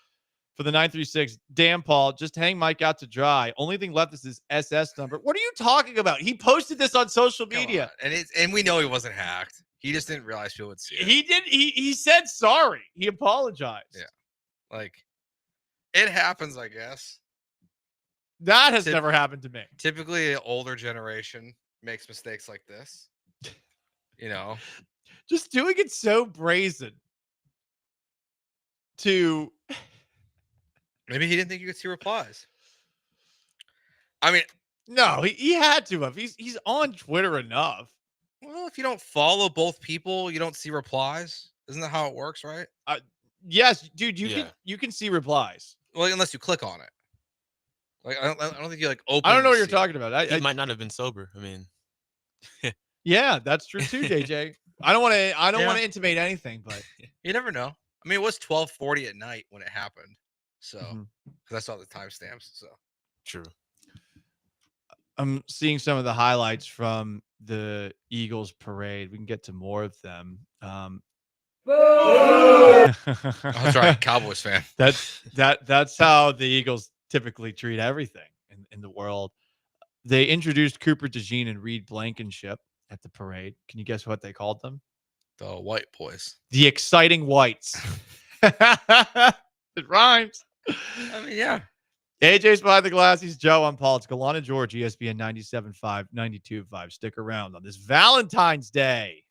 for the 936. Damn, Paul, just hang Mike out to dry. Only thing left is his SS number. What are you talking about? He posted this on social media. And we know he wasn't hacked. He just didn't realize people would see it. He did. He said sorry. He apologized. Yeah. Like, it happens, I guess. That has never happened to me. Typically, an older generation makes mistakes like this. Just doing it so brazen. Maybe he didn't think you could see replies. I mean, no, he had to have. He's on Twitter enough. Well, if you don't follow both people, you don't see replies. Isn't that how it works, right? Yes, dude. You can see replies. Well, unless you click on it. Like I don't think you like open. I don't know what you're talking about. He might not have been sober. I mean, yeah, that's true too, JJ. I don't want to intimate anything, but you never know. I mean, it was 12:40 at night when it happened, so because I saw the timestamps. So true. I'm seeing some of the highlights from the Eagles parade. We can get to more of them. That's right, Cowboys fan. That's how the Eagles typically treat everything in the world. They introduced Cooper DeJean and Reed Blankenship at the parade. Can you guess what they called them? The White Boys. The Exciting Whites. It rhymes. I mean, yeah. AJ's behind the glass. He's Joe. I'm Paul. It's Gallant George, ESPN 97.5, 92.5. Stick around on this Valentine's Day.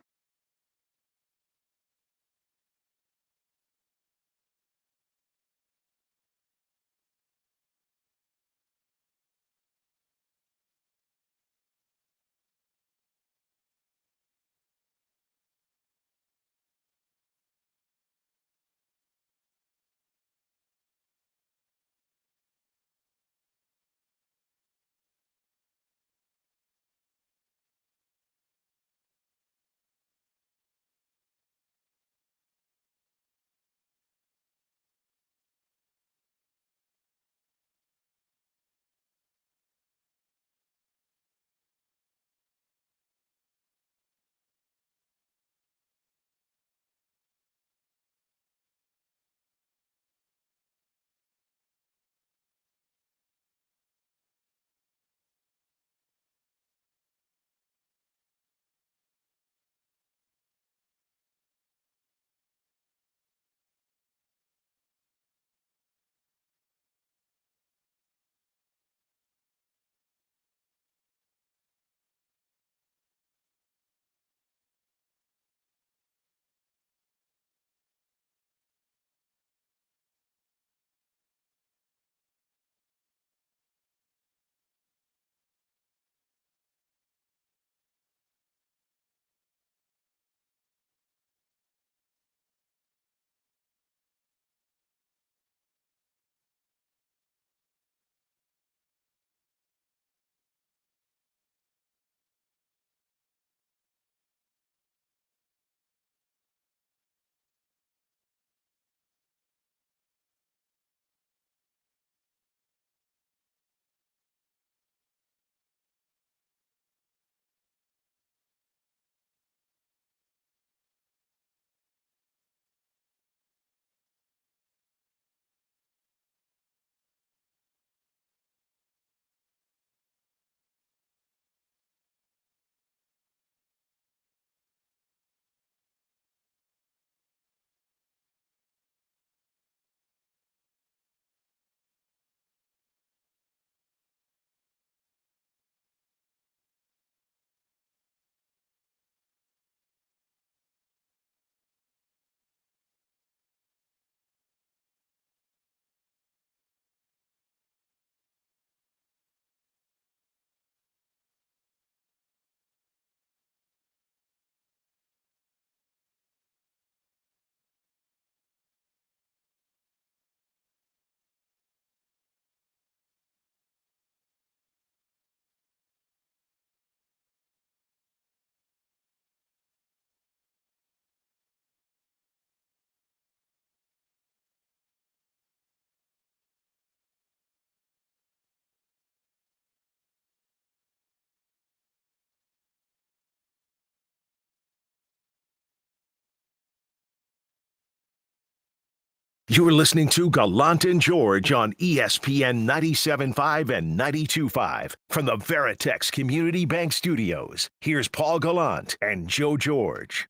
You're listening to Gallant and George on ESPN 97.5 and 92.5 from the Veritex Community Bank Studios. Here's Paul Gallant and Joe George.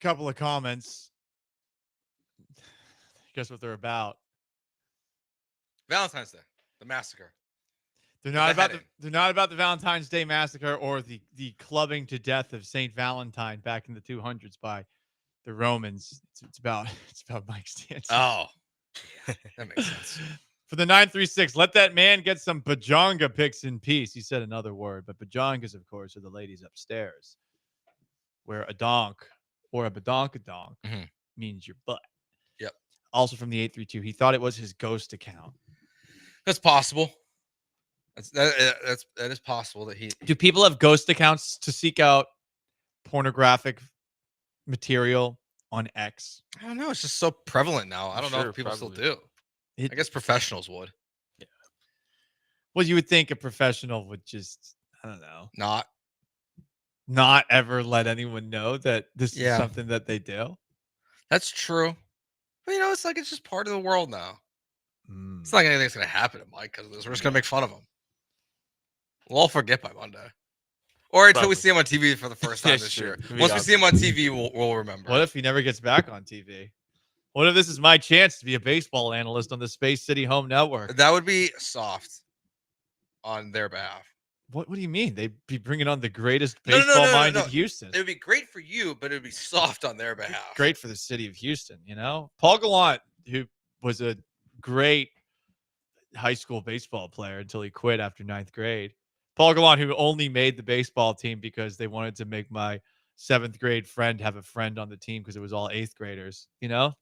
Couple of comments. Guess what they're about? Valentine's Day, the massacre. They're not about the Valentine's Day massacre or the clubbing to death of Saint Valentine back in the 200s by the Romans. It's about Mike Stanton. Oh, that makes sense. For the 936, let that man get some pajanga pics in peace. He said another word, but pajangas, of course, are the ladies upstairs, where a donk or a badonkadonk means your butt. Yep. Also from the 832, he thought it was his ghost account. That's possible. That is possible that he. Do people have ghost accounts to seek out pornographic material on X? I don't know. It's just so prevalent now. I don't know if people still do. I guess professionals would. Yeah. Well, you would think a professional would just, I don't know, not ever let anyone know that this is something that they do. That's true. But it's like it's just part of the world now. It's not like anything's gonna happen to Mike because of this. We're just gonna make fun of him. We'll all forget by Monday. Or until we see him on TV for the first time this year. Once we see him on TV, we'll remember. What if he never gets back on TV? What if this is my chance to be a baseball analyst on the Space City Home Network? That would be soft on their behalf. What do you mean? They'd be bringing on the greatest baseball-minded Houston. It would be great for you, but it would be soft on their behalf. Great for the city of Houston, Paul Gallant, who was a great high school baseball player until he quit after 9th grade. Paul Gallant, who only made the baseball team because they wanted to make my 7th grade friend have a friend on the team because it was all 8th graders.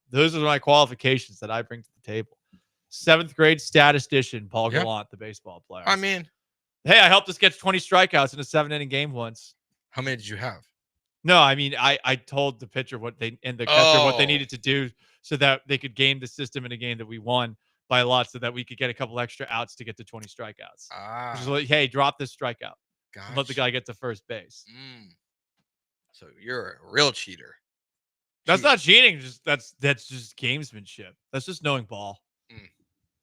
Those are my qualifications that I bring to the table. 7th grade statistician, Paul Gallant, the baseball player. I mean, hey, I helped us get 20 strikeouts in a 7-inning game once. How many did you have? No, I mean, I told the pitcher what they needed to do so that they could game the system in a game that we won by a lot so that we could get a couple extra outs to get to 20 strikeouts. Just like, hey, drop this strikeout. Gotcha. Let the guy get to first base. So you're a real cheater. That's not cheating. That's just gamesmanship. That's just knowing ball.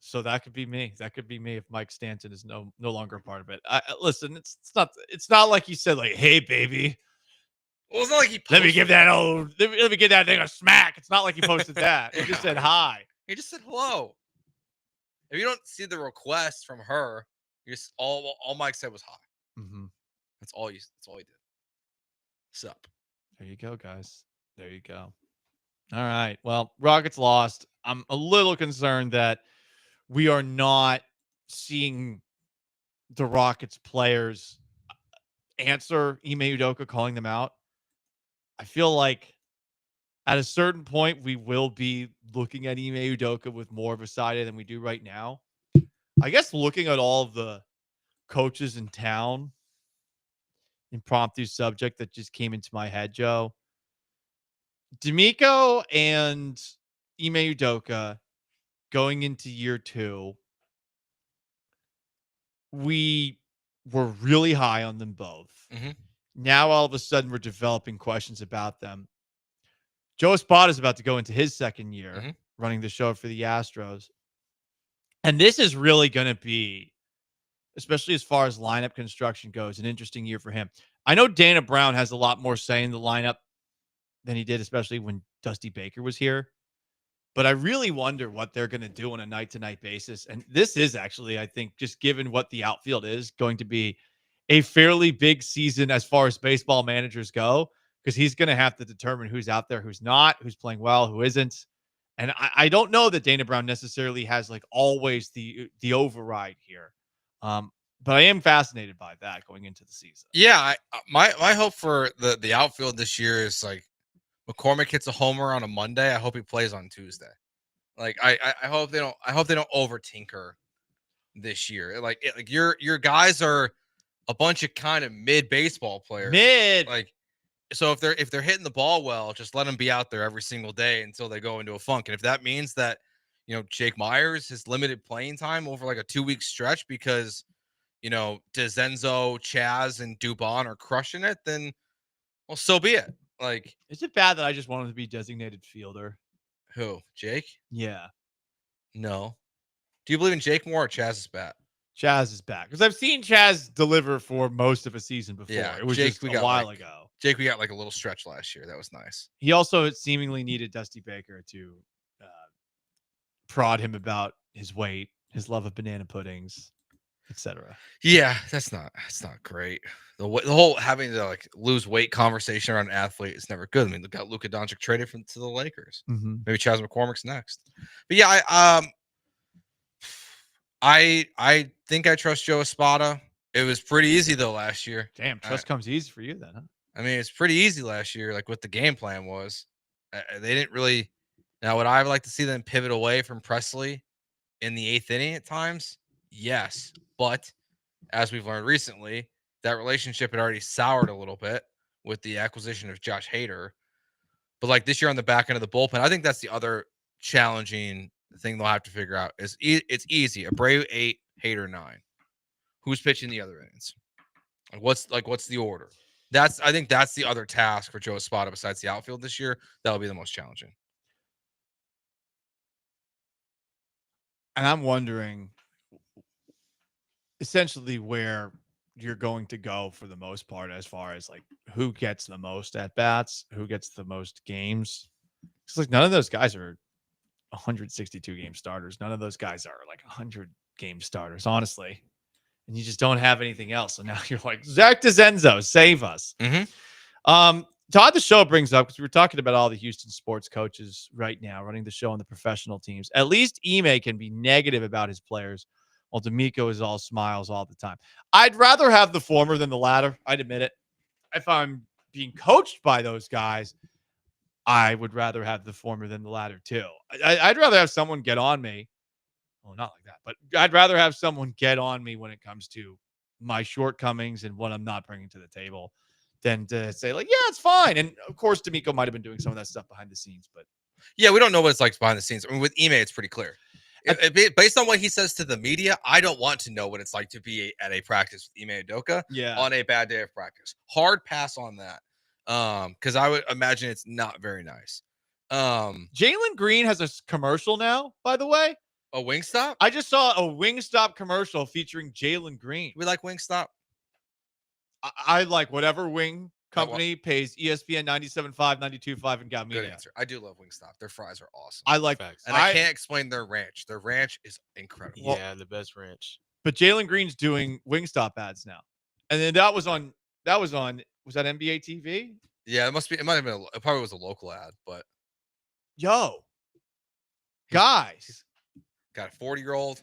So that could be me. That could be me if Mike Stanton is no longer a part of it. Listen, it's not like he said like, hey, baby. Well, it's not like he let me give that thing a smack. It's not like he posted that. He just said hi. He just said hello. If you don't see the request from her, you just all Mike said was hi. That's all he did. Sup. There you go, guys. There you go. All right. Well, Rockets lost. I'm a little concerned that we are not seeing the Rockets players answer Ime Udoka calling them out. I feel like at a certain point, we will be looking at Ime Udoka with more of a side eye than we do right now. I guess looking at all of the coaches in town, impromptu subject that just came into my head, Joe. D'Amico and Ime Udoka going into year 2, we were really high on them both. Now, all of a sudden, we're developing questions about them. Joe Espada is about to go into his 2nd year running the show for the Astros. And this is really going to be, especially as far as lineup construction goes, an interesting year for him. I know Dana Brown has a lot more say in the lineup than he did, especially when Dusty Baker was here. But I really wonder what they're going to do on a night-to-night basis. And this is actually, I think, just given what the outfield is, going to be a fairly big season as far as baseball managers go, because he's going to have to determine who's out there, who's not, who's playing well, who isn't. And I don't know that Dana Brown necessarily has like always the override here. But I am fascinated by that going into the season. Yeah, my hope for the outfield this year is like McCormick hits a homer on a Monday. I hope he plays on Tuesday. Like I hope they don't over tinker this year. Like your guys are a bunch of kind of mid baseball players. Like, so if they're hitting the ball well, just let them be out there every single day until they go into a funk. And if that means that, Jake Myers has limited playing time over like a 2-week stretch because, DeZenzo, Chaz, and Dubon are crushing it, then, well, so be it. Like, is it bad that I just want him to be designated fielder? who? Jake? Yeah. No. Do you believe in Jake more or Chaz's bat? Chaz is back. Because I've seen Chaz deliver for most of a season before. Yeah, It was Jake, just we a got while like- ago. Jake, we got like a little stretch last year. That was nice. He also seemingly needed Dusty Baker to prod him about his weight, his love of banana puddings, etc. Yeah, that's not great. The whole having to like lose weight conversation around an athlete is never good. I mean, look at Luka Doncic traded to the Lakers. Mhm. Maybe Chaz McCormick's next. But yeah, I think I trust Joe Espada. It was pretty easy though last year. Damn, trust comes easy for you then, huh? I mean, it's pretty easy last year. Like what the game plan was, they didn't really. Now, would I like to see them pivot away from Presley in the 8th inning at times? Yes, but as we've learned recently, that relationship had already soured a little bit with the acquisition of Josh Hader. But like this year on the back end of the bullpen, I think that's the other challenging thing they'll have to figure out. Is it's easy. Abreu 8, Hader 9. Who's pitching the other innings? What's the order? I think that's the other task for Joe Espada besides the outfield this year. That'll be the most challenging. And I'm wondering essentially where you're going to go for the most part as far as like who gets the most at bats, who gets the most games. It's like none of those guys are 162 game starters. None of those guys are like 100 game starters, honestly. And you just don't have anything else. So now you're like, Zach DeZenzo, save us. Todd the Show brings up, because we were talking about all the Houston sports coaches right now running the show on the professional teams. At least Ime can be negative about his players, while D'Amico is all smiles all the time. I'd rather have the former than the latter. I'd admit it. If I'm being coached by those guys, I would rather have the former than the latter too. I'd rather have someone get on me. Well, not like that, but I'd rather have someone get on me when it comes to my shortcomings and what I'm not bringing to the table than to say like, yeah, it's fine. And of course, D'Amico might've been doing some of that stuff behind the scenes, but yeah, we don't know what it's like behind the scenes. I mean, with Ime, it's pretty clear. Based on what he says to the media, I don't want to know what it's like to be at a practice with Ime Udoka on a bad day of practice. Hard pass on that. Because I would imagine it's not very nice. Jalen Green has a commercial now, by the way. A Wingstop? I just saw a Wingstop commercial featuring Jalen Green. We like Wingstop. I like whatever wing company pays ESPN 97.5, 92.5, and got me. Good answer. I do love Wingstop. Their fries are awesome. I like Facts. And I can't explain their ranch. Their ranch is incredible. Yeah, the best ranch. But Jalen Green's doing Wingstop ads now, and then that was on was that NBA TV? Yeah, it might have been. It probably was a local ad, but yo, guys, got a 40-year-old.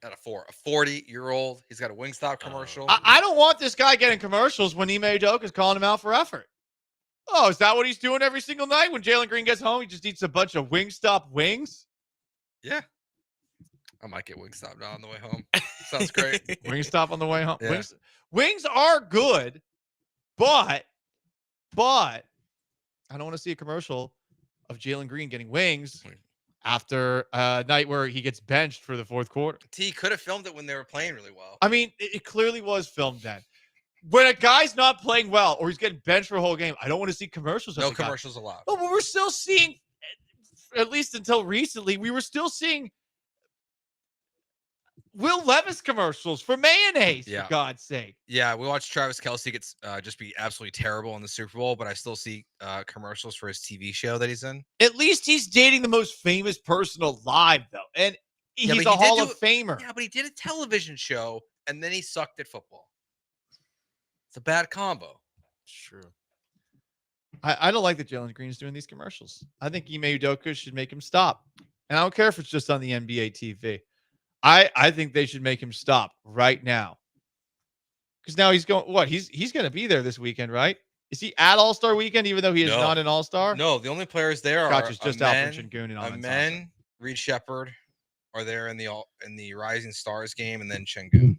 Got a 40-year-old. He's got a Wingstop commercial. I don't want this guy getting commercials when Ime Udoka is calling him out for effort. Oh, is that what he's doing every single night when Jalen Green gets home? He just eats a bunch of Wingstop wings. Yeah, I might get Wingstop now on the way home. Sounds great. Wingstop on the way home. Yeah. Wings are good, but I don't want to see a commercial of Jalen Green getting wings after a night where he gets benched for the fourth quarter. T could have filmed it when they were playing really well. I mean, it clearly was filmed then. When a guy's not playing well or he's getting benched for a whole game, I don't want to see commercials. No commercials allowed. Oh, but we're still seeing, at least until recently, we were still seeing Will Levis commercials for mayonnaise, Yeah. for God's sake. Yeah, we watched Travis Kelce gets just be absolutely terrible in the Super Bowl, but I still see commercials for his TV show that he's in. At least he's dating the most famous person alive, though. And Yeah, he's but a he did Hall do- of Famer. Yeah, but he did a television show and then he sucked at football. It's a bad combo. It's true. I don't like that Jalen Green is doing these commercials. I think Ime Udoka should make him stop. And I don't care if it's just on the NBA TV. I think they should make him stop right now. Because now he's going, what? He's going to be there this weekend, right? Is he at All-Star Weekend, even though he is No. not an All-Star? No, the only players there Scotch are is just Amen, Alfred Şengün and Ahmed Amen, Reed Shepard are there in the Rising Stars game, and then Şengün.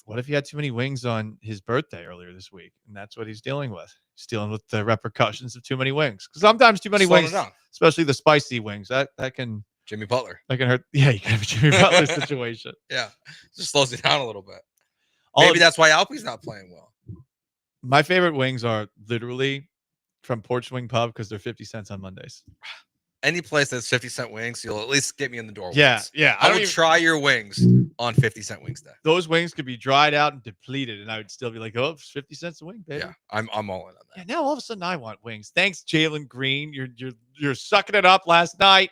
What if he had too many wings on his birthday earlier this week? And that's what he's dealing with. He's dealing with the repercussions of too many wings. Because sometimes too many Slow it wings, down. especially the spicy wings, that can Jimmy Butler. that can hurt. Yeah, you can have a Jimmy Butler situation. Yeah, just slows it down a little bit. All Maybe of- that's why Alpie's not playing well. My favorite wings are literally from Porch Wing Pub because they're 50 cents on Mondays. Any place that's 50-cent wings, you'll at least get me in the door. Yeah, once. yeah. I would try your wings on 50-cent wings day. Those wings could be dried out and depleted, and I would still be like, "Oh, it's 50 cents a wing, baby." Yeah, I'm all in on that. Yeah, now all of a sudden I want wings. Thanks, Jalen Green. You're sucking it up last night,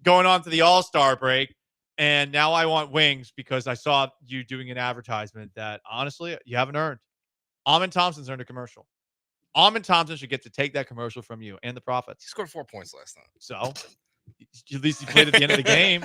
going on to the All-Star break, and now I want wings because I saw you doing an advertisement that honestly you haven't earned. Amon Thompson's earned a commercial. Amon Thompson should get to take that commercial from you and the profits. He scored 4 points last night. So at least he played at the end of the game.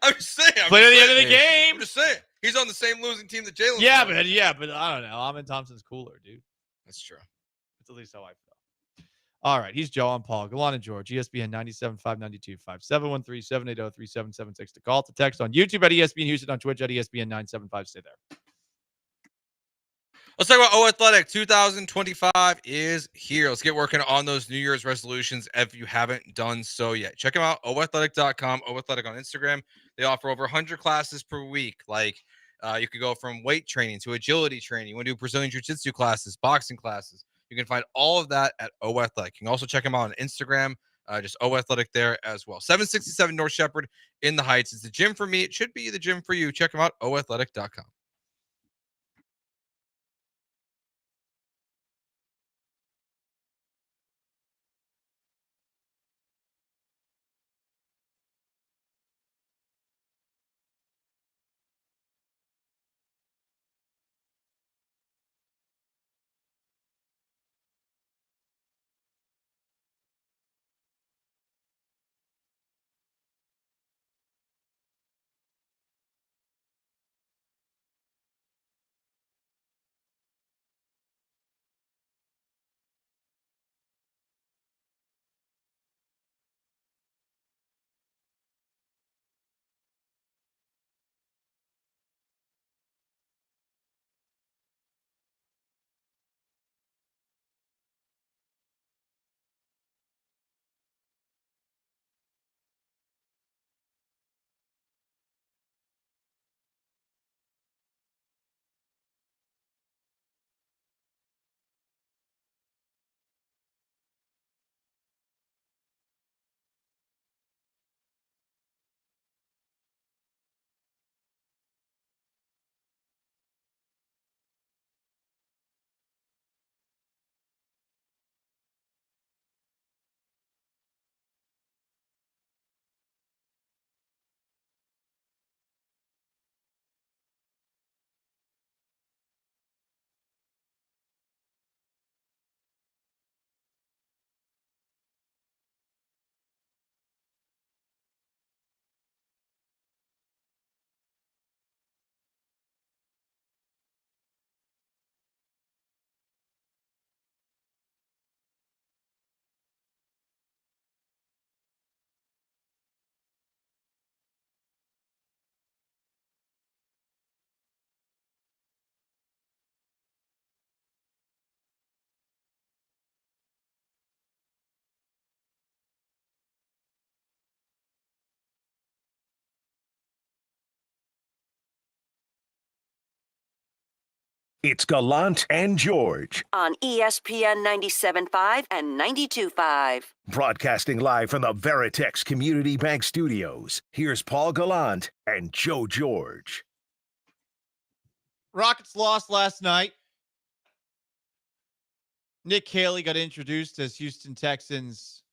I'm just saying. Played at the end of the game. I'm just saying. He's on the same losing team that Jalen. Yeah, but I don't know. Amon Thompson's cooler, dude. That's true. That's at least how I feel. All right. He's Joe. I'm Paul. Gallant George, ESPN 97.5, 92.5, 713-780-3776 to call, to text on YouTube at ESPN Houston, on Twitch at ESPN 975. Stay there. Let's talk about O Athletic. 2025 is here. Let's get working on those New Year's resolutions if you haven't done so yet. Check them out, oathletic.com, O Athletic on Instagram. They offer over 100 classes per week. Like you could go from weight training to agility training. You want to do Brazilian Jiu-Jitsu classes, boxing classes. You can find all of that at O Athletic. You can also check them out on Instagram, just O Athletic there as well. 767 North Shepherd in the Heights. It's the gym for me. It should be the gym for you. Check them out, oathletic.com. It's Gallant and George, On ESPN 97.5 and 92.5. broadcasting live from the Veritex Community Bank Studios. Here's Paul Gallant and Joe George. Rockets lost last night. Nick Haley got introduced as Houston Texans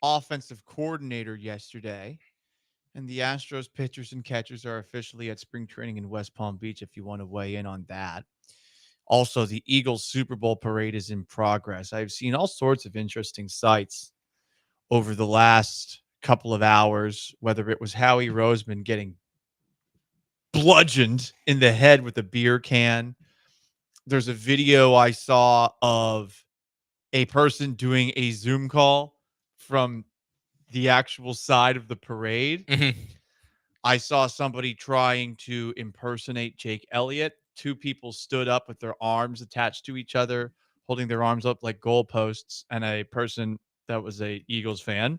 offensive coordinator yesterday. And the Astros pitchers and catchers are officially at spring training in West Palm Beach if you want to weigh in on that. Also, the Eagles Super Bowl parade is in progress. I've seen all sorts of interesting sights over the last couple of hours, whether it was Howie Roseman getting bludgeoned in the head with a beer can. There's a video I saw of a person doing a Zoom call from the actual side of the parade. Mm-hmm. I saw somebody trying to impersonate Jake Elliott. Two people stood up with their arms attached to each other, holding their arms up like goalposts, and a person that was a Eagles fan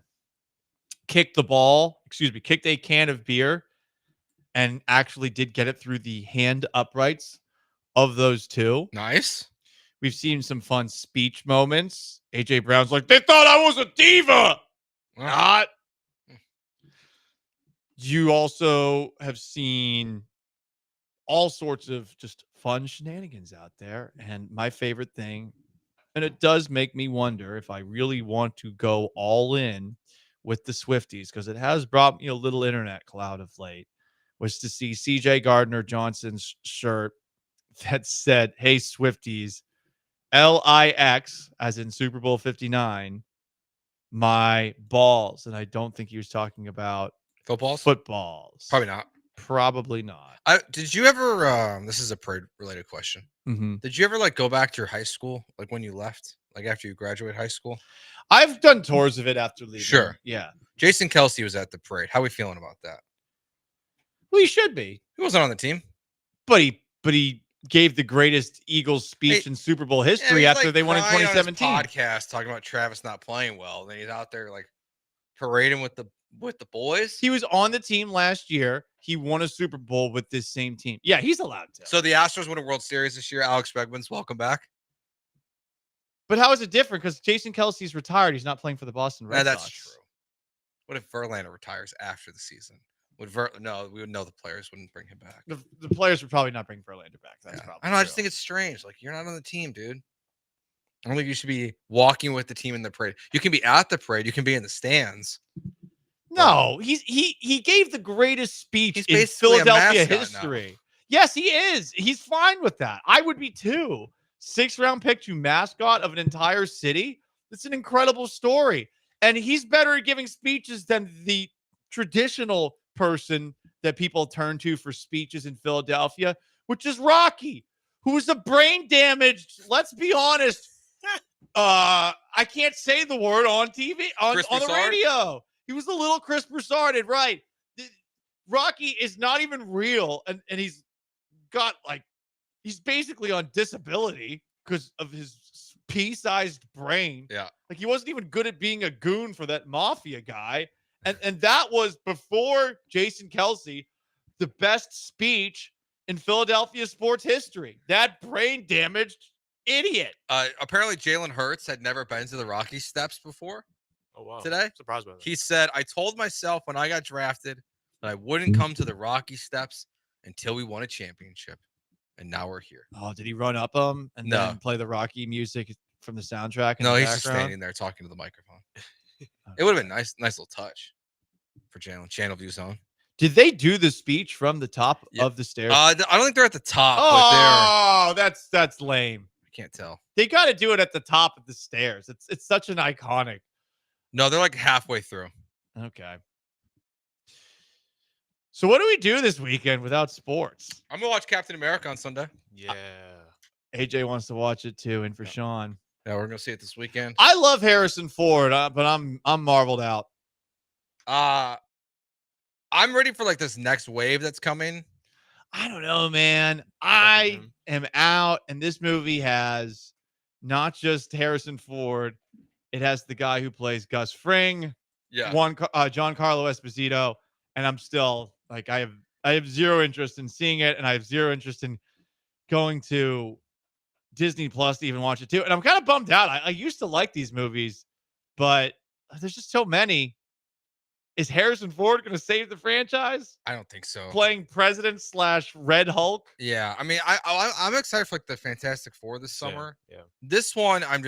kicked a can of beer and actually did get it through the hand uprights of those two. Nice. We've seen some fun speech moments. AJ Brown's like, they thought I was a diva. Not. You also have seen all sorts of just fun shenanigans out there. And my favorite thing, and it does make me wonder if I really want to go all in with the Swifties, because it has brought me a little internet cloud of late, was to see CJ Gardner Johnson's shirt that said, "Hey Swifties, LIX," as in Super Bowl 59, my balls. And I don't think he was talking about footballs. Footballs. Probably not. Probably not. Did you ever? This is a parade related question. Mhm. Did you ever like go back to your high school, like when you left, like after you graduate high school? I've done tours of it after leaving. Sure. Yeah. Jason Kelsey was at the parade. How are we feeling about that? Well, he should be. He wasn't on the team, but he gave the greatest Eagles speech in Super Bowl history he's, after like, they won in crying on his 2017. podcast talking about Travis not playing well. Then he's out there like parading with the boys. He was on the team last year. He won a Super Bowl with this same team. Yeah, he's allowed to. So the Astros win a World Series this year. Alex Bregman's welcome back. But how is it different? Because Jason Kelsey's retired. He's not playing for the Boston Red Sox. That's true. What if Verlander retires after the season? No, we would know the players wouldn't bring him back. The players would probably not bring Verlander back. That's probably I don't know. I just think it's strange. Like, you're not on the team, dude. I don't think you should be walking with the team in the parade. You can be at the parade. You can be in the stands. No, he gave the greatest speech He's in basically a Philadelphia mascot history. Yes, he is. He's fine with that. I would be too. 6th-round pick to mascot of an entire city. It's an incredible story. And he's better at giving speeches than the traditional person that people turn to for speeches in Philadelphia, which is Rocky, who is a brain damaged, let's be honest. I can't say the word on TV, on the radio. He was a little Chris Broussarded, right? Rocky is not even real, and he's got he's basically on disability because of his pea-sized brain. Yeah. Like, he wasn't even good at being a goon for that mafia guy. And that was before Jason Kelsey, the best speech in Philadelphia sports history. That brain damaged idiot. Apparently Jalen Hurts had never been to the Rocky Steps before. Oh, wow. Today. Surprised by that. He said, I told myself when I got drafted that I wouldn't come to the Rocky Steps until we won a championship. And now we're here. Oh, did he run up and then play the Rocky music from the soundtrack? No, he's just standing there talking to the microphone. It would have been nice little touch for Channel View Zone. Did they do the speech from the top of the stairs? I don't think they're at the top. Oh, that's lame. I can't tell. They got to do it at the top of the stairs. It's such an iconic. No, they're like halfway through. Okay. So what do we do this weekend without sports? I'm gonna watch Captain America on Sunday. Yeah. AJ wants to watch it too, and for Sean. Yeah, we're gonna see it this weekend. I love Harrison Ford, but I'm marveled out. I'm ready for like this next wave that's coming. I don't know, man. I am out, and this movie has not just Harrison Ford. It has the guy who plays Gus Fring, Giancarlo Esposito, and I'm still like I have zero interest in seeing it, and I have zero interest in going to Disney Plus to even watch it too. And I'm kind of bummed out. I used to like these movies, but there's just so many. Is Harrison Ford going to save the franchise? I don't think so. Playing President / Red Hulk? Yeah, I mean, I'm excited for like the Fantastic Four this summer. Yeah. This one, I'm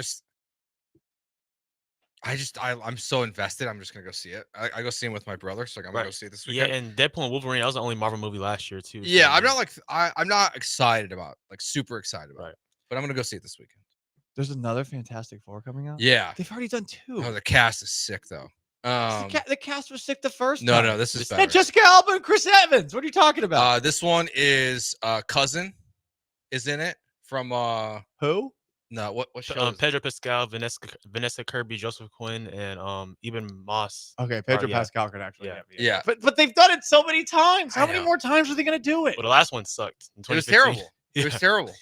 so invested. I'm just gonna go see it. I go see him with my brother, so I'm gonna go see it this weekend. Yeah, and Deadpool and Wolverine, that was the only Marvel movie last year too. Yeah, so, I'm not like I'm not excited about super excited about it, but I'm gonna go see it this weekend. There's another Fantastic Four coming out? Yeah, they've already done 2. Oh, the cast is sick though. The cast was sick the first No, time. no, this is better. Jessica Alba and Chris Evans. What are you talking about? This one is Cousin is in it from who? No, what show? Is Pedro Pascal, Vanessa Kirby, Joseph Quinn, and Eben Moss. Okay, Pedro Pascal could actually yeah. But they've done it so many times. How many more times are they going to do it? Well, the last one sucked. It was terrible. It was terrible.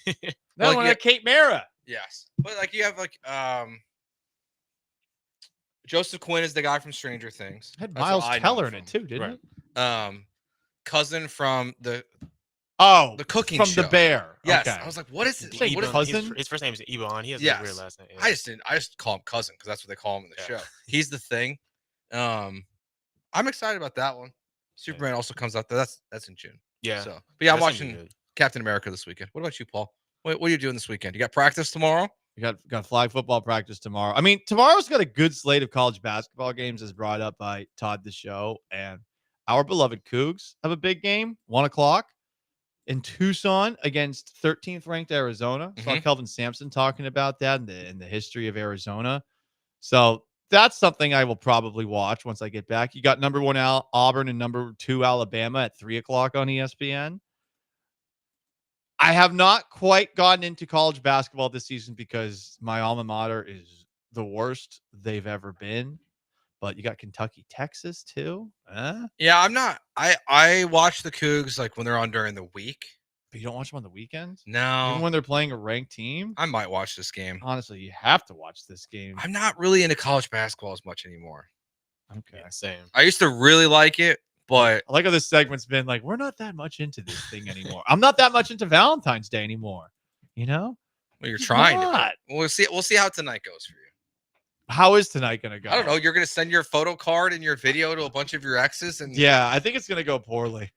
That one had Kate Mara. Yes, but like you have like Joseph Quinn is the guy from Stranger Things. Had Miles Teller in it too, didn't it? Cousin from the Oh, the cooking from show. the bear. Yes, Okay. I was like, what is it? Ebon, What is cousin? his first name is Ebon. He has a Yes. weird last name. Yeah. I just call him cousin because that's what they call him in the show. He's the thing. I'm excited about that one. Superman also comes out there. That's in June. Yeah. So, but yeah, I'm That's gonna be watching good. Captain America this weekend. What about you, Paul? What are you doing this weekend? You got practice tomorrow? You got flag football practice tomorrow. I mean, tomorrow's got a good slate of college basketball games, as brought up by Todd the Show, and our beloved Cougs have a big game, 1:00 in Tucson against 13th ranked Arizona. Saw Kelvin Sampson talking about that and the history of Arizona. So that's something I will probably watch once I get back. You got number 1 Auburn and number 2 Alabama at 3:00 on ESPN. I have not quite gotten into college basketball this season because my alma mater is the worst they've ever been. But you got Kentucky, Texas too. Yeah, I'm not. I watch the Cougs like when they're on during the week. But you don't watch them on the weekends? No. Even when they're playing a ranked team? I might watch this game. Honestly, you have to watch this game. I'm not really into college basketball as much anymore. Okay. Same. I used to really like it, but I like how this segment's been like, we're not that much into this thing anymore. I'm not that much into Valentine's Day anymore. You know? well, you're trying not. to. We'll see how tonight goes for you. How is tonight gonna go? I don't know. You're gonna send your photo card and your video to a bunch of your exes, and Yeah, I think it's gonna go poorly.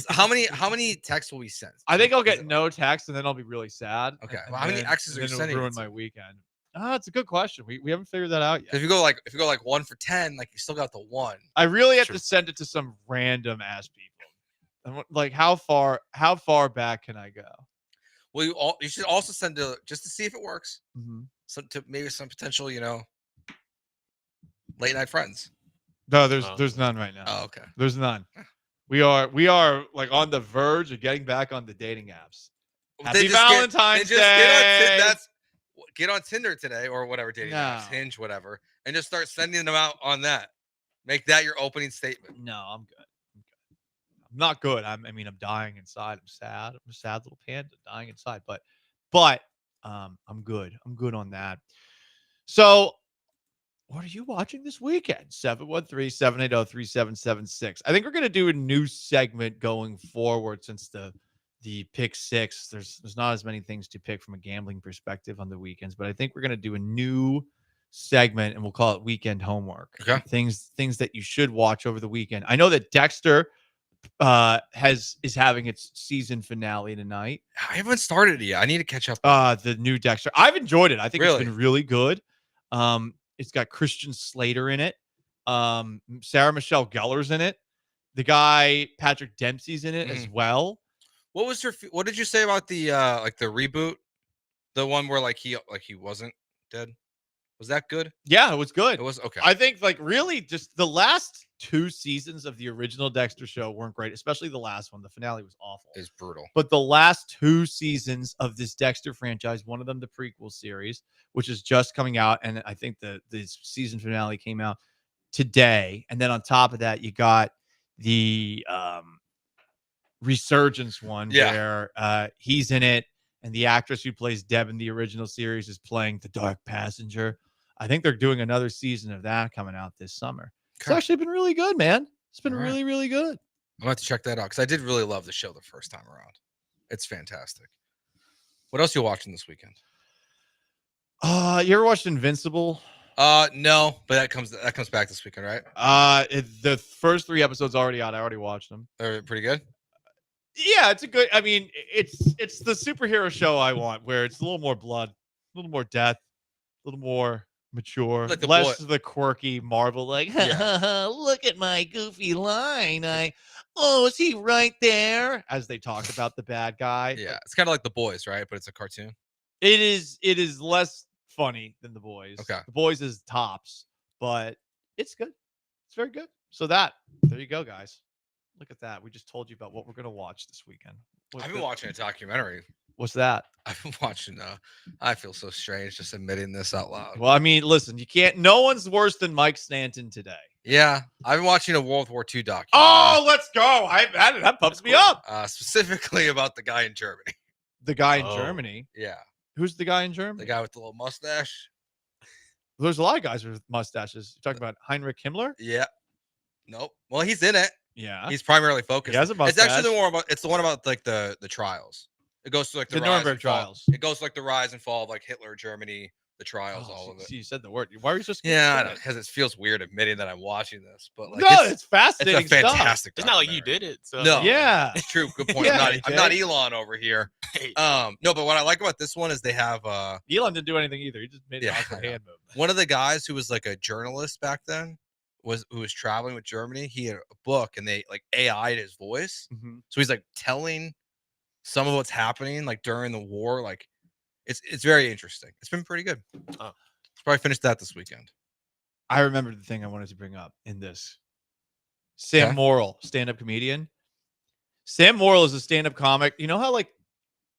how many texts will we send? I think I'll get no text and then I'll be really sad. Okay. And Well, how many then- exes are and you then it'll sending? ruin my weekend. It's a good question. We haven't figured that out yet. If you go like 1 for 10, like you still got the one. I really have to send it to some random ass people. Like how far back can I go? Well, you should also send to just to see if it works. Mhm. Some to maybe some potential, late night friends. No, there's none right now. Oh, okay. There's none. We are like on the verge of getting back on the dating apps. Happy Valentine's Day. Get on Tinder today or whatever dating apps, No. Hinge, whatever, and just start sending them out on that. Make that your opening statement. No, I'm good. I'm not good. I'm dying inside. I'm sad. I'm a sad little panda dying inside. But I'm good. I'm good on that. So what are you watching this weekend? 713-780-3776. I think we're going to do a new segment going forward since the pick six. There's not as many things to pick from a gambling perspective on the weekends, but I think we're going to do a new segment and we'll call it weekend homework. Okay. Things that you should watch over the weekend. I know that Dexter is having its season finale tonight. I haven't started it yet. I need to catch up. The new Dexter. I've enjoyed it. I think Really? it's been really good. It's got Christian Slater in it. Sarah Michelle Gellar's in it. The guy Patrick Dempsey's in it as well. What did you say about the the reboot? The one where he wasn't dead? Was that good? Yeah, it was good. It was okay. I think really just the last 2 seasons of the original Dexter show weren't great, especially the last one. The finale was awful. It's brutal. But the last 2 seasons of this Dexter franchise, one of them the prequel series, which is just coming out, and I think the season finale came out today. And then on top of that, you got the Resurgence one where he's in it, and the actress who plays Deb in the original series is playing the Dark Passenger. I think they're doing another season of that coming out this summer. It's actually been really good, man. It's been really, really good. I'm gonna have to check that out because I did really love the show the first time around. It's fantastic. What else you watching this weekend? You ever watched Invincible? No, but that comes back this weekend, right? The first 3 episodes already out. I already watched them. They're pretty good. Yeah, it's a good. I mean, it's the superhero show I want, where it's a little more blood, a little more death, a little more mature, Like the less boy. the quirky Marvel look at my goofy line. Is he right there? As they talk about the bad guy. Yeah, it's kind of like The Boys, right? But it's a cartoon. It is less funny than The Boys. Okay. The Boys is tops, but it's good. It's very good. So there you go, guys. Look at that. We just told you about what we're going to watch this weekend. I've been watching a documentary. What's that? I've been watching. I feel so strange just admitting this out loud. Well, I mean, listen, you can't. No one's worse than Mike Stanton today. Yeah, I've been watching a World War II documentary. Oh, let's go! That pumps me up. Specifically about the guy in Germany. The guy in Germany. Yeah. Who's the guy in Germany? The guy with the little mustache. There's a lot of guys with mustaches. You're talking about Heinrich Himmler? Yeah. Nope. Well, he's in it. Yeah. He's primarily focused. He has a It's actually mustache. the one about like the trials. It goes to like the rise Nuremberg and fall. trials. It goes to, like the rise and fall of like Hitler, Germany, the trials, all of it. See, you said the word. Why are you so scared? Yeah, I know, because it feels weird admitting that I'm watching this, but like No, it's fascinating It's a fantastic. It's not like you did it. So No, Yeah. true. Good point. Yeah, I'm not Jay. Elon over here. No, but what I like about this one is they have Elon didn't do anything either. He just made an Yeah, awkward I know. hand move. one of the guys who was like a journalist back then who was traveling with Germany. He had a book and they like AI'd his voice, so he's like telling some of what's happening like during the war. Like it's very interesting. It's been pretty good. Let's probably finish that this weekend. I remember the thing I wanted to bring up in this. Sam Okay. Morrill, stand-up comedian. Sam Morrill is a stand-up comic. You know how like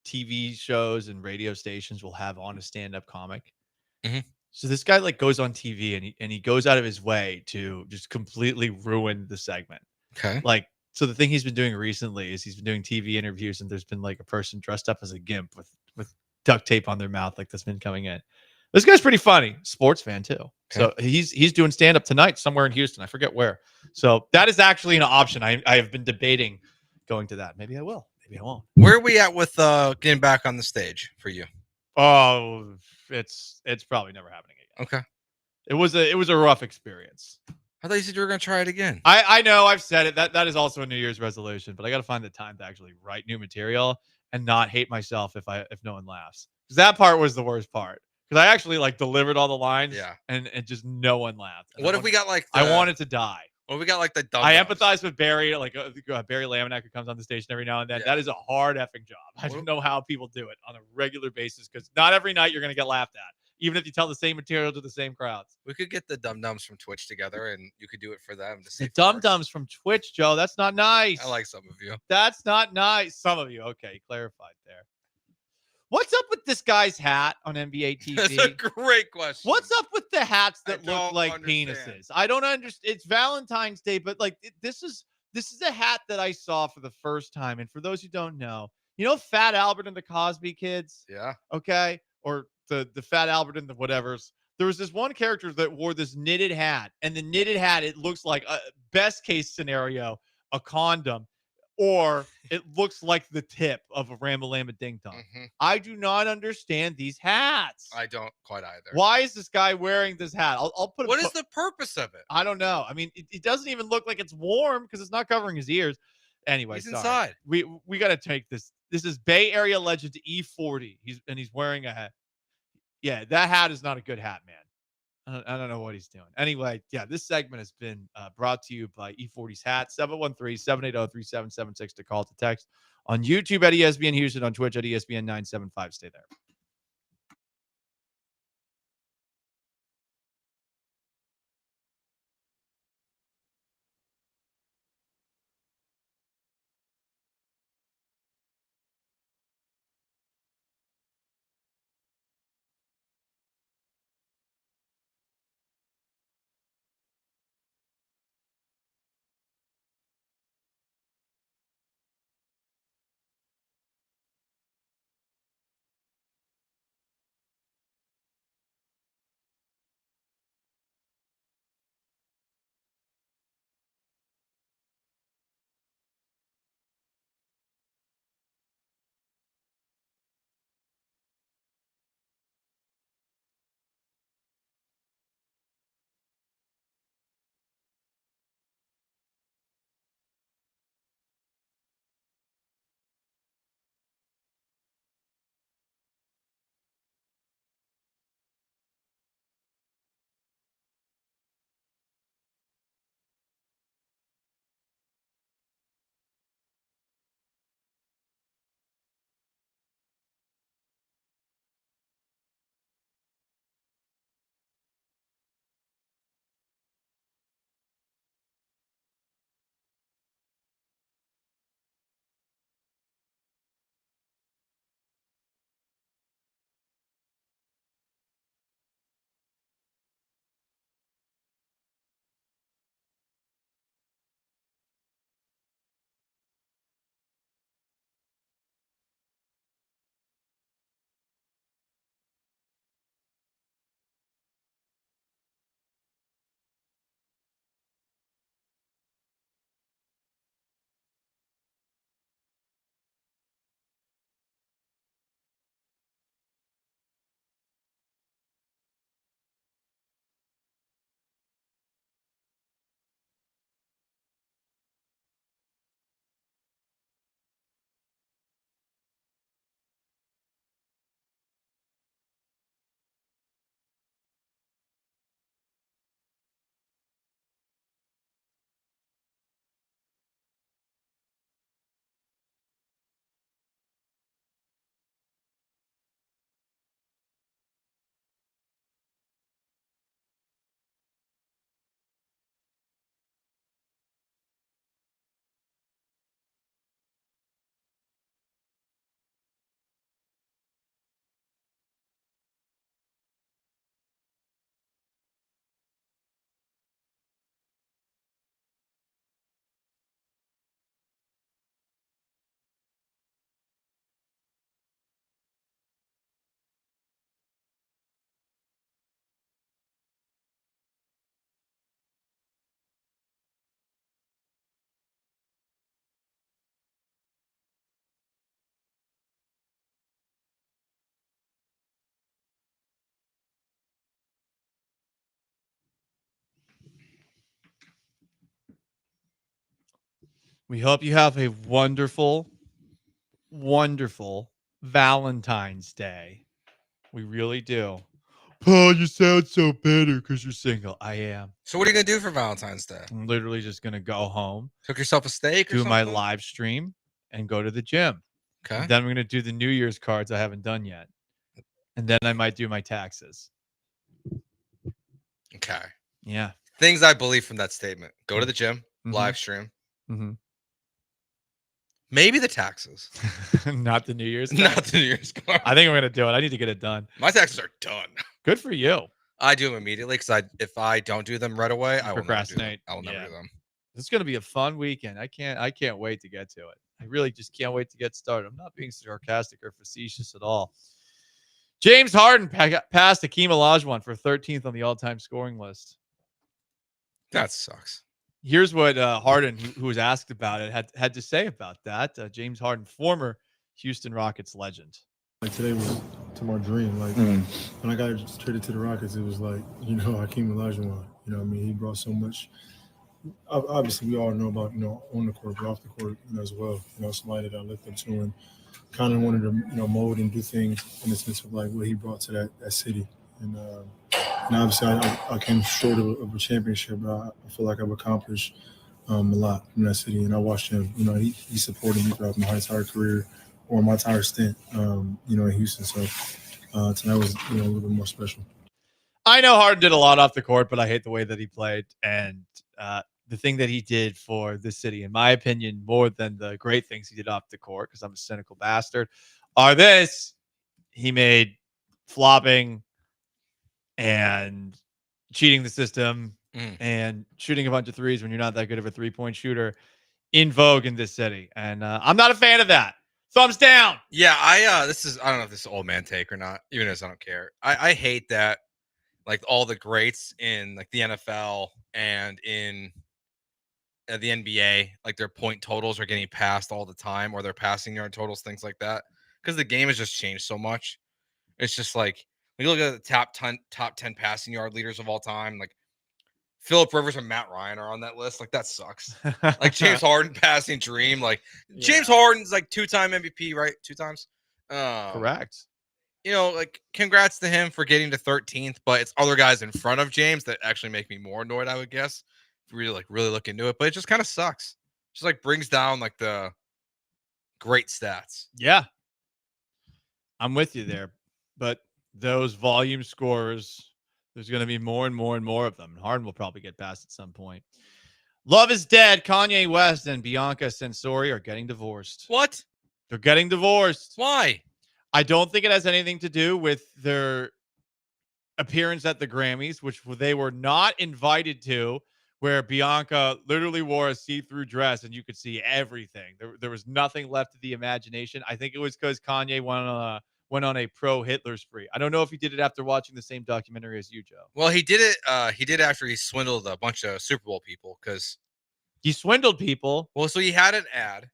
TV shows and radio stations will have on a stand-up comic? Mhm. So this guy like goes on TV and he goes out of his way to just completely ruin the segment. Okay. Like, so the thing he's been doing recently is he's been doing TV interviews and there's been like a person dressed up as a gimp with duct tape on their mouth like that's been coming in. This guy's pretty funny. Sports fan too. So he's doing stand up tonight somewhere in Houston. I forget where. So that is actually an option. I have been debating going to that. Maybe I will. Maybe I won't. Where are we at with getting back on the stage for you? Oh, it's probably never happening again. Okay. It was a rough experience. I thought you said you were going to try it again. I know I've said it. That is also a New Year's resolution, but I got to find the time to actually write new material and not hate myself if no one laughs. Because that part was the worst part. Because I actually like delivered all the lines, and just no one laughed. And What if we got like I wanted to die. What if we got like the dumb I empathize with Barry, like Barry Laminack, who comes on the station every now and then. Yeah. That is a hard effing job. I don't know how people do it on a regular basis because not every night you're going to get laughed at, even if you tell the same material to the same crowds. We could get the Dum Dums from Twitch together, and you could do it for them. To see The Dum Dums from Twitch, Joe. That's not nice. I like some of you. That's not nice. Some of you. Okay, clarified there. What's up with this guy's hat on NBA TV? That's a great question. What's up with the hats that look don't like understand. penises? I don't understand. It's Valentine's Day, but like this is a hat that I saw for the first time. And for those who don't know, you know Fat Albert and the Cosby Kids? Yeah. Okay. Or the Fat Albert and the whatevers. There was this one character that wore this knitted hat, and the knitted hat, it looks like a best case scenario, a condom, or it looks like the tip of a Ramalama Ding Dong. I do not understand these hats. I don't quite either. Why is this guy wearing this hat? I'll put. What is the purpose of it? I don't know. I mean, it doesn't even look like it's warm because it's not covering his ears. Anyway, He's sorry. inside. We got to take this. This is Bay Area legend E40. He's wearing a hat. Yeah, that hat is not a good hat, man. I don't know what he's doing. Anyway, yeah, this segment has been brought to you by E40's hat. 713-780-3776 to call, to text. On YouTube at ESPN Houston, on Twitch at ESPN 975. Stay there. We hope you have a wonderful, wonderful Valentine's Day. We really do. Paul, you sound so bitter because you're single. I am. So what are you gonna do for Valentine's Day? I'm literally just gonna go home, Cook yourself a steak or do my something? live stream, and go to the gym. Okay. And then we're gonna do the New Year's cards I haven't done yet. And then I might do my taxes. Okay. Yeah. Things I believe from that statement. Go to the gym, live stream. Mm-hmm. Maybe the taxes. Not the New Year's card. Not the New Year's card. I think I'm gonna do it. I need to get it done. My taxes are done. Good for you. I do them immediately because if I don't do them right away, I will Procrastinate. I will never do them. It's gonna be a fun weekend. I can't wait to get to it. I really just can't wait to get started. I'm not being sarcastic or facetious at all. James Harden passed Hakeem Olajuwon for 13th on the all-time scoring list. That sucks. Here's what Harden, who was asked about it, had to say about that. James Harden, former Houston Rockets legend. Like today was to my dream. Like when I got traded to the Rockets, it was like, Hakeem Olajuwon. He brought so much. Obviously, we all know about, on the court, but off the court, as well. Somebody that I looked up to and kind of wanted to, mold and do things in the sense of like what he brought to that city. And obviously, I came short of a championship, but I feel like I've accomplished a lot in that city. And I watched him. He supported me throughout my entire career or my entire stint, in Houston. So tonight was, a little bit more special. I know Harden did a lot off the court, but I hate the way that he played. And the thing that he did for this city, in my opinion, more than the great things he did off the court, because I'm a cynical bastard, are this. He made flopping and cheating the system and shooting a bunch of threes when you're not that good of a three-point shooter in vogue in this city. And I'm not a fan of that. Thumbs down. Yeah, I don't know if this is old man take or not, even as I don't care. I hate that like all the greats in like the NFL and in the NBA, like their point totals are getting passed all the time, or their passing yard totals, things like that. Because the game has just changed so much. It's just like when you look at the top 10 passing yard leaders of all time, like Phillip Rivers and Matt Ryan are on that list. Like that sucks. Like James Harden passing dream. Like James Harden's like 2-time MVP, right? 2 times. Correct. Like congrats to him for getting to 13th, but it's other guys in front of James that actually make me more annoyed, I would guess. If you really look into it, but it just kind of sucks. Just like brings down like the great stats. Yeah. I'm with you there. But those volume scorers, there's going to be more and more and more of them. And Harden will probably get past at some point. Love is dead. Kanye West and Bianca Censori are getting divorced. What? They're getting divorced. Why? I don't think it has anything to do with their appearance at the Grammys, which they were not invited to, where Bianca literally wore a see-through dress and you could see everything. There was nothing left of the imagination. I think it was because Kanye went on a pro-Hitler spree. I don't know if he did it after watching the same documentary as you, Joe. Well, he did it. He did after he swindled a bunch of Super Bowl people because he swindled people. Well, so he had an ad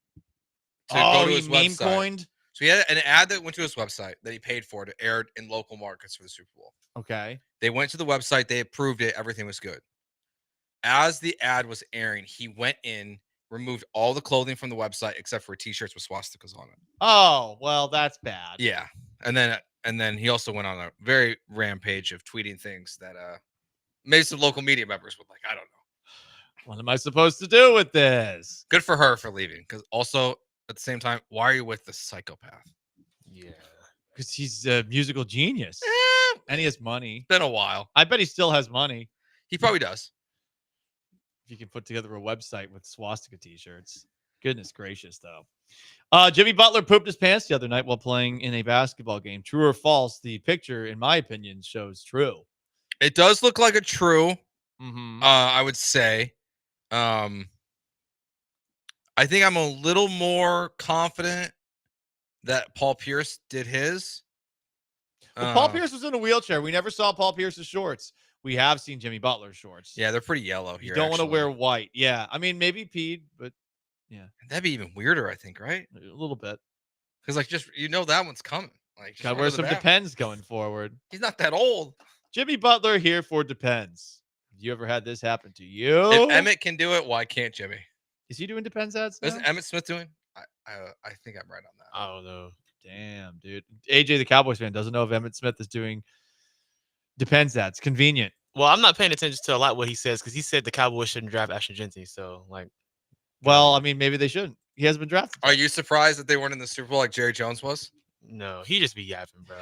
to go to his meme website. coined. So he had an ad that went to his website that he paid for to air in local markets for the Super Bowl. Okay. They went to the website. They approved it. Everything was good. As the ad was airing, he went in, removed all the clothing from the website except for T-shirts with swastikas on it. Oh, well, that's bad. Yeah. And then he also went on a very rampage of tweeting things that maybe some local media members would like. I don't know. What am I supposed to do with this? Good for her for leaving. Because also at the same time, why are you with the psychopath? Yeah. Because he's a musical genius. And he has money. Been a while. I bet he still has money. He probably does. If you can put together a website with swastika T-shirts. Goodness gracious, though. Jimmy Butler pooped his pants the other night while playing in a basketball game. True or false? The picture, in my opinion, shows true. It does look like a true. Mm-hmm. I would say. I think I'm a little more confident that Paul Pierce did his. Well, Paul Pierce was in a wheelchair. We never saw Paul Pierce's shorts. We have seen Jimmy Butler's shorts. Yeah, they're pretty yellow here. You don't want to wear white. Yeah. I mean, maybe peed, but yeah. That'd be even weirder, I think, right? A little bit. Because, like, just, that one's coming. Like, gotta wear some Depends going forward. He's not that old. Jimmy Butler here for Depends. Have you ever had this happen to you? If Emmett can do it, why can't Jimmy? Is he doing Depends ads now? Isn't Emmett Smith doing? I think I'm right on that. I don't know. Damn, dude. AJ, the Cowboys fan, doesn't know if Emmett Smith is doing Depends ads. Convenient. Well, I'm not paying attention to a lot what he says because he said the Cowboys shouldn't draft Ashton Genty. So, like, Well, I mean, maybe they shouldn't. He hasn't been drafted. Are you surprised that they weren't in the Super Bowl like Jerry Jones was? no, he just be yapping, bro.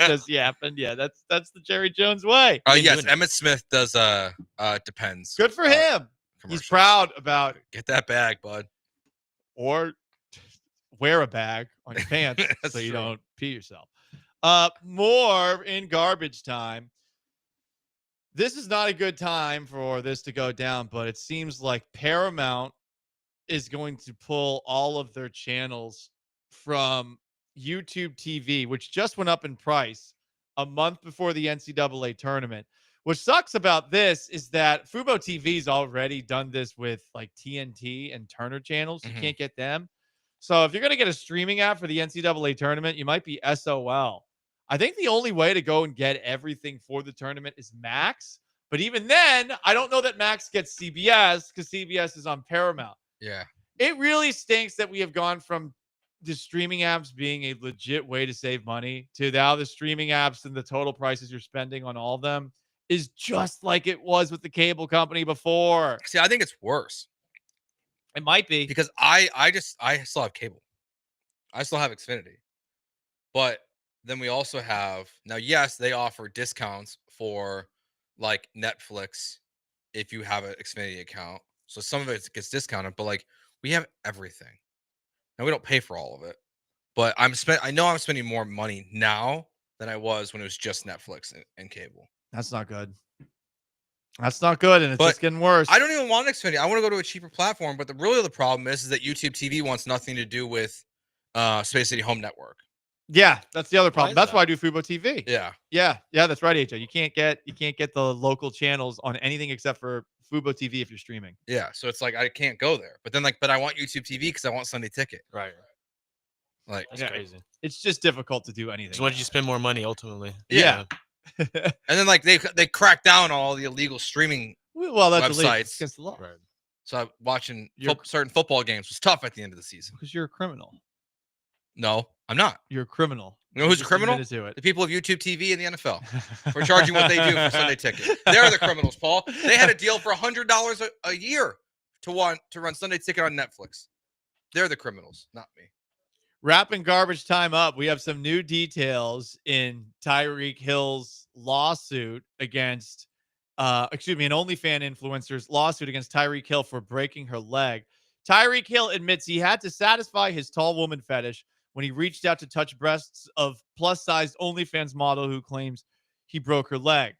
Just yapping. Yeah, that's the Jerry Jones way. Yes, Emmett Smith does Depends. Good for him. He's proud about Get that bag, bud. or wear a bag on your pants so That's you true. don't pee yourself. More in garbage time. This is not a good time for this to go down, but it seems like Paramount is going to pull all of their channels from YouTube TV, which just went up in price a month before the NCAA tournament. What sucks about this is that Fubo TV's already done this with like TNT and Turner channels. You can't get them. So if you're going to get a streaming app for the NCAA tournament, you might be SOL. I think the only way to go and get everything for the tournament is Max. But even then, I don't know that Max gets CBS because CBS is on Paramount. Yeah. It really stinks that we have gone from the streaming apps being a legit way to save money to now the streaming apps and the total prices you're spending on all of them is just like it was with the cable company before. See, I think it's worse. It might be because I still have cable. I still have Xfinity. But then we also have now, yes, they offer discounts for like Netflix if you have an Xfinity account. So some of it gets discounted, but like we have everything. Now we don't pay for all of it. But I know I'm spending more money now than I was when it was just Netflix and cable. That's not good. That's not good, and it's But just getting worse. I don't even want Xfinity. I want to go to a cheaper platform. But the problem is that YouTube TV wants nothing to do with Space City Home Network. Yeah, that's the other Why problem. is That's that? why I do Fubo TV. Yeah. Yeah, that's right, AJ. You can't get the local channels on anything except for Fubo TV if you're streaming. Yeah. So it's like I can't go there. But then but I want YouTube TV because I want Sunday Ticket. Right. Like That's crazy. It's just difficult to do anything. So why did you spend more money ultimately? Yeah. And then like they crack down on all the illegal streaming Well, that's illegal. It's websites. against the law. Right. So watching You're- certain football games was tough at the end of the season. Because you're a criminal. No, I'm not. You're a criminal. You know who's a just criminal? admitted to it. The people of YouTube TV and the NFL. We're charging what they do for Sunday Ticket. They're the criminals, Paul. They had a deal for $100 a year to run Sunday Ticket on Netflix. They're the criminals, not me. Wrapping garbage time up, we have some new details in Tyreek Hill's lawsuit against, an OnlyFans influencer's lawsuit against Tyreek Hill for breaking her leg. Tyreek Hill admits he had to satisfy his tall woman fetish when he reached out to touch breasts of plus-sized OnlyFans model who claims he broke her leg.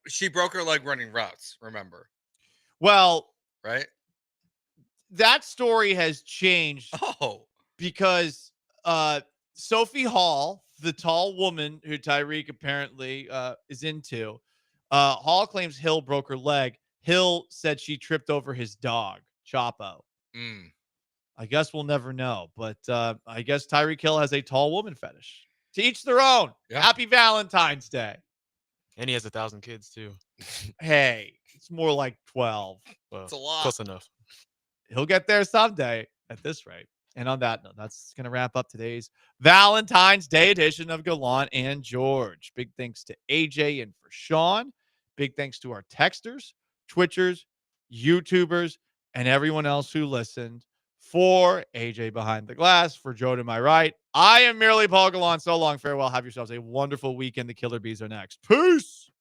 She broke her leg running routes, remember? Well, Right? that story has changed Oh. because Sophie Hall, the tall woman who Tyreek apparently is into, Hall claims Hill broke her leg. Hill said she tripped over his dog, Chapo. I guess we'll never know, but I guess Tyreek Hill has a tall woman fetish. To each their own. Yeah. Happy Valentine's Day. And he has 1,000 kids too. Hey, it's more like 12. Well, It's a lot. close enough. He'll get there someday at this rate. And on that note, that's going to wrap up today's Valentine's Day edition of Gallant and George. Big thanks to AJ and for Sean. Big thanks to our texters, Twitchers, YouTubers, and everyone else who listened. For AJ behind the glass, for Joe to my right, I am merely Paul Gallant. So long, farewell. Have yourselves a wonderful weekend. The Killer Bees are next. Peace.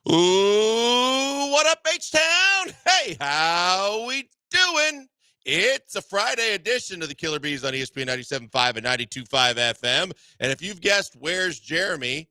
Ooh, what up, H-Town? Hey, how we doing? It's a Friday edition of the Killer Bees on ESPN 97.5 and 92.5 FM. And if you've guessed where's Jeremy,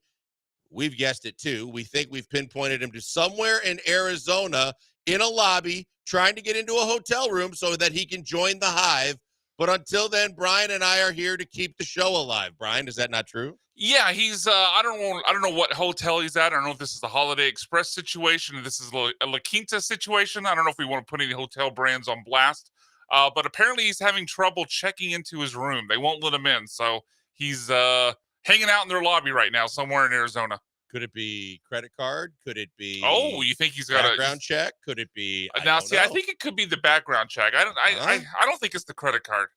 we've guessed it too. We think we've pinpointed him to somewhere in Arizona in a lobby trying to get into a hotel room so that he can join the hive. But until then, Brian and I are here to keep the show alive. Brian, is that not true? Yeah, he's I don't know what hotel he's at. I don't know if this is the Holiday Express situation, or this is a La Quinta situation. I don't know if we want to put any hotel brands on blast. But apparently he's having trouble checking into his room. They won't let him in. So he's hanging out in their lobby right now somewhere in Arizona. Could it be credit card? Could it be you think he's got background check? Could it be I think it could be the background check. I don't think it's the credit card.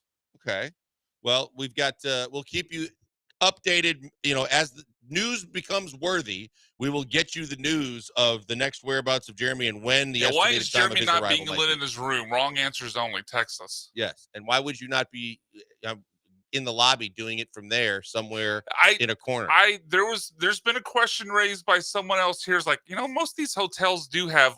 Okay. Well, we've got we'll keep you updated, as the news becomes worthy. We will get you the news of the next whereabouts of Jeremy and when the why estimated is time of Jeremy his not arrival being might lit be. in his room? Wrong answers only. Text us. Yes. And why would you not be in the lobby doing it from there somewhere in a corner? There's been a question raised by someone else here. Is like, most of these hotels do have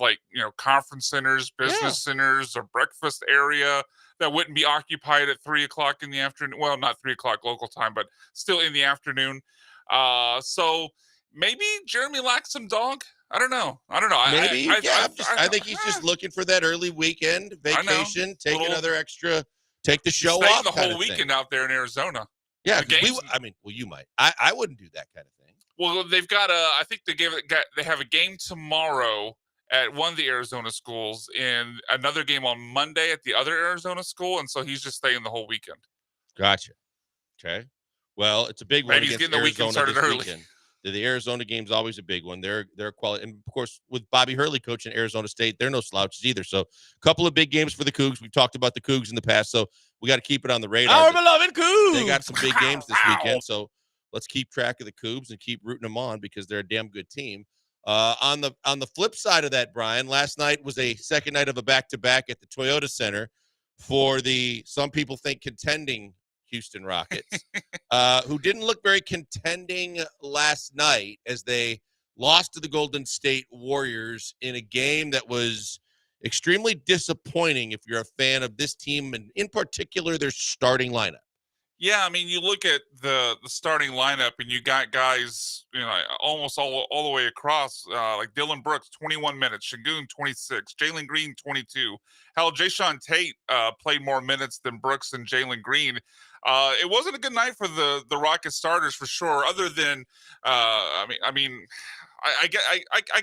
conference centers, business centers, or breakfast area that wouldn't be occupied at 3:00 in the afternoon. Well, not 3:00 local time, but still in the afternoon. So maybe Jeremy lacks some dog. I don't know. Maybe. I think he's just looking for that early weekend vacation, take the show staying off the kind whole of thing. weekend out there in Arizona. Yeah, The games- you might. I wouldn't do that kind of thing. Well, they've got I think they have a game tomorrow at one of the Arizona schools and another game on Monday at the other Arizona school, and so he's just staying the whole weekend. Gotcha. Okay. Well, it's a big one. Maybe he's against getting the weekend Arizona started this early. weekend. The Arizona game's always a big one. They're quality, and of course, with Bobby Hurley coaching Arizona State, they're no slouches either. So, a couple of big games for the Cougs. We've talked about the Cougs in the past, so we got to keep it on the radar. Our beloved Cougs. They got some big games this weekend, so let's keep track of the Cougs and keep rooting them on because they're a damn good team. On the flip side of that, Brian, last night was a second night of a back-to-back at the Toyota Center for the some people think contending Houston Rockets, who didn't look very contending last night as they lost to the Golden State Warriors in a game that was extremely disappointing if you're a fan of this team and in particular their starting lineup. Yeah, I mean, you look at the starting lineup, and you got guys, almost all the way across, like Dylan Brooks, 21 minutes, Şengün, 26, Jalen Green, 22. Hell, Jayshawn Tate played more minutes than Brooks and Jalen Green. It wasn't a good night for the Rocket starters for sure. Other than, I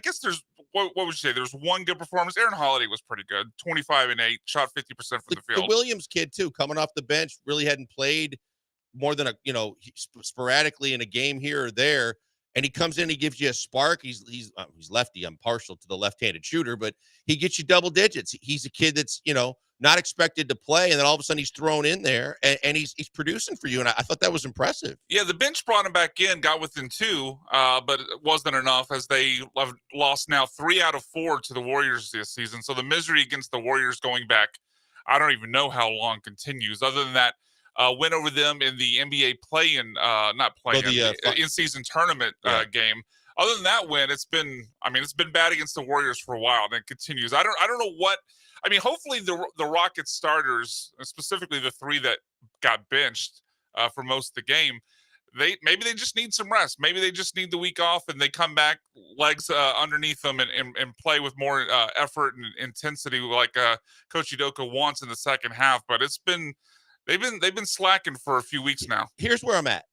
guess there's what would you say? There's one good performance. Aaron Holiday was pretty good, 25 and 8, shot 50% from the field. The Williams kid too, coming off the bench, really hadn't played more than sporadically in a game here or there, and he comes in, he gives you a spark. He's lefty. I'm partial to the left-handed shooter, but he gets you double digits. He's a kid that's not expected to play, and then all of a sudden he's thrown in there and he's producing for you. And I thought that was impressive. Yeah, the bench brought him back in, got within 2, but it wasn't enough as they lost now 3 out of 4 to the Warriors this season. So the misery against the Warriors going back, I don't even know how long continues. Other than that, win over them in the NBA in-season tournament game. Other than that win, it's been bad against the Warriors for a while, and it continues. I don't know what. I mean, hopefully the Rockets starters, specifically the 3 that got benched for most of the game, maybe they just need some rest. Maybe they just need the week off, and they come back legs underneath them and play with more effort and intensity, like Coach Udoka wants in the second half. But they've been slacking for a few weeks now. Here's where I'm at.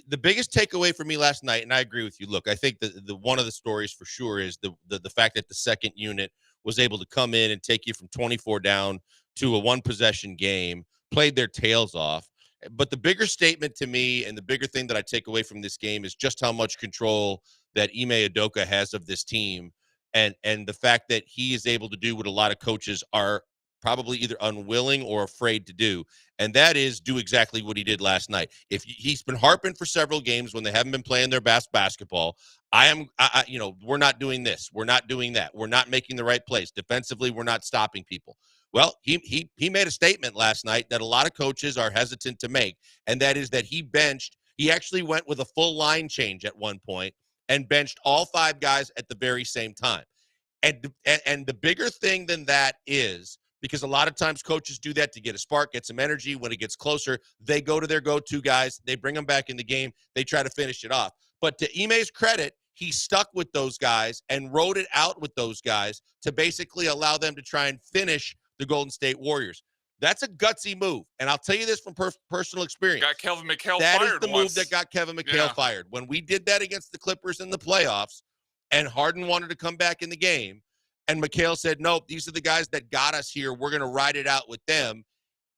The biggest takeaway for me last night, and I agree with you. Look, I think the one of the stories for sure is the fact that the second unit was able to come in and take you from 24 down to a one-possession game, played their tails off. But the bigger statement to me and the bigger thing that I take away from this game is just how much control that Ime Udoka has of this team and the fact that he is able to do what a lot of coaches are probably either unwilling or afraid to do, and that is do exactly what he did last night. He's been harping for several games when they haven't been playing their best basketball. We're not doing this. We're not doing that. We're not making the right plays. Defensively, we're not stopping people. Well, he made a statement last night that a lot of coaches are hesitant to make, and that is that he actually went with a full line change at one point and benched all 5 guys at the very same time. And the bigger thing than that is, because a lot of times coaches do that to get a spark, get some energy. When it gets closer, they go to their go-to guys. They bring them back in the game. They try to finish it off. But to Ime's credit, he stuck with those guys and rode it out with those guys to basically allow them to try and finish the Golden State Warriors. That's a gutsy move. And I'll tell you this from personal experience. Got Kevin McHale That fired is the once. move that got Kevin McHale fired. When we did that against the Clippers in the playoffs and Harden wanted to come back in the game, and McHale said, nope, these are the guys that got us here. We're going to ride it out with them.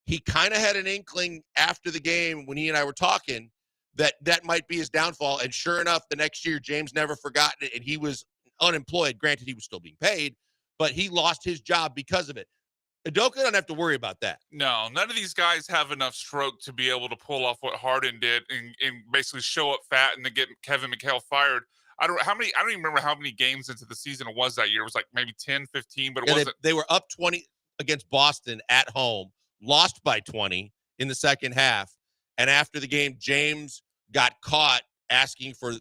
He kind of had an inkling after the game when he and I were talking that might be his downfall. And sure enough, the next year, James never forgot it, and he was unemployed. Granted, he was still being paid, but he lost his job because of it. Udoka don't have to worry about that. No, none of these guys have enough stroke to be able to pull off what Harden did and basically show up fat and to get Kevin McHale fired. I don't even remember how many games into the season it was that year. It was like maybe 10, 15, but it wasn't. They were up 20 against Boston at home, lost by 20 in the second half. And after the game, James got caught asking for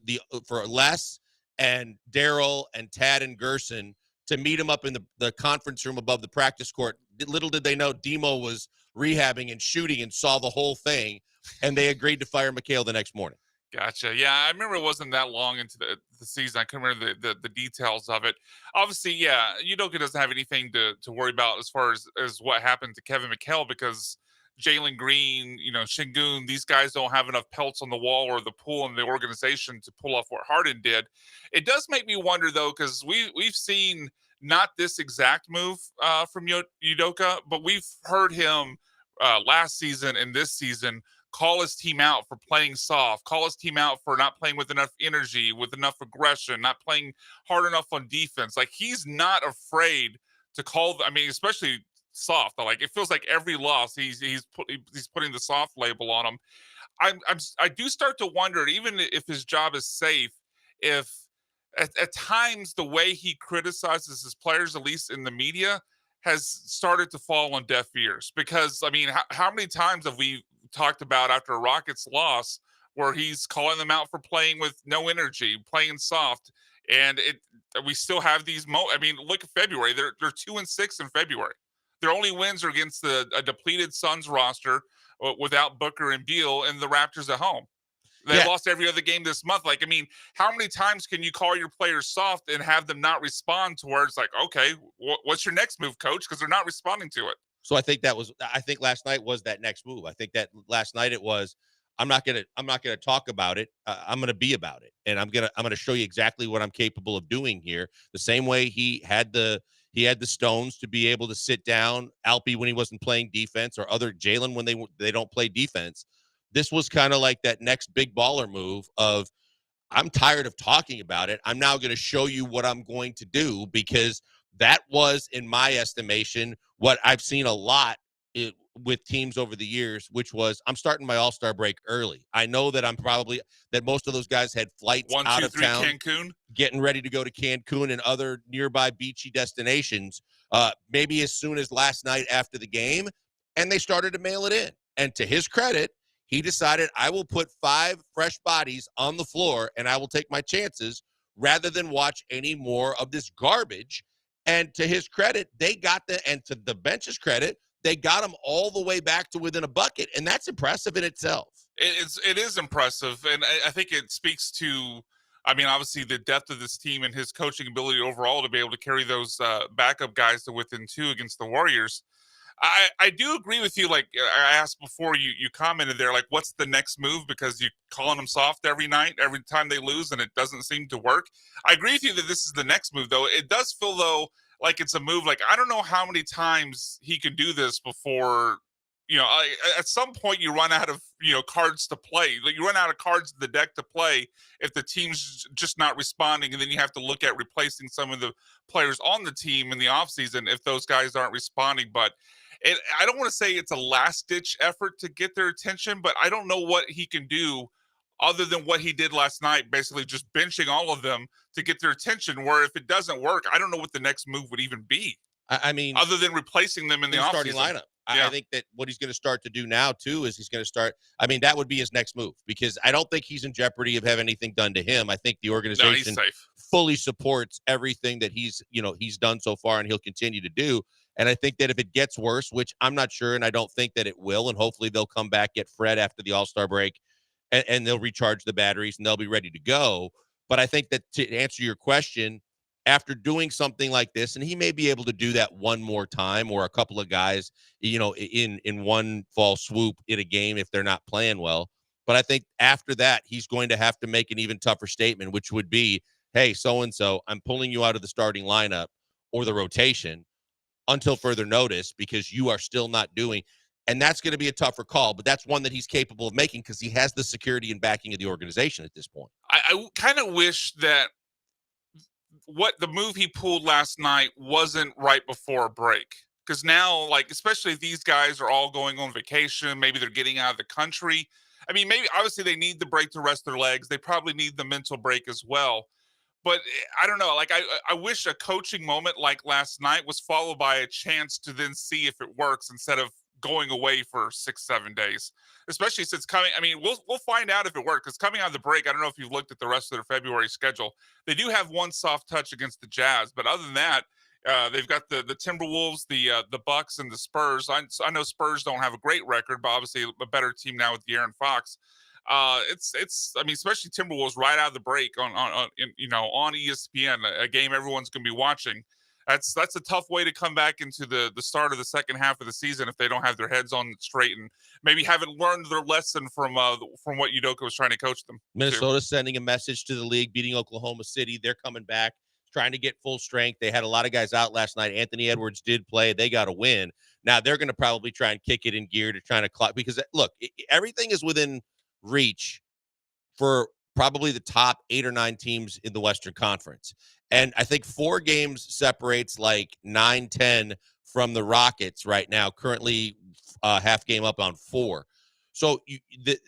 Les and Daryl and Tad and Gerson to meet him up in the conference room above the practice court. Little did they know Demo was rehabbing and shooting and saw the whole thing, and they agreed to fire McHale the next morning. Gotcha. Yeah, I remember it wasn't that long into the season. I couldn't remember the details of it. Obviously, yeah, Udoka doesn't have anything to worry about as far as what happened to Kevin McHale, because Jalen Green, Şengün, these guys don't have enough pelts on the wall or the pool in the organization to pull off what Harden did. It does make me wonder, though, because we've seen not this exact move from Udoka, but we've heard him last season and this season call his team out for playing soft, call his team out for not playing with enough energy, with enough aggression, not playing hard enough on defense. Like, he's not afraid to call, especially soft. Like, it feels like every loss he's putting the soft label on him. I do start to wonder, even if his job is safe, if at times the way he criticizes his players, at least in the media, has started to fall on deaf ears. Because how many times have we talked about after a Rockets loss where he's calling them out for playing with no energy, playing soft, and we still have these look at February. They're 2-6 in February. Their only wins are against a depleted Suns roster without Booker and Beal, and the Raptors at home. They lost every other game this month. How many times can you call your players soft and have them not respond to where it's like, okay, what's your next move, coach? Because they're not responding to it. So I think last night was that next move. I think that last night it was, I'm not gonna talk about it. I'm gonna be about it, and I'm gonna show you exactly what I'm capable of doing here. The same way he had the stones to be able to sit down Alpi when he wasn't playing defense, or other Jalen when they don't play defense. This was kind of like that next big baller move of, I'm tired of talking about it. I'm now going to show you what I'm going to do, because that was, in my estimation, what I've seen a lot with teams over the years, which was, I'm starting my All-Star break early. I know that that most of those guys had flights out of town, Cancun, getting ready to go to Cancun and other nearby beachy destinations, maybe as soon as last night after the game, and they started to mail it in. And to his credit, he decided, I will put 5 fresh bodies on the floor and I will take my chances rather than watch any more of this garbage. And to his credit, and to the bench's credit, they got him all the way back to within a bucket. And that's impressive in itself. It is impressive. And I think it speaks to, obviously the depth of this team and his coaching ability overall to be able to carry those backup guys to within 2 against the Warriors. I do agree with you. Like I asked before, you commented there, like, what's the next move? Because you're calling them soft every night, every time they lose, and it doesn't seem to work. I agree with you that this is the next move, though. It does feel, though, like it's a move. Like, I don't know how many times he can do this before, at some point you run out of, cards to play. Like, you run out of cards in the deck to play if the team's just not responding, and then you have to look at replacing some of the players on the team in the offseason if those guys aren't responding. But I don't want to say it's a last-ditch effort to get their attention, but I don't know what he can do other than what he did last night, basically just benching all of them to get their attention, where if it doesn't work, I don't know what the next move would even be. Other than replacing them in the starting offseason. lineup. I think that what he's going to start to do now, too, is he's going to start – I mean, that would be his next move because I don't think he's in jeopardy of having anything done to him. I think the organization fully supports everything that he's done so far and he'll continue to do. And I think that if it gets worse, which I'm not sure and I don't think that it will, and hopefully they'll come back, get Fred after the All-Star break, and they'll recharge the batteries and they'll be ready to go. But I think that to answer your question, after doing something like this, and he may be able to do that one more time or a couple of guys, in one fall swoop in a game if they're not playing well. But I think after that, he's going to have to make an even tougher statement, which would be, hey, so-and-so, I'm pulling you out of the starting lineup or the rotation until further notice because you are still not doing. And that's going to be a tougher call, but that's one that he's capable of making because he has the security and backing of the organization at this point. I kind of wish that what the move he pulled last night wasn't right before a break. Because now, especially if these guys are all going on vacation, maybe they're getting out of the country. I mean, maybe obviously they need the break to rest their legs. They probably need the mental break as well. But I don't know. I wish a coaching moment like last night was followed by a chance to then see if it works instead of going away for 6-7 days, especially since coming. I mean, we'll find out if it works because coming out of the break, I don't know if you've looked at the rest of their February schedule. They do have one soft touch against the Jazz, but other than that, they've got the Timberwolves, the Bucks, and the Spurs. I know Spurs don't have a great record, but obviously a better team now with De'Aaron Fox. It's I mean, especially Timberwolves right out of the break on ESPN, a game everyone's going to be watching. That's a tough way to come back into the start of the second half of the season if they don't have their heads on straight and maybe haven't learned their lesson from what Udoka was trying to coach them. Minnesota's sending a message to the league, beating Oklahoma City. They're coming back, trying to get full strength. They had a lot of guys out last night. Anthony Edwards did play. They got a win. Now they're going to probably try and kick it in gear to try to clock because, look, everything is within reach for probably the top 8 or 9 teams in the Western Conference. And I think 4 games separates 9-10 from the Rockets right now, currently half game up on 4. So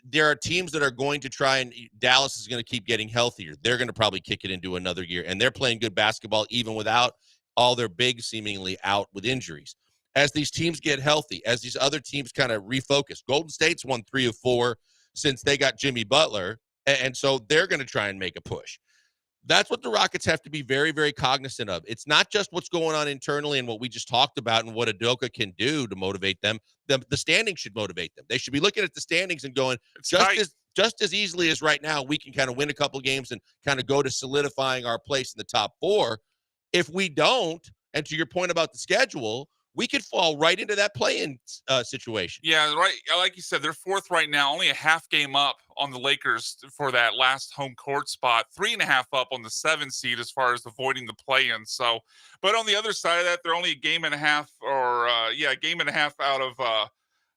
there are teams that are going to try, and Dallas is going to keep getting healthier. They're going to probably kick it into another year, and they're playing good basketball even without all their bigs seemingly out with injuries. As these teams get healthy, as these other teams kind of refocus, Golden State's won 3 of 4 since they got Jimmy Butler, and so they're going to try and make a push. That's what the Rockets have to be very, very cognizant of. It's not just what's going on internally and what we just talked about and what Udoka can do to motivate them. The standings should motivate them. They should be looking at the standings and going, just as easily as right now, we can kind of win a couple games and kind of go to solidifying our place in the top 4. If we don't, and to your point about the schedule, we could fall right into that play-in situation. Yeah, right. Like you said, they're 4th right now, only a half game up on the Lakers for that last home court spot, 3.5 up on the 7 seed as far as avoiding the play-in. So, but on the other side of that, they're only a game and a half out of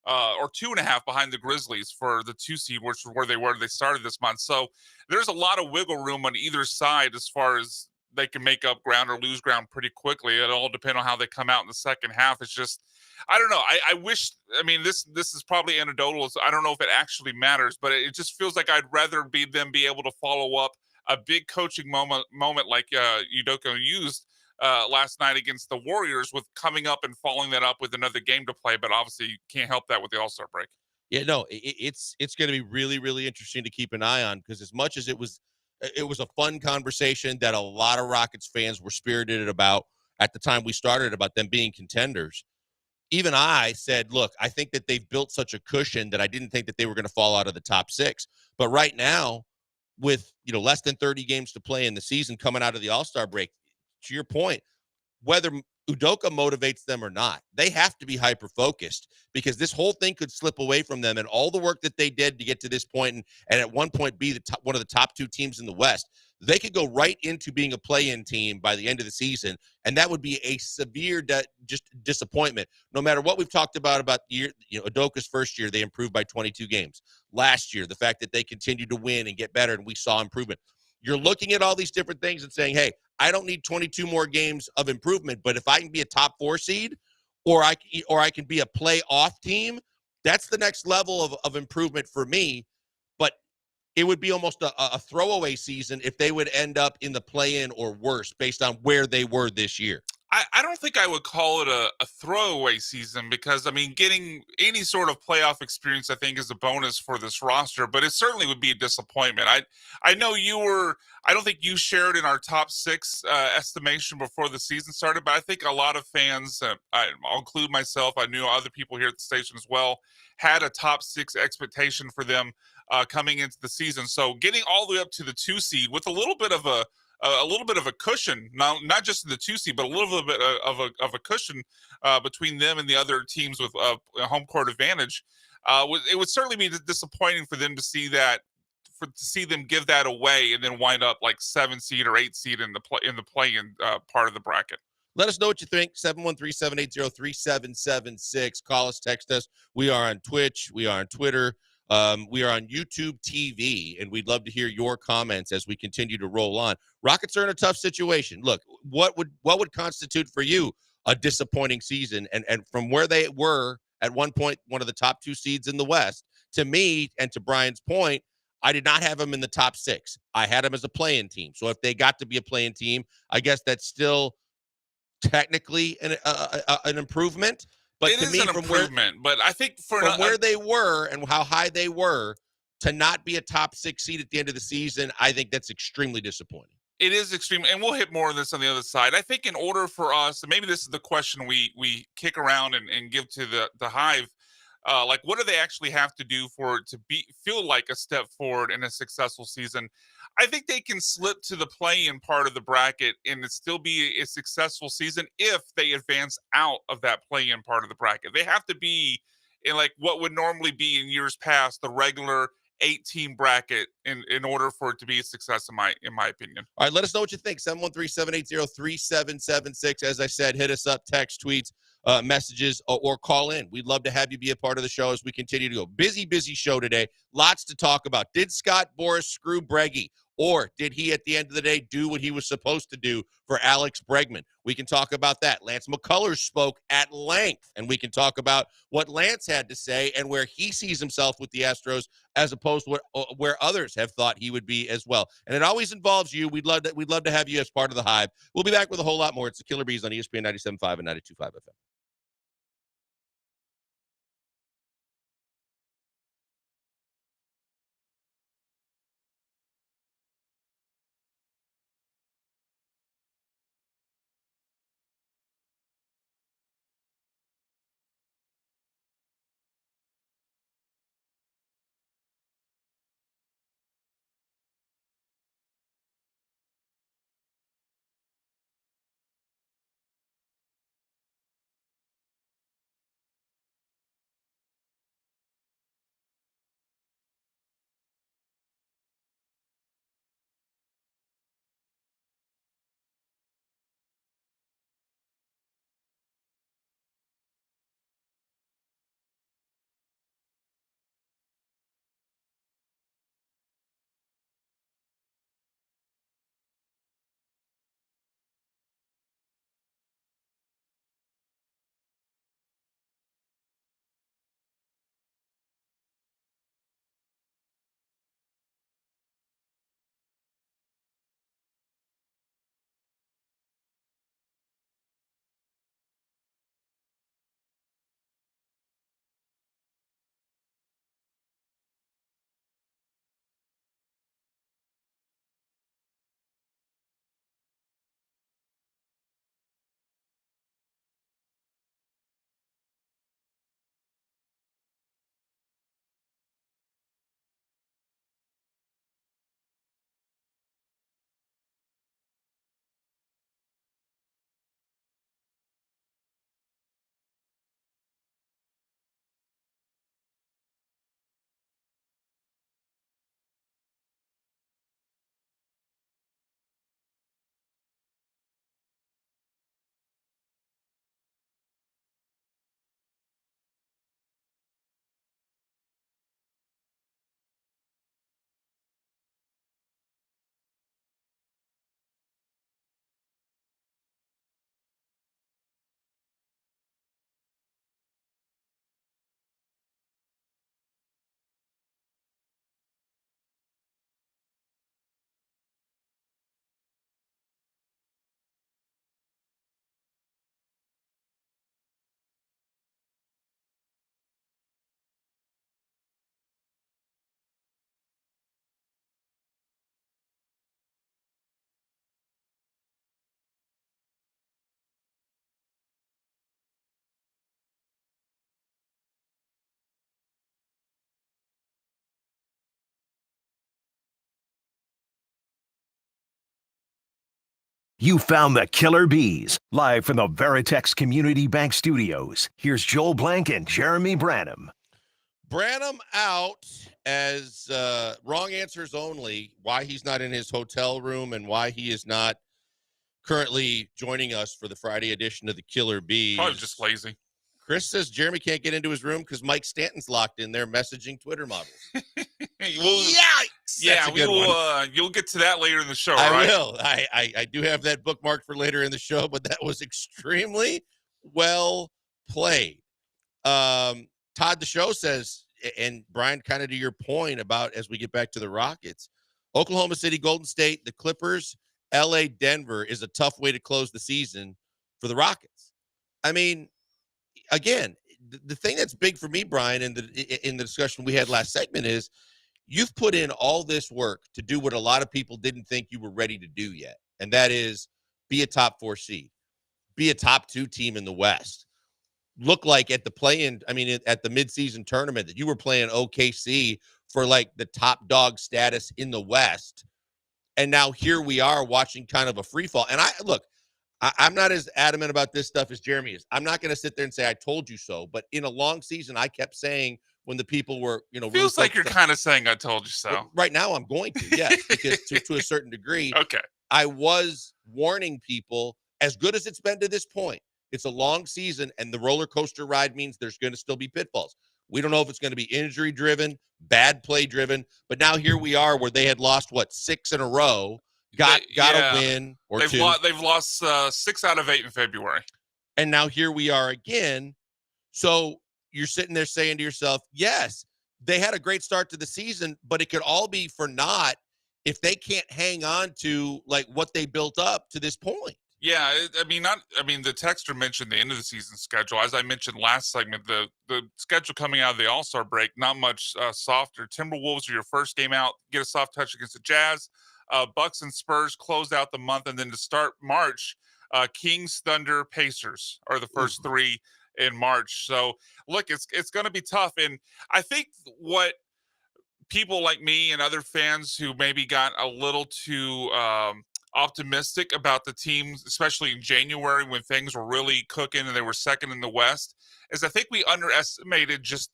or 2.5 behind the Grizzlies for the 2 seed, which is where they started this month. So there's a lot of wiggle room on either side as far as they can make up ground or lose ground pretty quickly. It all depends on how they come out in the second half. It's just, I don't know. I wish, I mean, this is probably anecdotal. So I don't know if it actually matters, but it just feels like I'd rather be able to follow up a big coaching moment like Udoka used last night against the Warriors with coming up and following that up with another game to play. But obviously you can't help that with the All-Star break. Yeah, no, it's going to be really, really interesting to keep an eye on because as much as it was a fun conversation that a lot of Rockets fans were spirited about at the time we started about them being contenders. Even I said, look, I think that they've built such a cushion that I didn't think that they were going to fall out of the top 6. But right now, with less than 30 games to play in the season coming out of the All-Star break, to your point, whether Udoka motivates them or not, they have to be hyper-focused because this whole thing could slip away from them and all the work that they did to get to this point and at one point be one of the top 2 teams in the West, they could go right into being a play-in team by the end of the season, and that would be a severe disappointment. No matter what we've talked about Udoka's first year, they improved by 22 games. Last year, the fact that they continued to win and get better and we saw improvement. You're looking at all these different things and saying, hey, I don't need 22 more games of improvement, but if I can be a top 4 seed or I can be a playoff team, that's the next level of improvement for me. But it would be almost a throwaway season if they would end up in the play-in or worse based on where they were this year. I don't think I would call it a throwaway season because, I mean, getting any sort of playoff experience, I think, is a bonus for this roster, but it certainly would be a disappointment. I know I don't think you shared in our top 6 estimation before the season started, but I think a lot of fans, I'll include myself, I knew other people here at the station as well, had a top 6 expectation for them coming into the season. So getting all the way up to the 2 seed with a little bit of a cushion, now not just in the 2 seed, but a little bit of a cushion between them and the other teams with home court advantage. It would certainly be disappointing for them to see that, to see them give that away and then wind up like 7 seed or 8 seed in the play-in part of the bracket. Let us know what you think. 713-780-3776. Call us, text us. We are on Twitch. We are on Twitter. We are on YouTube TV, and we'd love to hear your comments as we continue to roll on. Rockets are in a tough situation. Look, what would constitute for you a disappointing season? And from where they were at one point, one of the top 2 seeds in the West, to me and to Brian's point, I did not have them in the top 6. I had them as a play-in team. So if they got to be a play-in team, I guess that's still technically an improvement. But It to is me, an from improvement, but I think from where they were and how high they were to not be a top 6 seed at the end of the season, I think that's extremely disappointing. It is extreme, and we'll hit more of this on the other side. I think in order for us, and maybe this is the question we kick around and give to the Hive, like what do they actually have to do for it to feel like a step forward in a successful season? I think they can slip to the play-in part of the bracket and it still be a successful season if they advance out of that play-in part of the bracket. They have to be in like what would normally be in years past the regular 8-team bracket in order for it to be a success in my opinion. All right, let us know what you think. 713-780-3776. As I said, hit us up, text, tweets, messages, or call in. We'd love to have you be a part of the show as we continue to go. Busy show today. Lots to talk about. Did Scott Boras screw Breggy? Or did he, at the end of the day, do what he was supposed to do for Alex Bregman? We can talk about that. Lance McCullers spoke at length, and we can talk about what Lance had to say and where he sees himself with the Astros as opposed to where others have thought he would be as well. And it always involves you. We'd love to have you as part of the Hive. We'll be back with a whole lot more. It's the Killer Bees on ESPN 97.5 and 92.5 FM. You found the Killer Bees, live from the Veritex Community Bank Studios. Here's Joel Blank and Jeremy Branham. Branham out as wrong answers only, why he's not in his hotel room and why he is not currently joining us for the Friday edition of the Killer Bees. Probably just lazy. Chris says Jeremy can't get into his room because Mike Stanton's locked in there messaging Twitter models. Yikes! Yeah, we will. You'll get to that later in the show, I right? will. I do have that bookmarked for later in the show, but that was extremely well played. Todd the Show says, and Brian, kind of to your point about as we get back to the Rockets, Oklahoma City, Golden State, the Clippers, LA, Denver is a tough way to close the season for the Rockets. I mean, again, the thing that's big for me, Brian, in the discussion we had last segment is you've put in all this work to do what a lot of people didn't think you were ready to do yet, and that is be a top 4 seed, be a top 2 team in the West. Look like at the play-in, I mean, at the midseason tournament that you were playing OKC for like the top dog status in the West. And now here we are watching kind of a free fall. And I'm not as adamant about this stuff as Jeremy is. I'm not going to sit there and say, I told you so. But in a long season, I kept saying when the people were, Feels really like you're kind of saying I told you so. Well, right now I'm going to, yes, because to a certain degree. Okay. I was warning people, as good as it's been to this point, it's a long season, and the roller coaster ride means there's going to still be pitfalls. We don't know if it's going to be injury driven, bad play driven, but now here we are where they had lost 6 in a row, got a win or they've 2. They've lost 6 out of 8 in February, and now here we are again. So you're sitting there saying to yourself, yes, they had a great start to the season, but it could all be for naught if they can't hang on to like what they built up to this point. Yeah, the texter mentioned the end of the season schedule. As I mentioned last segment, the schedule coming out of the All-Star break, not much softer. Timberwolves are your first game out, get a soft touch against the Jazz. Bucks and Spurs close out the month, and then to start March, Kings, Thunder, Pacers are the first 3 in March. So, look, it's going to be tough, and I think what people like me and other fans who maybe got a little too optimistic about the teams, especially in January when things were really cooking and they were second in the West, is I think we underestimated just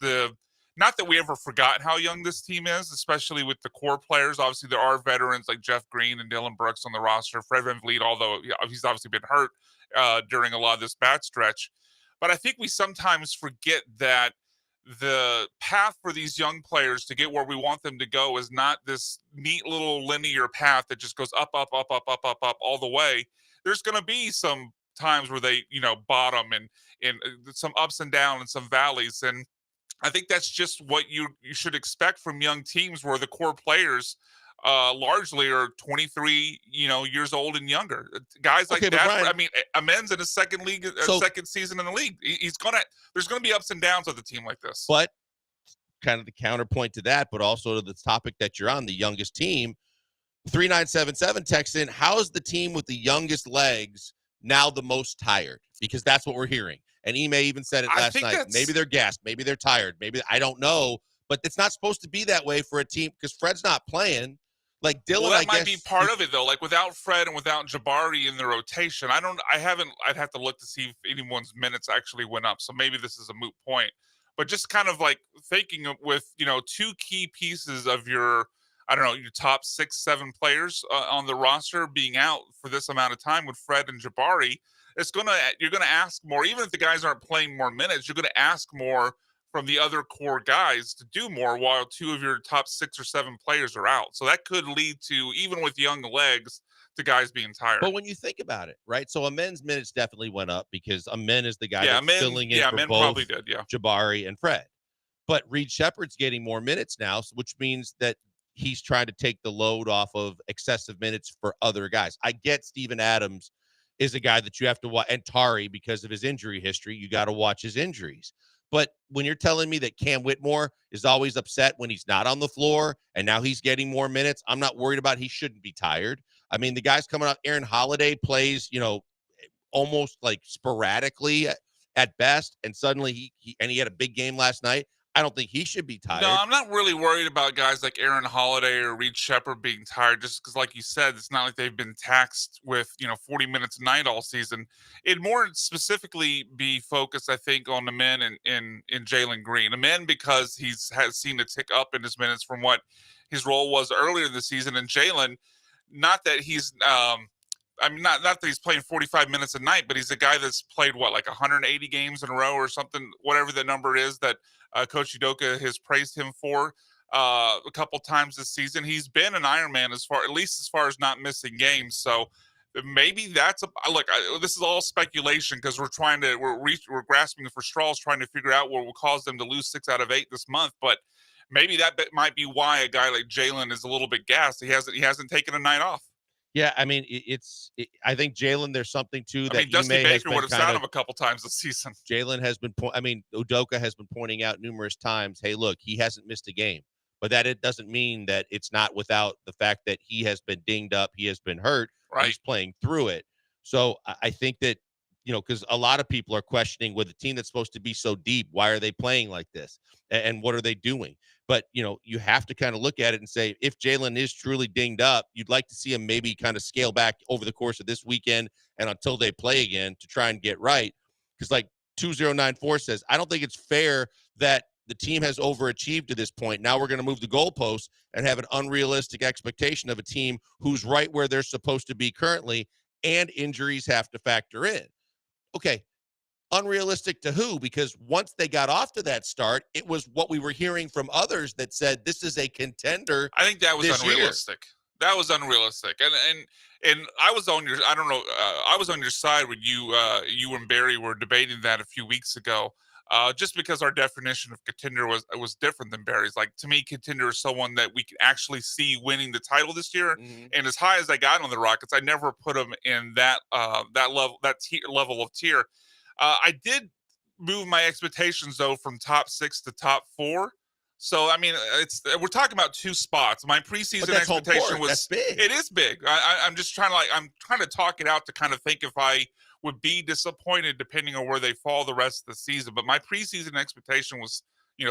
not that we ever forgot how young this team is, especially with the core players. Obviously, there are veterans like Jeff Green and Dylan Brooks on the roster. Fred VanVleet, although he's obviously been hurt during a lot of this bad stretch. But I think we sometimes forget that the path for these young players to get where we want them to go is not this neat little linear path that just goes up all the way. There's going to be some times where they, bottom and some ups and downs and some valleys. And I think that's just what you should expect from young teams where the core players largely are 23, years old and younger. Guys like that. Brian, Amen's in his second season in the league. There's gonna be ups and downs with a team like this. But kind of the counterpoint to that, but also to the topic that you're on, the youngest team, 3977 texts in, how's the team with the youngest legs now the most tired? Because that's what we're hearing. And Ime even said it last night. Maybe they're gassed. Maybe they're tired. Maybe I don't know. But it's not supposed to be that way for a team because Fred's not playing. Like Dylan, that might be part of it though. Like without Fred and without Jabari in the rotation, I'd have to look to see if anyone's minutes actually went up. So maybe this is a moot point. But just kind of like thinking with 2 key pieces of your top 6-7 players on the roster being out for this amount of time with Fred and Jabari, you're gonna ask more. Even if the guys aren't playing more minutes, you're gonna ask more from the other core guys to do more while 2 of your top 6 or 7 players are out. So that could lead to, even with young legs, to guys being tired. But when you think about it, right? So Amen's minutes definitely went up because Amen is the guy that's filling in for both probably did, Jabari and Fred. But Reed Shepherd's getting more minutes now, which means that he's trying to take the load off of excessive minutes for other guys. I get Steven Adams is a guy that you have to watch, and Tari, because of his injury history, you got to watch his injuries. But when you're telling me that Cam Whitmore is always upset when he's not on the floor and now he's getting more minutes, I'm not worried about he shouldn't be tired. I mean, the guy's coming up. Aaron Holiday plays, almost like sporadically at best. And suddenly he had a big game last night. I don't think he should be tired. No, I'm not really worried about guys like Aaron Holiday or Reed Shepherd being tired, just because, like you said, it's not like they've been taxed with 40 minutes a night all season. It'd more specifically be focused, I think, on the men in Jalen Green. The men because has seen a tick up in his minutes from what his role was earlier in the season, and Jalen, not that he's not that he's playing 45 minutes a night, but he's a guy that's played like 180 games in a row or something, whatever the number is that Coach Udoka has praised him for a couple times this season. He's been an Iron Man at least as far as not missing games. So maybe that's this is all speculation because we're grasping for straws trying to figure out what will cause them to lose 6 out of 8 this month. But maybe that might be why a guy like Jalen is a little bit gassed. He hasn't taken a night off. Yeah, I mean, I think Jalen, there's something to that. Dusty Baker would have sat him a couple times this season. Jalen has been, Udoka has been pointing out numerous times, hey, look, he hasn't missed a game. But that it doesn't mean that it's not without the fact that he has been dinged up, he has been hurt, right. He's playing through it. So I think that, because a lot of people are questioning with a team that's supposed to be so deep, why are they playing like this? And what are they doing? But, you have to kind of look at it and say, if Jalen is truly dinged up, you'd like to see him maybe kind of scale back over the course of this weekend and until they play again to try and get right. Because like 2094 says, I don't think it's fair that the team has overachieved to this point. Now we're going to move the goalposts and have an unrealistic expectation of a team who's right where they're supposed to be currently, and injuries have to factor in. Okay. Unrealistic to who? Because once they got off to that start, it was what we were hearing from others that said this is a contender. I think that was unrealistic. That was unrealistic, and I was on your. I don't know. I was on your side when you and Barry were debating that a few weeks ago. Just because our definition of contender was different than Barry's. Like, to me, contender is someone that we can actually see winning the title this year. Mm-hmm. And as high as I got on the Rockets, I never put them in that level of tier. I did move my expectations though from top 6 to top 4. So I mean, we're talking about 2 spots. My preseason expectation was that's big. It is big. I'm just trying to talk it out to kind of think if I would be disappointed depending on where they fall the rest of the season. But my preseason expectation was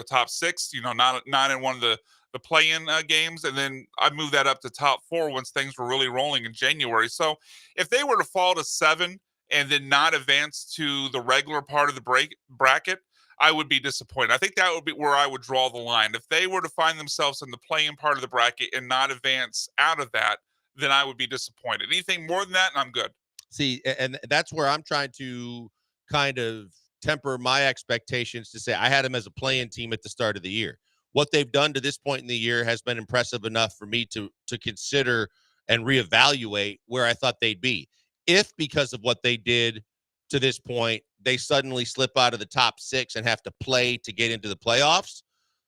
top 6. Not in one of the play-in games, and then I moved that up to top 4 once things were really rolling in January. So if they were to fall to 7 and then not advance to the regular part of the bracket, I would be disappointed. I think that would be where I would draw the line. If they were to find themselves in the play-in part of the bracket and not advance out of that, then I would be disappointed. Anything more than that, and I'm good. See, and that's where I'm trying to kind of temper my expectations to say I had them as a play-in team at the start of the year. What they've done to this point in the year has been impressive enough for me to consider and reevaluate where I thought they'd be. If because of what they did to this point, they suddenly slip out of the top 6 and have to play to get into the playoffs,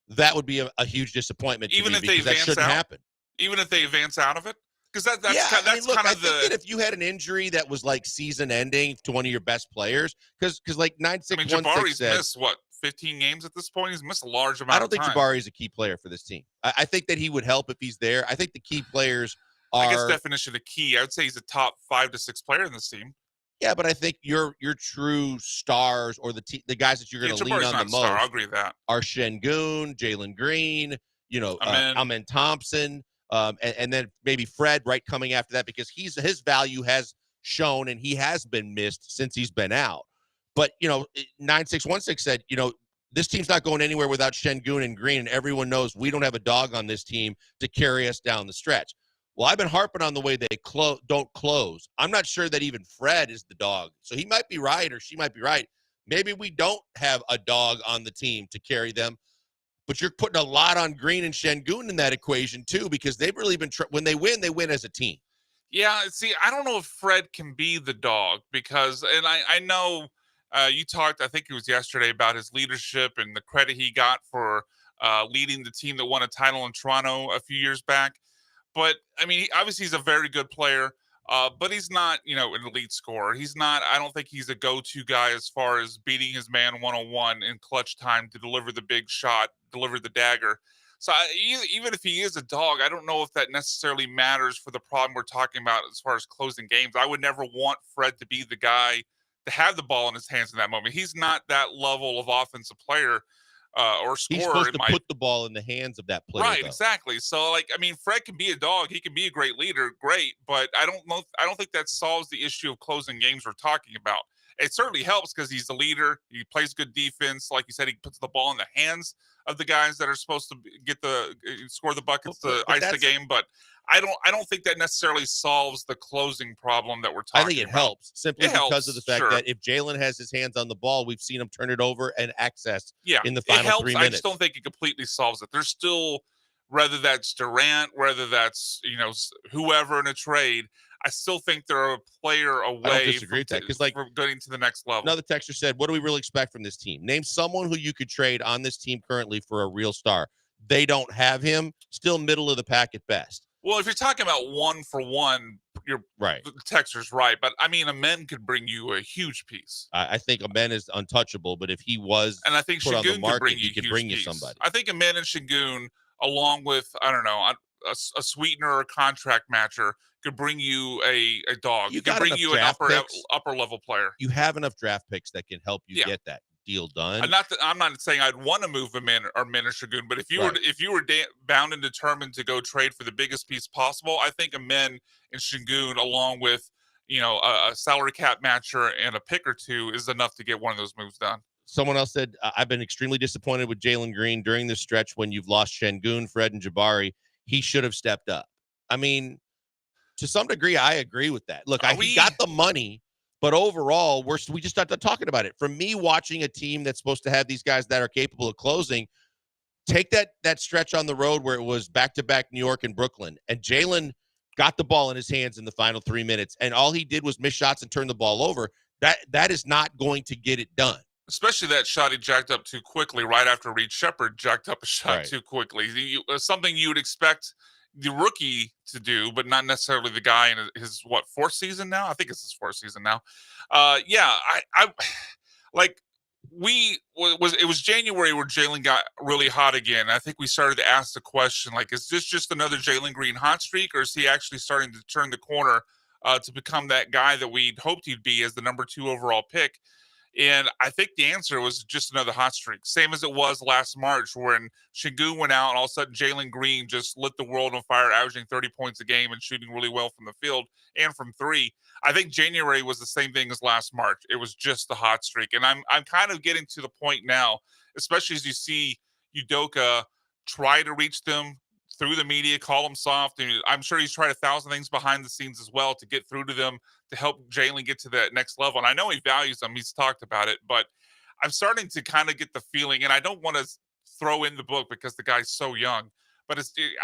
that would be a huge disappointment to me, because that shouldn't happen. Even if they advance out of it? Because that's I think the. that if you had an injury that was like season ending to one of your best players, because like 9616 Jabari's said, missed 15 games at this point. He's missed a large amount. I don't think Jabari is a key player for this team. I think that he would help if he's there. I think the key players are. I guess definition of key. I would say he's a top 5 to 6 player in this team. Yeah, but I think your true stars, or the guys that you're going to lean on the most, I'll agree with that, are Şengün, Jalen Green, Amen Thompson, and then maybe Fred right coming after that, because his value has shown and he has been missed since he's been out. But 9616 said, this team's not going anywhere without Şengün and Green, and everyone knows we don't have a dog on this team to carry us down the stretch. Well, I've been harping on the way they don't close. I'm not sure that even Fred is the dog. So he might be right, or she might be right. Maybe we don't have a dog on the team to carry them. But you're putting a lot on Green and Şengün in that equation too, because they've really been when they win as a team. Yeah, see, I don't know if Fred can be the dog, because, and I know you talked, I think it was yesterday, about his leadership and the credit he got for leading the team that won a title in Toronto a few years back. But I mean, obviously he's a very good player, but he's not, an elite scorer. He's not. I don't think he's a go-to guy as far as beating his man one-on-one in clutch time to deliver the big shot, deliver the dagger. So even if he is a dog, I don't know if that necessarily matters for the problem we're talking about as far as closing games. I would never want Fred to be the guy to have the ball in his hands in that moment. He's not that level of offensive player. or He's scorer. supposed to put the ball in the hands of that player. Right, though. exactly. So, like, I mean, Fred can be a dog. He can be a great leader, great. But I don't think that solves the issue of closing games we're talking about. It certainly helps because he's the leader. He plays good defense. Like you said, he puts the ball in the hands of the guys that are supposed to get score the buckets to ice the game. But I don't think that necessarily solves the closing problem that we're talking about. I think it helps simply because of the fact sure. that if Jalen has his hands on the ball, we've seen him turn it over and access in the it final helps. 3 minutes. I just don't think it completely solves it. There's still, whether that's Durant, whether that's whoever in a trade, I still think they're a player away from getting to the next level. Another texter said, what do we really expect from this team? Name someone who you could trade on this team currently for a real star. They don't have him. Still middle of the pack at best. Well, if you're talking about 1-for-1, you're right. The texter's right, but I mean, Amen could bring you a huge piece. I think Amen is untouchable, but if he was, and I think put on the Şengün market, he could bring you somebody. I think Amen and Şengün, along with a sweetener or a contract matcher, could bring you a dog. You could bring you an upper level player. You have enough draft picks that can help you get that deal done. I'm not saying I'd want to move Amen or Şengün, but if you were bound and determined to go trade for the biggest piece possible, I think Amen and Şengün, along with a salary cap matcher and a pick or two, is enough to get one of those moves done. Someone else said, I've been extremely disappointed with Jalen Green during this stretch when you've lost Şengün, Fred, and Jabari. He should have stepped up. I mean, to some degree, I agree with that. Look, he got the money, but overall, we just started talking about it. For me, watching a team that's supposed to have these guys that are capable of closing, take that stretch on the road where it was back-to-back New York and Brooklyn, and Jalen got the ball in his hands in the final 3 minutes, and all he did was miss shots and turn the ball over. That is not going to get it done. Especially that shot he jacked up too quickly right after Reed Shepherd jacked up a shot too quickly. Something you would expect the rookie to do, but not necessarily the guy in his fourth season now. I think it's his fourth season now. It was January where Jalen got really hot again. I think we started to ask the question, like, is this just another Jalen Green hot streak, or is he actually starting to turn the corner to become that guy that we'd hoped he'd be as the number 2 overall pick? And I think the answer was just another hot streak, same as it was last March when Şengün went out and all of a sudden Jalen Green just lit the world on fire, averaging 30 points a game and shooting really well from the field and from 3. I think January was the same thing as last March. It was just the hot streak. And I'm kind of getting to the point now, especially as you see Udoka try to reach them through the media, call them soft. And I'm sure he's tried 1,000 things behind the scenes as well to get through to them, to help Jalen get to that next level. And I know he values them. He's talked about it, but I'm starting to kind of get the feeling, and I don't want to throw in the book because the guy's so young, but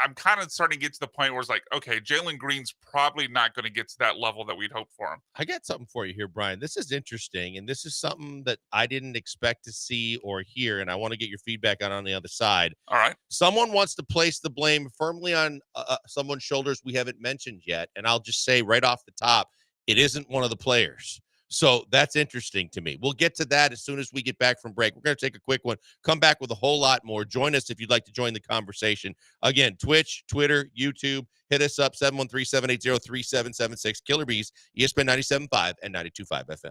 I'm kind of starting to get to the point where it's like, okay, Jalen Green's probably not going to get to that level that we'd hope for him. I got something for you here, Brian. This is interesting, and this is something that I didn't expect to see or hear, and I want to get your feedback on the other side. All right. Someone wants to place the blame firmly on someone's shoulders we haven't mentioned yet, and I'll just say right off the top, it isn't one of the players. So that's interesting to me. We'll get to that as soon as we get back from break. We're going to take a quick one, come back with a whole lot more. Join us if you'd like to join the conversation. Again, Twitch, Twitter, YouTube. Hit us up, 713-780-3776. Killer Bees, ESPN 97.5 and 92.5 FM.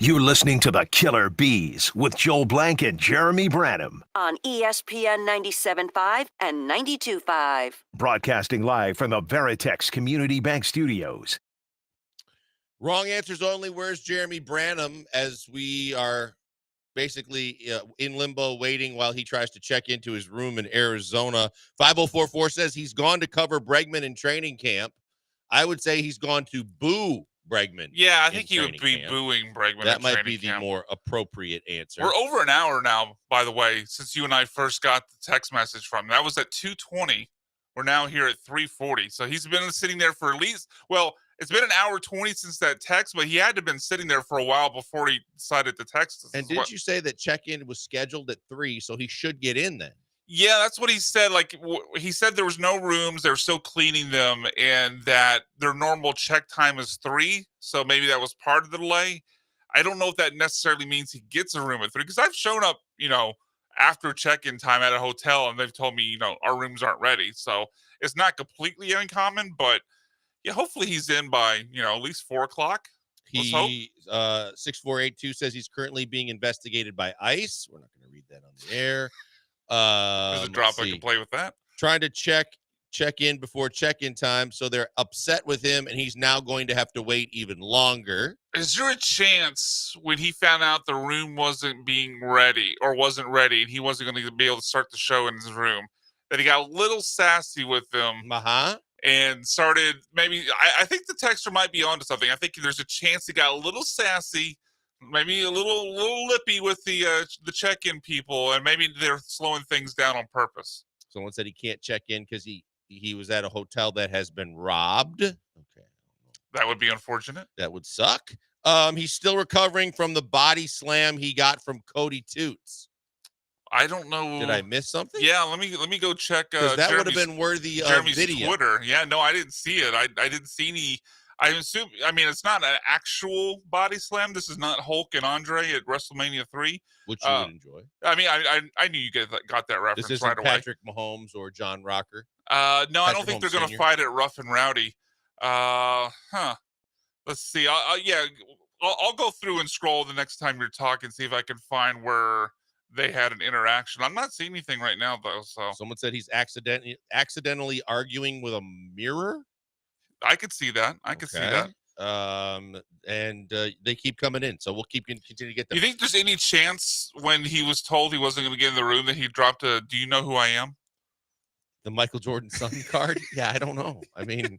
You're listening to the Killer Bees with Joel Blank and Jeremy Branham. On ESPN 97.5 and 92.5. Broadcasting live from the Veritex Community Bank Studios. Wrong answers only. Where's Jeremy Branham as we are basically in limbo waiting while he tries to check into his room in Arizona? 5044 says he's gone to cover Bregman in training camp. I would say he's gone to boo Bregman. Yeah, I think he would training be camp. booing Bregman. That in might training be the camp. more appropriate answer. We're over an hour now, by the way, since you and I first got the text message from him. That was at 2:20. We're now here at 3:40. So he's been sitting there for at least, well, it's been an hour 20 since that text, but he had to have been sitting there for a while before he decided to text us. And did you say that check-in was scheduled at 3, so he should get in then? Yeah, that's what he said. Like, he said there was no rooms, they're still cleaning them, and that their normal check time is 3. So maybe that was part of the delay. I don't know if that necessarily means he gets a room at 3, because I've shown up, after check-in time at a hotel, and they've told me, our rooms aren't ready. So it's not completely uncommon, but yeah, hopefully he's in by, at least 4 o'clock. Let's hope. 6482 says he's currently being investigated by ICE. We're not going to read that on the air. There's a drop I can play with that. Trying to check in before check-in time, so they're upset with him, and he's now going to have to wait even longer. Is there a chance when he found out the room wasn't ready, and he wasn't going to be able to start the show in his room, that he got a little sassy with them? And started, maybe, I think the texter might be onto something. I think there's a chance he got a little sassy, maybe a little lippy with the check-in people, and maybe they're slowing things down on purpose. Someone said he can't check in because he was at a hotel that has been robbed. Okay. That would be unfortunate. That would suck. He's still recovering from the body slam he got from Cody Toots. I don't know. Did I miss something? Yeah, let me go check. That would have been worthy of Jeremy's video. Twitter. Yeah, no, I didn't see it. I didn't see any. I assume. I mean, it's not an actual body slam. This is not Hulk and Andre at WrestleMania 3, which you would enjoy. I mean, I knew you got that reference this isn't right away. Patrick Mahomes or John Rocker. No, I don't Patrick think they're Mahomes going to Sr. fight at Rough and Rowdy. Let's see. I'll go through and scroll the next time you're talking, see if I can find where they had an interaction. I'm not seeing anything right now, though. So someone said he's accidentally arguing with a mirror. I could see that. I could see that. And they keep coming in, so we'll continue to get them. You think there's any chance when he was told he wasn't going to get in the room that he dropped a "Do you know who I am"? The Michael Jordan son card? Yeah, I don't know. I mean,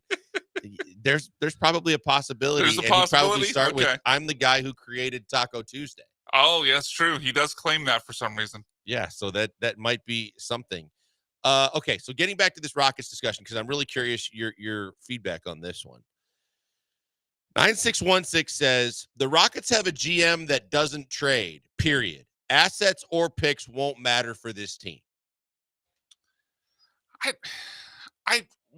there's probably a possibility. There's a and possibility. He'd probably start with, "I'm the guy who created Taco Tuesday." Oh, yes, true. He does claim that for some reason. Yeah, so that might be something. Okay, so getting back to this Rockets discussion, because I'm really curious your feedback on this one. 9616 says the Rockets have a GM that doesn't trade, period. Assets or picks won't matter for this team.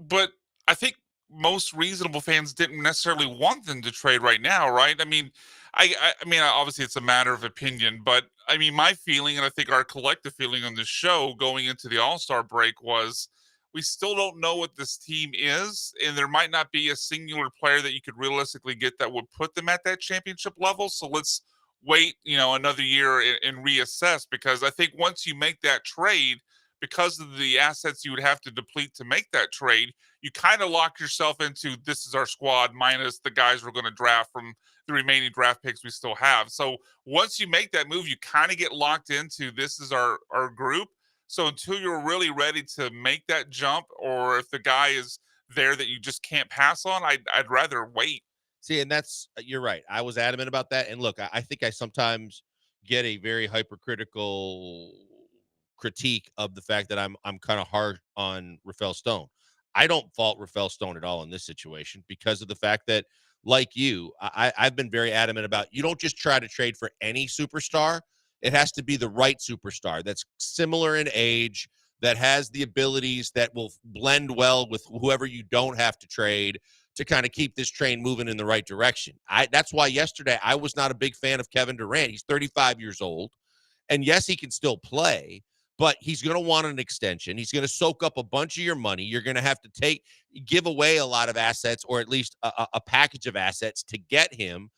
But I think most reasonable fans didn't necessarily want them to trade right now, right? I mean, I mean, obviously it's a matter of opinion, but I mean, my feeling, and I think our collective feeling on this show going into the All-Star break was we still don't know what this team is, and there might not be a singular player that you could realistically get that would put them at that championship level. So let's wait, another year and reassess, because I think once you make that trade, because of the assets you would have to deplete to make that trade, you kind of lock yourself into this is our squad minus the guys we're going to draft from the remaining draft picks we still have. So once you make that move, you kind of get locked into this is our group. So until you're really ready to make that jump, or if the guy is there that you just can't pass on, I'd rather wait. See, and you're right. I was adamant about that. And look, I think I sometimes get a very hypercritical critique of the fact that I'm kind of hard on Rafael Stone. I don't fault Rafael Stone at all in this situation because of the fact that, like you, I've been very adamant about you don't just try to trade for any superstar. It has to be the right superstar that's similar in age, that has the abilities that will blend well with whoever you don't have to trade to kind of keep this train moving in the right direction. That's why yesterday I was not a big fan of Kevin Durant. He's 35 years old. And yes, he can still play, but he's going to want an extension. He's going to soak up a bunch of your money. You're going to have to give away a lot of assets, or at least a package of assets to get him.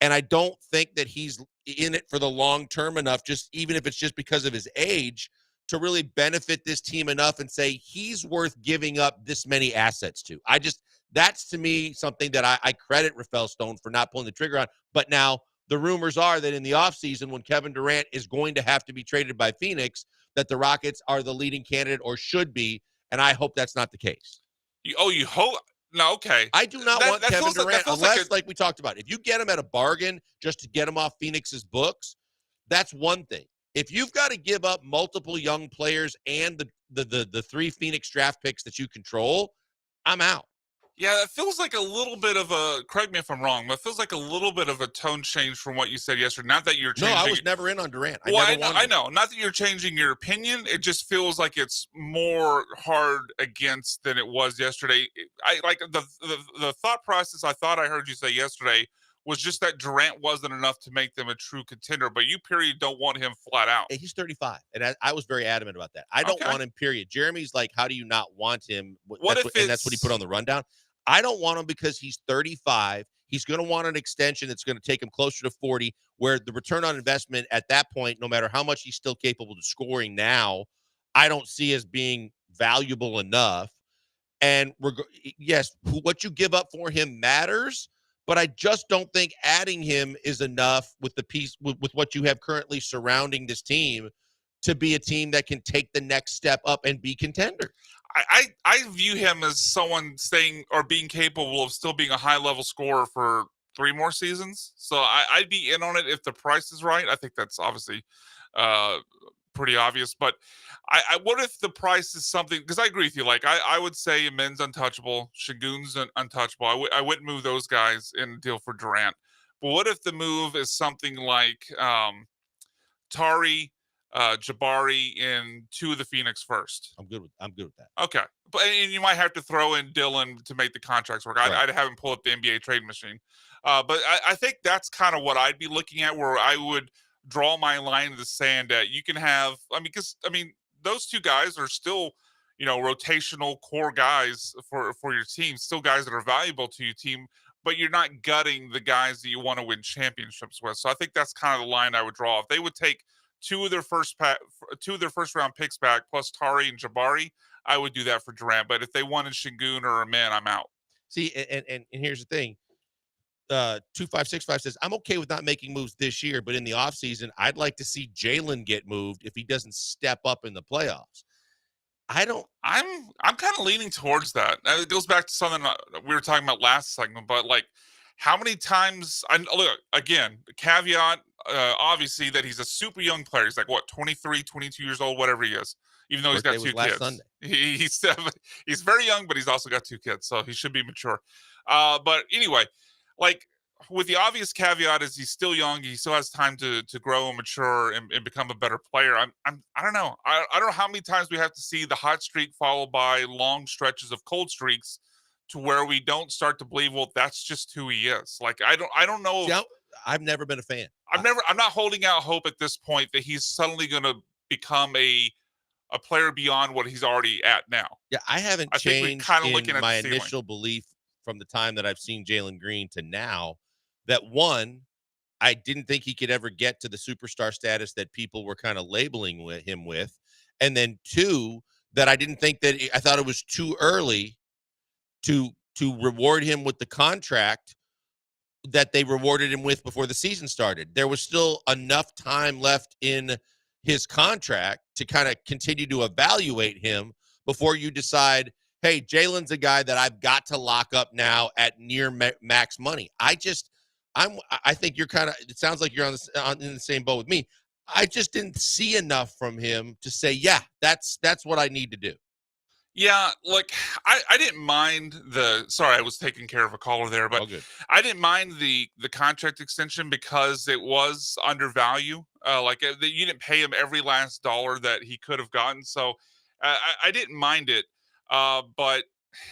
And I don't think that he's in it for the long term enough, just even if it's just because of his age, to really benefit this team enough and say he's worth giving up this many assets to. That's to me something that I credit Rafael Stone for not pulling the trigger on. But now the rumors are that in the offseason, when Kevin Durant is going to have to be traded by Phoenix, that the Rockets are the leading candidate or should be. And I hope that's not the case. You hope? No, okay. I do not want Kevin Durant unless, like we talked about, if you get him at a bargain just to get him off Phoenix's books, that's one thing. If you've got to give up multiple young players and the 3 Phoenix draft picks that you control, I'm out. Yeah, it feels like a little bit of a, correct me if I'm wrong, but it feels like a little bit of a tone change from what you said yesterday. Not that you're changing. No, I was never in on Durant. I know. Not that you're changing your opinion. It just feels like it's more hard against than it was yesterday. I like the thought process I thought I heard you say yesterday was just that Durant wasn't enough to make them a true contender, but you, period, don't want him flat out. He's 35, and I was very adamant about that. I don't want him, period. Jeremy's like, how do you not want him? And that's what he put on the rundown. I don't want him because he's 35. He's going to want an extension that's going to take him closer to 40, where the return on investment at that point, no matter how much he's still capable of scoring now, I don't see as being valuable enough. And yes, what you give up for him matters, but I just don't think adding him is enough with the piece with what you have currently surrounding this team to be a team that can take the next step up and be contender. I view him as someone staying or being capable of still being a high-level scorer for 3 more seasons. So I'd be in on it if the price is right. I think that's obviously pretty obvious. But what if the price is something? Because I agree with you. Like I would say Min's untouchable, Şengün's untouchable. I wouldn't move those guys in a deal for Durant. But what if the move is something like Tari, Jabari in 2 of the Phoenix first? I'm good with that. Okay, but and you might have to throw in Dylan to make the contracts work. I'd have him pull up the NBA trade machine, but I think that's kind of what I'd be looking at, where I would draw my line in the sand that you can have. Because those 2 guys are still, rotational core guys for your team, still guys that are valuable to your team. But you're not gutting the guys that you want to win championships with. So I think that's kind of the line I would draw. If they would take 2 of their first round picks back, plus Tari and Jabari, I would do that for Durant. But if they wanted Şengün or a man, I'm out. See, and here's the thing. 2565 says, I'm okay with not making moves this year, but in the offseason, I'd like to see Jalen get moved if he doesn't step up in the playoffs. I'm kind of leaning towards that. It goes back to something we were talking about last segment, but like, how many times? Look, again, caveat, obviously, that he's a super young player. He's like, 23, 22 years old, whatever he is, even though he's got 2 kids. Sunday. He's very young, but he's also got 2 kids, so he should be mature. But anyway, like, with the obvious caveat is he's still young. He still has time to grow and mature and become a better player. I don't know. I don't know how many times we have to see the hot streak followed by long stretches of cold streaks to where we don't start to believe, well, that's just who he is. Like, I don't know. See, I've never been a fan. I'm not holding out hope at this point that he's suddenly going to become a player beyond what he's already at now. Yeah, I haven't changed in my initial belief from the time that I've seen Jalen Green to now, that one, I didn't think he could ever get to the superstar status that people were kind of labeling him with. And then 2, that I didn't think that I thought it was too early to reward him with the contract that they rewarded him with before the season started. There was still enough time left in his contract to kind of continue to evaluate him before you decide, hey, Jalen's a guy that I've got to lock up now at near max money. I think you're kind of, it sounds like you're in the same boat with me. I just didn't see enough from him to say, yeah, that's what I need to do. Yeah, like I didn't mind sorry, I was taking care of a caller there, but I didn't mind the contract extension because it was undervalue. You didn't pay him every last dollar that he could have gotten, so I didn't mind it. But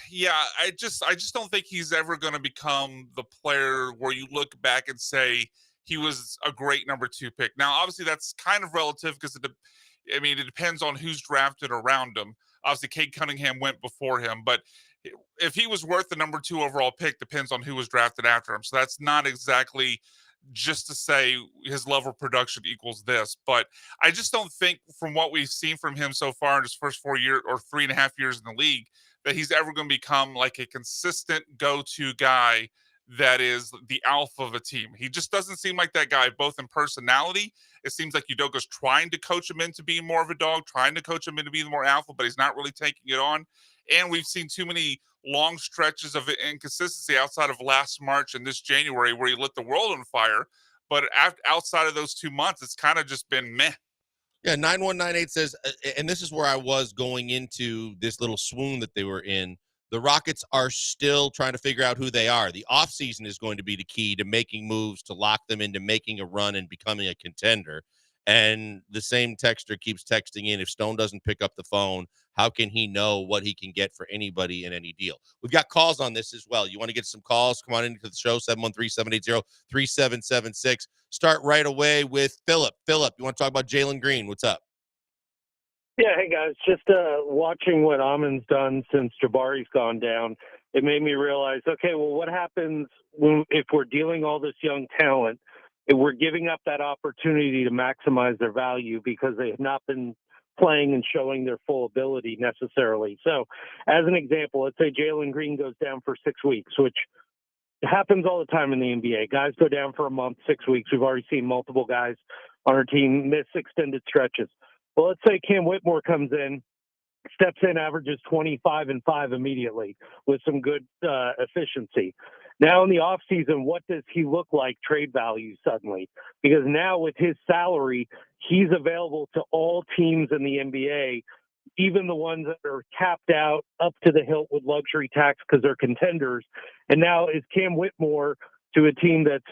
yeah, I just don't think he's ever going to become the player where you look back and say he was a great number 2 pick. Now, obviously, that's kind of relative because it depends on who's drafted around him. Obviously, Cade Cunningham went before him, but if he was worth the number 2 overall pick, depends on who was drafted after him. So that's not exactly just to say his level of production equals this. But I just don't think, from what we've seen from him so far in his first 4 years or 3.5 years in the league, that he's ever going to become like a consistent go-to guy that is the alpha of a team. He just doesn't seem like that guy, both in personality. It seems like Udoka's trying to coach him into being more of a dog, trying to coach him into being more alpha, but he's not really taking it on. And we've seen too many long stretches of inconsistency outside of last March and this January where he lit the world on fire. But outside of those 2 months, it's kind of just been meh. Yeah, 9198 says, and this is where I was going into this little swoon that they were in. The Rockets are still trying to figure out who they are. The offseason is going to be the key to making moves to lock them into making a run and becoming a contender. And the same texter keeps texting in, if Stone doesn't pick up the phone, how can he know what he can get for anybody in any deal? We've got calls on this as well. You want to get some calls? Come on into the show, 713-780-3776. Start right away with Philip. Philip, you want to talk about Jalen Green? What's up? Yeah, hey guys, just watching what Amin's done since Jabari's gone down, it made me realize, okay, well, what happens if we're dealing all this young talent, if we're giving up that opportunity to maximize their value because they have not been playing and showing their full ability necessarily. So as an example, let's say Jalen Green goes down for 6 weeks, which happens all the time in the NBA. Guys go down for a month, 6 weeks. We've already seen multiple guys on our team miss extended stretches. Well, let's say Cam Whitmore comes in, steps in, averages 25 and 5 immediately with some good efficiency. Now in the offseason, what does he look like trade value suddenly? Because now with his salary, he's available to all teams in the NBA, even the ones that are capped out up to the hilt with luxury tax because they're contenders. And now is Cam Whitmore to a team that's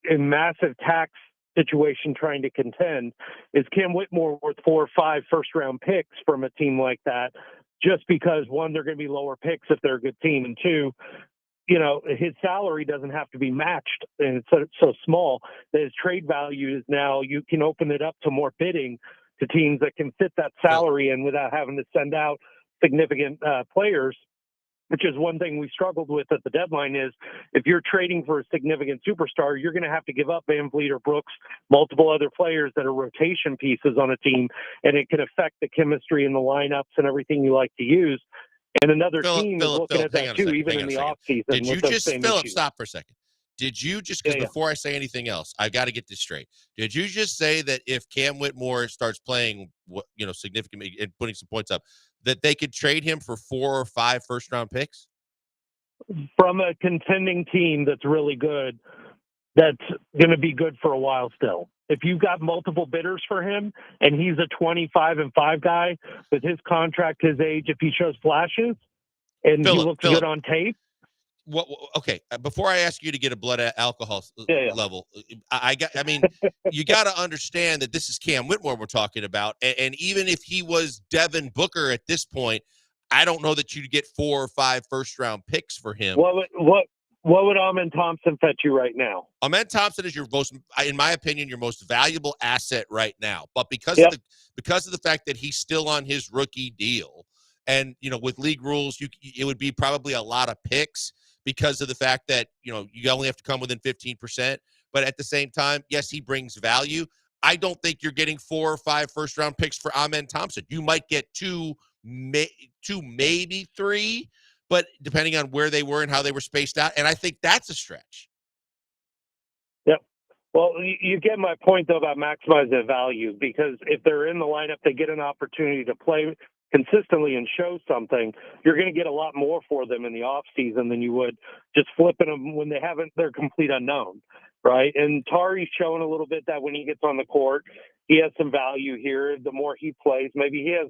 in massive tax situation trying to contend, is Cam Whitmore worth 4 or 5 first-round picks from a team like that just because, one, they're going to be lower picks if they're a good team, and two, you know, his salary doesn't have to be matched, and it's so small that his trade value is now, you can open it up to more bidding to teams that can fit that salary in without having to send out significant players, which is one thing we struggled with at the deadline. Is if you're trading for a significant superstar, you're going to have to give up Van Vliet or Brooks, multiple other players that are rotation pieces on a team, and it can affect the chemistry and the lineups and everything you like to use. And another team is looking at that too, even in the offseason. Did you just, Philip, stop for a second. Did you just, because before I say anything else, I've got to get this straight. Did you just say that if Cam Whitmore starts playing, significantly and putting some points up, that they could trade him for 4 or 5 first-round picks? From a contending team that's really good, that's going to be good for a while still. If you've got multiple bidders for him and he's a 25 and 5 guy with his contract, his age, if he shows flashes and he looks good on tape. Okay, before I ask you to get a blood alcohol level, you got to understand that this is Cam Whitmore we're talking about, and even if he was Devin Booker at this point, I don't know that you'd get 4 or 5 first-round picks for him. What would Amen Thompson fetch you right now? Amen Thompson is your most, in my opinion, your most valuable asset right now. But because of the fact that he's still on his rookie deal, and with league rules, it would be probably a lot of picks because of the fact that you only have to come within 15%. But at the same time, yes, he brings value. I don't think you're getting 4 or 5 first-round picks for Amen Thompson. You might get 2, maybe 3. But depending on where they were and how they were spaced out, and I think that's a stretch. Yep. Well, you get my point, though, about maximizing value, because if they're in the lineup, they get an opportunity to play consistently and show something. You're going to get a lot more for them in the offseason than you would just flipping them when they're complete unknown, right? And Tari's showing a little bit that when he gets on the court, he has some value here. The more he plays, maybe he has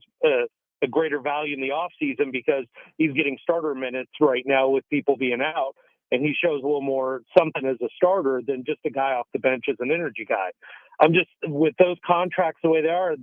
a greater value in the offseason because he's getting starter minutes right now with people being out, and he shows a little more something as a starter than just a guy off the bench as an energy guy. I'm just, with those contracts the way they are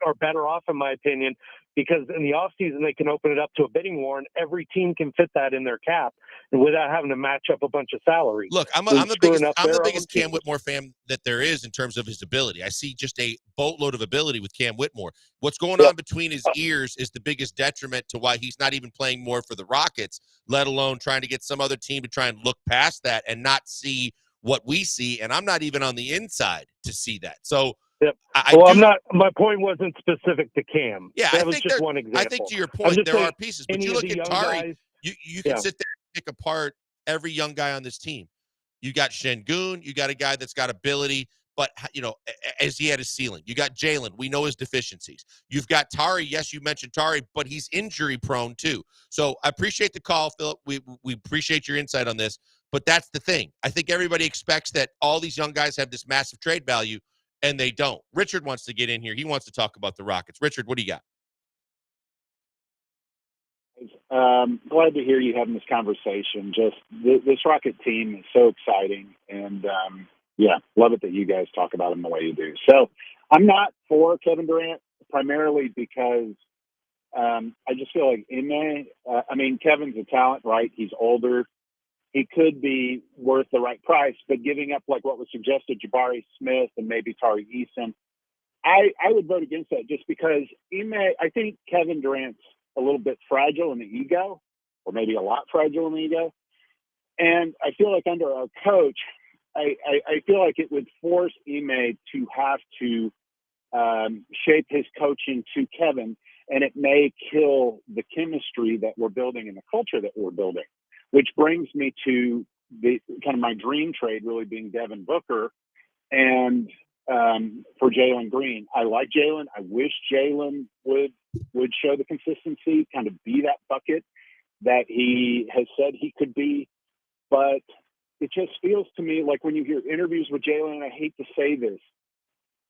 are better off, in my opinion, because in the offseason they can open it up to a bidding war, and every team can fit that in their cap and without having to match up a bunch of salaries. Look, I'm the biggest Cam Whitmore fan that there is in terms of his ability. I see just a boatload of ability with Cam Whitmore. What's going on between his ears is the biggest detriment to why he's not even playing more for the Rockets, let alone trying to get some other team to try and look past that and not see what we see, and I'm not even on the inside to see that. So Yep. I Well, do, I'm not. My point wasn't specific to Cam. yeah, that I was think just there, one example. I think to your I'm point, just there saying are pieces, but any you of look the at young Tari, guys. you can sit there and pick apart every young guy on this team. You got Şengün, you got a guy that's got ability, but as he had his ceiling. You got Jalen, we know his deficiencies. You've got Tari, yes, you mentioned Tari, but he's injury prone too. So I appreciate the call, Philip. We appreciate your insight on this, but that's the thing. I think everybody expects that all these young guys have this massive trade value, and they don't. Richard wants to get in here. He wants to talk about the Rockets. Richard, what do you got? Glad to hear you having this conversation. Just this Rocket team is so exciting, and love it that you guys talk about them the way you do. So I'm not for Kevin Durant primarily because I just feel like Kevin's a talent, right? He's older. He could be worth the right price, but giving up like what was suggested, Jabari Smith and maybe Tari Eason, I would vote against that just because I think Kevin Durant's a little bit fragile in the ego, or maybe a lot fragile in the ego. And I feel like under our coach, I feel like it would force Ime to have to shape his coaching to Kevin, and it may kill the chemistry that we're building and the culture that we're building, which brings me to the kind of my dream trade really being Devin Booker and for Jalen Green. I like Jalen. I wish Jalen would show the consistency, kind of be that bucket that he has said he could be. But it just feels to me like when you hear interviews with Jalen, and I hate to say this,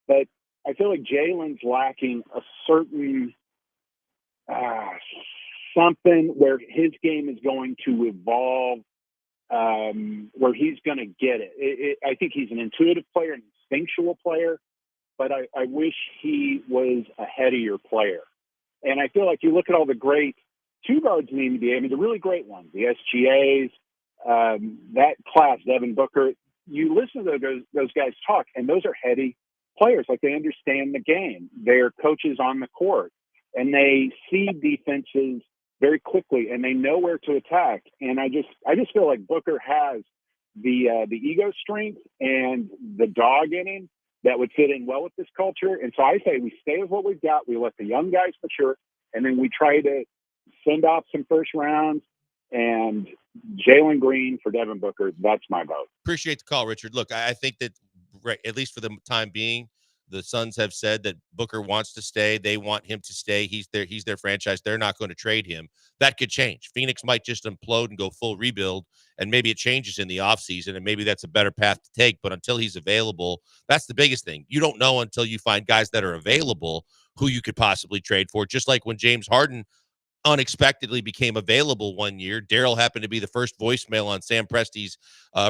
but I feel like Jalen's lacking a certain something where his game is going to evolve, where he's going to get it. I think he's an intuitive player, an instinctual player, but I wish he was a headier player. And I feel like you look at all the great two guards in the NBA, the really great ones, the SGAs, that class, Devin Booker, you listen to those guys talk, and those are heady players. Like, they understand the game. They're coaches on the court, and they see defenses very quickly, and they know where to attack. And I just feel like Booker has the ego strength and the dog in him that would fit in well with this culture. And so I say we stay with what we've got. We let the young guys mature, and then we try to send off some first rounds and Jalen Green for Devin Booker. That's my vote. Appreciate the call, Richard. Look, I think that, right, at least for the time being, the Suns have said that Booker wants to stay. They want him to stay. He's their franchise. They're not going to trade him. That could change. Phoenix might just implode and go full rebuild, and maybe it changes in the offseason, and maybe that's a better path to take. But until he's available, that's the biggest thing. You don't know until you find guys that are available who you could possibly trade for. Just like when James Harden unexpectedly became available one year. Daryl happened to be the first voicemail on Sam Presti's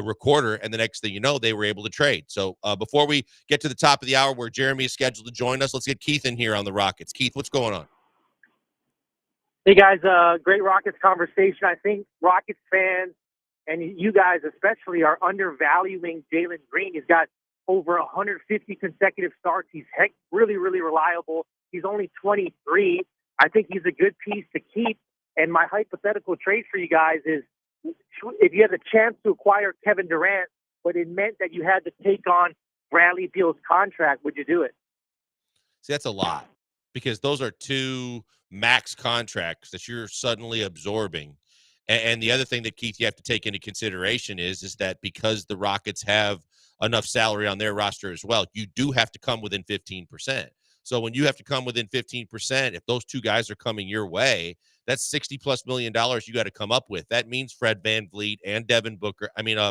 recorder, and the next thing you know, they were able to trade. So before we get to the top of the hour where Jeremy is scheduled to join us, let's get Keith in here on the Rockets. Keith, what's going on? Hey, guys, great Rockets conversation. I think Rockets fans, and you guys especially, are undervaluing Jalen Green. He's got over 150 consecutive starts. He's really, really reliable. He's only 23. I think he's a good piece to keep. And my hypothetical trade for you guys is, if you had the chance to acquire Kevin Durant, but it meant that you had to take on Bradley Beal's contract, would you do it? See, that's a lot, because those are two max contracts that you're suddenly absorbing. And the other thing that, Keith, you have to take into consideration is that because the Rockets have enough salary on their roster as well, you do have to come within 15%. So when you have to come within 15%, if those two guys are coming your way, that's $60+ million you got to come up with. That means Fred VanVleet and Devin Booker. I mean, why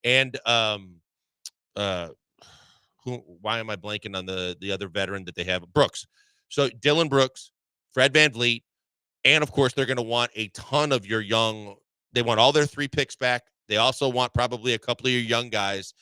am I blanking on the other veteran that they have? Brooks. So Dylan Brooks, Fred VanVleet, and of course they're going to want a ton of your young. They want all their 3 picks back. They also want probably a couple of your young guys.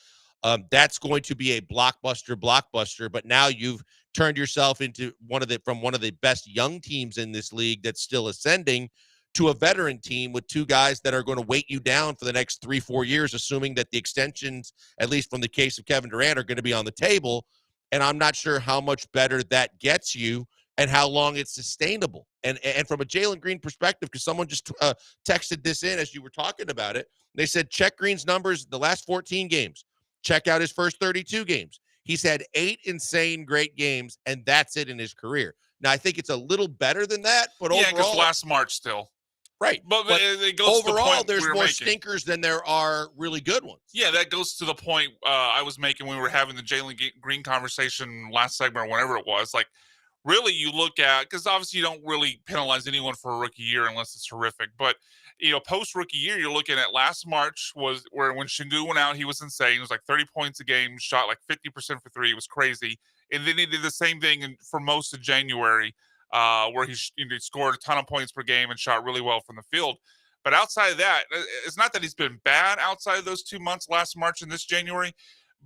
That's going to be a blockbuster. But now you've turned yourself into one of the best young teams in this league that's still ascending to a veteran team with 2 guys that are going to weight you down for the next 3-4 years, assuming that the extensions, at least from the case of Kevin Durant, are going to be on the table. And I'm not sure how much better that gets you and how long it's sustainable. And from a Jalen Green perspective, because someone just texted this in as you were talking about it, they said check Green's numbers the last 14 games. Check out his first 32 games. He's had 8 insane great games, and that's it in his career. Now, I think it's a little better than that, but Yeah, because overall, last March still. right. But it goes to the overall, point there's we were more making. stinkers than there are really good ones. Yeah, that goes to the point I was making when we were having the Jalen Green conversation last segment or whenever it was. Like, really, you look at, because obviously you don't really penalize anyone for a rookie year unless it's horrific. But, post rookie year, you're looking at last March was where when Shingu went out, he was insane. It was like 30 points a game, shot like 50% for three. It was crazy. And then he did the same thing for most of January, where he scored a ton of points per game and shot really well from the field. But outside of that, it's not that he's been bad outside of those 2 months, last March and this January,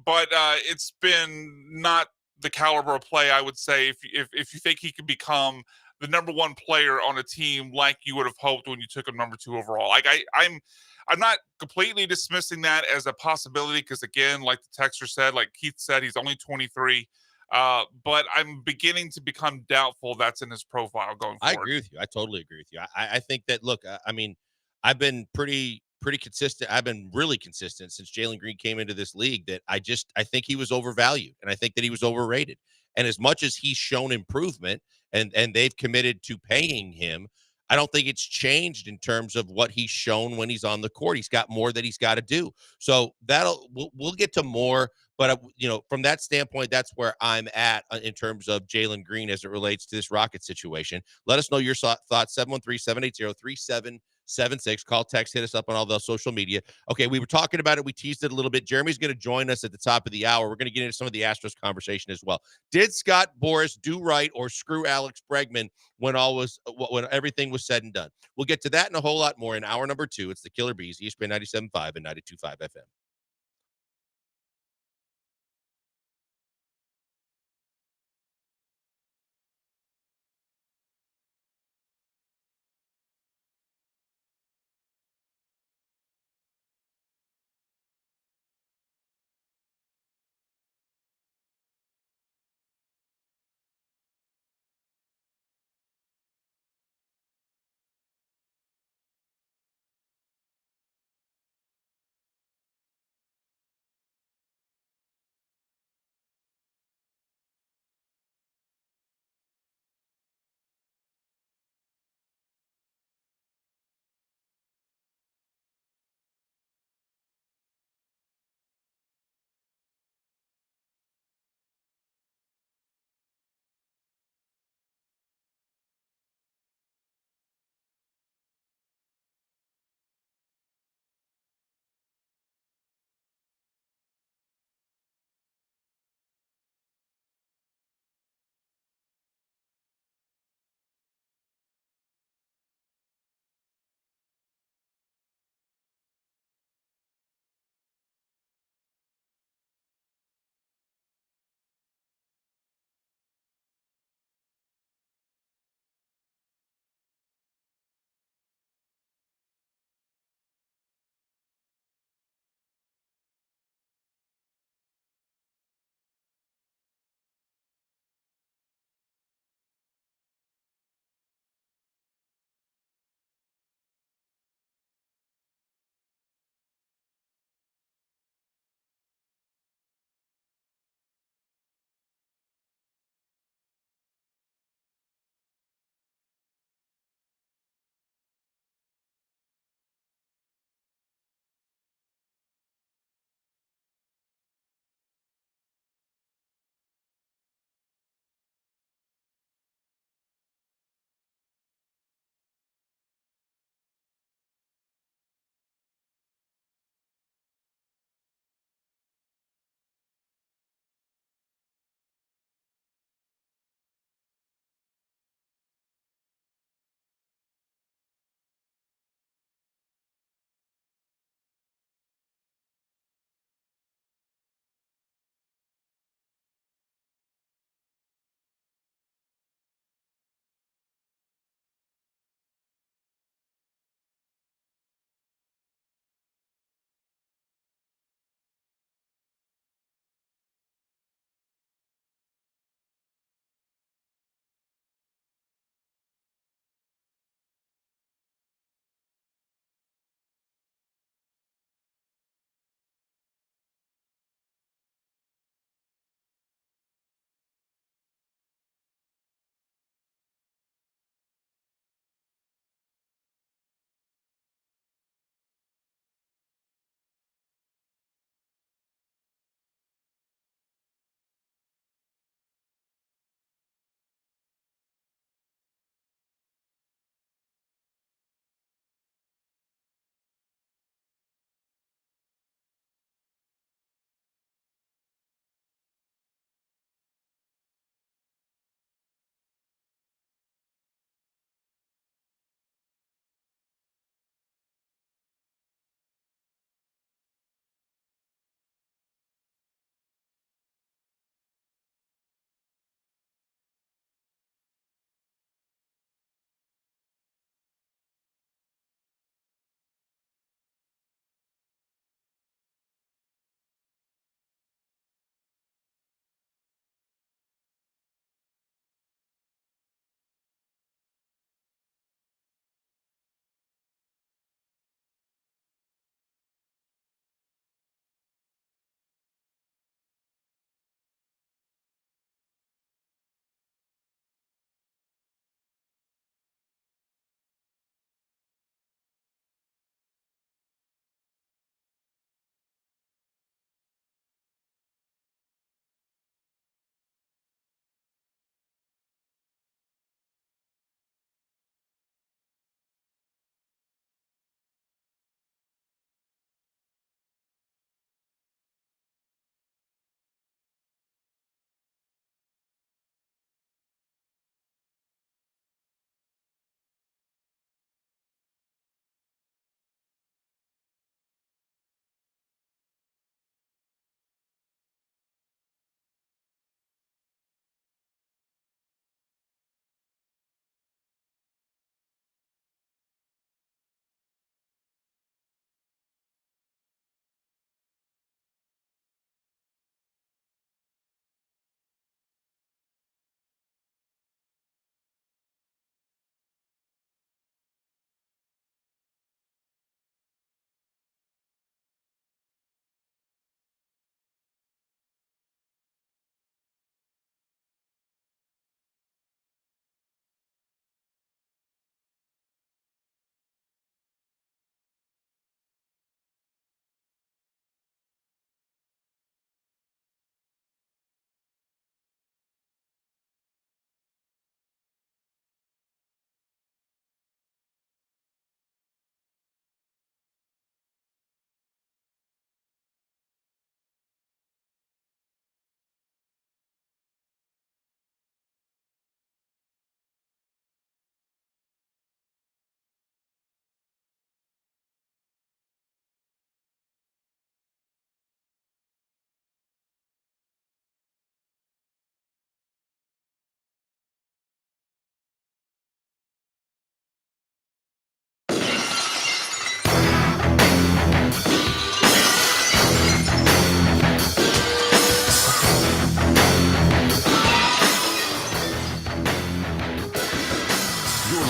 but it's been not the caliber of play, I would say, if you think he could become the number one player on a team like you would have hoped when you took him number 2 overall. Like I'm not completely dismissing that as a possibility because, again, like the texter said, like Keith said, he's only 23. But I'm beginning to become doubtful that's in his profile going forward. I agree with you. I totally agree with you. I think that, look, I mean, I've been pretty consistent. I've been really consistent since Jalen Green came into this league that I think he was overvalued and I think that he was overrated. And as much as he's shown improvement and they've committed to paying him, I don't think it's changed in terms of what he's shown when he's on the court. He's got more that he's got to do. So we'll get to more. But, from that standpoint, that's where I'm at in terms of Jalen Green as it relates to this Rocket situation. Let us know your thoughts, 713-780-3776. Call, text, hit us up on all the social media. Okay, we were talking about it. We teased it a little bit. Jeremy's going to join us at the top of the hour. We're going to get into some of the Astros conversation as well. Did Scott Boras do right or screw Alex Bregman when everything was said and done? We'll get to that and a whole lot more in hour number 2. It's the Killer Bees, ESPN 97.5 and 92.5 FM.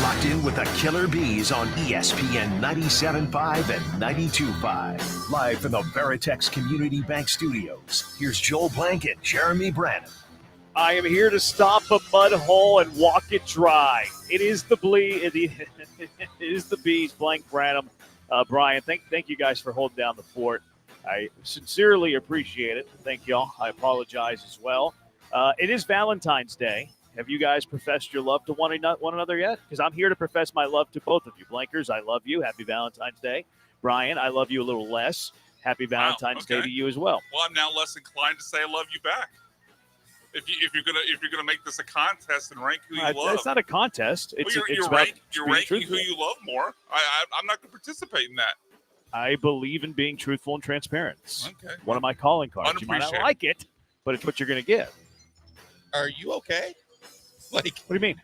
locked in with the Killer Bees on ESPN 97.5 and 92.5. Live from the Veritex Community Bank Studios, here's Joel Blank and Jeremy Branham. I am here to stop a mud hole and walk it dry. It is the it is the Bees, Blank Branham. Brian, thank you guys for holding down the fort. I sincerely appreciate it. Thank y'all. I apologize as well. It is Valentine's Day. Have you guys professed your love to one another yet? Because I'm here to profess my love to both of you. Blankers, I love you. Happy Valentine's Day. Brian, I love you a little less. Happy Valentine's Day to you as well. Well, I'm now less inclined to say I love you back. If you're gonna make this a contest and rank who you love, it's not a contest. It's you're about ranking truthful. who you love more. I'm not going to participate in that. I believe in being truthful and transparent. It's Okay. one of my calling cards. You might not like it, but it's what you're going to get. Are you okay? Like, what do you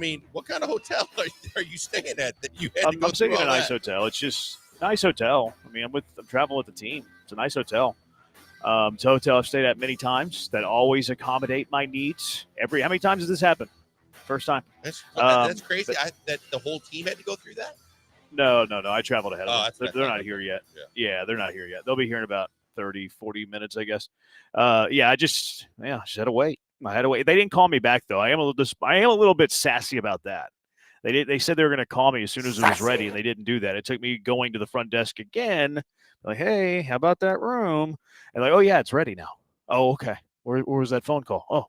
mean? What kind of hotel are you staying at that you had to go I'm staying through in a all nice that? hotel. It's just a nice hotel. I mean, I'm traveling with the team. It's a nice hotel. It's a hotel I've stayed at many times that always accommodate my needs. How many times has this happened? First time. That's crazy. That the whole team had to go through that. No. I traveled ahead of them. that's They're not here yet. Yeah. They're not here yet. They'll be here in about 30, 40 minutes, I guess. I just had to wait. I had to wait. They didn't call me back though. I am a little bit sassy about that. They said they were going to call me as soon as it was ready, and they didn't do that. It took me going to the front desk again, like, hey, how about that room? And like, oh yeah, it's ready now. Oh, okay. Where was that phone call? Oh,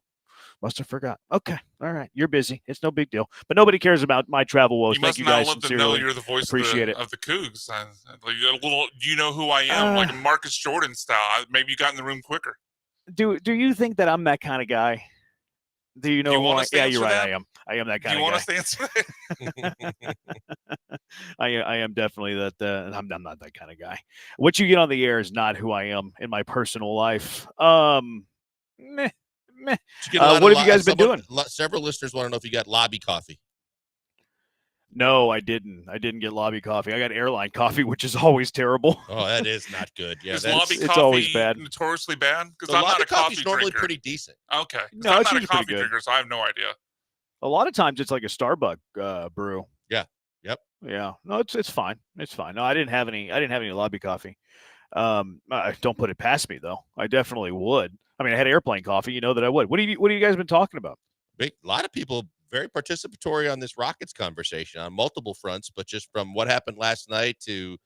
must have forgot. Okay, all right. You're busy. It's no big deal. But nobody cares about my travel woes. You Thank must you not guys let them sincerely. know you're the voice Appreciate it. of the Cougs. Like a little, do you know who I am? Like Marcus Jordan style. Maybe you got in the room quicker. Do you think that I'm that kind of guy? Do you know who I am? Yeah, you're right. that? I am that kind Do you of want guy. us to answer that? I am definitely that. I'm not that kind of guy. What you get on the air is not who I am in my personal life. Meh. What have you guys been doing? Several listeners want to know if you got lobby coffee. No, I didn't. I didn't get lobby coffee. I got airline coffee, which is always terrible. Oh, that is not good. Yeah, Is lobby it's coffee always bad. notoriously bad? Because The I'm not lobby a coffee coffee's normally drinker. pretty decent. Okay. 'Cause No, I'm it's not a usually pretty coffee good. drinker, so I have no idea. A lot of times it's like a Starbucks brew. Yeah. Yep. Yeah. No, it's fine. It's fine. No, I didn't have any lobby coffee. I don't put it past me though. I definitely would. I mean, I had airplane coffee. You know that I would. What have you guys been talking about? A lot of people very participatory on this Rockets conversation on multiple fronts, but just from what happened last night to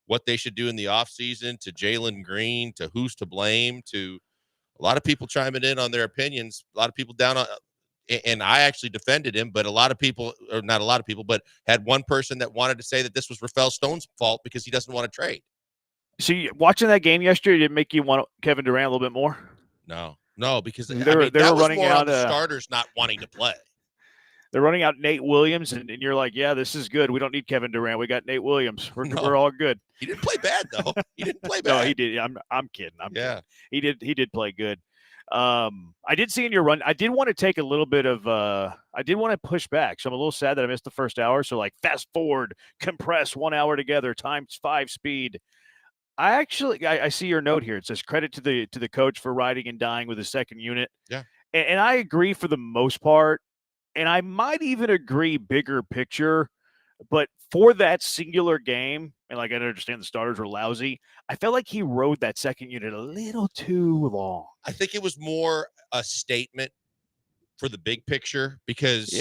what they should do in the offseason to Jalen Green to who's to blame to a lot of people chiming in on their opinions. A lot of people down on, and I actually defended him, but a lot of people, or not a lot of people, but had one person that wanted to say that this was Rafael Stone's fault because he doesn't want to trade. See, watching that game yesterday, did it make you want Kevin Durant a little bit more? No, because They were that was running more out on the starters not wanting to play. They're running out Nate Williams, and you're like, yeah, this is good. We don't need Kevin Durant. We got Nate Williams. We're all good. He didn't play bad though. He didn't play bad. No, he did. I'm kidding. Yeah. Kidding. He did play good. I did see in your run. I did want to take a little bit of. I did want to push back. So I'm a little sad that I missed the first hour. So like fast forward, compress 1 hour together times 5 speed. I see your note here. It says credit to the coach for riding and dying with his second unit. Yeah. And I agree for the most part. And I might even agree bigger picture, but for that singular game, and like I understand the starters were lousy, I felt like he rode that second unit a little too long. I think it was more a statement for the big picture because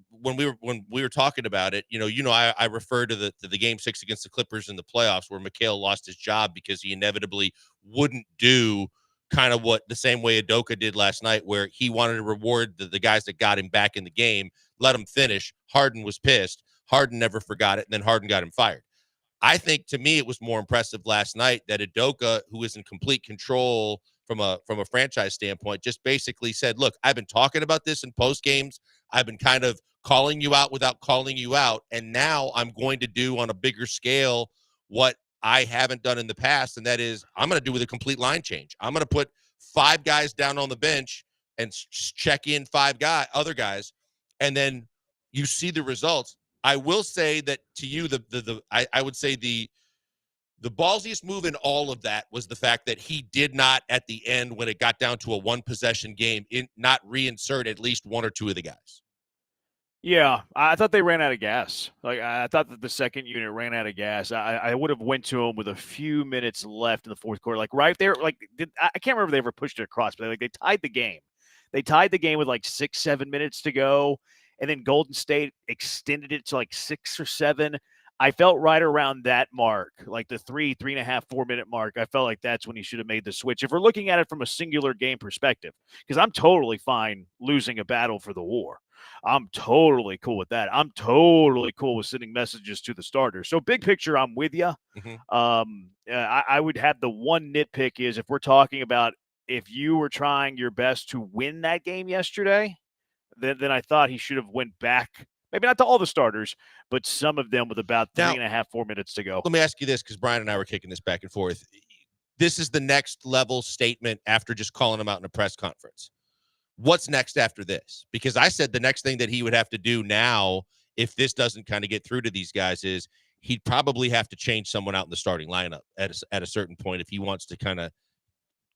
when we were talking about it, I referred to the game 6 against the Clippers in the playoffs where Mikal lost his job because he inevitably wouldn't do kind of what the same way Udoka did last night, where he wanted to reward the guys that got him back in the game, let him finish. Harden was pissed. Harden never forgot it. And then Harden got him fired. I think to me, it was more impressive last night that Udoka, who is in complete control from a franchise standpoint, just basically said, look, I've been talking about this in post games. I've been kind of calling you out without calling you out. And now I'm going to do on a bigger scale what I haven't done in the past, and that is I'm going to do with a complete line change. I'm going to put 5 guys down on the bench and check in 5 other guys, and then you see the results. I will say that to you, I would say the ballsiest move in all of that was the fact that he did not at the end when it got down to a 1-possession game not reinsert at least 1 or 2 of the guys. Yeah, I thought they ran out of gas. Like I thought that the second unit ran out of gas. I would have went to them with a few minutes left in the fourth quarter, like right there. Like I can't remember if they ever pushed it across, but like they tied the game. They tied the game with like 6-7 minutes to go, and then Golden State extended it to like 6 or 7. I felt right around that mark, like the 3.5, 4 minute mark. I felt like that's when he should have made the switch. If we're looking at it from a singular game perspective, because I'm totally fine losing a battle for the war. I'm totally cool with that. I'm totally cool with sending messages to the starters. So big picture, I'm with you. I would have the one nitpick is if we're talking about if you were trying your best to win that game yesterday, then I thought he should have went back, maybe not to all the starters, but some of them with about Now- 3.5, 4 minutes to go. Let me ask you this, because Brian and I were kicking this back and forth. This is the next level statement after just calling him out in a press conference. What's next after this? Because I said the next thing that he would have to do now, if this doesn't kind of get through to these guys, is he'd probably have to change someone out in the starting lineup at a certain point if he wants to kind of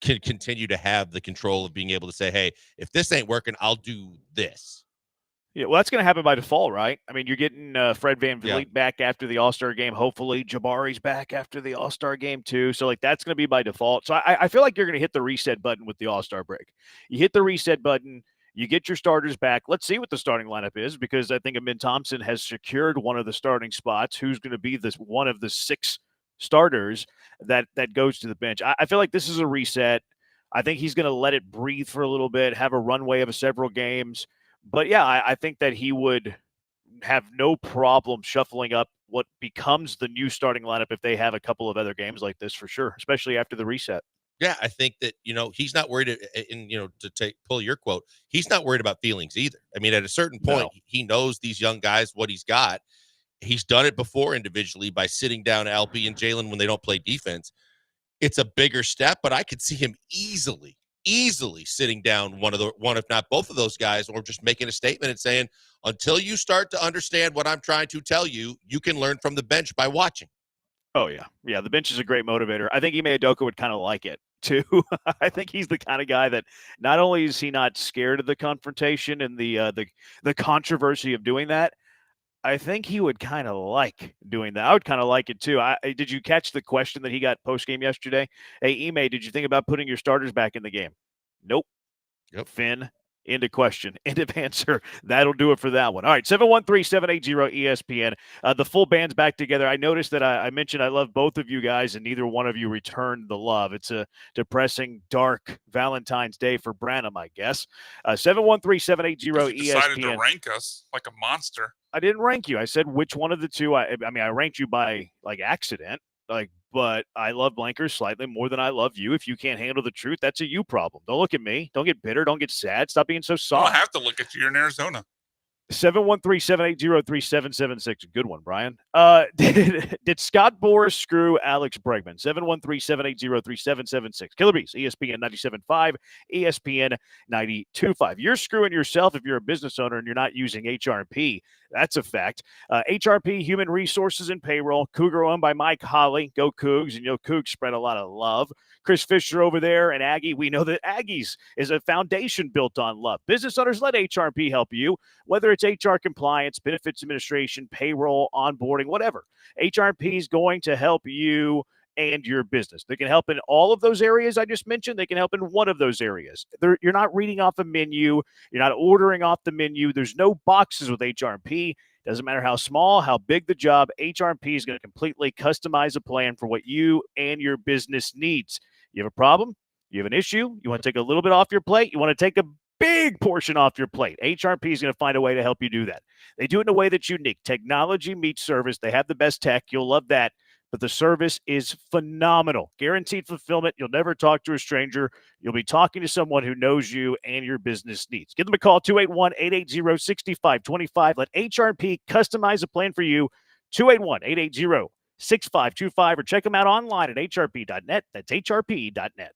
continue to have the control of being able to say, hey, if this ain't working, I'll do this. Yeah, well, that's going to happen by default, right? I mean, you're getting Fred VanVleet back after the All-Star game. Hopefully, Jabari's back after the All-Star game, too. So, like, that's going to be by default. So, I feel like you're going to hit the reset button with the All-Star break. You hit the reset button. You get your starters back. Let's see what the starting lineup is, because I think Amin Thompson has secured one of the starting spots. Who's going to be this one of the 6 starters that goes to the bench? I feel like this is a reset. I think he's going to let it breathe for a little bit, have a runway of several games. But yeah, I think that he would have no problem shuffling up what becomes the new starting lineup if they have a couple of other games like this for sure, especially after the reset. Yeah, I think that, he's not worried, pull your quote, he's not worried about feelings either. I mean, at a certain point, he knows these young guys, what he's got. He's done it before individually by sitting down LP and Jalen when they don't play defense. It's a bigger step, but I could see him easily sitting down one, if not both of those guys, or just making a statement and saying, until you start to understand what I'm trying to tell you, you can learn from the bench by watching. Oh, yeah. Yeah, the bench is a great motivator. I think Ime Udoka would kind of like it, too. I think he's the kind of guy that not only is he not scared of the confrontation and the controversy of doing that, I think he would kind of like doing that. I would kind of like it, too. Did you catch the question that he got post-game yesterday? Hey, Ime, did you think about putting your starters back in the game? Nope. Yep. Finn, end of question, end of answer. That'll do it for that one. All right, 713-780-ESPN. The full band's back together. I noticed that I mentioned I love both of you guys, and neither one of you returned the love. It's a depressing, dark Valentine's Day for Branham, I guess. 713-780-ESPN. Decided to rank us like a monster. I didn't rank you. I said which one of the two. I mean, I ranked you by like accident, but I love Blankers slightly more than I love you. If you can't handle the truth, that's a you problem. Don't look at me. Don't get bitter. Don't get sad. Stop being so I soft. don't have to look at you. You're in Arizona. 713-780-3776. Good one, Brian. Did Scott Boras screw Alex Bregman? 713-780-3776. Killer Bees, ESPN 97.5, ESPN 92.5. You're screwing yourself if you're a business owner and you're not using HRP. That's a fact. HRP, Human Resources and Payroll. Cougar owned by Mike Holly. Go Cougs. And Cougs spread a lot of love. Chris Fisher over there and Aggie. We know that Aggies is a foundation built on love. Business owners, let HRP help you, whether it's HR compliance, benefits administration, payroll, onboarding, whatever. HRP is going to help you and your business. They can help in all of those areas I just mentioned. They can help in one of those areas. You're not reading off a menu. You're not ordering off the menu. There's no boxes with HRP. Doesn't matter how small, how big the job, HRP is going to completely customize a plan for what you and your business needs. You have a problem? You have an issue? You want to take a little bit off your plate? You want to take a big portion off your plate? HRP is going to find a way to help you do that. They do it in a way that's unique. Technology meets service. They have the best tech. You'll love that. But the service is phenomenal. Guaranteed fulfillment. You'll never talk to a stranger. You'll be talking to someone who knows you and your business needs. Give them a call, 281-880-6525. Let HRP customize a plan for you, 281-880-6525, or check them out online at hrp.net. That's hrp.net.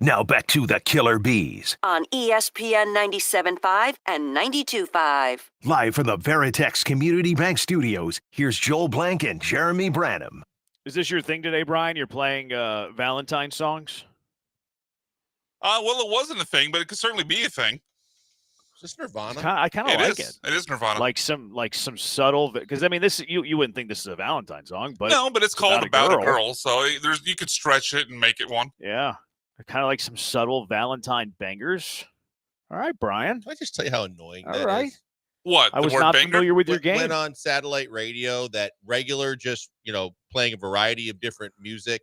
Now back to the Killer Bees. On ESPN 97.5 and 92.5. Live from the Veritex Community Bank Studios, here's Joel Blank and Jeremy Branham. Is this your thing today, Brian? You're playing Valentine songs? Well, it wasn't a thing, but it could certainly be a thing. Is this Nirvana? I kind of like it. It is Nirvana. Like some subtle, because I mean, this you wouldn't think this is a Valentine song, but no, but it's called about a girl, so you could stretch it and make it one. Yeah, kind of like some subtle Valentine bangers. All right, Brian. Can I just tell you how annoying that right. is? What? I was not familiar with your game. Went on satellite radio, that regular, just, playing a variety of different music.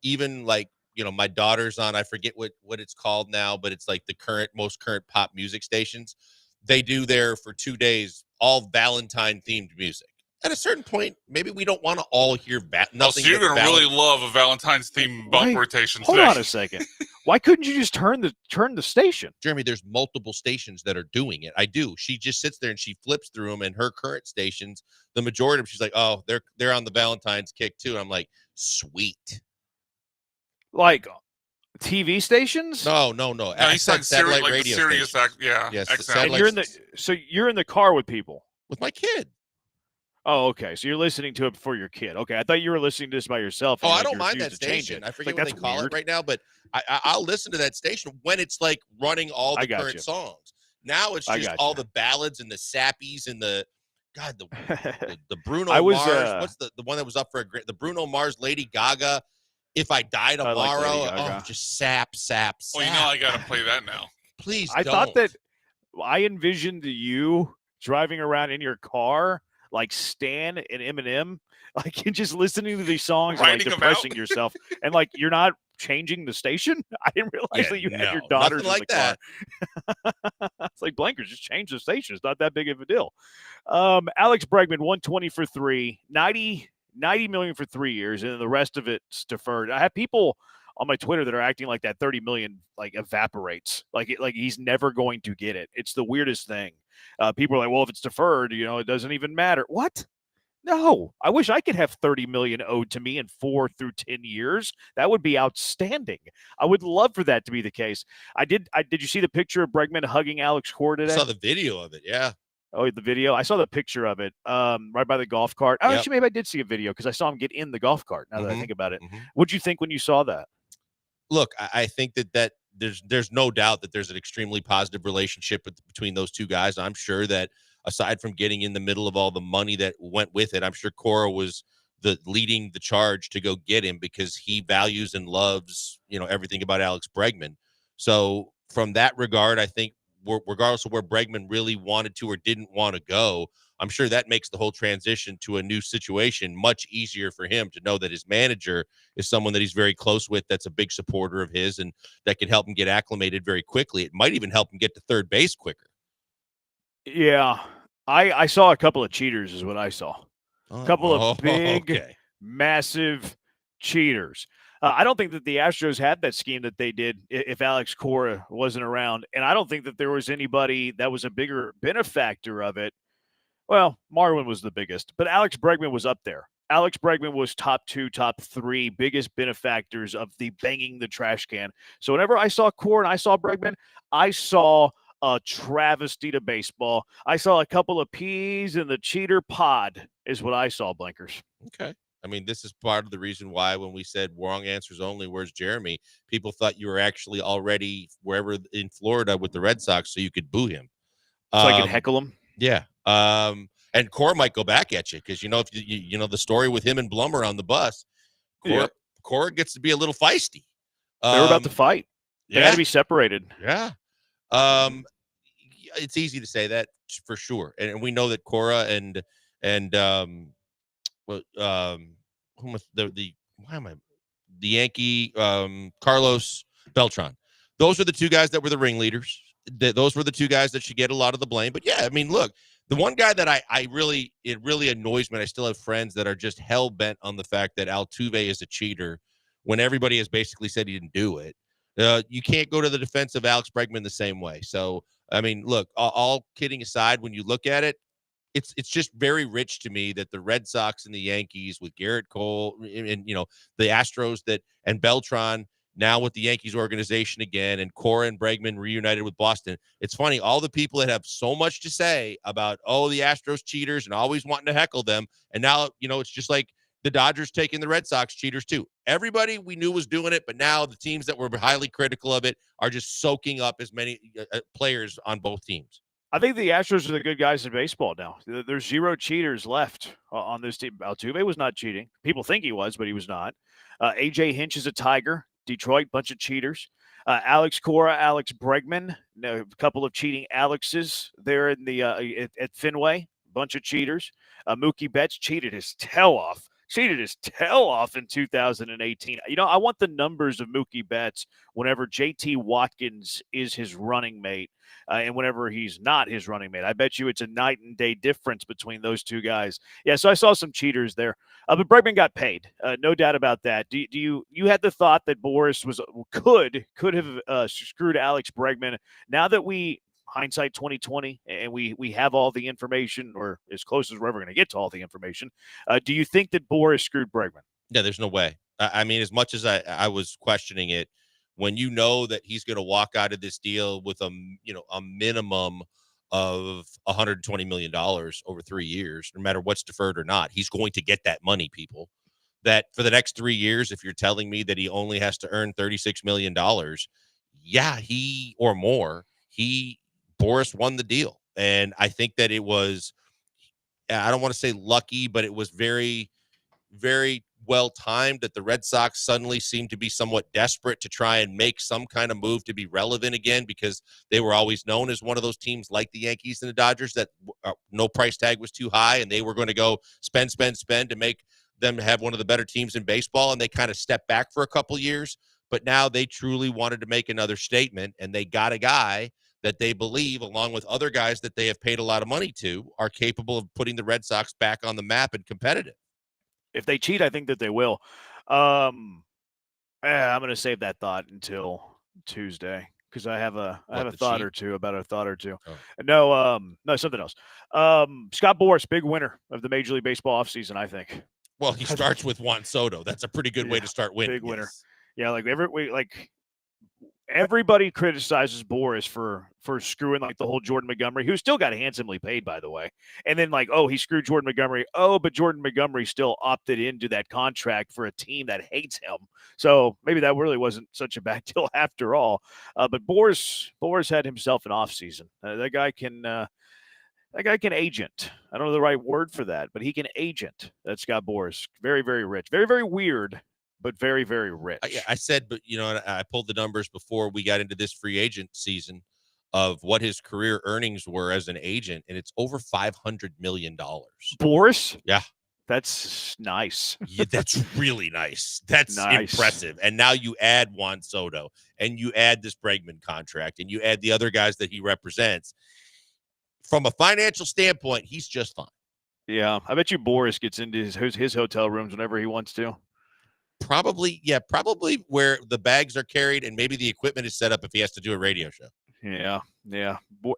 Even like, my daughter's on, I forget what it's called now, but it's like the most current pop music stations. They do there for 2 days, all Valentine themed music. At a certain point, maybe we don't want to all hear nothing. So you're going to really love a Valentine's theme bump rotation. Hold on a second. Why couldn't you just turn the station? Jeremy, there's multiple stations that are doing it. I do. She just sits there and she flips through them, and her current stations, the majority of them, she's like, oh, they're on the Valentine's kick too. I'm like, sweet. Like TV stations? No. He said satellite like radio Sirius, stations. yes, satellite. And you're in the car with people. With my kid. Oh, okay. So you're listening to it for your kid. Okay, I thought you were listening to this by yourself. Oh, I don't mind that station. I forget what they call it right now, but I'll listen to that station when it's like running all the current songs. Now it's just all the ballads and the sappies and the Bruno Mars. What's the one that was up for the Bruno Mars, Lady Gaga? If I Die Tomorrow, just sap. Oh, I got to play that now. Please, I thought that I envisioned you driving around in your car like Stan and Eminem, like you're just listening to these songs and like depressing yourself, and like you're not changing the station. I didn't realize that you had your daughters in the car. It's like Blankers, just change the station. It's not that big of a deal. Alex Bregman, 120 for 3, 90 million for 3 years, and then the rest of it's deferred. I have people on my Twitter that are acting like that 30 million like evaporates, like he's never going to get it. It's the weirdest thing. People are like, well, if it's deferred, it doesn't even matter. What? No, I wish I could have 30 million owed to me in 4 through 10 years. That would be outstanding. I would love for that to be the case. Did you see the picture of Bregman hugging Alex Cora today? I saw the video of it. Yeah. Oh, the video. I saw the picture of it right by the golf cart. Oh, Yep. Actually, maybe I did see a video because I saw him get in the golf cart. Now that I think about it, Mhm. what'd you think when you saw that? Look, I think that there's no doubt that there's an extremely positive relationship between those two guys. I'm sure that aside from getting in the middle of all the money that went with it, I'm sure Cora was leading the charge to go get him because he values and loves, everything about Alex Bregman. So from that regard, I think regardless of where Bregman really wanted to or didn't want to go, I'm sure that makes the whole transition to a new situation much easier for him to know that his manager is someone that he's very close with, that's a big supporter of his, and that can help him get acclimated very quickly. It might even help him get to third base quicker. Yeah, I saw a couple of cheaters is what I saw. A couple of big, massive cheaters. I don't think that the Astros had that scheme that they did if Alex Cora wasn't around. And I don't think that there was anybody that was a bigger benefactor of it. Well, Marwin was the biggest, but Alex Bregman was up there. Alex Bregman was top 2, top 3 biggest benefactors of the banging the trash can. So whenever I saw Cora and I saw Bregman, I saw a travesty to baseball. I saw a couple of peas in the cheater pod is what I saw, Blankers. Okay. I mean, this is part of the reason why when we said wrong answers only, where's Jeremy, people thought you were actually already wherever in Florida with the Red Sox so you could boo him. So I could heckle him? Yeah. And Cora might go back at you because, if you know the story with him and Blummer on the bus, Cora gets to be a little feisty. They were about to fight. They had to be separated. Yeah. It's easy to say that for sure. And we know that Cora and the Yankee, Carlos Beltran. Those are the two guys that were the ringleaders. Those were the two guys that should get a lot of the blame. But yeah, I mean, look, the one guy that it really annoys me. And I still have friends that are just hell bent on the fact that Altuve is a cheater when everybody has basically said he didn't do it. You can't go to the defense of Alex Bregman the same way. So, I mean, look, all kidding aside, when you look at it, it's just very rich to me that the Red Sox and the Yankees with Garrett Cole and the Astros and Beltran now with the Yankees organization again, and Cora and Bregman reunited with Boston. It's funny, all the people that have so much to say about, oh, the Astros cheaters and always wanting to heckle them. And now, it's just like the Dodgers taking the Red Sox cheaters too. Everybody we knew was doing it, but now the teams that were highly critical of it are just soaking up as many players on both teams. I think the Astros are the good guys in baseball now. There's 0 cheaters left on this team. Altuve was not cheating. People think he was, but he was not. A.J. Hinch is a Tiger. Detroit, bunch of cheaters. Alex Cora, Alex Bregman, a couple of cheating Alexes there in the at Fenway, bunch of cheaters. Mookie Betts cheated his tail off. In 2018. I want the numbers of Mookie Betts whenever JT Watkins is his running mate and whenever he's not his running mate. I bet you it's a night and day difference between those two guys. Yeah, so I saw some cheaters there. But Bregman got paid. No doubt about that. Do you had the thought that Boris could have screwed Alex Bregman? Now that hindsight 2020 and we have all the information, or as close as we're ever going to get to all the information, do you think that Boris screwed Bregman? Yeah, there's no way. I mean, as much as I was questioning it, when you know that he's going to walk out of this deal with a minimum of $120 million over 3 years, no matter what's deferred or not, he's going to get that money, people. That for the next 3 years, if you're telling me that he only has to earn $36 million, yeah, Boris won the deal. And I think that it was, I don't want to say lucky, but it was very, very well timed that the Red Sox suddenly seemed to be somewhat desperate to try and make some kind of move to be relevant again, because they were always known as one of those teams like the Yankees and the Dodgers that no price tag was too high and they were going to go spend to make them have one of the better teams in baseball. And they kind of stepped back for a couple years, but now they truly wanted to make another statement, and they got a guy that they believe, along with other guys that they have paid a lot of money to, are capable of putting the Red Sox back on the map and competitive. If they cheat, I think that they will. I'm going to save that thought until Tuesday because I have a thought or two about a thought or two. Oh. No, something else. Scott Boras, big winner of the Major League Baseball offseason, I think. Well, he starts with Juan Soto. That's a pretty good way to start winning. Big winner. Yeah, everybody criticizes Boris for screwing the whole Jordan Montgomery, who still got handsomely paid, by the way. And then he screwed Jordan Montgomery. Oh, but Jordan Montgomery still opted into that contract for a team that hates him. So maybe that really wasn't such a bad deal after all. But Boris had himself an offseason. That guy can agent. I don't know the right word for that, but he can agent. That's Scott Boras. Very, very rich. Very, very weird, but very, very rich. I said, but I pulled the numbers before we got into this free agent season of what his career earnings were as an agent, and it's over $500 million. Boris? Yeah. That's nice. Yeah, that's really nice. That's impressive. And now you add Juan Soto, and you add this Bregman contract, and you add the other guys that he represents. From a financial standpoint, he's just fine. Yeah, I bet you Boris gets into his hotel rooms whenever he wants to. Probably where the bags are carried and maybe the equipment is set up if he has to do a radio show. Yeah.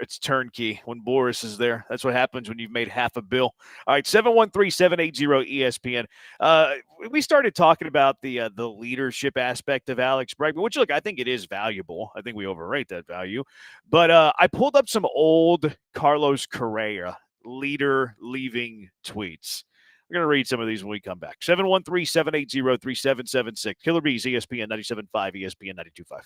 It's turnkey when Boris is there. That's what happens when you've made half a bill. All right, 713-780-ESPN. We started talking about the leadership aspect of Alex Bregman, which, look, I think it is valuable. I think we overrate that value. But I pulled up some old Carlos Correa leader-leaving tweets. We're going to read some of these when we come back. 713-780-3776. Killer Bees, ESPN 97.5, ESPN 92.5.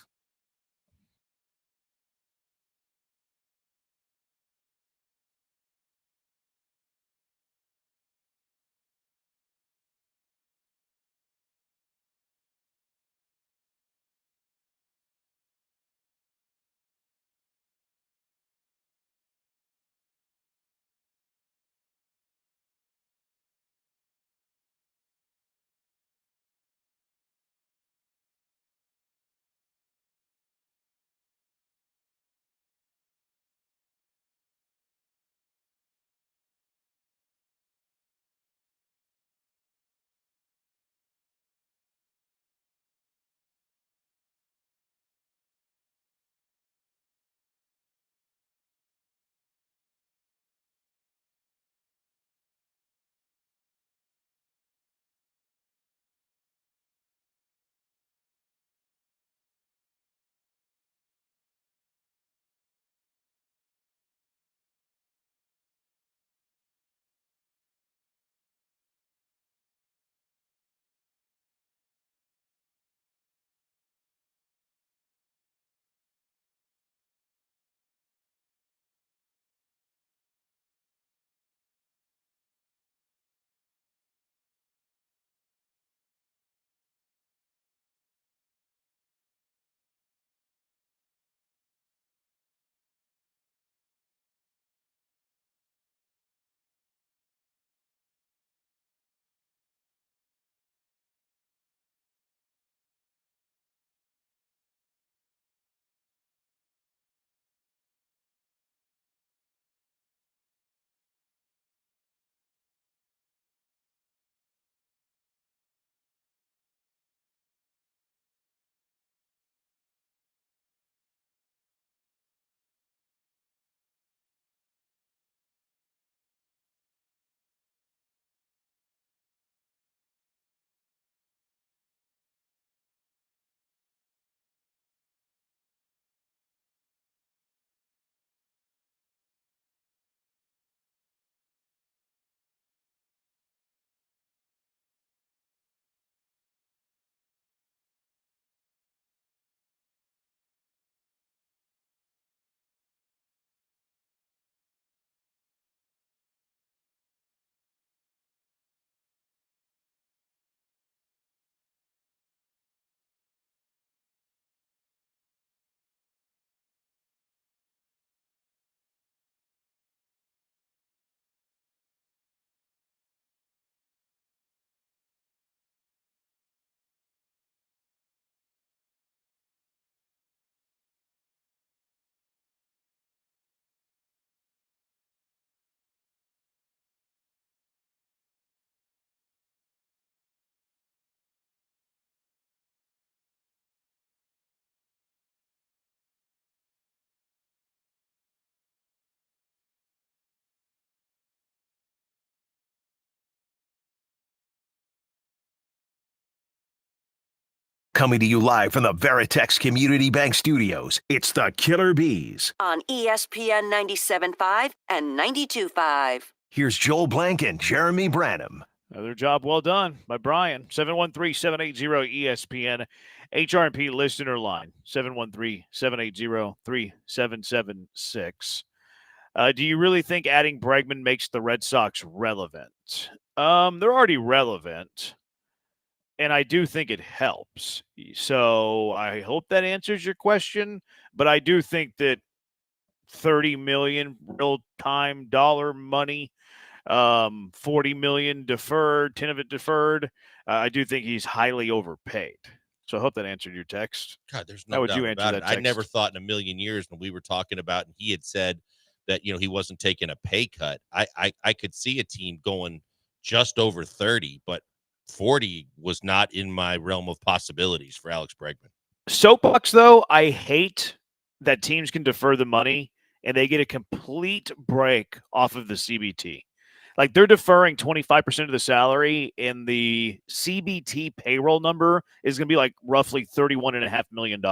Coming to you live from the Veritex Community Bank Studios, it's the Killer Bees. On ESPN 97.5 and 92.5. Here's Joel Blank and Jeremy Branham. Another job well done by Brian. 713-780-ESPN. HRP listener line, 713-780-3776. Do you really think adding Bregman makes the Red Sox relevant? They're already relevant, and I do think it helps. So I hope that answers your question, but I do think that $30 million real-time dollar money, $40 million deferred, 10 of it deferred, I do think he's highly overpaid. So I hope that answered your text. God, there's How no would doubt you answer about that it. text? I never thought in a million years when we were talking about, and he had said that, he wasn't taking a pay cut. I could see a team going just over 30, but 40 was not in my realm of possibilities for Alex Bregman. Soapbox, though, I hate that teams can defer the money and they get a complete break off of the CBT. Like, they're deferring 25% of the salary, and the CBT payroll number is going to be like roughly $31.5 million.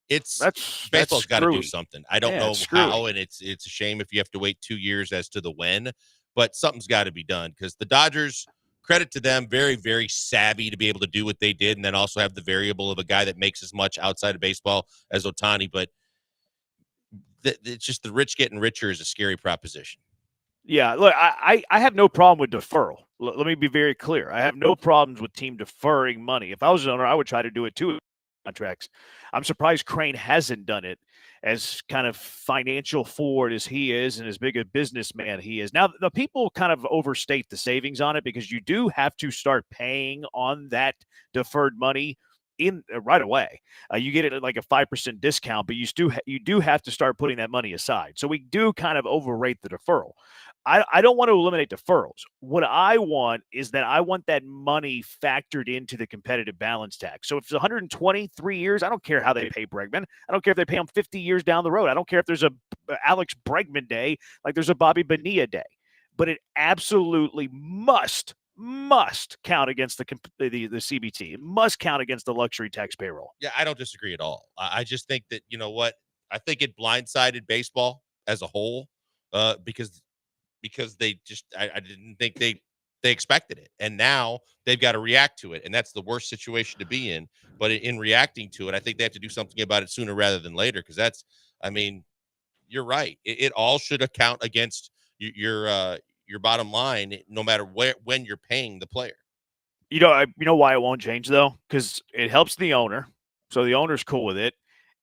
Baseball's got to do something. I don't know how, and it's a shame if you have to wait 2 years as to the when, but something's got to be done, because the Dodgers, credit to them, very, very savvy to be able to do what they did, and then also have the variable of a guy that makes as much outside of baseball as Ohtani. But it's just the rich getting richer is a scary proposition. Yeah, look, I have no problem with deferral. Let me be very clear. I have no problems with team deferring money. If I was an owner, I would try to do it too. Contracts. I'm surprised Crane hasn't done it, as kind of financial forward as he is and as big a businessman he is. Now, the people kind of overstate the savings on it, because you do have to start paying on that deferred money in right away. You get it at like a 5% discount, but you do have to start putting that money aside. So we do kind of overrate the deferral. I don't want to eliminate deferrals. What I want is that I want that money factored into the competitive balance tax. So if it's 123 years, I don't care how they pay Bregman. I don't care if they pay him 50 years down the road. I don't care if there's a Alex Bregman day, like there's a Bobby Bonilla day. But it absolutely must count against the CBT. It must count against the luxury tax payroll. Yeah, I don't disagree at all. I just think that, you know what? I think it blindsided baseball as a whole, because they just, I didn't think they expected it. And now they've got to react to it. And that's the worst situation to be in. But in reacting to it, I think they have to do something about it sooner rather than later. Because you're right. It all should account against your bottom line, no matter when you're paying the player. You know why it won't change, though? Because it helps the owner. So the owner's cool with it.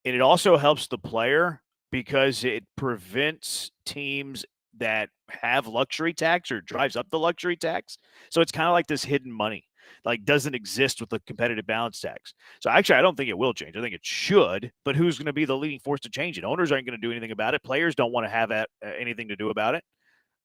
And it also helps the player, because it prevents teams that have luxury tax or drives up the luxury tax. So it's kind of like this hidden money, like doesn't exist with the competitive balance tax. So actually, I don't think it will change. I think it should, but who's going to be the leading force to change it? Owners aren't going to do anything about it. Players don't want to have anything to do about it.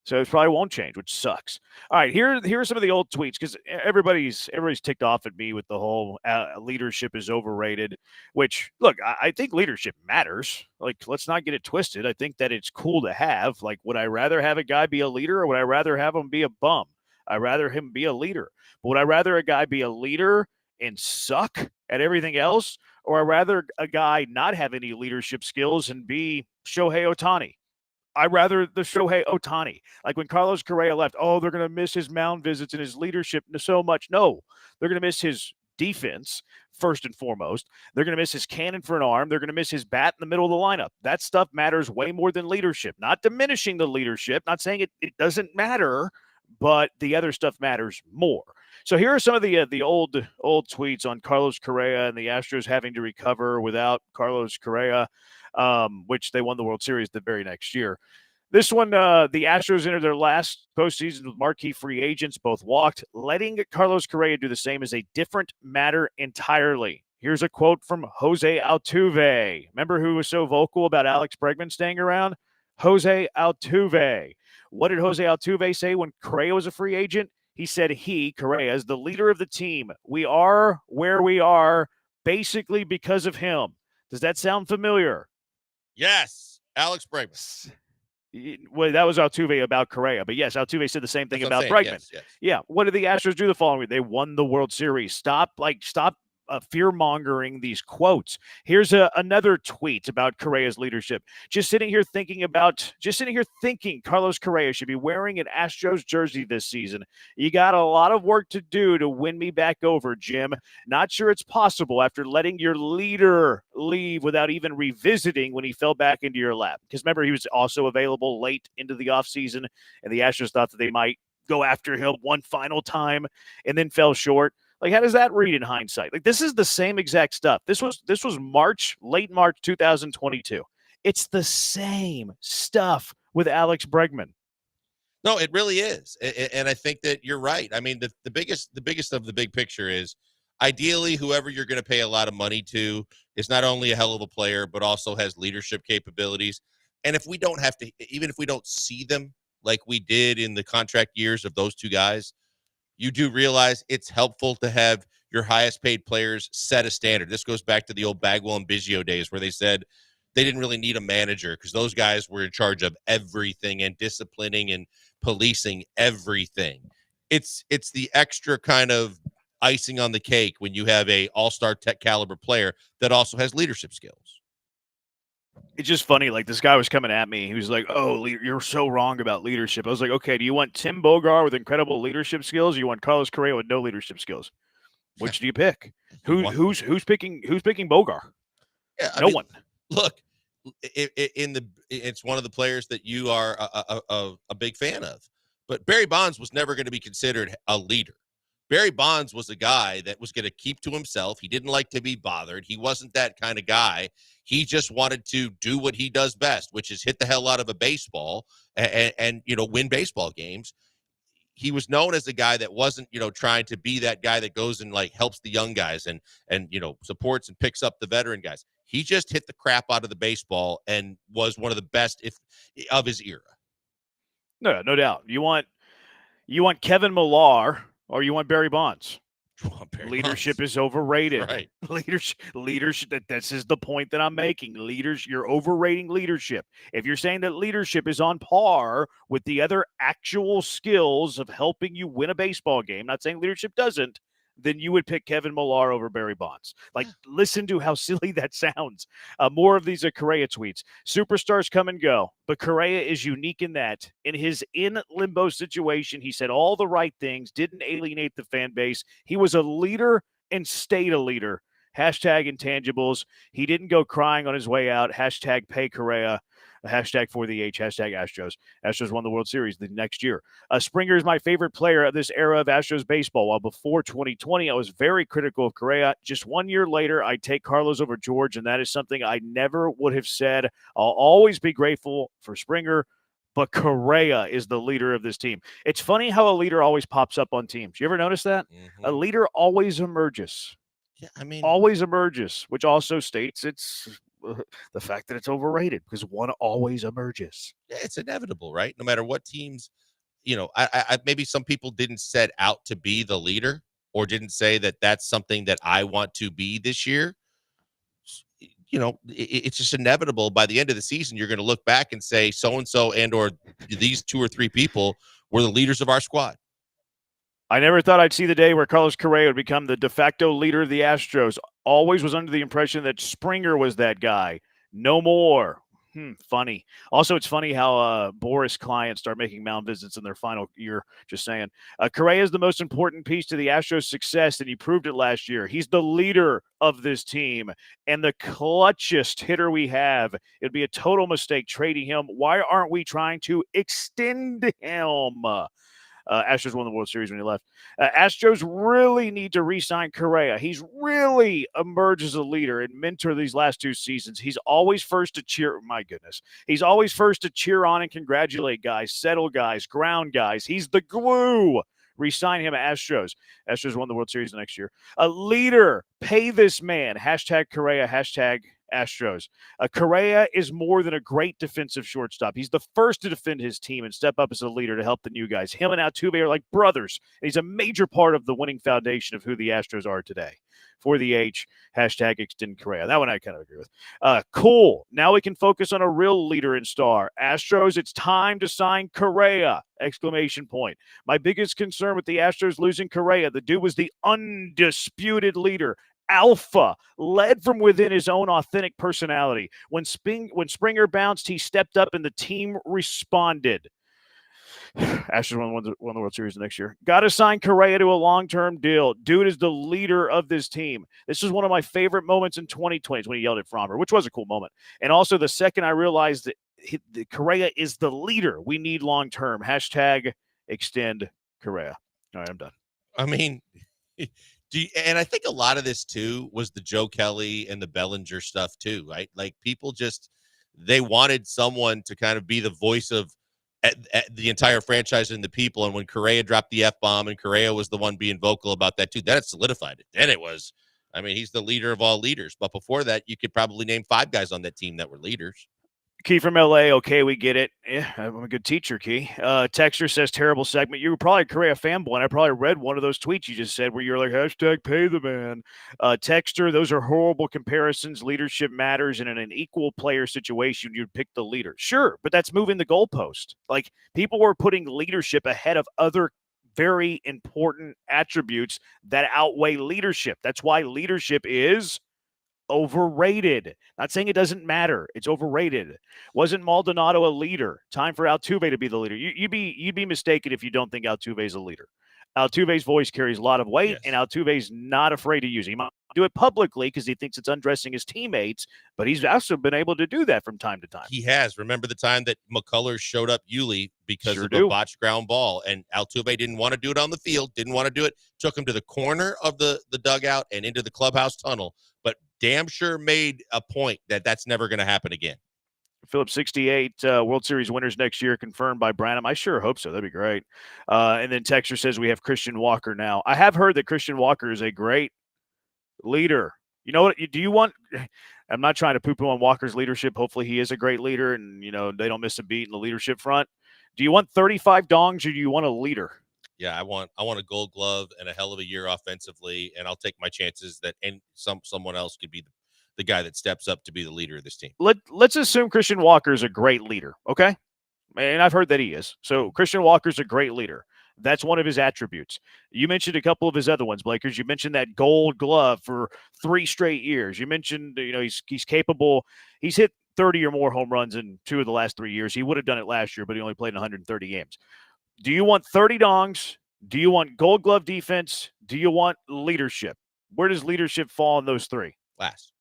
So it probably won't change, which sucks. All right, here are some of the old tweets, because everybody's ticked off at me with the whole leadership is overrated, which, look, I think leadership matters. Like, let's not get it twisted. I think that it's cool to have. Like, would I rather have a guy be a leader, or would I rather have him be a bum? I'd rather him be a leader. But would I rather a guy be a leader and suck at everything else, or I'd rather a guy not have any leadership skills and be Shohei Ohtani? I'd rather the Shohei Ohtani. Like when Carlos Correa left, they're going to miss his mound visits and his leadership so much. No, they're going to miss his defense first and foremost. They're going to miss his cannon for an arm. They're going to miss his bat in the middle of the lineup. That stuff matters way more than leadership. Not diminishing the leadership, not saying it doesn't matter, but the other stuff matters more. So here are some of the old tweets on Carlos Correa and the Astros having to recover without Carlos Correa, which they won the World Series the very next year. This one, the Astros entered their last postseason with marquee free agents, both walked. Letting Carlos Correa do the same is a different matter entirely. Here's a quote from Jose Altuve. Remember who was so vocal about Alex Bregman staying around? Jose Altuve. What did Jose Altuve say when Correa was a free agent? He said Correa, is the leader of the team. We are where we are basically because of him. Does that sound familiar? Yes, Alex Bregman. Well, that was Altuve about Correa, but yes, Altuve said the same thing about Bregman. Yes. Yeah. What did the Astros do the following week? They won the World Series. Stop fear-mongering these quotes. Here's another tweet about Correa's leadership. Just sitting here thinking Carlos Correa should be wearing an Astros jersey this season. You got a lot of work to do to win me back over, Jim. Not sure it's possible after letting your leader leave without even revisiting when he fell back into your lap. Because remember, he was also available late into the offseason, and the Astros thought that they might go after him one final time and then fell short. Like, how does that read in hindsight? Like, this is the same exact stuff. This was late March 2022. It's the same stuff with Alex Bregman. No, it really is. And I think that you're right. I mean, the biggest of the big picture is ideally whoever you're going to pay a lot of money to is not only a hell of a player, but also has leadership capabilities. And if we don't have to, even if we don't see them like we did in the contract years of those two guys, you do realize it's helpful to have your highest paid players set a standard. This goes back to the old Bagwell and Biggio days where they said they didn't really need a manager because those guys were in charge of everything and disciplining and policing everything. It's the extra kind of icing on the cake when you have a all-star tech caliber player that also has leadership skills. It's just funny. Like, this guy was coming at me. He was like, "Oh, you're so wrong about leadership." I was like, "Okay, do you want Tim Bogar with incredible leadership skills, or you want Carlos Correa with no leadership skills? Which do you pick? Who's picking Bogar? Yeah, no one. Look, it's one of the players that you are a big fan of, but Barry Bonds was never going to be considered a leader. Barry Bonds was a guy that was going to keep to himself. He didn't like to be bothered. He wasn't that kind of guy. He just wanted to do what he does best, which is hit the hell out of a baseball and win baseball games. He was known as a guy that wasn't, trying to be that guy that goes and like helps the young guys and supports and picks up the veteran guys. He just hit the crap out of the baseball and was one of the best of his era. No doubt. You want Kevin Millar or you want Barry Bonds? Leadership is overrated. Right. Leadership. This is the point that I'm making. You're overrating leadership. If you're saying that leadership is on par with the other actual skills of helping you win a baseball game, not saying leadership doesn't, then you would pick Kevin Millar over Barry Bonds. Like, listen to how silly that sounds. More of these Correa tweets. Superstars come and go, but Correa is unique in that. In his in-limbo situation, he said all the right things, didn't alienate the fan base. He was a leader and stayed a leader. Hashtag intangibles. He didn't go crying on his way out. Hashtag pay Correa. Hashtag for the H. Hashtag Astros. Astros won the World Series the next year. Springer is my favorite player of this era of Astros baseball. While before 2020, I was very critical of Correa. Just 1 year later, I take Carlos over George, and that is something I never would have said. I'll always be grateful for Springer, but Correa is the leader of this team. It's funny how a leader always pops up on teams. You ever notice that? Mm-hmm. A leader always emerges. Yeah, I mean, always emerges, which also states it's the fact that it's overrated because one always emerges. Yeah, it's inevitable, right? No matter what teams, I maybe some people didn't set out to be the leader or didn't say that that's something that I want to be this year. It's just inevitable. By the end of the season, you're going to look back and say so-and-so and or these two or three people were the leaders of our squad. I never thought I'd see the day where Carlos Correa would become the de facto leader of the Astros. Always was under the impression that Springer was that guy. No more. Funny. Also, it's funny how Boris clients start making mound visits in their final year. Just saying. Correa is the most important piece to the Astros' success, and he proved it last year. He's the leader of this team and the clutchest hitter we have. It'd be a total mistake trading him. Why aren't we trying to extend him? Astros won the World Series when he left. Astros really need to re-sign Correa. He's really emerged as a leader and mentor these last two seasons. He's always first to cheer. My goodness. He's always first to cheer on and congratulate guys, settle guys, ground guys. He's the glue. Re-sign him, Astros. Astros won the World Series the next year. A leader. Pay this man. Hashtag Correa. Hashtag Astros. Correa is more than a great defensive shortstop. He's the first to defend his team and step up as a leader to help the new guys. Him and Altuve are like brothers. And he's a major part of the winning foundation of who the Astros are today. For the H, hashtag extend Correa. That one I kind of agree with. Cool. Now we can focus on a real leader and star. Astros, it's time to sign Correa! Exclamation point. My biggest concern with the Astros losing Correa, the dude was the undisputed leader. alpha, led from within his own authentic personality. When Springer bounced, he stepped up and the team responded. Astros won the World Series next year. Got to sign Correa to a long-term deal. Dude is the leader of this team. This is one of my favorite moments in 2020 when he yelled at Frommer, which was a cool moment. And also the second I realized that Correa is the leader we need long-term. Hashtag extend Correa. All right, I'm done. I mean, and I think a lot of this too was the Joe Kelly and the Bellinger stuff too, right? Like people they wanted someone to kind of be the voice of the entire franchise and the people. And when Correa dropped the F-bomb and Correa was the one being vocal about that too, that solidified it. Then it was, I mean, he's the leader of all leaders. But before that, you could probably name 5 guys on that team that were leaders. Key from LA. Okay, we get it. Yeah, I'm a good teacher, Key. Texter says, terrible segment. You were probably a Correa fanboy, and I probably read one of those tweets you just said where you're like, hashtag pay the man. Texter, those are horrible comparisons. Leadership matters, and in an equal player situation, you'd pick the leader. Sure, but that's moving the goalpost. Like, people were putting leadership ahead of other very important attributes that outweigh leadership. That's why leadership is overrated. Not saying it doesn't matter. It's overrated. Wasn't Maldonado a leader? Time for Altuve to be the leader. You'd be mistaken if you don't think Altuve's a leader. Altuve's voice carries a lot of weight, and Altuve's not afraid to use it. He might do it publicly because he thinks it's undressing his teammates, but he's also been able to do that from time to time. He has. Remember the time that McCullers showed up Yuli because of a botched ground ball, and Altuve didn't want to do it on the field, didn't want to do it, took him to the corner of the dugout and into the clubhouse tunnel, but damn sure made a point that that's never going to happen again. Phillips 68 World Series winners next year confirmed by Branham. I sure hope so. That'd be great. And then Texter says we have Christian Walker now. I have heard that Christian Walker is a great leader. You know what? Do you want? I'm not trying to poo-poo on Walker's leadership. Hopefully he is a great leader, and they don't miss a beat in the leadership front. Do you want 35 dongs, or do you want a leader? Yeah, I want a Gold Glove and a hell of a year offensively, and I'll take my chances that someone else could be the guy that steps up to be the leader of this team. Let's assume Christian Walker is a great leader, okay? And I've heard that he is. So Christian Walker's a great leader. That's one of his attributes. You mentioned a couple of his other ones, Blakers. You mentioned that Gold Glove for 3 straight years. You mentioned, he's capable. He's hit 30 or more home runs in 2 of the last 3 years. He would have done it last year, but he only played in 130 games. Do you want 30 dongs? Do you want Gold Glove defense? Do you want leadership? Where does leadership fall in those 3? Last.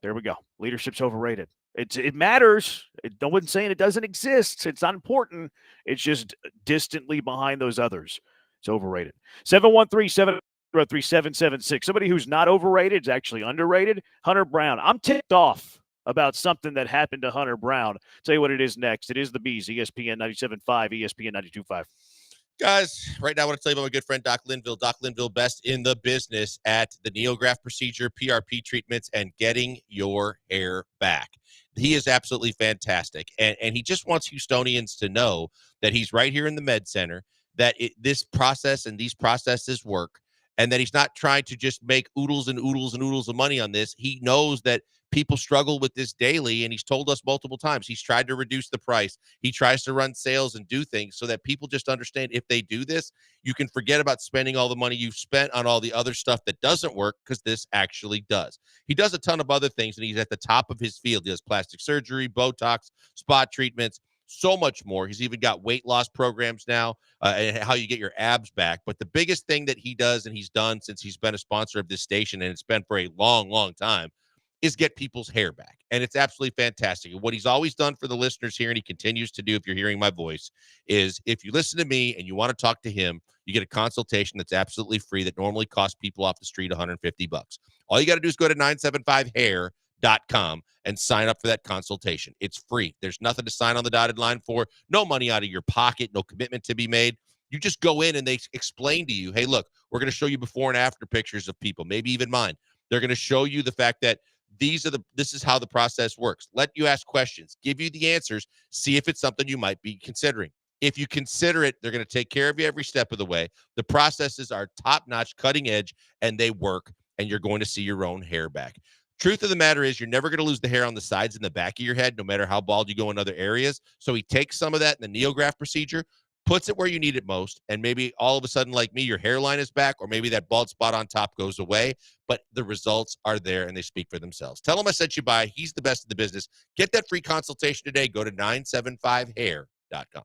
There we go. Leadership's overrated. It matters. No one's saying it doesn't exist. It's not important. It's just distantly behind those others. It's overrated. 713-703-776. Somebody who's not overrated is actually underrated. Hunter Brown. I'm ticked off about something that happened to Hunter Brown. Tell you what it is next. It is the Bees, ESPN 97.5, ESPN 92.5. Guys, right now I want to tell you about my good friend Doc Linville. Doc Linville, best in the business at the NeoGraft procedure, PRP treatments, and getting your hair back. He is absolutely fantastic, and he just wants Houstonians to know that he's right here in the Med Center, that this process and these processes work, and that he's not trying to just make oodles and oodles and oodles of money on this. He knows that people struggle with this daily, and he's told us multiple times. He's tried to reduce the price. He tries to run sales and do things so that people just understand if they do this, you can forget about spending all the money you've spent on all the other stuff that doesn't work, because this actually does. He does a ton of other things, and he's at the top of his field. He does plastic surgery, Botox, spot treatments, so much more. He's even got weight loss programs now, and how you get your abs back. But the biggest thing that he does, and he's done since he's been a sponsor of this station, and it's been for a long, long time, is get people's hair back. And it's absolutely fantastic. And what he's always done for the listeners here, and he continues to do if you're hearing my voice, is if you listen to me and you want to talk to him, you get a consultation that's absolutely free that normally costs people off the street $150. All you got to do is go to 975hair.com and sign up for that consultation. It's free. There's nothing to sign on the dotted line for. No money out of your pocket, no commitment to be made. You just go in and they explain to you, hey, look, we're going to show you before and after pictures of people, maybe even mine. They're going to show you the fact that this is how the process works. Let you ask questions, give you the answers, see if it's something you might be considering. If you consider it, they're going to take care of you every step of the way. The processes are top-notch, cutting edge, and they work, and you're going to see your own hair back. Truth of the matter is, you're never going to lose the hair on the sides and the back of your head, no matter how bald you go in other areas. So he takes some of that in the NeoGraft procedure, puts it where you need it most, and maybe all of a sudden, like me, your hairline is back, or maybe that bald spot on top goes away, but the results are there and they speak for themselves. Tell him I sent you by. He's the best in the business. Get that free consultation today. Go to 975hair.com.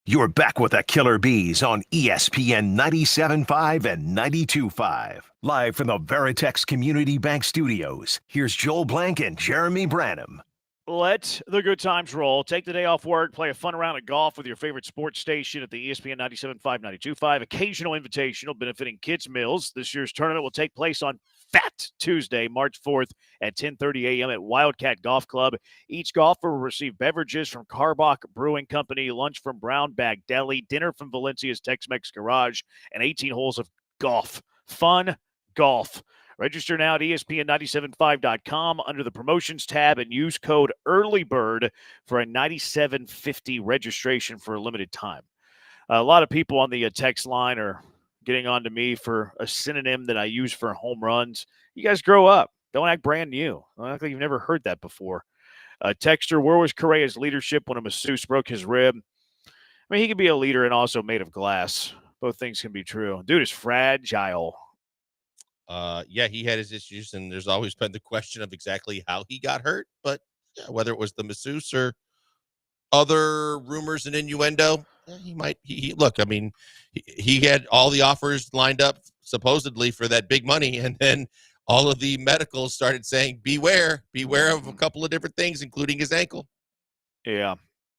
You're back with the Killer Bees on ESPN 97.5 and 92.5. Live from the Veritex Community Bank Studios, here's Joel Blank and Jeremy Branham. Let the good times roll. Take the day off work. Play a fun round of golf with your favorite sports station at the ESPN 97.5, 92.5. Occasional invitational benefiting Kids Mills. This year's tournament will take place on Fat Tuesday, March 4th at 10:30 a.m. at Wildcat Golf Club. Each golfer will receive beverages from Carbach Brewing Company, lunch from Brown Bag Deli, dinner from Valencia's Tex-Mex Garage, and 18 holes of golf. Fun golf. Register now at ESPN975.com under the promotions tab and use code EARLYBIRD for a $97.50 registration for a limited time. A lot of people on the text line are getting on to me for a synonym that I use for home runs. You guys grow up. Don't act brand new. Don't act like you've never heard that before. Texter, where was Correa's leadership when a masseuse broke his rib? I mean, he could be a leader and also made of glass. Both things can be true. Dude is fragile. Yeah, he had his issues, and there's always been the question of exactly how he got hurt. But yeah, whether it was the masseuse or other rumors and innuendo, he might. He look. I mean, he had all the offers lined up supposedly for that big money, and then all of the medicals started saying, "Beware of a couple of different things, including his ankle." Yeah.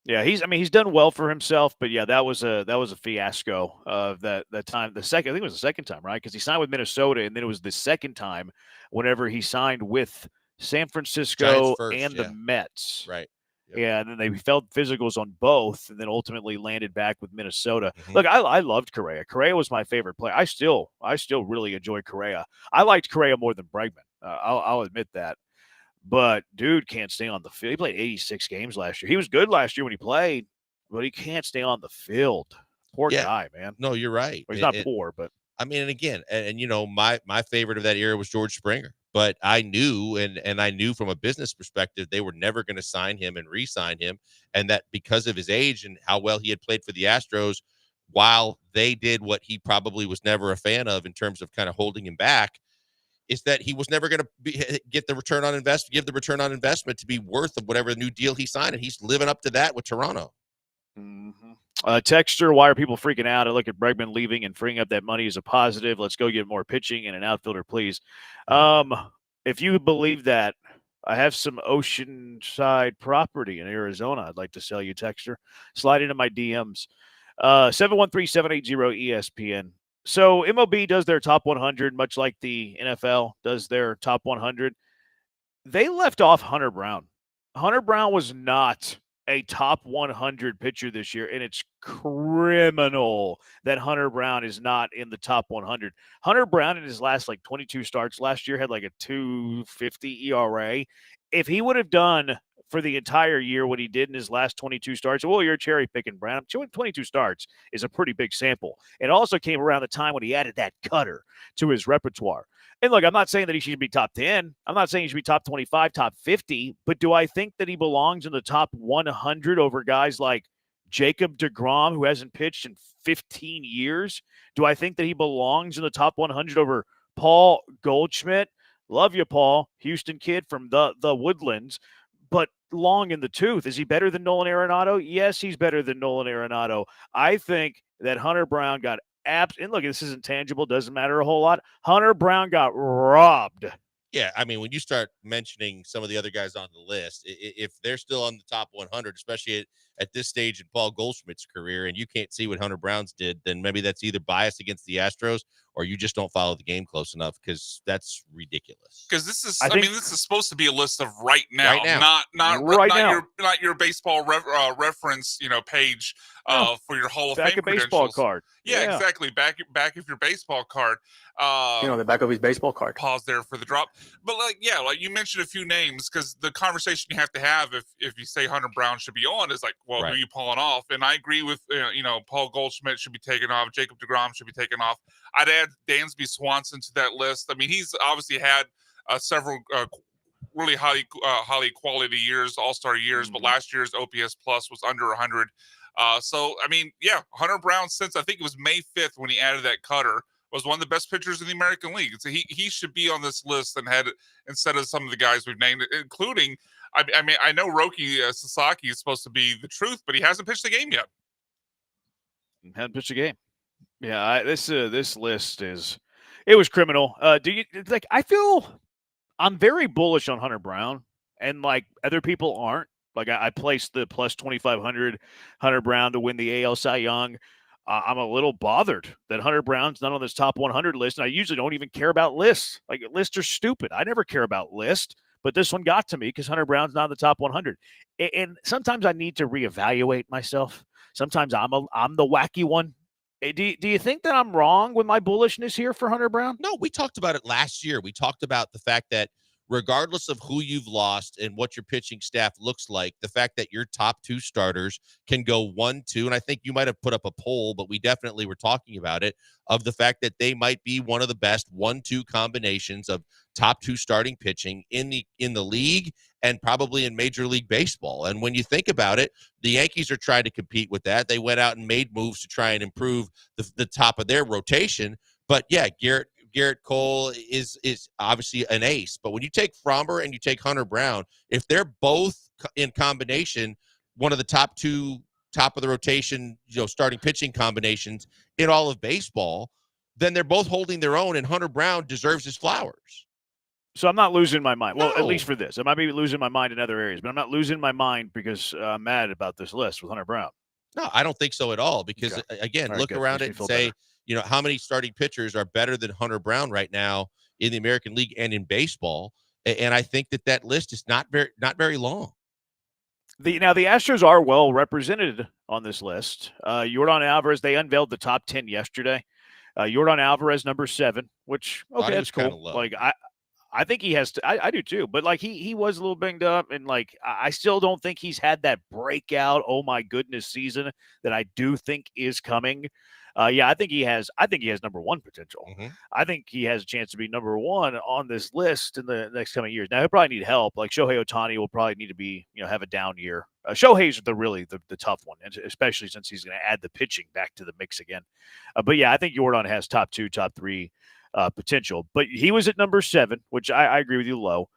Yeah, he's done well for himself, but yeah, that was a fiasco of that time. I think it was the second time, right? Because he signed with Minnesota, and then it was the second time whenever he signed with San Francisco and the Mets. Right. Yep. Yeah, and then they felt physicals on both, and then ultimately landed back with Minnesota. Look, I loved Correa. Correa was my favorite player. I still really enjoy Correa. I liked Correa more than Bregman. I'll admit that. But dude can't stay on the field. He played 86 games last year. He was good last year when he played, but he can't stay on the field. Poor guy, man. No, you're right. Well, he's not poor, but I mean, and again, and you know, my favorite of that era was George Springer. But I knew, and I knew from a business perspective, they were never going to sign him and re-sign him, and that because of his age and how well he had played for the Astros, while they did what he probably was never a fan of in terms of kind of holding him back, is that he was never going to get the return on investment, give the return on investment to be worth of whatever new deal he signed, and he's living up to that with Toronto. Texture, why are people freaking out? I look at Bregman leaving and freeing up that money as a positive. Let's go get more pitching and an outfielder, please. If you believe that, I have some oceanside property in Arizona I'd like to sell you, Texture. Slide into my DMs. 713-780-ESPN. So MLB does their top 100, much like the NFL does their top 100. They left off Hunter Brown. Hunter Brown was not a top 100 pitcher this year, and it's criminal that Hunter Brown is not in the top 100. Hunter Brown in his last 22 starts last year had a 2.50 ERA. If he would have done for the entire year what he did in his last 22 starts, well, you're cherry picking, Brown. 22 starts is a pretty big sample. It also came around the time when he added that cutter to his repertoire. And look, I'm not saying that he should be top 10. I'm not saying he should be top 25, top 50. But do I think that he belongs in the top 100 over guys like Jacob deGrom, who hasn't pitched in 15 years? Do I think that he belongs in the top 100 over Paul Goldschmidt? Love you, Paul. Houston kid from the Woodlands. But long in the tooth. Is he better than Nolan Arenado? Yes, he's better than Nolan Arenado. I think that Hunter Brown got and look, this isn't tangible, doesn't matter a whole lot. Hunter Brown got robbed. Yeah, I mean, when you start mentioning some of the other guys on the list, if they're still on the top 100, especially at this stage in Paul Goldschmidt's career, and you can't see what Hunter Brown's did, then maybe that's either biased against the Astros or you just don't follow the game close enough, because that's ridiculous. Because this is, I mean, this is supposed to be a list of right now. Not your baseball reference, page for your Hall of Fame baseball card. Yeah, exactly. Back of your baseball card. The back of his baseball card. Pause there for the drop. But like you mentioned a few names, because the conversation you have to have if you say Hunter Brown should be on is who are you pulling off? And I agree with Paul Goldschmidt should be taken off, Jacob deGrom should be taken off. I'd add Dansby Swanson to that list. I mean, he's obviously had several really highly quality years, all-star years, but last year's OPS plus was under 100. So I mean, Hunter Brown, since I think it was May 5th when he added that cutter, was one of the best pitchers in the American League. So he should be on this list and instead of some of the guys we've named, including, I mean, I know Roki Sasaki is supposed to be the truth, but he hasn't pitched the game yet. Hadn't pitched a game. Yeah, this list it was criminal. Do you I feel I'm very bullish on Hunter Brown, and other people aren't. I placed the plus 2,500 Hunter Brown to win the AL Cy Young. I'm a little bothered that Hunter Brown's not on this top 100 list, and I usually don't even care about lists. Lists are stupid. I never care about lists, but this one got to me because Hunter Brown's not in the top 100. And sometimes I need to reevaluate myself. Sometimes I'm the wacky one. Do you think that I'm wrong with my bullishness here for Hunter Brown? No, we talked about it last year. We talked about the fact that regardless of who you've lost and what your pitching staff looks like, the fact that your top two starters can go 1-2, and I think you might have put up a poll, but we definitely were talking about it, of the fact that they might be one of the best 1-2 combinations of top two starting pitching in the league and probably in Major League Baseball. And when you think about it, the Yankees are trying to compete with that. They went out and made moves to try and improve the top of their rotation. But yeah, Garrett Cole is obviously an ace. But when you take Fromber and you take Hunter Brown, if they're both in combination, one of the top of the rotation, starting pitching combinations in all of baseball, then they're both holding their own, and Hunter Brown deserves his flowers. So I'm not losing my mind. Well, at least for this. I might be losing my mind in other areas, but I'm not losing my mind because I'm mad about this list with Hunter Brown. No, I don't think so at all. Because, again, look around it and say, how many starting pitchers are better than Hunter Brown right now in the American League and in baseball? And I think that list is not very long. The Astros are well represented on this list. Yordan Alvarez, they unveiled the top 10 yesterday. Yordan Alvarez, number 7, which, okay, that's cool. I think he has to. I do too. But he was a little banged up, and I still don't think he's had that breakout, oh my goodness, season that I do think is coming. I think he has. I think he has number 1 potential. Mm-hmm. I think he has a chance to be number 1 on this list in the next coming years. Now he'll probably need help. Shohei Ohtani will probably need to be, have a down year. Shohei's the tough one, and especially since he's going to add the pitching back to the mix again. But yeah, I think Yordan has top 2, top 3 potential. But he was at number 7, which I agree with you, low.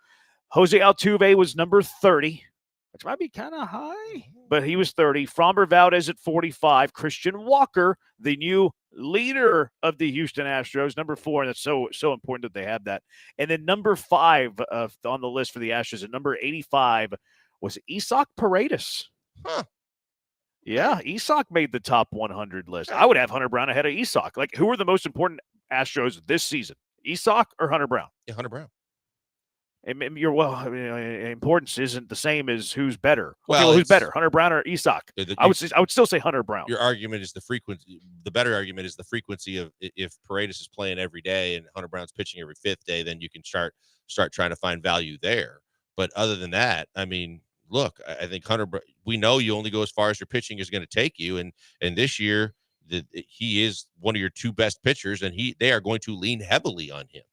Jose Altuve was number 30, which might be kind of high, but he was 30. Framber Valdez at 45. Christian Walker, the new leader of the Houston Astros, number 4, and it's so important that they have that. And then number 5 on the list for the Astros at number 85 was Isaac Paredes. Huh. Yeah, Isaac made the top 100 list. I would have Hunter Brown ahead of Isaac. Like, who are the most important Astros this season? Isaac or Hunter Brown? Yeah, Hunter Brown. And importance isn't the same as who's better. Well, Who's better, Hunter Brown or Isaac? I would still say Hunter Brown. Your argument is the frequency. The better argument is the frequency of if Paredes is playing every day and Hunter Brown's pitching every 5th day, then you can start trying to find value there. But other than that, I mean, look, I think we know you only go as far as your pitching is going to take you, and this year he is one of your 2 best pitchers, and they are going to lean heavily on him.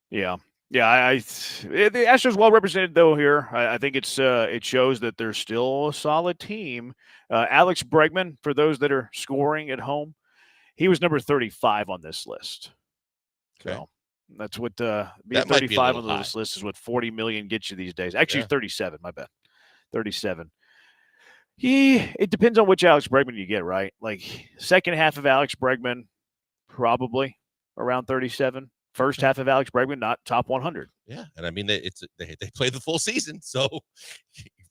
Yeah. Yeah, the Astros well represented though here. I think it shows that they're still a solid team. Alex Bregman, for those that are scoring at home, he was number 35 on this list. Okay. So that's what that 35 on this list is what 40 million gets you these days. Actually, 37. My bad, 37. It depends on which Alex Bregman you get, right? Like second half of Alex Bregman, probably around 37. First half of Alex Bregman, not top 100. Yeah, and I mean they play the full season, so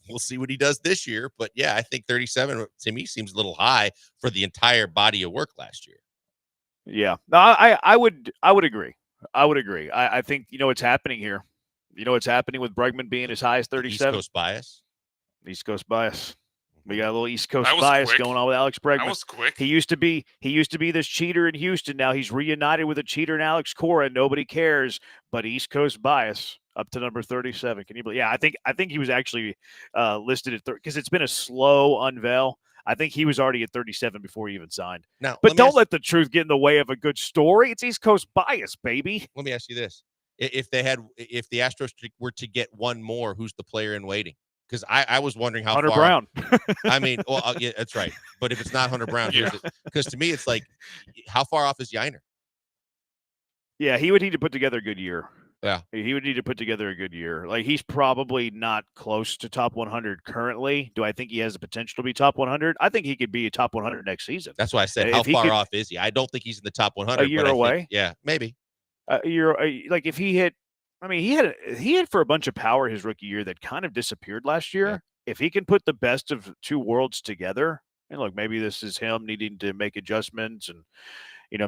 we'll see what he does this year. But yeah, I think 37 to me seems a little high for the entire body of work last year. Yeah, no, I would agree. I would agree. I think what's happening here. You know what's happening with Bregman being as high as 37. East Coast bias. East Coast bias. We got a little East Coast bias going on with Alex Bregman. That was quick. He used to be this cheater in Houston. Now he's reunited with a cheater in Alex Cora. Nobody cares, but East Coast bias up to number 37. Can you believe? Yeah, I think he was actually listed at 30 because it's been a slow unveil. I think he was already at 37 before he even signed. Now, but don't let the truth get in the way of a good story. It's East Coast bias, baby. Let me ask you this: if the Astros were to get one more, who's the player in waiting? Because I was wondering how Hunter far. Brown. I mean, well, yeah, that's right. But if it's not Hunter Brown, because to me, it's like, how far off is Yiner? Yeah, he would need to put together a good year. Yeah. He would need to put together a good year. Like, he's probably not close to top 100 currently. Do I think he has the potential to be top 100? I think he could be a top 100 next season. That's why I said, how far off is he? I don't think he's in the top 100. A year away? Yeah, maybe. Like, if he hit, I mean, he had for a bunch of power his rookie year that kind of disappeared last year. Yeah. If he can put the best of 2 worlds together, and look, maybe this is him needing to make adjustments and,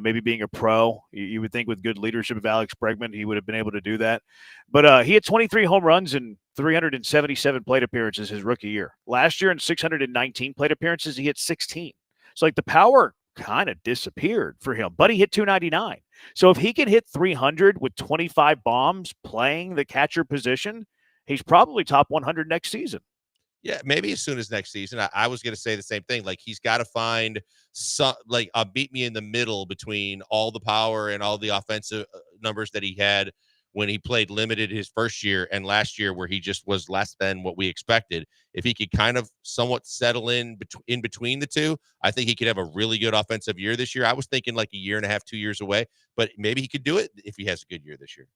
maybe being a pro. You would think with good leadership of Alex Bregman, he would have been able to do that. But he had 23 home runs and 377 plate appearances his rookie year. Last year in 619 plate appearances, he hit 16. So, like, the power kind of disappeared for him, but he hit 299. So if he can hit 300 with 25 bombs playing the catcher position, he's probably top 100 next season. Yeah, maybe as soon as next season. I was going to say the same thing. Like, he's got to find some, like, beat me in the middle between all the power and all the offensive numbers that he had when he played limited his first year and last year, where he just was less than what we expected. If he could kind of somewhat settle in between the two, I think he could have a really good offensive year this year. I was thinking like a year and a half, 2 years away, but maybe he could do it if he has a good year this year.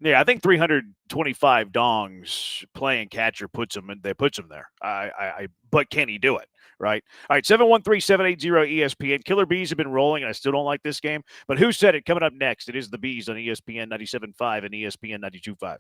Yeah, I think 325 dongs playing catcher puts him there. But can he do it? Right. All right. 713-780 ESPN. Killer Bees have been rolling, and I still don't like this game. But who said it? Coming up next, it is the Bees on ESPN 97.5 and ESPN 92.5.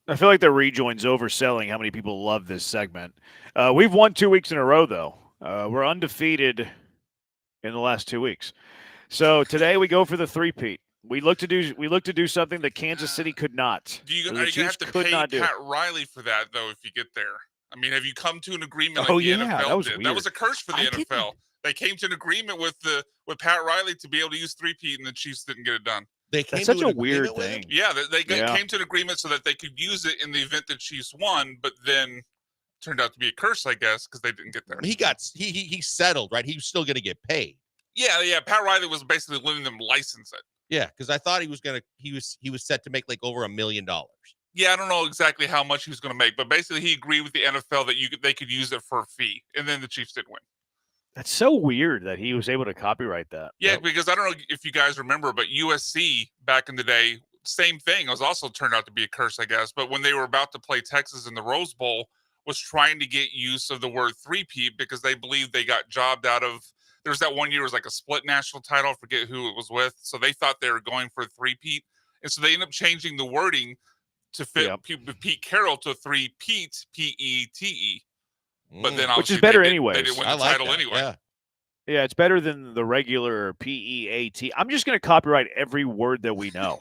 I feel like the rejoin's overselling how many people love this segment. We've won 2 weeks in a row, though. We're undefeated in the last 2 weeks. So today we go for the three-peat. We look to do something that Kansas City could not. Are you The going to Chiefs have to could pay not do. Pat Riley for that, though, if you get there? I mean, have you come to an agreement like Oh, the yeah, NFL that was did? weird. That was a curse for the I NFL. didn't- They came to an agreement with Pat Riley to be able to use three-peat, and the Chiefs didn't get it done. They That's such a weird thing. Yeah, they Yeah. came to an agreement so that they could use it in the event the Chiefs won, but then turned out to be a curse, I guess, because they didn't get there. He settled, right? He was still going to get paid. Yeah. Pat Riley was basically letting them license it. Yeah, because I thought he was set to make like over $1 million. Yeah, I don't know exactly how much he was going to make, but basically he agreed with the NFL that they could use it for a fee, and then the Chiefs did win. That's so weird that he was able to copyright that. Yeah, because I don't know if you guys remember, but USC back in the day, same thing. It was also turned out to be a curse, I guess. But when they were about to play Texas in the Rose Bowl, was trying to get use of the word three-peat because they believed they got jobbed out of. There's that one year it was like a split national title. I forget who it was with. So they thought they were going for a three-peat, and so they ended up changing the wording to fit Pete Carroll to three-peat, P-E-T-E. But then which is obviously better they anyways. didn't win the title anyway. Yeah, it's better than the regular P-E-A-T. I'm just going to copyright every word that we know.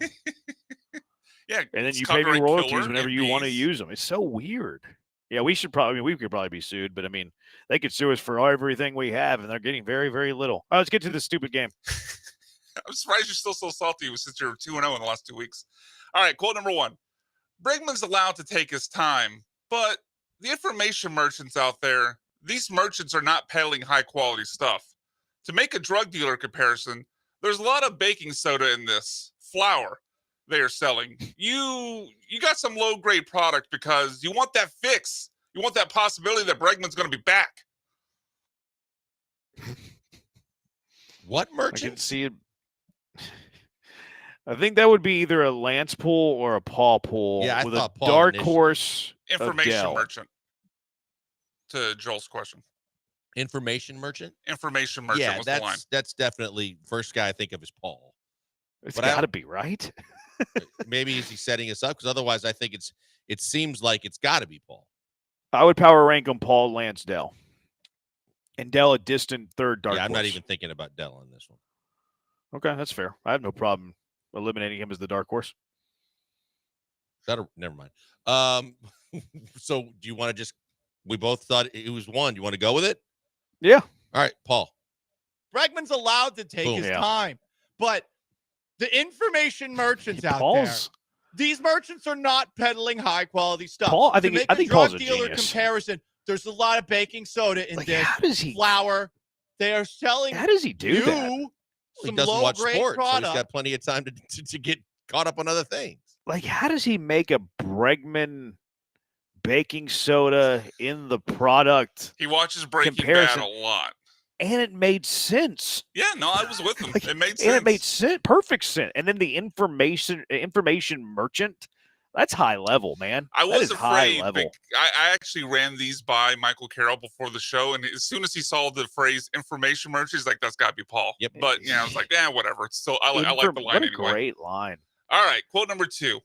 Yeah, and then it's you pay me copyright royalties killer whenever and you want to bees. use them. It's so weird. Yeah, we could probably be sued, but I mean, they could sue us for everything we have, and they're getting very, very little. All right, let's get to this stupid game. I'm surprised you're still so salty since you're 2-0 in the last 2 weeks. All right, quote number 1. Bregman's allowed to take his time, but the information merchants out there, these merchants are not peddling high-quality stuff. To make a drug dealer comparison, there's a lot of baking soda in this flour they are selling. You got some low-grade product because you want that fix. You want that possibility that Bregman's going to be back. What I merchant? can see it. I think that would be either a Lance pool or a Paul pool Yeah, I with a thought Paul dark initially. horse of Information Dell. merchant. To Joel's question. Information merchant? Information merchant Yeah, was the line. that's definitely first guy I think of is Paul. It's But got to be, right? Maybe is he setting us up? Because otherwise, I think it seems like it's got to be Paul. I would power rank him Paul, Lance, Dell. And Dell a distant third dark Yeah, I'm not horse. even thinking about Dell on this one. Okay, that's fair. I have no problem eliminating him as the dark horse. Never mind. So do you want to just? We both thought it was one. Do you want to go with it? Yeah. All right, Paul. Bregman's allowed to take Boom. his Yeah. time, but the information merchants out Paul's- there, these merchants are not peddling high quality stuff. Paul, I To think make I a think drug Paul's a dealer genius. comparison, there's a lot of baking soda in this. how does he- flour? They are selling. How does he do you that? He some doesn't low watch grade sports, so product. he's got plenty of time to get caught up on other things. Like, how does he make a Bregman baking soda in the product? He watches Breaking comparison? Bad a lot. And it made sense. Yeah, no, I was with him. It made sense. And it made sense, perfect sense. And then the information merchant, that's high level, man. I That was is high afraid. level. I actually ran these by Michael Carroll before the show, and as soon as he saw the phrase "information merchant," he's like, "That's got to be Paul." Yep. But I was like, "Yeah, whatever." It's still I like the line What a anyway. great line. All right, quote number 2.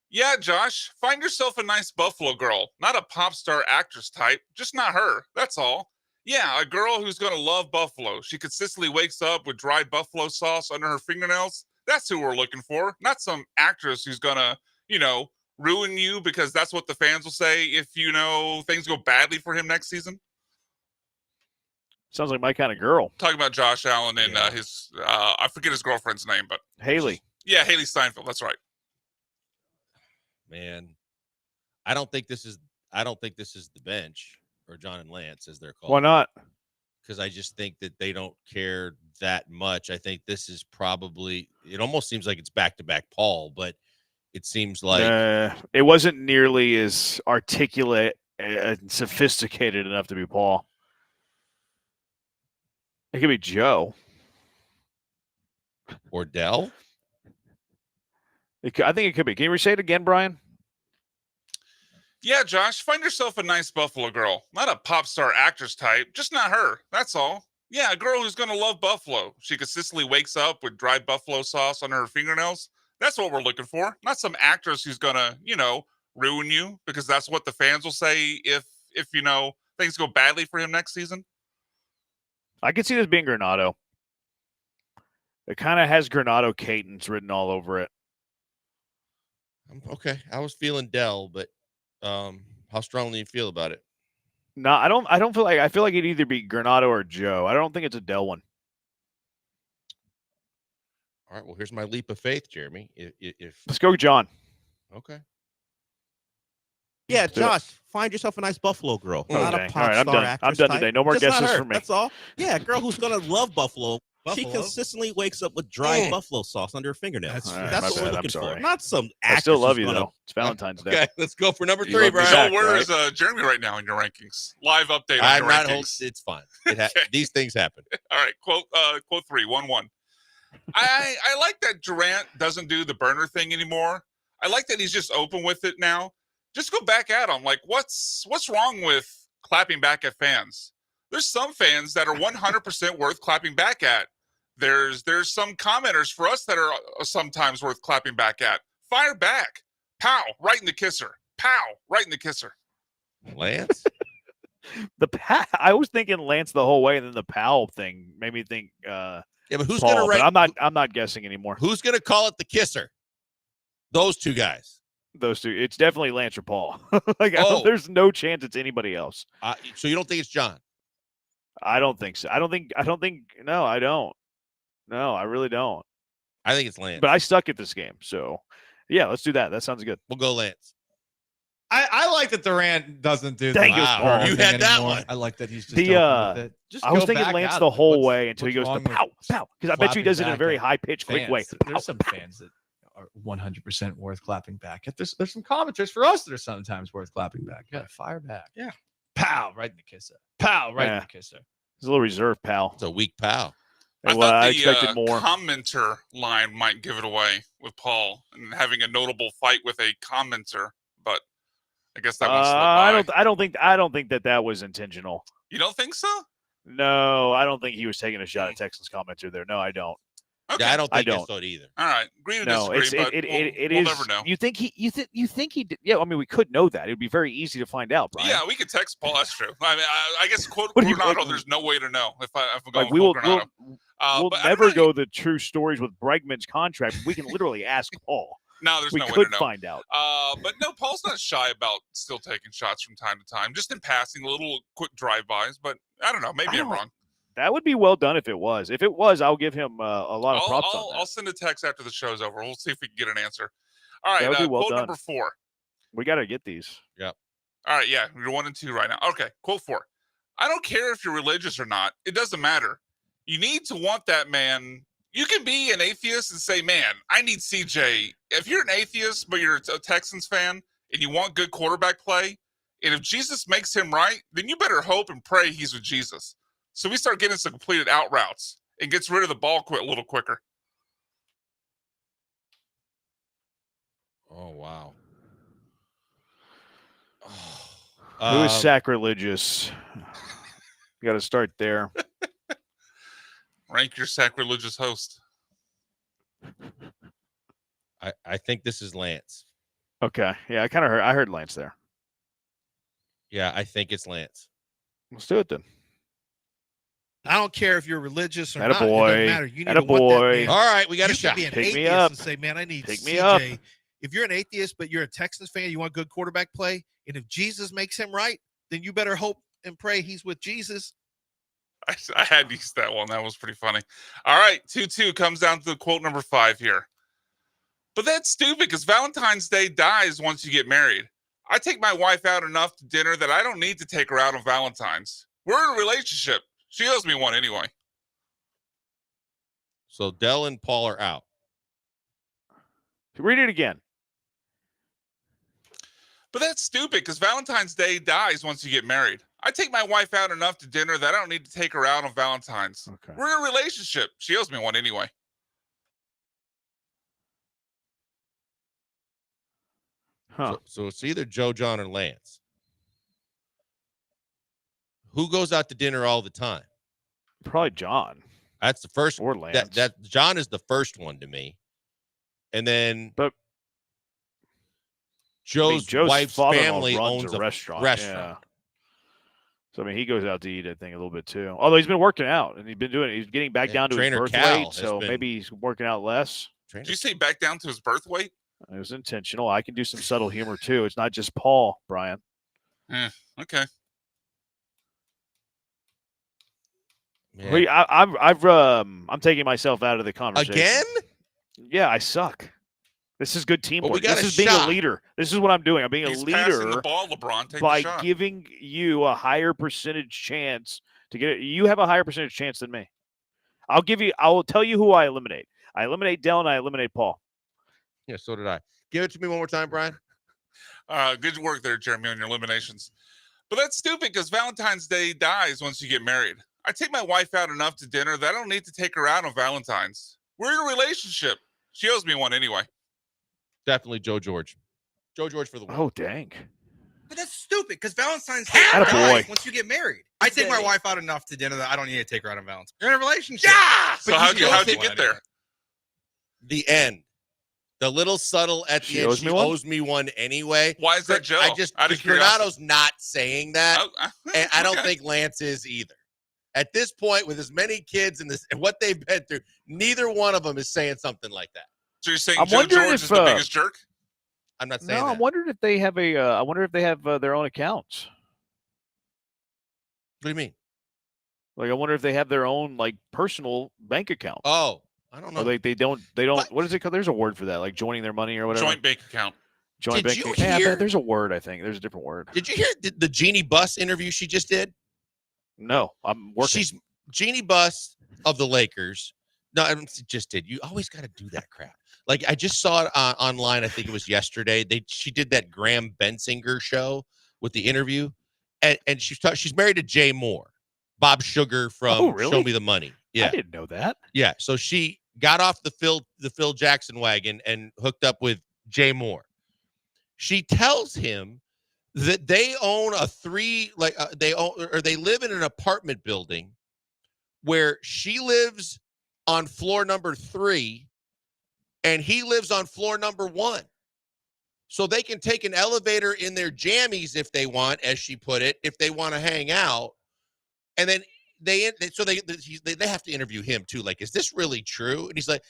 Yeah, Josh, find yourself a nice Buffalo girl, not a pop star actress type, just not her. That's all. Yeah, a girl who's going to love Buffalo. She consistently wakes up with dry buffalo sauce under her fingernails. That's who we're looking for, not some actress who's going to, ruin you because that's what the fans will say if, things go badly for him next season. Sounds like my kind of girl. Talking about Josh Allen and his, I forget his girlfriend's name, but Haley. yeah, Haley Steinfeld. That's right. Man, I don't think this is the bench or John and Lance as they're called. Why not? Because I just think that they don't care that much. I think this is probably. It almost seems like it's back-to-back Paul, but it seems like it wasn't nearly as articulate and sophisticated enough to be Paul. It could be Joe. or Dell. I think it could be. Can you say it again, Brian? Yeah, Josh, find yourself a nice Buffalo girl. Not a pop star actress type, just not her. That's all. Yeah, a girl who's going to love Buffalo. She consistently wakes up with dry buffalo sauce on her fingernails. That's what we're looking for. Not some actress who's going to, ruin you? Because that's what the fans will say if things go badly for him next season. I could see this being Granato. It kind of has Granato cadence written all over it. Okay, I was feeling Dell, but how strongly do you feel about it? No, I don't feel like. I feel like it'd either be Granato or Joe. I don't think it's a Dell one. All right, well, here's my leap of faith, Jeremy. If Let's go, John. Okay. Yeah, Josh, find yourself a nice Buffalo girl. Not Okay. a pop All right, I'm star done. actress I'm done type. today. No more Just not guesses her. for me. That's all. Yeah, a girl who's gonna love Buffalo. She consistently wakes up with dry buffalo sauce under her fingernails. That's what we're looking for. Not some actress. I still love you who's gonna- though. It's Valentine's Day. Okay, let's go for number You 3, love me Brian. back, So where right? is Jeremy right now in your rankings? Live update on I'm your not rankings. holding. It's fine. These things happen. All right, quote 3, 1-1. I like that Durant doesn't do the burner thing anymore. I like that he's just open with it now. Just go back at him. Like, what's wrong with clapping back at fans? There's some fans that are 100% worth clapping back at. There's some commenters for us that are sometimes worth clapping back at. Fire back. Pow, right in the kisser. Pow, right in the kisser. Lance? I was thinking Lance the whole way, and then the Powell thing made me think. Yeah, but who's Paul, gonna write? But I'm not guessing anymore. Who's gonna call it the kisser? Those two guys. Those two. It's definitely Lance or Paul. There's no chance it's anybody else. So you don't think it's John? I don't think so. I don't think. No, I don't. No, I really don't. I think it's Lance. But I suck at this game, so yeah, let's do that. That sounds good. We'll go Lance. I like that Durant doesn't do Thank you, the Paul. thing You had that anymore. one. I like that he's just The open with it. Just I was go thinking back Lance at the him. whole What's- way until he what's goes to wrong pow with pow, because I bet you he does it in a clapping very back high at pitched, quick way. fans? There's some fans that are 100% worth clapping back at. There's some commenters for us that are sometimes worth clapping back. Yeah, fire back. Yeah, pow, right in the kisser. Pow, right in the kisser. He's a little reserved, pal. It's a weak pal. I Well, thought I the expected more. commenter line might give it away with Paul and having a notable fight with a commenter, but I guess that one slipped by. I don't think that was intentional. You don't think so? No, I don't think he was taking a shot at Texans commenter there. No, I don't. Okay. Yeah, I don't think I don't. so either. All right, agree to No, disagree, but we'll never know. You think he did? Yeah, I mean, we could know that. It would be very easy to find out, Brian. Yeah, we could text Paul. That's true. I mean, I guess quote What do you- Granado. There's no way to know if I'm going Like, we full will Granado. we'll But I never don't know. go the true stories with Bregman's contract. We can literally ask Paul. No, there's we no way could to know. find out. But no, Paul's not shy about still taking shots from time to time, just in passing, little quick drive-bys. But I don't know. Maybe I'm wrong. That would be well done if it was. If it was, I'll give him a lot of props on that. I'll send a text after the show's over. We'll see if we can get an answer. All right, That would be well quote done. number 4. We got to get these. Yep. All right, yeah, you're 1 and 2 right now. Okay, quote 4. I don't care if you're religious or not. It doesn't matter. You need to want that man. You can be an atheist and say, man, I need CJ. If you're an atheist, but you're a Texans fan and you want good quarterback play, and if Jesus makes him right, then you better hope and pray he's with Jesus. So we start getting some completed out routes and gets rid of the ball a little quicker. Oh, wow. Who is sacrilegious? You got to start there. Rank your sacrilegious host. I think this is Lance. Okay. Yeah, I heard Lance there. Yeah, I think it's Lance. Let's do it then. I don't care if you're religious or Atta not. It boy. doesn't matter. You need Atta to want that boy. man. All right, we got a You shot. could be an Pick me atheist up. and say, man, I need Pick me CJ. up. If you're an atheist, but you're a Texans fan, you want good quarterback play, and if Jesus makes him right, then you better hope and pray he's with Jesus. I had to use that one. That was pretty funny. All right, 2-2 comes down to the quote number 5 here. But that's stupid because Valentine's Day dies once you get married. I take my wife out enough to dinner that I don't need to take her out on Valentine's. We're in a relationship. She owes me one anyway. So Dell and Paul are out. Read it again. But that's stupid because Valentine's Day dies once you get married. I take my wife out enough to dinner that I don't need to take her out on Valentine's. Okay. We're in a relationship. She owes me one anyway. Huh. So it's either Joe, John, or Lance. Who goes out to dinner all the time? Probably John. That's the first. Or Lance. That John is the first one to me, and then but Joe's wife's father-in-law family runs owns a a restaurant. restaurant. Yeah. So I mean, he goes out to eat, I think, a little bit too. Although he's been working out and he's been doing it. He's getting back down to his Trainer birth Cal weight, has so been- maybe he's working out less. Did you say back down to his birth weight? It was intentional. I can do some subtle humor too. It's not just Paul, Brian. Okay. We, I'm taking myself out of the conversation. Again? Yeah, I suck. This is good teamwork. got This a is being shot. a leader. This is what I'm doing. I'm being He's a passing leader the ball, LeBron. Take by the shot. giving you a higher percentage chance to get it. You have a higher percentage chance than me. I will tell you who I eliminate. I eliminate Dell and I eliminate Paul. Yeah, so did I. Give it to me one more time, Brian. Good work there, Jeremy, on your eliminations. But that's stupid because Valentine's Day dies once you get married. I take my wife out enough to dinner that I don't need to take her out on Valentine's. We're in a relationship. She owes me one anyway. Definitely Joe George. Joe George for the win. Oh, dang. But that's stupid because Valentine's Day Atta dies boy. once you get married. I take my wife out enough to dinner that I don't need to take her out on Valentine's. You're in a relationship. Yeah. So But how'd you don't get want there? The end. The little subtle at She the end. owes She me one? owes me one anyway. Why is that Joe? I just Out of Granado's not saying that, Oh, and I don't okay. think Lance is either. At this point, with as many kids and what they've been through, neither one of them is saying something like that. So you're saying I'm Joe wondering George if, is the biggest jerk? I'm not saying No, that. I'm wondering if they have I wonder if they have their own accounts. What do you mean? Like, I wonder if they have their own like personal bank account. Oh, I don't know. Or they don't. What is it called? There's a word for that, like joining their money or whatever. Joint bank account. Joint Did bank you account. Yeah, I hear- bet there's a word. I think there's a different word. Did you hear the Jeannie Buss interview she just did? No, I'm working. She's Jeannie Buss of the Lakers. No, I just did. You always got to do that crap. Like I just saw it online. I think it was yesterday. She did that Graham Bensinger show with the interview, and she's married to Jay Moore, Bob Sugar from Oh, really? Show Me the Money. Yeah, I didn't know that. yeah. So she got off the Phil Jackson wagon and hooked up with Jay Moore. She tells him that they own they live in an apartment building where she lives on floor number 3 and he lives on floor number 1. So they can take an elevator in their jammies if they want, as she put it, if they want to hang out. And then they have to interview him too. Like, is this really true? And he's like,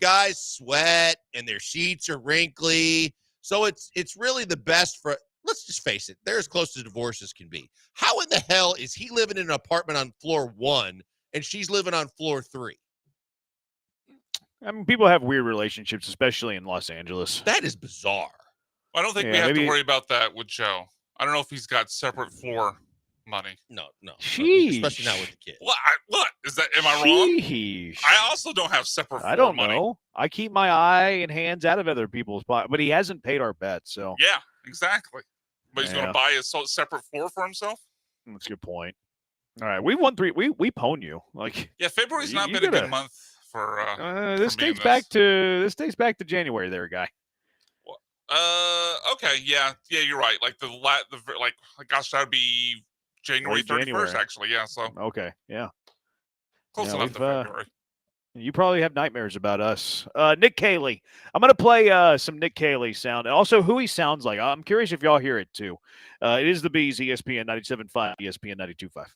guys sweat and their sheets are wrinkly. So it's really the best for, let's just face it, they're as close to divorce as can be. How in the hell is he living in an apartment on floor 1 and she's living on floor 3? I mean, people have weird relationships, especially in Los Angeles. That is bizarre. I don't think Yeah, we have maybe- to worry about that with Joe. I don't know if he's got separate floor money. No. Sheesh. Especially not with the kid. What is that? Am I wrong? Sheesh. I also don't have separate floor I don't money. know. I keep my eye and hands out of other people's pockets, but he hasn't paid our bet, so Yeah, exactly. But he's going Yeah. to buy a separate floor for himself. that's a good point. All right, we won 3. We pwn you. Like, Yeah, February's not You been a gotta- good month for. this for me in dates back to January, there, guy. Okay, yeah, you're right. Like gosh, that would be January Late 31st, January. actually. Yeah, so Okay, yeah. close Yeah, enough to we've, February. You probably have nightmares about us. Nick Cayley. I'm going to play some Nick Cayley sound. And also who he sounds like. I'm curious if y'all hear it too. It is the Bees, ESPN 97.5, ESPN 92.5.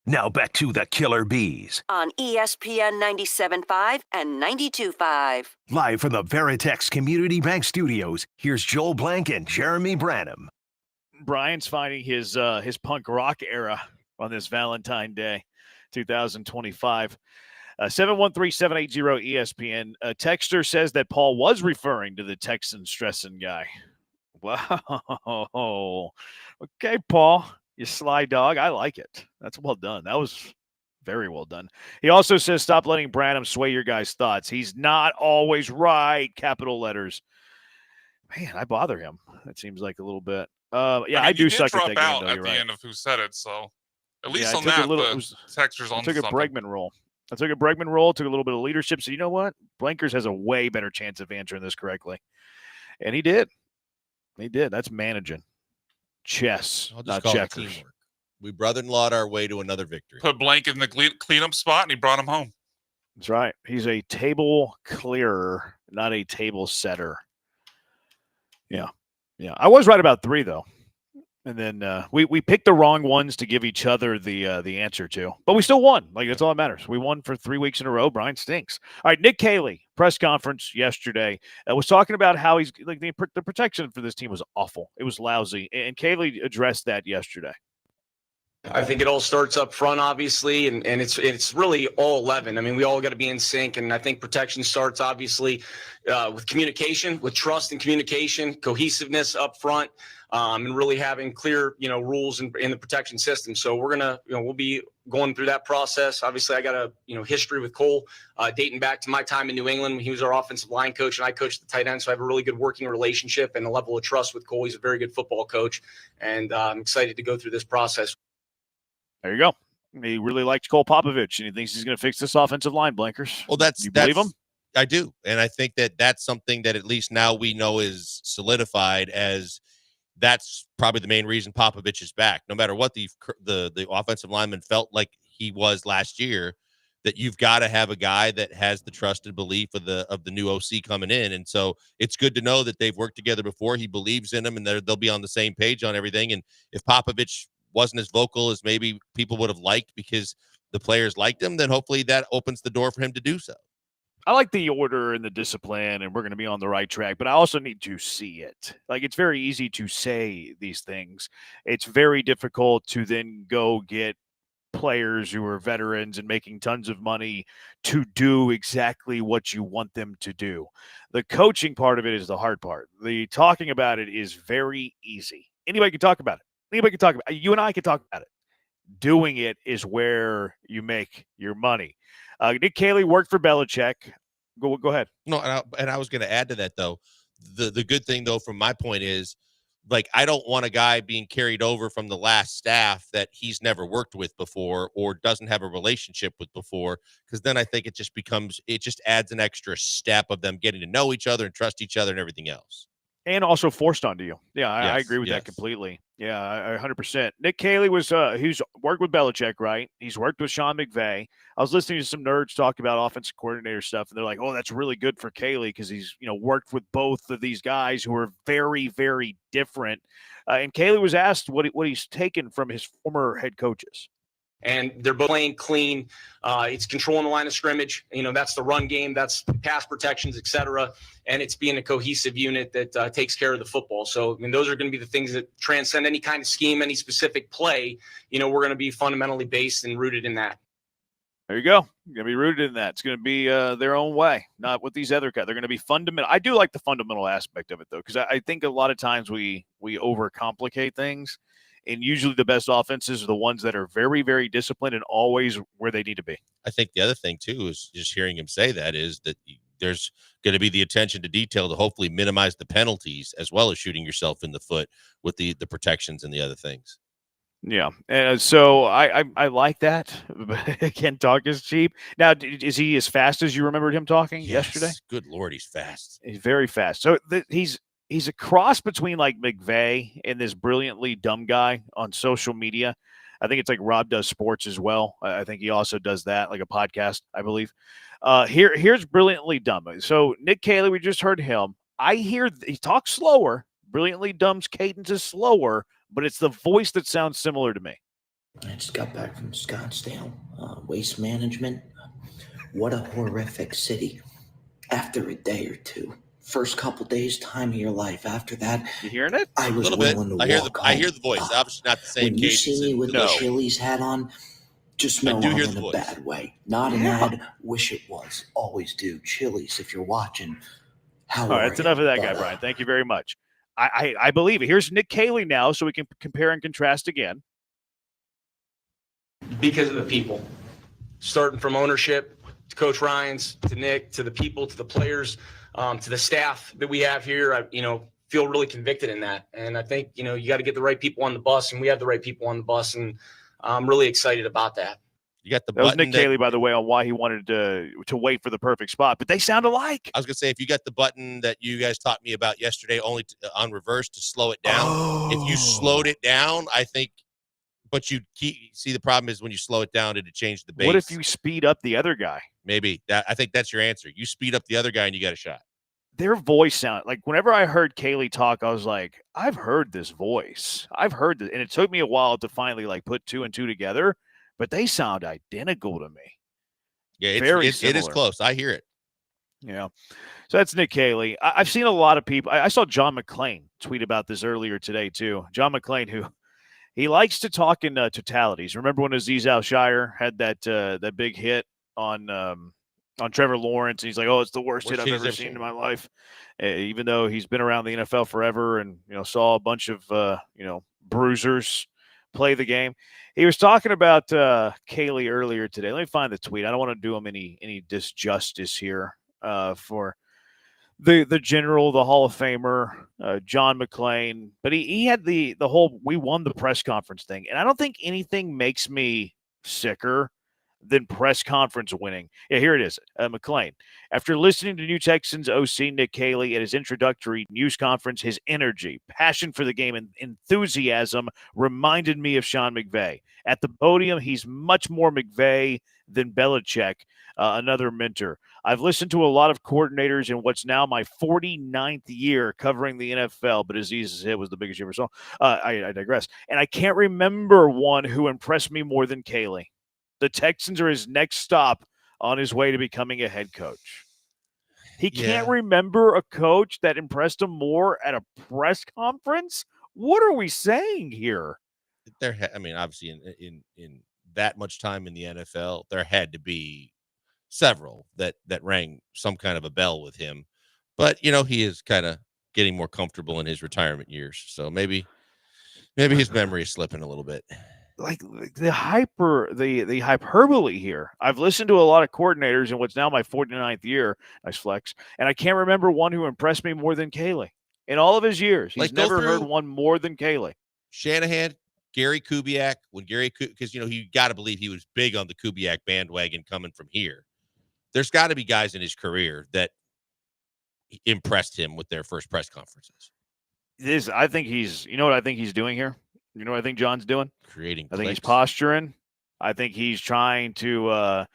Now back to the Killer Bees. On ESPN 97.5 and 92.5. Live from the Veritex Community Bank Studios, here's Joel Blank and Jeremy Branham. Brian's finding his punk rock era on this Valentine Day, 2025. 713-780-ESPN. A texter says that Paul was referring to the Texan stressing guy. Wow. Okay, Paul, you sly dog. I like it. That's well done. That was very well done. He also says, stop letting Branham sway your guys' thoughts. He's not always right. Capital letters. Man, I bother him. That seems like a little bit. I do suck at that game, though. At You're the right. end of who said it, so at least I on took that, a little- the it was- textures on I took a something. Bregman role. Took a little bit of leadership. So you know what? Blankers has a way better chance of answering this correctly. And he did. That's managing. Chess, I'll just not call it checkers. teamwork. We brother-in-lawed our way to another victory. Put Blank in the cleanup spot, and he brought him home. That's right. He's a table clearer, not a table setter. Yeah. I was right about 3, though. And then we picked the wrong ones to give each other the answer to. But we still won. Like, that's all that matters. We won for 3 weeks in a row. Brian stinks. All right, Nick Caley, press conference yesterday, was talking about how he's like the protection for this team was awful. It was lousy. And Caley addressed that yesterday. I think it all starts up front, obviously, and it's really all 11. I mean, we all got to be in sync, and I think protection starts, obviously, with communication, with trust and communication, cohesiveness up front, and really having clear, rules in the protection system. So we're gonna, we'll be going through that process. Obviously, I got a history with Cole dating back to my time in New England when he was our offensive line coach and I coached the tight end. So I have a really good working relationship and a level of trust with Cole. He's a very good football coach, and I'm excited to go through this process. There you go. He really likes Cole Popovich, and he thinks he's going to fix this offensive line, Blankers. Well, you believe him? I do. And I think that that's something that at least now we know is solidified as that's probably the main reason Popovich is back. No matter what the offensive lineman felt like he was last year, that you've got to have a guy that has the trusted belief of the new OC coming in. And so it's good to know that they've worked together before. He believes in him, and they'll be on the same page on everything. And if Popovich wasn't as vocal as maybe people would have liked because the players liked him, then hopefully that opens the door for him to do so. I like the order and the discipline, and we're going to be on the right track, but I also need to see it. Like, it's very easy to say these things. It's very difficult to then go get players who are veterans and making tons of money to do exactly what you want them to do. The coaching part of it is the hard part. The talking about it is very easy. Anybody can talk about it. Anybody can talk about it. You and I can talk about it. Doing it is where you make your money. Nick Caley worked for Belichick. Go ahead. No, and I was going to add to that, though. The good thing, though, from my point is, like, I don't want a guy being carried over from the last staff that he's never worked with before or doesn't have a relationship with before, because then I think it just adds an extra step of them getting to know each other and trust each other and everything else. And also forced onto you. Yeah, I Yes, agree with yes. that completely. Yeah, 100%. Nick Caley he's worked with Belichick, right? He's worked with Sean McVay. I was listening to some nerds talk about offensive coordinator stuff, and they're like, oh, that's really good for Caley because he's, worked with both of these guys who are very, very different. And Caley was asked what he's taken from his former head coaches. And they're both playing clean. It's controlling the line of scrimmage. That's the run game. That's pass protections, et cetera. And it's being a cohesive unit that takes care of the football. So, those are going to be the things that transcend any kind of scheme, any specific play. We're going to be fundamentally based and rooted in that. There you go. You're going to be rooted in that. It's going to be their own way, not with these other guys. They're going to be fundamental. I do like the fundamental aspect of it, though, because I think a lot of times we overcomplicate things. And usually the best offenses are the ones that are very, very disciplined and always where they need to be. I think the other thing, too, is just hearing him say that is that there's going to be the attention to detail to hopefully minimize the penalties as well as shooting yourself in the foot with the protections and the other things. Yeah. So I like that. Again, talk is cheap. Now, is he as fast as you remembered him talking yesterday? Good Lord, he's fast. He's very fast. So he's a cross between like McVay and this brilliantly dumb guy on social media. I think it's like Rob does sports as well. I think he also does that, like a podcast, I believe. Here's brilliantly dumb. So Nick Caley, we just heard him. I hear he talks slower. Brilliantly dumb's cadence is slower, but it's the voice that sounds similar to me. I just got back from Scottsdale. Waste management. What a horrific city. After a day or two. First couple days, time of your life. After that, you hearing it? I was A little bit. willing to I hear walk I hear home. the voice. Obviously not the same When you cadence. see me with the Chili's hat on, just know I do I'm hear in the a voice. bad way. Not an ad. Wish it was. Always do. Chili's, if you're watching. How All right, are that's you? enough of that guy, But, Brian. Thank you very much. I believe it. Here's Nick Caley now, so we can compare and contrast again. Because of the people, starting from ownership to Coach Ryans to Nick to the people to the players to the staff that we have here. I feel really convicted in that, and I think you got to get the right people on the bus, and we have the right people on the bus, and I'm really excited about that. You got the That was button Nick Caley, by the way, on why he wanted to wait for the perfect spot, but they sound alike. I was gonna say, if you got the button that you guys taught me about yesterday, only on reverse to slow it down. If you slowed it down, I think. But you see, the problem is when you slow it down, it'd change the base. What if you speed up the other guy? Maybe I think that's your answer. You speed up the other guy and you got a shot. Their voice sound like whenever I heard Caley talk, I was like, I've heard this voice. I've heard this, and it took me a while to finally put two and two together. But they sound identical to me. Yeah, it is close. I hear it. Yeah. So that's Nick Caley. I've seen a lot of people. I saw John McClain tweet about this earlier today too. John McClain, who he likes to talk in totalities. Remember when Aziz Al-Shire had that big hit on Trevor Lawrence? And he's like, "Oh, it's the worst hit I've ever seen in my life," even though he's been around the NFL forever and saw a bunch of bruisers play the game. He was talking about Caley earlier today. Let me find the tweet. I don't want to do him any disjustice here for the general, the Hall of Famer, John McClain. But he had the whole "we won the press conference" thing. And I don't think anything makes me sicker than press conference winning. Yeah, here it is. McClain. After listening to New Texans OC Nick Caley at his introductory news conference, his energy, passion for the game, and enthusiasm reminded me of Sean McVay. At the podium, he's much more McVay than Belichick, another mentor. I've listened to a lot of coordinators in what's now my 49th year covering the NFL, but Aziz's hit was the biggest you ever saw. I digress. And I can't remember one who impressed me more than Caley. The Texans are his next stop on his way to becoming a head coach. He can't remember a coach that impressed him more at a press conference? What are we saying here? Obviously in that much time in the NFL, there had to be several that rang some kind of a bell with him. But, he is kind of getting more comfortable in his retirement years. So maybe his memory is slipping a little bit. Like the hyperbole here. I've listened to a lot of coordinators in what's now my 49th year. Nice flex. And I can't remember one who impressed me more than Caley in all of his years. He's never heard one more than Caley. Shanahan, Gary Kubiak, because you got to believe he was big on the Kubiak bandwagon coming from here. There's got to be guys in his career that impressed him with their first press conferences. I think he's, what I think he's doing here? You know what I think John's doing? Creating I think he's posturing. I think he's trying to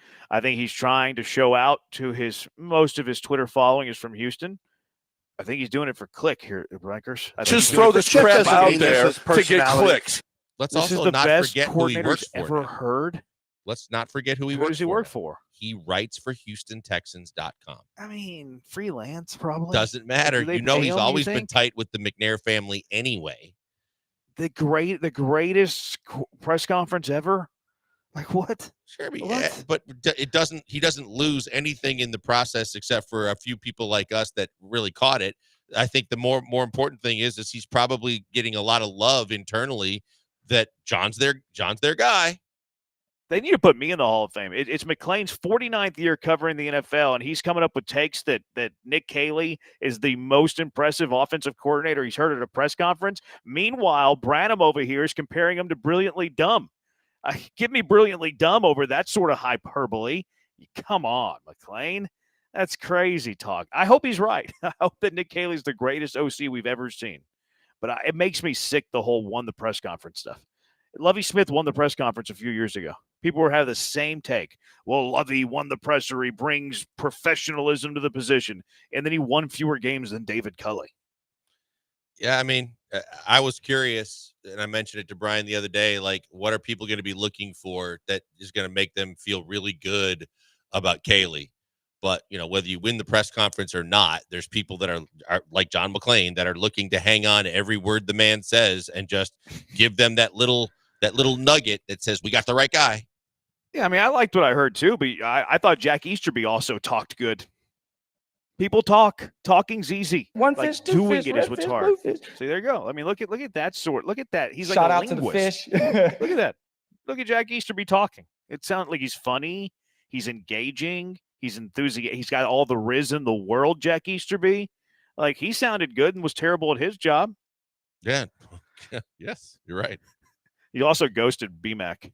show out to most of his Twitter following is from Houston. I think he's doing it for click here, Brankers. Just throw the crap out there to get clicks. Let's This is also the not best forget who he works for. ever heard. Let's not forget who he Who works does he for. work for? He writes for HoustonTexans.com. I mean, freelance probably. Doesn't matter. Do they He's pay him, always you been think? tight with the McNair family anyway. The greatest press conference ever. Like what? Sure, but it doesn't. He doesn't lose anything in the process except for a few people like us that really caught it. I think the more important thing is he's probably getting a lot of love internally. That John's their guy. They need to put me in the Hall of Fame. It's McClain's 49th year covering the NFL, and he's coming up with takes that Nick Caley is the most impressive offensive coordinator he's heard at a press conference. Meanwhile, Branham over here is comparing him to Brilliantly Dumb. Give me Brilliantly Dumb over that sort of hyperbole. Come on, McClain. That's crazy talk. I hope he's right. I hope that Nick Caley's the greatest OC we've ever seen. But it makes me sick, the whole won the press conference stuff. Lovie Smith won the press conference a few years ago. People were having the same take. Well, Lovie won the presser. He brings professionalism to the position. And then he won fewer games than David Culley. Yeah, I mean, I was curious, and I mentioned it to Brian the other day, like, what are people going to be looking for that is going to make them feel really good about Kaylee? But, whether you win the press conference or not, there's people that are like John McClain that are looking to hang on to every word the man says and just give them that little nugget that says, we got the right guy. Yeah, I mean, I liked what I heard too, but I thought Jack Easterby also talked good. People talk. Talking's easy. One like fish, two doing fish, it red is what's fish, hard. blue fish. See, there you go. I mean, look at that sort. Look at that. He's Shout like a out to the linguist. fish. Look at that. Look at Jack Easterby talking. It sounds like he's funny. He's engaging. He's enthusiastic. He's got all the riz in the world, Jack Easterby. Like, he sounded good and was terrible at his job. Yeah. Yes, you're right. He also ghosted BMAC.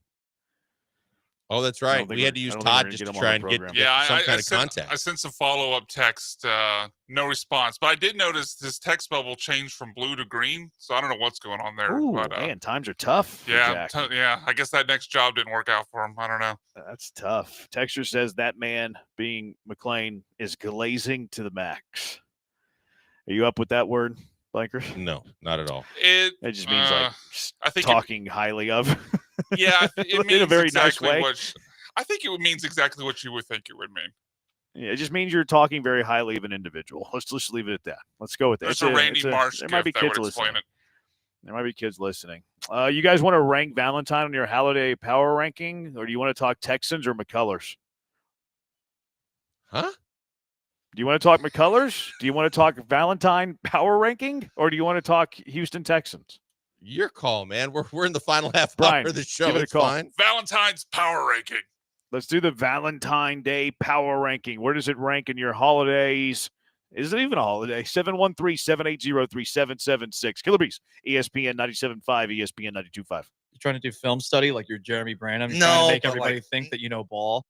Oh, that's right. We had to use Todd just to try and get some kind of contact. I sent some follow-up text, no response. But I did notice his text bubble changed from blue to green, so I don't know what's going on there. Ooh, but, man, times are tough. for Yeah, Jack. yeah. I guess that next job didn't work out for him. I don't know. That's tough. Texture says that man, being McClain, is glazing to the max. Are you up with that word, Blankers? No, not at all. It just means like I think talking highly of. Yeah, it means in a very exactly nice way. I think it means exactly what you would think it would mean. Yeah, it just means you're talking very highly of an individual. Let's just leave it at that. Let's go with that. There's a Randy Marsh There might be gift that kids would explain listening. it. There might be kids listening. You guys want to rank Valentine on your holiday power ranking, or do you want to talk Texans or McCullers? Huh? Do you want to talk McCullers? Do you want to talk Valentine power ranking, or do you want to talk Houston Texans? Your call, man. We're in the final half Brian, hour of the show. give it a It's call. fine. Valentine's power ranking. Let's do the Valentine Day power ranking. Where does it rank in your holidays? Is it even a holiday? 713-780-3776. Killer Bees, ESPN 97.5, ESPN 92.5. You're trying to do film study like you're Jeremy Branham. You're No, trying to make but, everybody like, think that you know ball.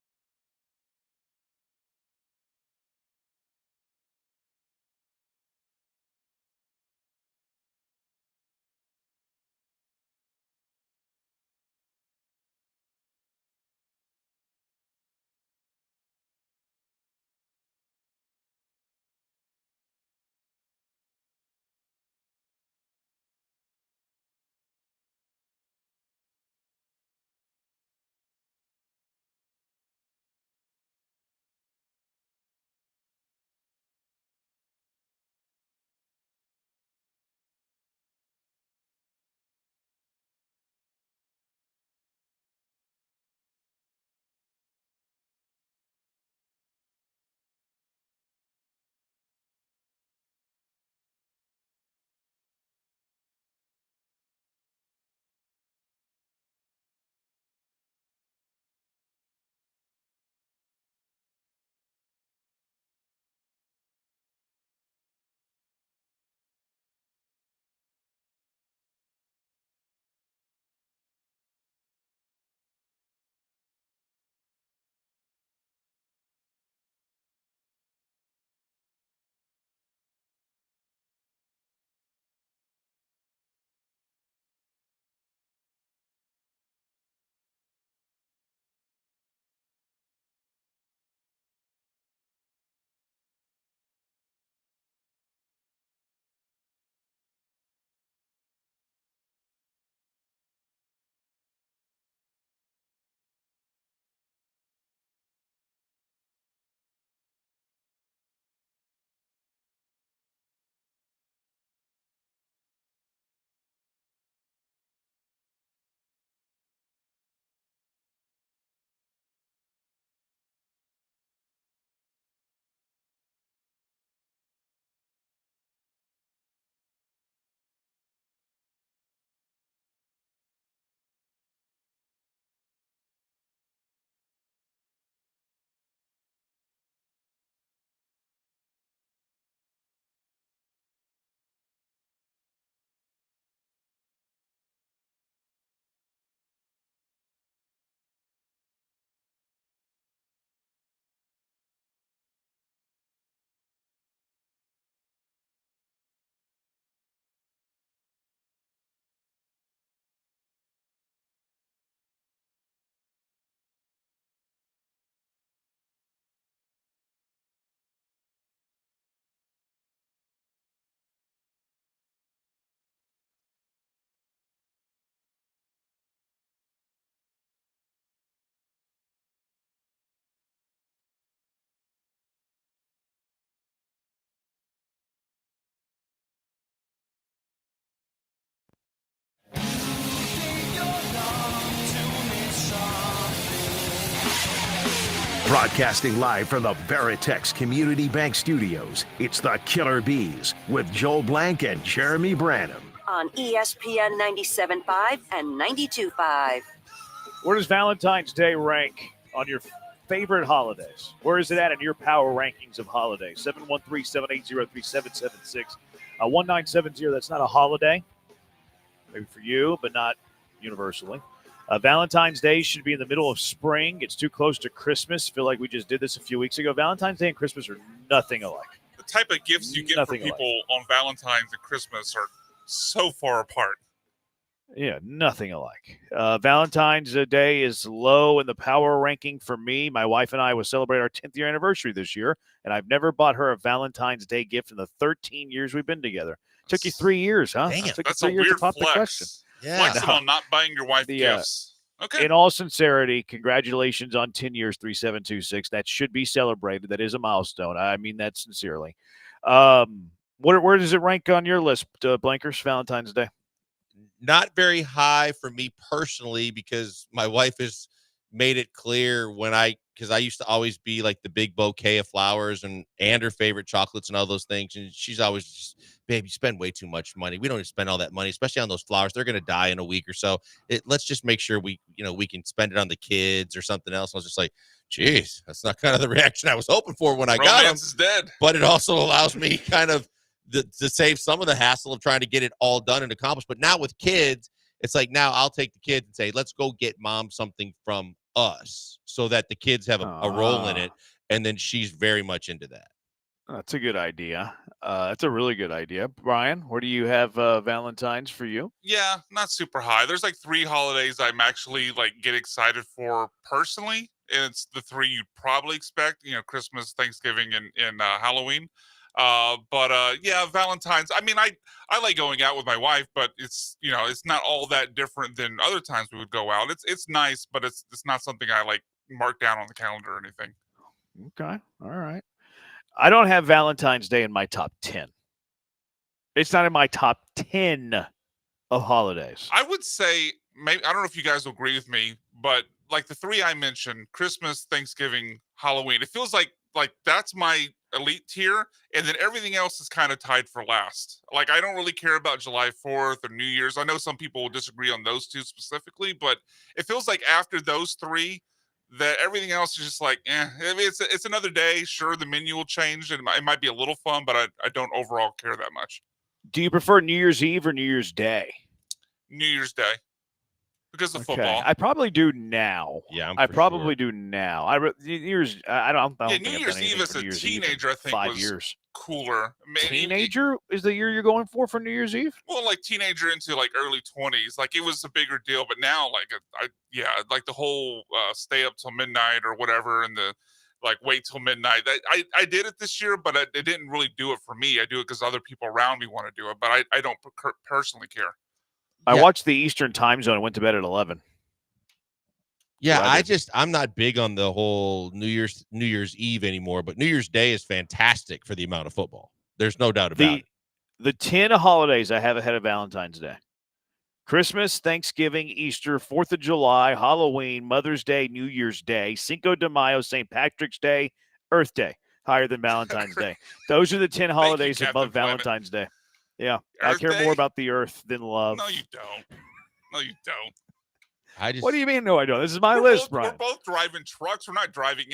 Broadcasting live from the Veritex Community Bank Studios, it's the Killer Bees with Joel Blank and Jeremy Branham. On ESPN 97.5 and 92.5. Where does Valentine's Day rank on your favorite holidays? Where is it at in your power rankings of holidays? 713-780-3776. 1970, that's not a holiday. Maybe for you, but not universally. Valentine's Day should be in the middle of spring. It's too close to Christmas. Feel like we just did this a few weeks ago. Valentine's Day and Christmas are nothing alike. The type of gifts you get from people on Valentine's and Christmas are so far apart. Yeah, nothing alike. Valentine's Day is low in the power ranking for me. My wife and I will celebrate our 10th year anniversary this year, and I've never bought her a Valentine's Day gift in the 13 years we've been together. Took you 3 years, huh? Damn, Took you that's 3 a years weird to pop the flex. question. Flexing on not buying your wife gifts. Okay. In all sincerity, congratulations on 10 years, 3726. That should be celebrated. That is a milestone. I mean that sincerely. Where does it rank on your list, Blankers, Valentine's Day? Not very high for me personally, because my wife has made it clear because I used to always be like the big bouquet of flowers and her favorite chocolates and all those things. And she's always just, babe, you spend way too much money. We don't need to spend all that money, especially on those flowers. They're going to die in a week or so. Let's just make sure we can spend it on the kids or something else. I was just like, geez, that's not kind of the reaction I was hoping for when I got them. Romance is dead. But it also allows me kind of to save some of the hassle of trying to get it all done and accomplished. But now with kids, it's like, now I'll take the kids and say, let's go get mom something from us, so that the kids have a role in it. And then she's very much into that. That's a good idea. That's a really good idea. Brian, where do you have Valentine's for you? Yeah, not super high. There's like 3 holidays I'm actually get excited for personally, and it's the 3 you'd probably expect. Christmas, Thanksgiving, and Halloween. Yeah, Valentine's. I mean, I like going out with my wife, but it's not all that different than other times we would go out. It's nice, but it's not something I mark down on the calendar or anything. Okay, all right. I don't have Valentine's Day in my top 10. It's not in my top 10 of holidays. I would say, maybe, I don't know if you guys will agree with me, but like the 3 I mentioned, Christmas, Thanksgiving, Halloween, it feels like that's my elite tier, and then everything else is kind of tied for last. I don't really care about July 4th or New Year's. I know some people will disagree on those 2 specifically, but it feels like after those 3, that everything else is just I mean, it's another day. Sure, the menu will change, and it might be a little fun, but I don't overall care that much. Do you prefer New Year's Eve or New Year's Day? New Year's Day. Because of football. I probably do now. Yeah, I probably do now. New Year's. I don't Yeah, think New I've Year's done Eve anything as for a New Year's Eve in teenager, I think, 5 was years. cooler. Teenager is the year you're going for New Year's Eve? Well, teenager into early 20s, it was a bigger deal. But now, the whole stay up till midnight or whatever, and the wait till midnight. I did it this year, but it didn't really do it for me. I do it because other people around me want to do it, but I don't personally care. I watched the Eastern time zone and went to bed at 11. Yeah, I'm not big on the whole New Year's Eve anymore, but New Year's Day is fantastic for the amount of football. There's no doubt about it. The 10 holidays I have ahead of Valentine's Day: Christmas, Thanksgiving, Easter, 4th of July, Halloween, Mother's Day, New Year's Day, Cinco de Mayo, St. Patrick's Day, Earth Day, higher than Valentine's Day. Those are the 10 holidays above Valentine's Day. Yeah, Earth I care Day? more about the earth than love. No, you don't. No, you don't. What do you mean? No, I don't. This is my list, Brian. We're both driving trucks. We're not driving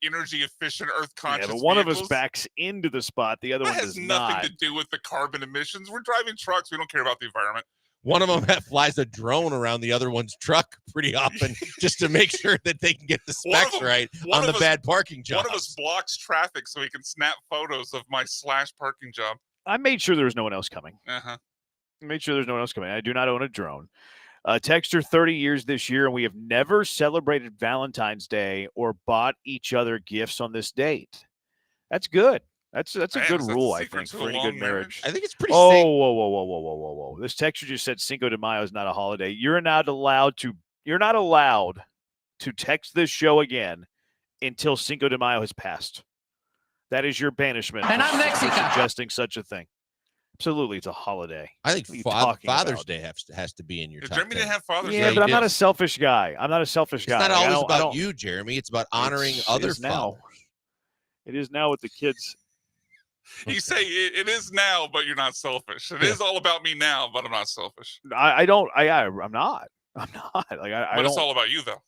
energy efficient, earth conscious. Yeah, but one vehicles. of us backs into the spot. The other one has does nothing not. to do with the carbon emissions. We're driving trucks. We don't care about the environment. One of them flies a drone around the other one's truck pretty often just to make sure that they can get the specs right on the bad parking job. One of us blocks traffic so he can snap photos of my / parking job. I made sure there was no one else coming. Uh-huh. I made sure there's no one else coming. I do not own a drone. Texter 30 years this year, and we have never celebrated Valentine's Day or bought each other gifts on this date. That's good. That's a good rule, I think, for any good marriage. I think it's pretty. Whoa! This texter just said Cinco de Mayo is not a holiday. You're not allowed to text this show again until Cinco de Mayo has passed. That is your banishment. And I'm Mexican. For suggesting such a thing. Absolutely, it's a holiday. I think What are you talking Father's about? Day has to be in your top Jeremy 10. didn't have Father's Yeah, Day. but I'm not a selfish guy. I'm not a selfish It's guy. not Like, always I about don't, you, Jeremy. It's about honoring It other is now. fathers. It is now with the kids. You say it is now, but you're not selfish. It is all about me now, but I'm not selfish. I'm not. I'm not. Like I But don't. it's all about you, though.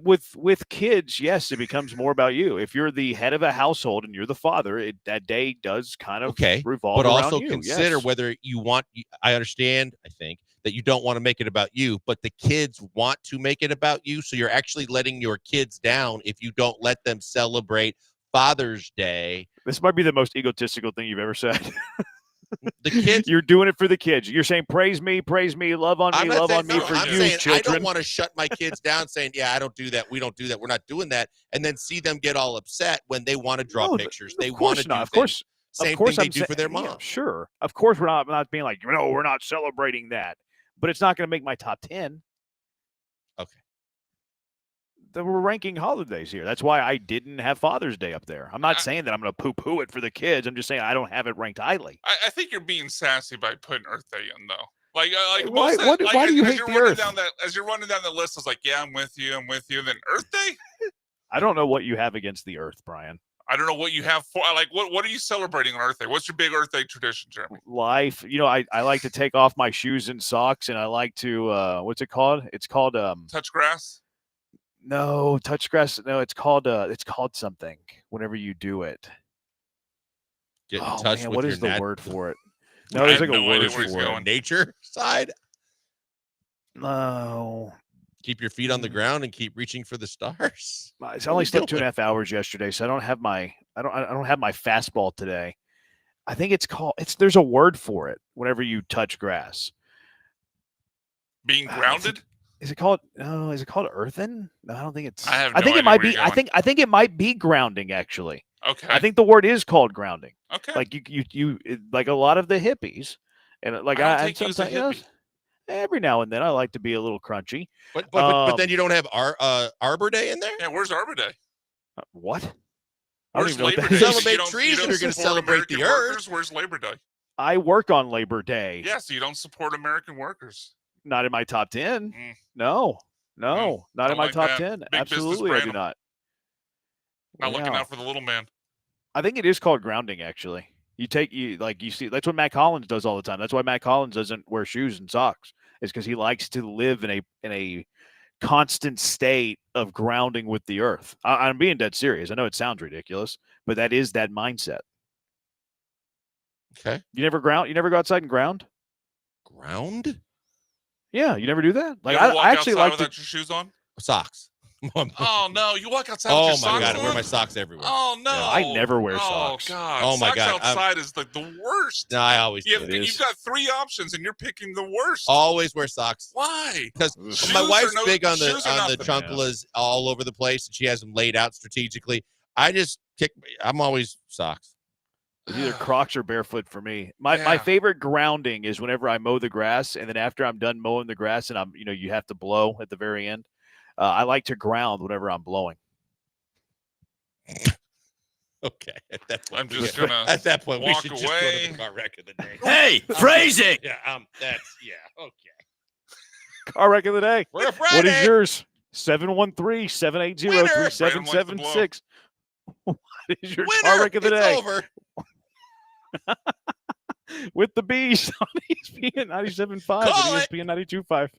With kids, yes, it becomes more about you. If you're the head of a household and you're the father, that day does kind of revolve but around also you. consider Yes. whether you want. I understand. I think that you don't want to make it about you, but the kids want to make it about you. So you're actually letting your kids down if you don't let them celebrate Father's Day. This might be the most egotistical thing you've ever said. The kids, you're doing it for the kids. You're saying praise me, love on I'm me, not love saying, on me no, for I'm you, saying children. I don't want to shut my kids down saying, yeah, I don't do that. We don't do that. We're not doing that. And then see them get all upset when they want to draw pictures. They want to do Of things. course, Same thing they do for their mom. Yeah, sure. Of course, we're not being like, we're not celebrating that. But it's not going to make my top 10. Okay. We're ranking holidays here. That's why I didn't have Father's Day up there. I'm not saying that I'm going to poo-poo it for the kids. I'm just saying I don't have it ranked highly. I think you're being sassy by putting Earth Day in, though. Like Why- most of what- that, why do you as hate you're the running Earth? down that as you're running down the list, I was like, yeah, I'm with you. Then Earth Day. I don't know what you have against the Earth, Brian. I don't know what you have for. Like, what are you celebrating on Earth Day? What's your big Earth Day tradition, Jeremy? Life. I like to take off my shoes and socks, and I like to what's it called? It's called touch grass. No, touch grass. No, it's called something. Whenever you do it. Get in touch with what your is the nat- word for it? I No, there's have like a no idea word where he's for it. going. nature side. No. Keep your feet on the ground and keep reaching for the stars. I only slept 2.5 hours yesterday, so I don't have my fastball today. I think there's a word for it whenever you touch grass. Being grounded? Is it called earthen? No, I don't think it's. I have I no think it idea might where be. you're I going. think it might be grounding actually. Okay. I think the word is called grounding. Okay. Like you like a lot of the hippies, and like I don't I take you as a sometimes, hippie. every now and then I like to be a little crunchy. But then you don't have Arbor Day in there? Yeah, where's Arbor Day? What? I don't Where's even know what Labor that Day? is. Celebrate You don't- trees you if don't you're gonna support celebrate the American earth. workers? Where's Labor Day? I work on Labor Day. Yeah, so you don't support American workers. Not in my top 10. Mm. No, not don't in my like top that. 10. Big business Absolutely, I do Branham. not. Not looking Yeah. out for the little man. I think it is called grounding. Actually, you see. That's what Matt Collins does all the time. That's why Matt Collins doesn't wear shoes and socks. Is because he likes to live in a constant state of grounding with the earth. I'm being dead serious. I know it sounds ridiculous, but that is that mindset. Okay. You never ground. You never go outside and ground. Ground? Yeah, you never do that. Like You ever walk I actually outside like without to. your shoes on? Socks. Oh no, you walk outside with Oh your my socks God, I on? wear my socks everywhere. Oh no, I never wear socks. Oh god, Oh, my socks God, outside is like the worst. No, I always do. You've got three options and you're picking the worst. Always wear socks. Why? Because Shoes my or wife's no- big on the shoes or nothing? chunkalas all over the place, and she has them laid out strategically. I just I'm always socks. It's either Crocs or barefoot for me. My Yeah. favorite grounding is whenever I mow the grass, and then after I'm done mowing the grass, and you have to blow at the very end. I like to ground whenever I'm blowing. Okay, at that point, I'm just gonna at that point we walk should just go away. to the car wreck of the day. Hey, phrasing. Yeah, that's okay. Car wreck of the day. We're a Friday. What is yours? 713-780-3776. What is your car wreck of the It's day? over. With the bees on ESPN 97.5 and ESPN 92.5.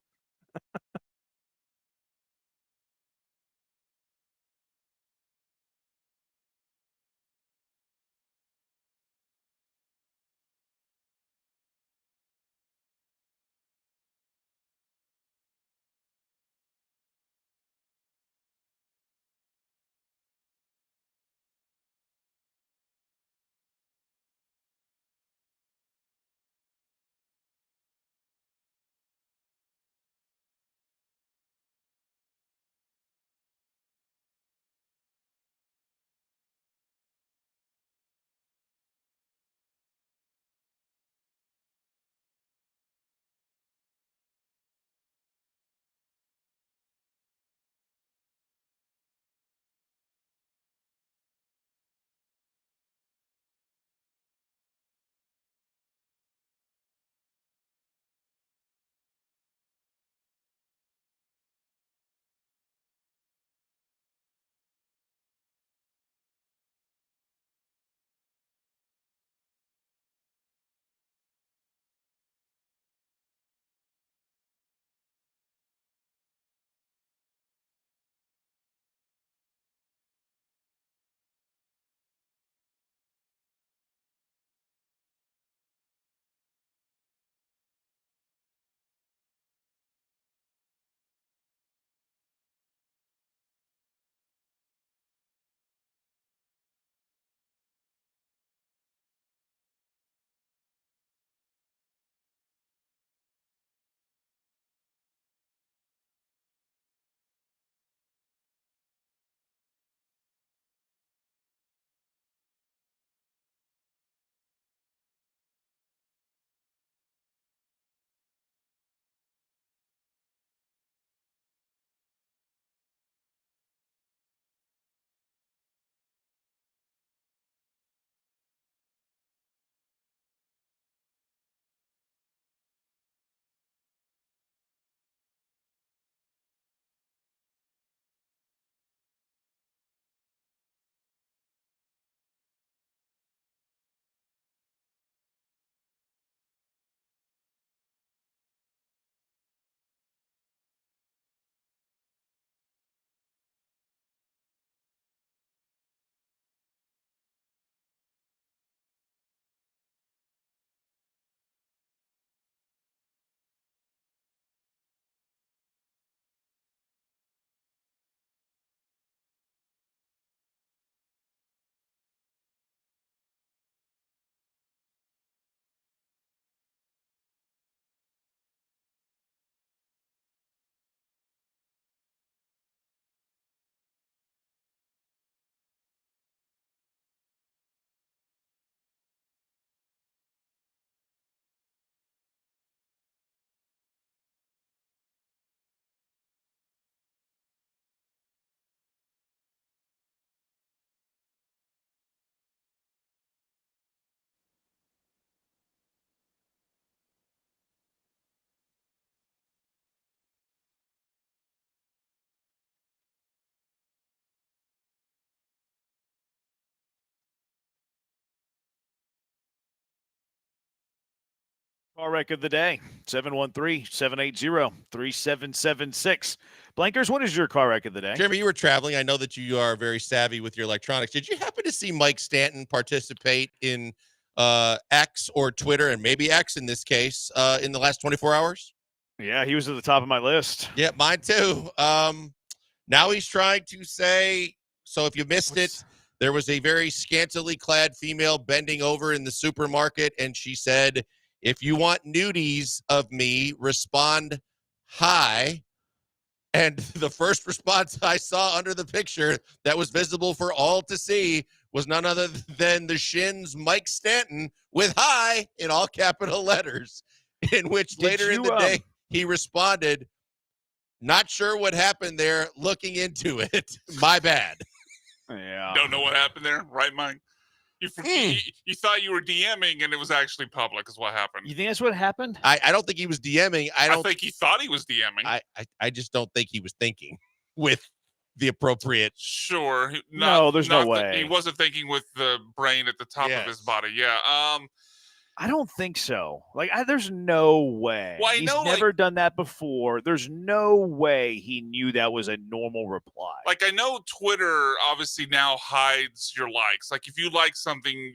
Car wreck of the day, 713-780-3776. Blankers, what is your car wreck of the day? Jeremy, you were traveling. I know that you are very savvy with your electronics. Did you happen to see Mike Stanton participate in X or Twitter, and maybe X in this case, in the last 24 hours? Yeah, he was at the top of my list. Yeah, mine too. Now he's trying to say, so if you missed it, there was a very scantily clad female bending over in the supermarket, and she said, if you want nudies of me, respond hi. And the first response I saw under the picture that was visible for all to see was none other than the Shins Mike Stanton with hi in all capital letters, in which later in the day he responded, not sure what happened there, looking into it. My bad. Yeah. Don't know what happened there, right, Mike? You thought you were DMing and it was actually public is what happened. You think that's what happened? I don't think he was DMing. I think he thought he was DMing. I just don't think he was thinking with the appropriate. Sure. No, there's no way. He wasn't thinking with the brain at the top of his body. Yeah. I don't think so. Like, there's no way. Well, He's never done that before. There's no way he knew that was a normal reply. Like, I know Twitter obviously now hides your likes. Like, if you like something,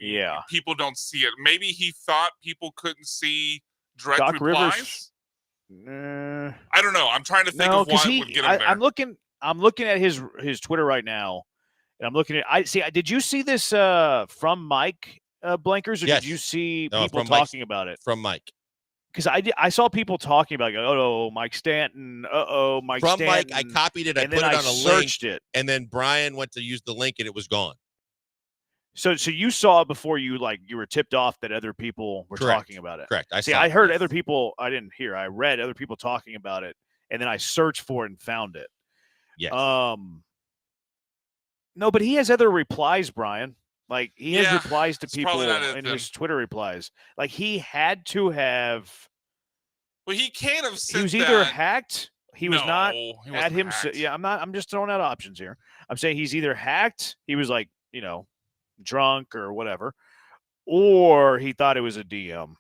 people don't see it. Maybe he thought people couldn't see direct Doc replies. Rivers. I don't know. I'm trying to think of what would get him there. I'm looking at his Twitter right now, and I'm looking at. Did you see this from Mike? Blankers, or did you see people talking about it from Mike? Because I saw people talking about, Mike Stanton, Mike from Stanton. Mike. I copied it, I put it on a searched link, it, and then Brian went to use the link, and it was gone. So you saw it before you were tipped off that other people were talking about it. Correct. I heard other people. I didn't hear. I read other people talking about it, and then I searched for it and found it. Yes. No, but he has other replies, Brian. Like, he has replies to people in his Twitter replies. Like, he had to have. Well, he can't have said he was either hacked. He was not at him. Hacked. Yeah, I'm just throwing out options here. I'm saying he's either hacked. He was drunk or whatever, or he thought it was a DM.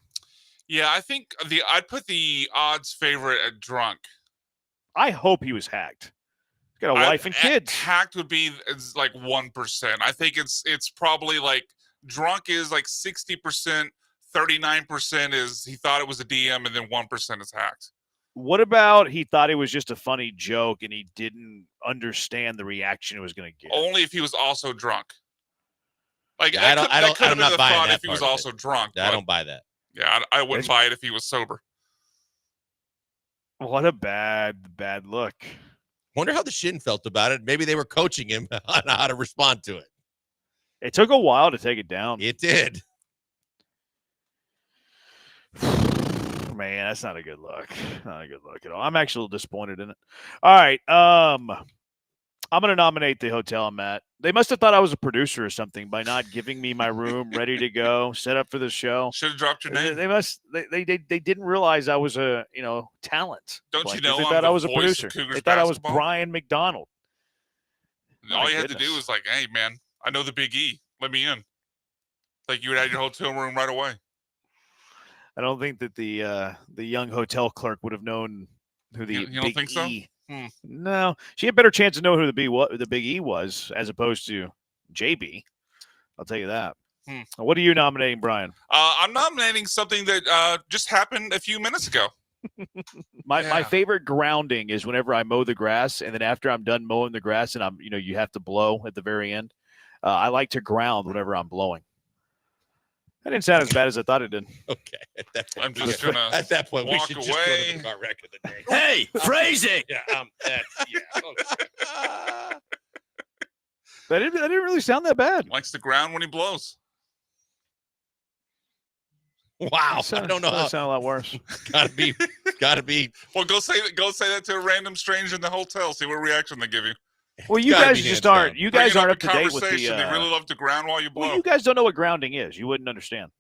Yeah, I think I'd put the odds favorite at drunk. I hope he was hacked. He's got a wife and kids. Hacked would be like 1%. I think it's probably like drunk is like 60%, 39% is he thought it was a DM, and then 1% is hacked. What about he thought it was just a funny joke and he didn't understand the reaction it was going to get? Only if he was also drunk. Like, I'm not buying that if he was also drunk. I don't buy that. Yeah, I wouldn't buy it if he was sober. What a bad look. Wonder how the Shin felt about it. Maybe they were coaching him on how to respond to it. It took a while to take it down. It did. Man, that's not a good look. Not a good look at all. I'm actually a little disappointed in it. All right. I'm going to nominate the hotel I'm at. They must have thought I was a producer or something by not giving me my room ready to go, set up for the show. Should have dropped your name. They didn't realize I was a talent. Don't you know they I'm thought the I was a voice producer. of Cougars They thought I was basketball? Brian McDonald. All you had to do was like, hey man, I know the Big E. Let me in. Like, you would have your hotel room right away. I don't think that the young hotel clerk would have known who the You don't Big think so? E. No, she had better chance to know who the Big E was as opposed to JB. I'll tell you that. What are you nominating, Brian? I'm nominating something that just happened a few minutes ago. My favorite grounding is whenever I mow the grass, and then after I'm done mowing the grass, and you have to blow at the very end. I like to ground whenever I'm blowing. That didn't sound as bad as I thought it did. Okay, at that point, I'm just gonna at that point we walk should away. just go to the car wreck of the day. Hey, phrasing. Yeah, okay. That didn't really sound that bad. Likes the ground when he blows. Wow, I don't know how. That sounded a lot worse. Gotta be. Well, go say that to a random stranger in the hotel. See what reaction they give you. Well, you guys just aren't. You guys aren't up to date with the. They really love to ground while you blow. Well, you guys don't know what grounding is. You wouldn't understand.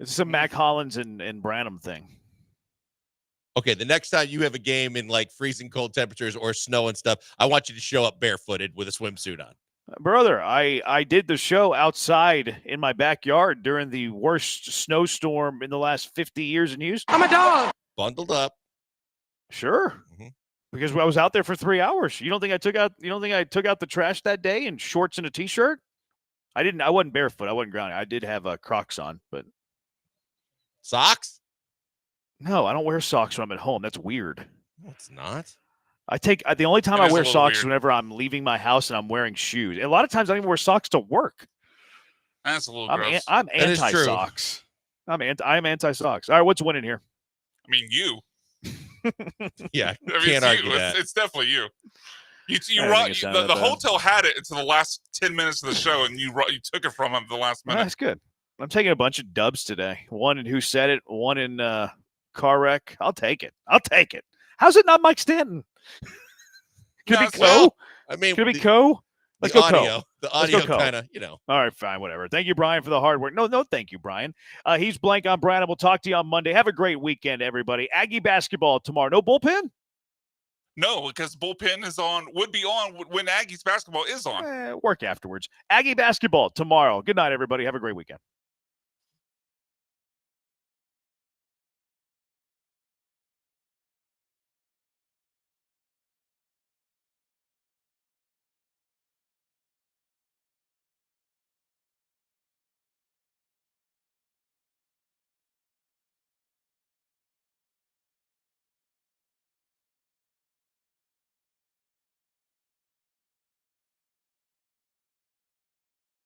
It's a Mac Hollins and Branham thing. Okay, the next time you have a game in like freezing cold temperatures or snow and stuff, I want you to show up barefooted with a swimsuit on. Brother, I did the show outside in my backyard during the worst snowstorm in the last 50 years in Houston. I'm a dog. Bundled up. Sure. Because I was out there for 3 hours. You don't think I took out the trash that day in shorts and a t-shirt? I wasn't barefoot. I wasn't grounded. I did have Crocs on, but socks? No, I don't wear socks when I'm at home. That's weird. No, it's not. The only time It I is a wear little socks weird. is whenever I'm leaving my house and I'm wearing shoes. A lot of times I don't even wear socks to work. That's a little I'm gross. I'm That is true. anti-socks. I'm anti-socks. All right, what's winning here? I mean, you. Yeah, I mean, can't it's argue you. that. It's definitely you. You I don't think it sounded the that bad. hotel had it until the last 10 minutes of the show, and you took it from them the last Well, minute. that's good. I'm taking a bunch of dubs today. One in Who Said It, one in Car Wreck. I'll take it. How's it not Mike Stanton? Could it be Co? I mean, Could it be Co? Let's go Co. The Let's go audio Co. kind of, All right, fine, whatever. Thank you, Brian, for the hard work. No, thank you, Brian. He's Blank on Brian, and we'll talk to you on Monday. Have a great weekend, everybody. Aggie basketball tomorrow. No bullpen? No, because bullpen would be on when Aggies basketball is on. Work afterwards. Aggie basketball tomorrow. Good night, everybody. Have a great weekend.